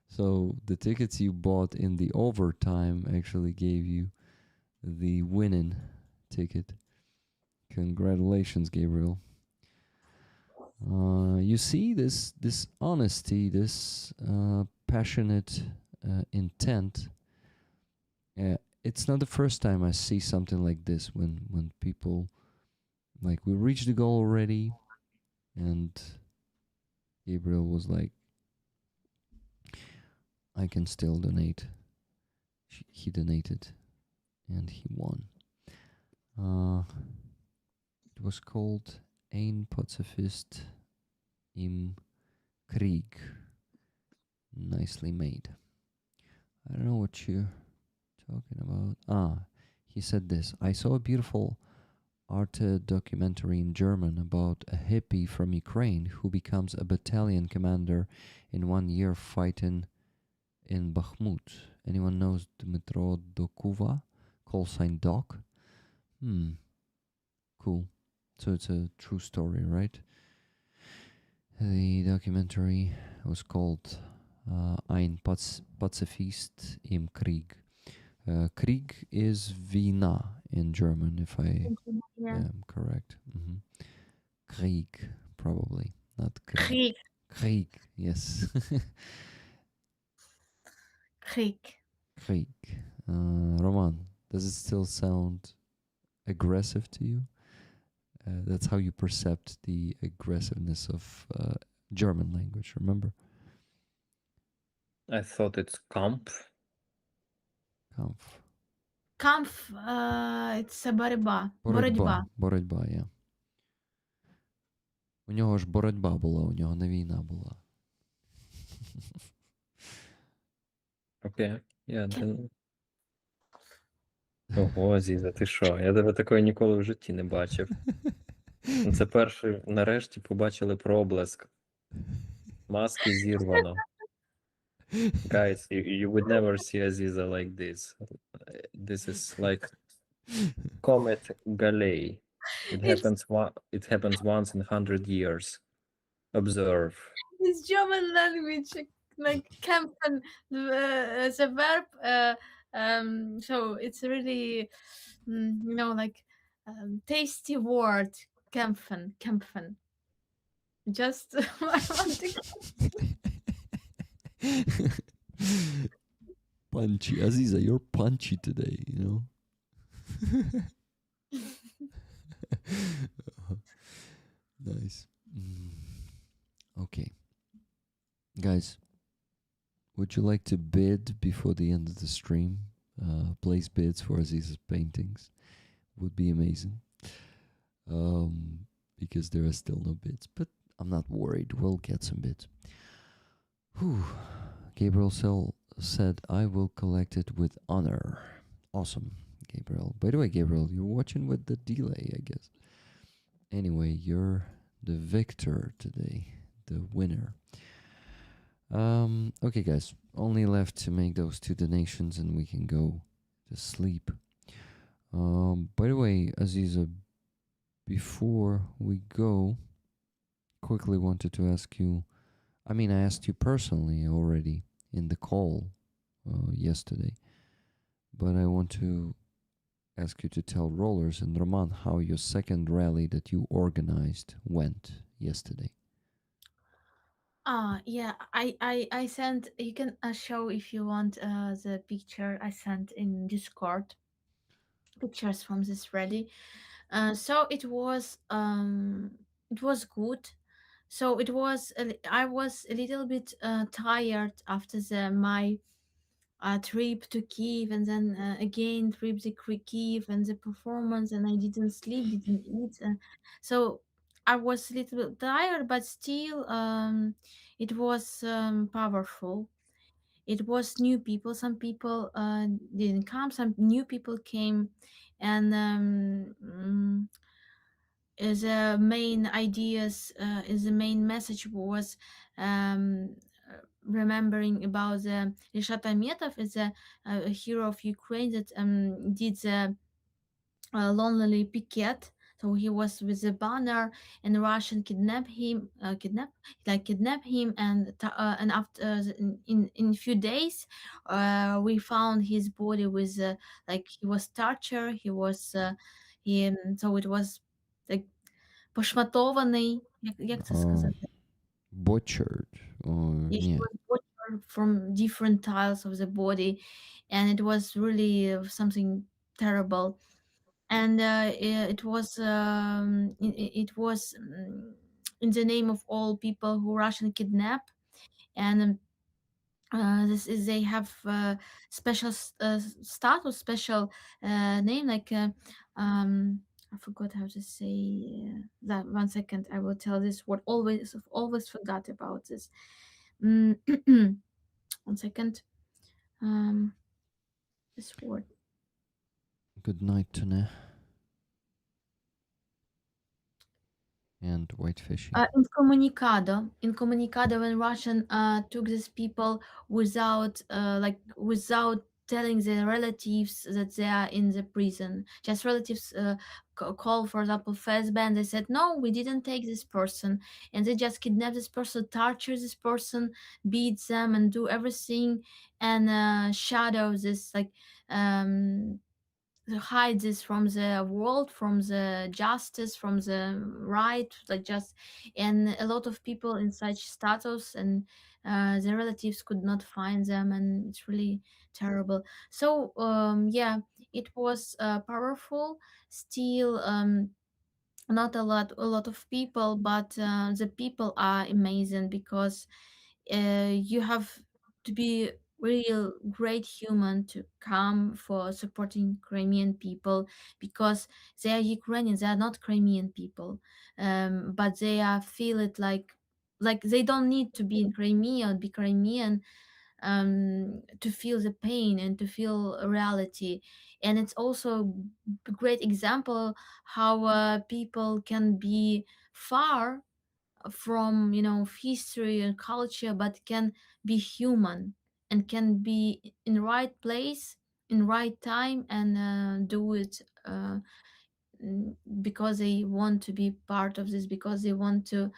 So the tickets you bought in the overtime actually gave you the winning ticket. Congratulations, Gabriel. You see this honesty, this passionate intent. It's not the first time I see something like this when people, like, we reached the goal already, and Gabriel was like, I can still donate. He donated and he won. It was called Ein Pazifist im Krieg. Nicely made. I don't know what you're talking about. He said this. I saw a beautiful Arte documentary in German about a hippie from Ukraine who becomes a battalion commander in 1 year fighting in Bakhmut. Anyone knows Dmitro Dokuva? Call sign Doc? Cool. So it's a true story, right? The documentary was called Ein Pazifist im Krieg. Krieg is Wiener in German, if I am correct. Krieg, probably. Not Krieg. Krieg. Krieg, yes. Krieg. Krieg. Roman, does it still sound aggressive to you? That's how you percept the aggressiveness of German language, remember? I thought it's comp. Kampf. Kampf, це боротьба. Боротьба. Боротьба, я. У нього ж боротьба була, у нього не війна була. Окей. Ого, Азіза, ти що? Я тебе такої ніколи в житті не бачив. Це перший, нарешті, побачили проблеск. Маски зірвано. Guys, you would never see Aziza like this. This is like Comet Galley. It happens once in 100 years. Observe. It's German language, like kämpfen, the verb. So it's really, like tasty word. Kämpfen. Just I want to. Punchy. Aziza, you're punchy today, you know? Nice. Okay. Guys, would you like to bid before the end of the stream? Place bids for Aziza's paintings. Would be amazing. Because there are still no bids, but I'm not worried. We'll get some bids. Whew. Gabriel said, I will collect it with honor. Awesome, Gabriel. By the way, Gabriel, you're watching with the delay, I guess. Anyway, you're the victor today, the winner. Okay, guys, only left to make those 2 donations and we can go to sleep. By the way, Aziza, before we go, quickly wanted to ask you, I asked you personally already in the call yesterday, but I want to ask you to tell Rollers and Roman how your second rally that you organized went yesterday. Yeah, I sent. You can show if you want the picture I sent in Discord. Pictures from this rally. So it was good. So I was a little bit tired after my trip to Kiev, and then again trip to Kiev and the performance, and I didn't sleep, didn't eat. So I was a little bit tired, but still it was powerful. It was new people. Some people didn't come. Some new people came, and the main ideas, the main message was um, remembering about the Rishat Ametov is a hero of Ukraine that did the lonely picket. So he was with a banner, and Russian kidnap him, and after in few days, we found his body with like he was tortured. He was so it was like пошматований, як це сказати? Butchered or Yeah, he yeah. was butchered from different tiles of the body, and it was really something terrible. And it was in the name of all people who Russian kidnap, and this is they have special status, special name, like I forgot how to say that. 1 second, I will tell this word. Always forgot about this. 1 second. This word. Good night, Tune. And whitefishing. Incommunicado, when Russian took these people without telling their relatives that they are in the prison. Just relatives call, for example, FSB, and they said, no, we didn't take this person. And they just kidnap this person, torture this person, beat them, and do everything, and shadow this, like, hide this from the world, from the justice, from the right, like just, and a lot of people in such status, and their relatives could not find them, and it's really terrible. So yeah, it was powerful. Still, not a lot of people, but the people are amazing, because you have to be real great human to come for supporting Crimean people, because they are Ukrainians, they are not Crimean people, but they are feel it like they don't need to be in Crimea or be Crimean to feel the pain and to feel reality. And it's also a great example how people can be far from history and culture, but can be human and can be in right place in right time and do it because they want to be part of this, because they want to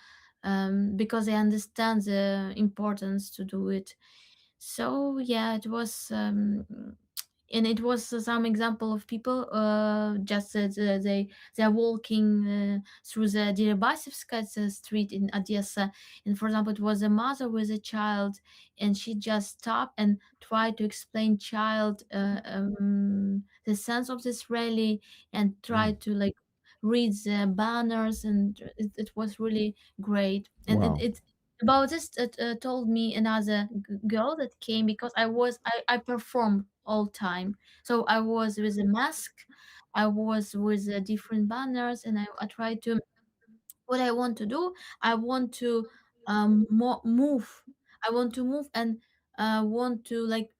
because they understand the importance to do it. So yeah, it was and it was some example of people just they're walking through the Deribasivskaya street in Odessa, and for example, it was a mother with a child, and she just stopped and tried to explain child the sense of this rally, and tried to like read the banners, and it was really great. And Wow. it about this told me another girl that came, because I performed all time. So I was with a mask, I was with different banners, and I tried to what I want to do. I want to move. I want to move and want to like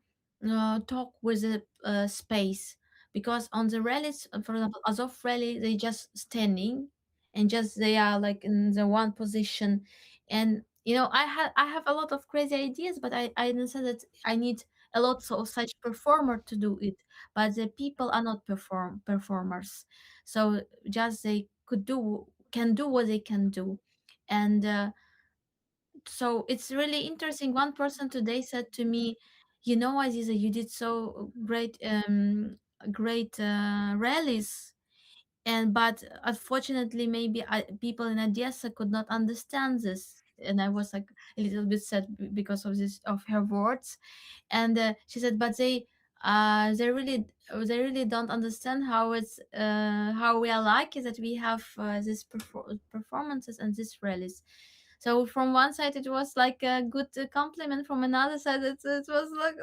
talk with the space, because on the rallies, for example, Azov rally, they just standing and just they are like in the one position, and I have a lot of crazy ideas, but I understand that I need a lot of such performer to do it, but the people are not performers, so just they could do can do what they can do. And so it's really interesting. One person today said to me, Aziza, you did so great rallies, and but unfortunately maybe people in Odessa could not understand this. And I was like a little bit sad because of this of her words. And she said, but they really don't understand how it's how we are lucky that we have these performances and these rallies. So from one side it was like a good compliment, from another side it was like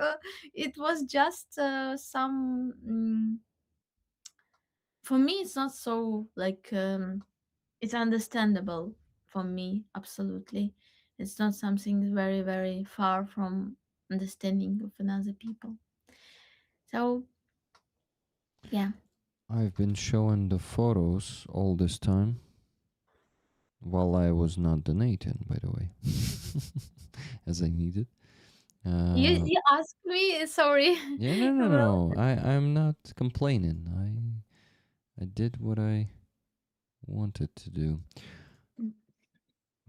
it was just some for me it's not so like it's understandable. For me, absolutely, it's not something very very far from understanding of another people. So yeah. I've been showing the photos all this time while I was not donating, by the way, as I needed. You asked me, sorry. Yeah, no, no, Well, no. I'm not complaining. I did what I wanted to do.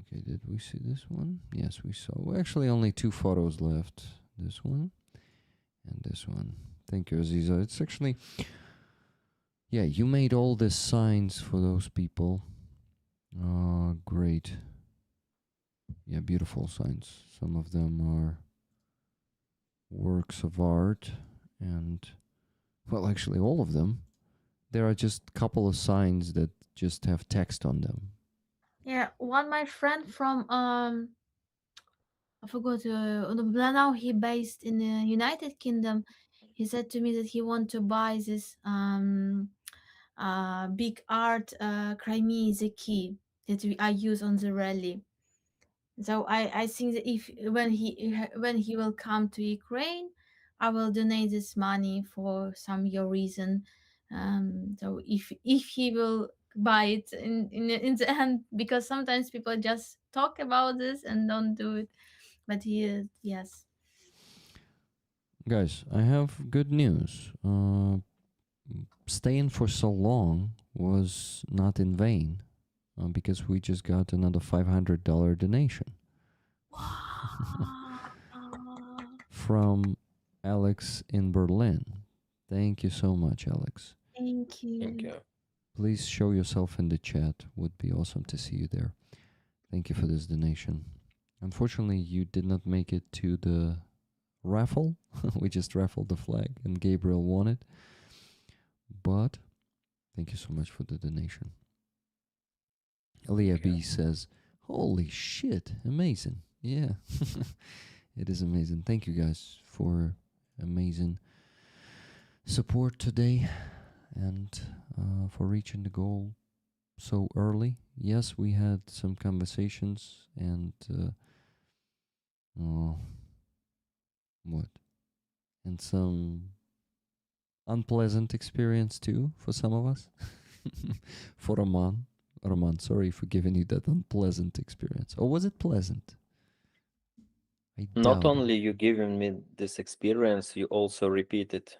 Okay, did we see this one? Yes, we saw. Well, actually, only two photos left. This one and this one. Thank you, Aziza. It's actually, yeah, you made all the signs for those people. Great. Yeah, beautiful signs. Some of them are works of art, and well, actually, all of them. There are just a couple of signs that just have text on them. yeah, one my friend from I forgot now he based in the United Kingdom. He said to me that he want to buy this big art Crimea is a key that I use on the rally. So I think that if when he will come to Ukraine, I will donate this money for some your reason. So if he will buy it in the end, because sometimes people just talk about this and don't do it. But he is, yes. Guys, I have good news. Staying for so long was not in vain, because we just got another $500 donation from Alex in Berlin. Thank you so much, Alex. Thank Thank you. you. Please show yourself in the chat. Would be awesome to see you there. Thank you for this donation. Unfortunately, you did not make it to the raffle. We just raffled the flag and Gabriel won it. But thank you so much for the donation. Elia B says, holy shit, amazing. Yeah. It is amazing. Thank you guys for amazing support today and for reaching the goal so early. Yes, we had some conversations and what? And some unpleasant experience too for some of us. For Roman, sorry for giving you that unpleasant experience. Or was it pleasant? I Not doubt only you giving me this experience, you also repeat it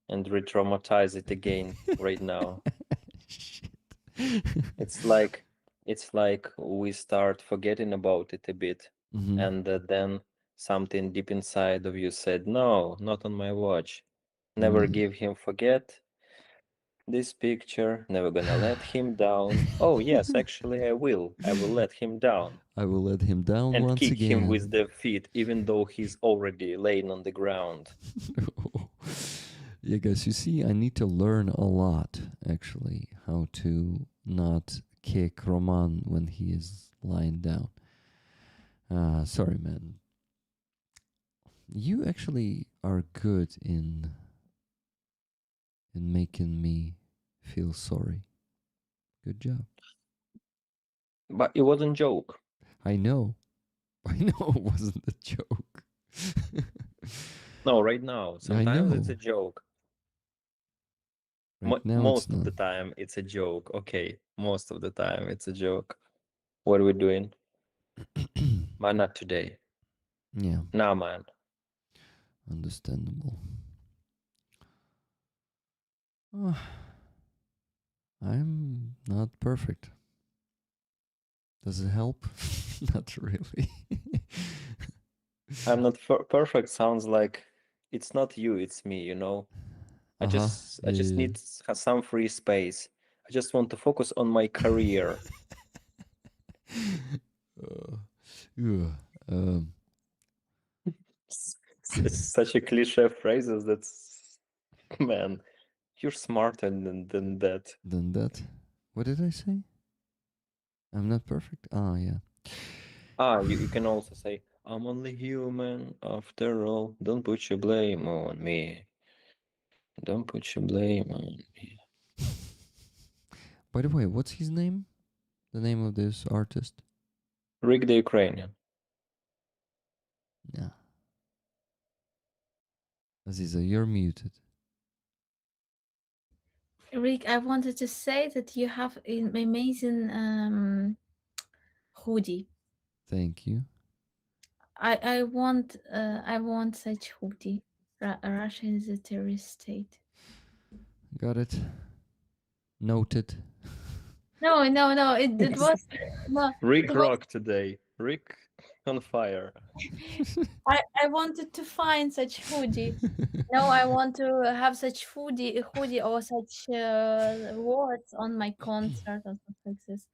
and re-traumatize it again right now. Shit. It's like we start forgetting about it a bit, Mhm. and then something deep inside of you said, "No, not on my watch. Never give him forget this picture. Never gonna let him down. Oh yes, actually I will. I will let him down I will let him down and once kick him with again. the feet, even though he's already laying on the ground." Yeah, guys, you see, I need to learn a lot, actually, how to not kick Roman when he is lying down. Sorry, man. You actually are good in making me feel sorry. Good job. But it wasn't joke. I know. I know it wasn't a joke. No, right now. I Sometimes it's know. a joke. Right now it's Most of not. the time it's a joke. Okay, most of the time it's a joke. What are we doing? But not today. Yeah, Nah, man. understandable. I'm not perfect. Does it help? Not really. I'm not perfect sounds like it's not you, it's me, you know. I Uh-huh. just need some free space. I just want to focus on my career. Yeah. Um, It's such a cliche phrases that's man, you're smarter than that. Than that. What did I say? I'm not perfect. Ah, yeah. You can also say, I'm only human after all. Don't put your blame on me. Don't put your blame on me. By the way, what's his name? The name of this artist? Rick the Ukrainian. Yeah. Aziza, you're muted. Rick, I wanted to say that you have an amazing hoodie. Thank you. I want such hoodie. Russia is a terrorist state. Got it. Noted. No. It was no. Rick It was. rock today. Rick on fire. I wanted to find such hoodie. No, I want to have such hoodie or such words on my concert or something like this.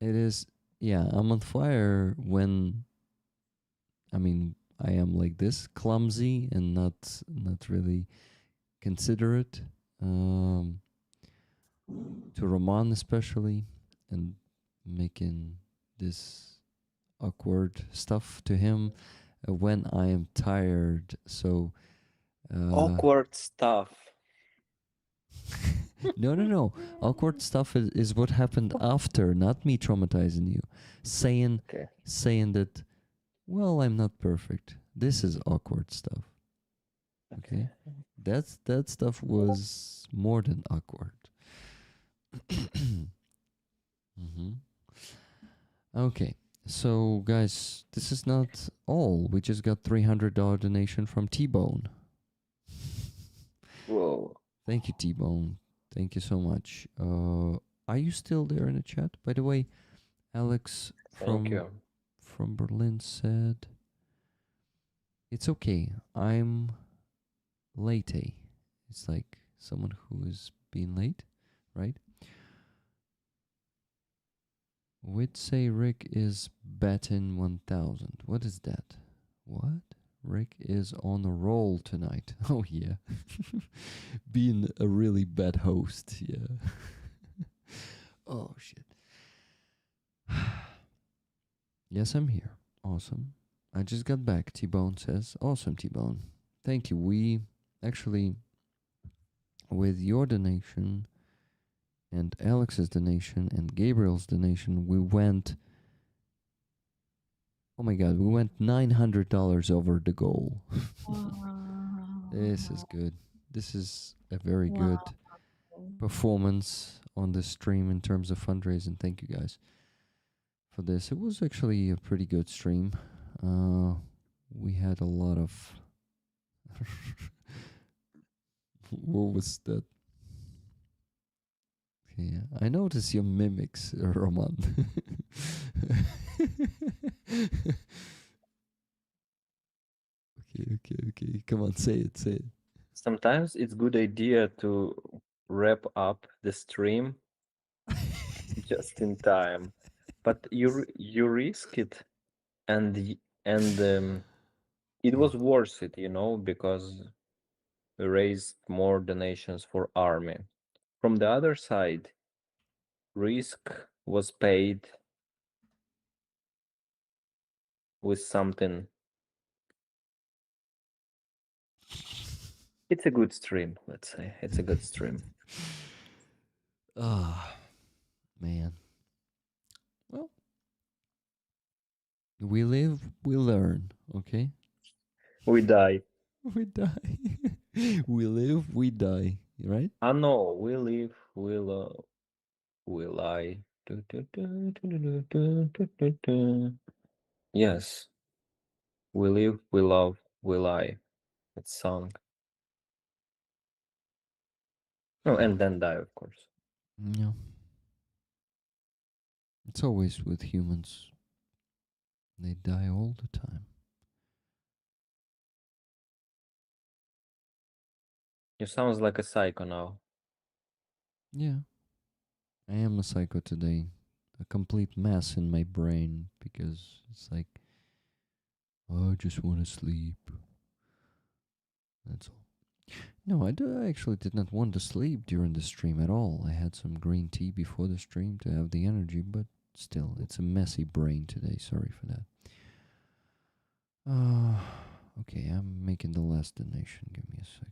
It is, yeah, I'm on fire when, I mean, I am like this, clumsy and not really considerate, to Roman especially, and making this awkward stuff to him when I am tired. So Awkward stuff. no. Awkward stuff is what happened after, not me traumatizing you. Saying Okay. saying that, well, I'm not perfect. This is awkward stuff. Okay. That stuff was more than awkward. hmm Okay. So guys, this is not all. We just got $300 donation from T-Bone. Whoa. Thank you, T-Bone. Thank you so much. Are you still there in the chat? By the way, Alex Thank you. from Berlin said, it's okay. I'm late. It's like someone who is being late, right? Would say Rick is batting 1000. What is that? What? Rick is on a roll tonight. Oh, yeah. Being a really bad host, yeah. Oh, shit. Yes, I'm here. Awesome. I just got back. T Bone says, awesome, T Bone. Thank you. We actually, with your donation and Alex's donation and Gabriel's donation, we went, oh my God, we went $900 over the goal. This is Wow. good. This is a very Wow. good performance on the stream in terms of fundraising. Thank you guys for this. It was actually a pretty good stream. We had a lot of. What was that? Yeah, I notice your mimics, Roman. Okay. Come on, say it. Sometimes it's good idea to wrap up the stream just in time, but you risk it, and it was worth it, because we raised more donations for army. From the other side, risk was paid with something. It's a good stream, let's say. It's a good stream. Ah, man. Well, we live, we learn. Okay, We die. we die. We live, we die. Right? Ah no, we live, we lie. Du, du, du, du, du, du, du, du, du. Yes, we live, we love, we lie. It's song. Oh, and then die, of course. Yeah. It's always with humans. They die all the time. You sounds like a psycho now. Yeah. I am a psycho today. A complete mess in my brain because it's like, oh, I just want to sleep. That's all. No, I actually did not want to sleep during the stream at all. I had some green tea before the stream to have the energy, but still, it's a messy brain today. Sorry for that. Okay, I'm making the last donation. Give me a second.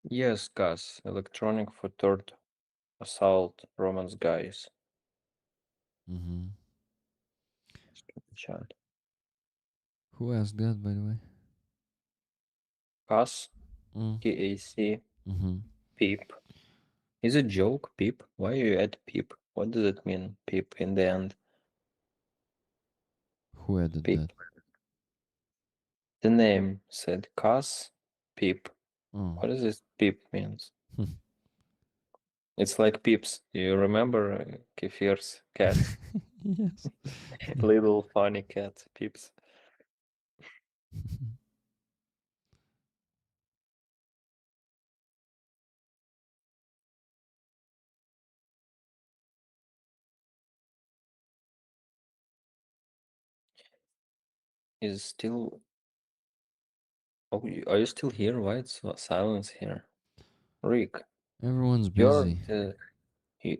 Yes, Gus. Electronic for third assault Romance guys. Mm-hmm. Chat. Who asked that, by the way? Gus. Mm. KAC. Mm-hmm. Peep. Is it joke, Peep? Why you add Peep? What does it mean, Peep, in the end? Who added Peep. that? The name said Gus Peep. Oh. What does this Peep means? It's like Peeps. You remember Kefir's cat? Yes. Little funny cat, Peeps. Is still. Oh, are you still here? Why it's silence here? Rick, Everyone's you're busy. you,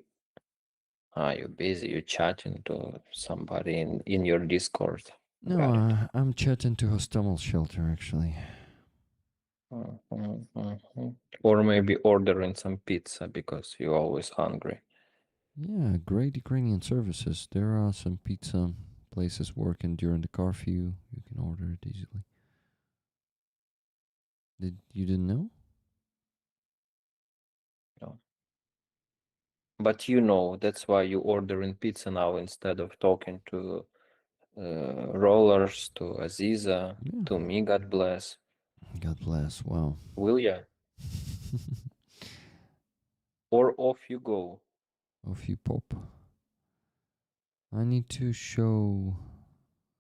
you're busy. You're chatting to somebody in your Discord. No, Got it. I'm chatting to Hostomel Shelter, actually. Or maybe ordering some pizza because you're always hungry. Yeah, great Ukrainian services. There are some pizza places working during the curfew. You can order it easily. You didn't know? No. But that's why you ordering pizza now instead of talking to Rollers, to Aziza, Yeah. to me, God bless. God bless. Wow. Will ya? Or off you go. Off you pop. I need to show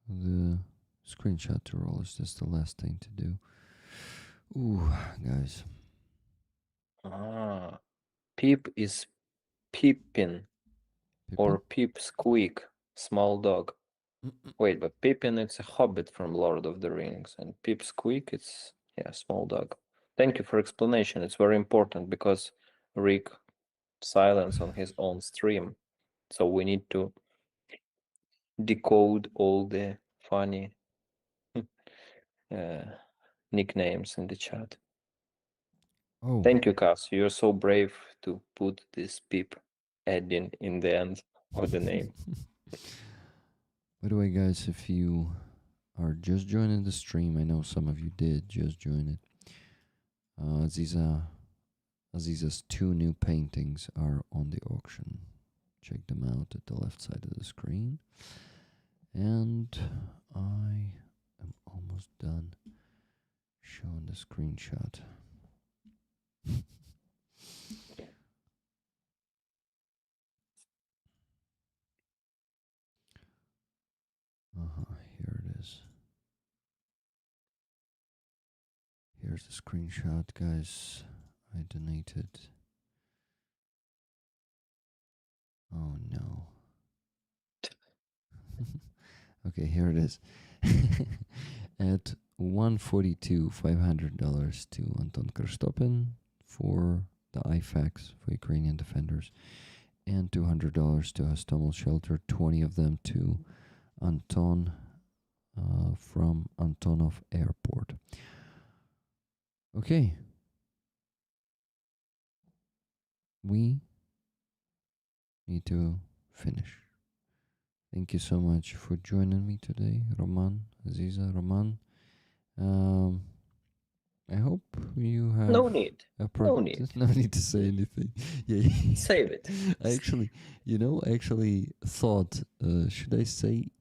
the screenshot to rollers. That's the last thing to do. Ooh, guys. Peep is peeping Pippin? or peep squeak, small dog. Wait, but Pippin, it's a hobbit from Lord of the Rings, and Pip Squeak, it's, yeah, small dog. Thank you for explanation. It's very important because Rick silence on his own stream. So we need to decode all the funny nicknames in the chat. Oh, Thank you, Cass. You're so brave to put this Pip adding in the end of the name. by the way, guys, if you are just joining the stream, I know some of you did just join it. Aziza's 2 new paintings are on the auction. Check them out at the left side of the screen. And I am almost done showing the screenshot. Here it is. Here's the screenshot, guys. I donated. Oh no. Okay, here it is. At 142, $500 to Anton Krstopin for the IFACs for Ukrainian defenders, and $200 to Hostomel Shelter, 20 of them to Anton from Antonov Airport. Okay. We need to finish. Thank you so much for joining me today, Roman, Aziza, Roman. I hope you have No need. No need. no need to say anything. Yeah. Save it. I actually thought, should I say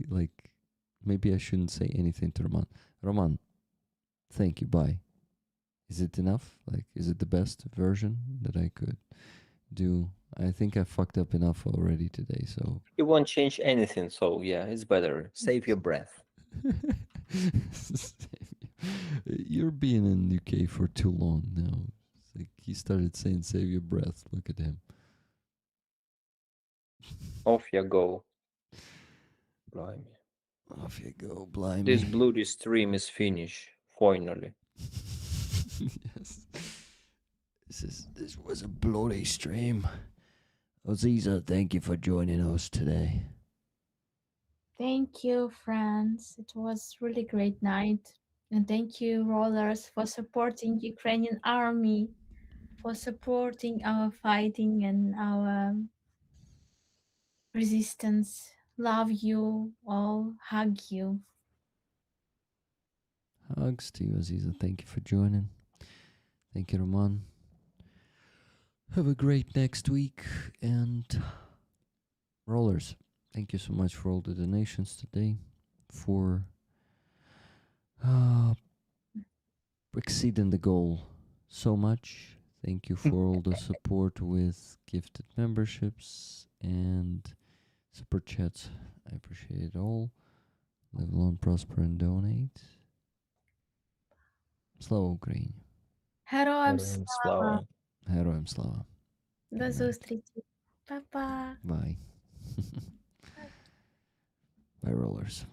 like maybe I shouldn't say anything to Roman. Roman, thank you, bye. Is it enough? Like, is it the best version that I could do? I think I fucked up enough already today, so It won't change anything, so yeah, it's better. Save your breath. You're being in UK for too long now. It's like he started saying save your breath. Look at him. Off you go. Blimey. Off you go, blimey. This bloody stream is finished, finally. Yes. This was a bloody stream. Aziza, thank you for joining us today. Thank you, friends. It was really great night. And thank you, Rollers, for supporting Ukrainian army, for supporting our fighting and our resistance. Love you all. Hug you. Hugs to you, Aziza. Thank you for joining. Thank you, Roman. Have a great next week. And Rollers, thank you so much for all the donations today, for exceeding the goal so much. Thank you for all the support with gifted memberships and super chats. I appreciate it all. Live long, prosper, and donate. Slava Ukraini. Героям Героям слава. слава. Героям слава. До Good night. зустрічі. Па-па. Bye. Bye, Rollers.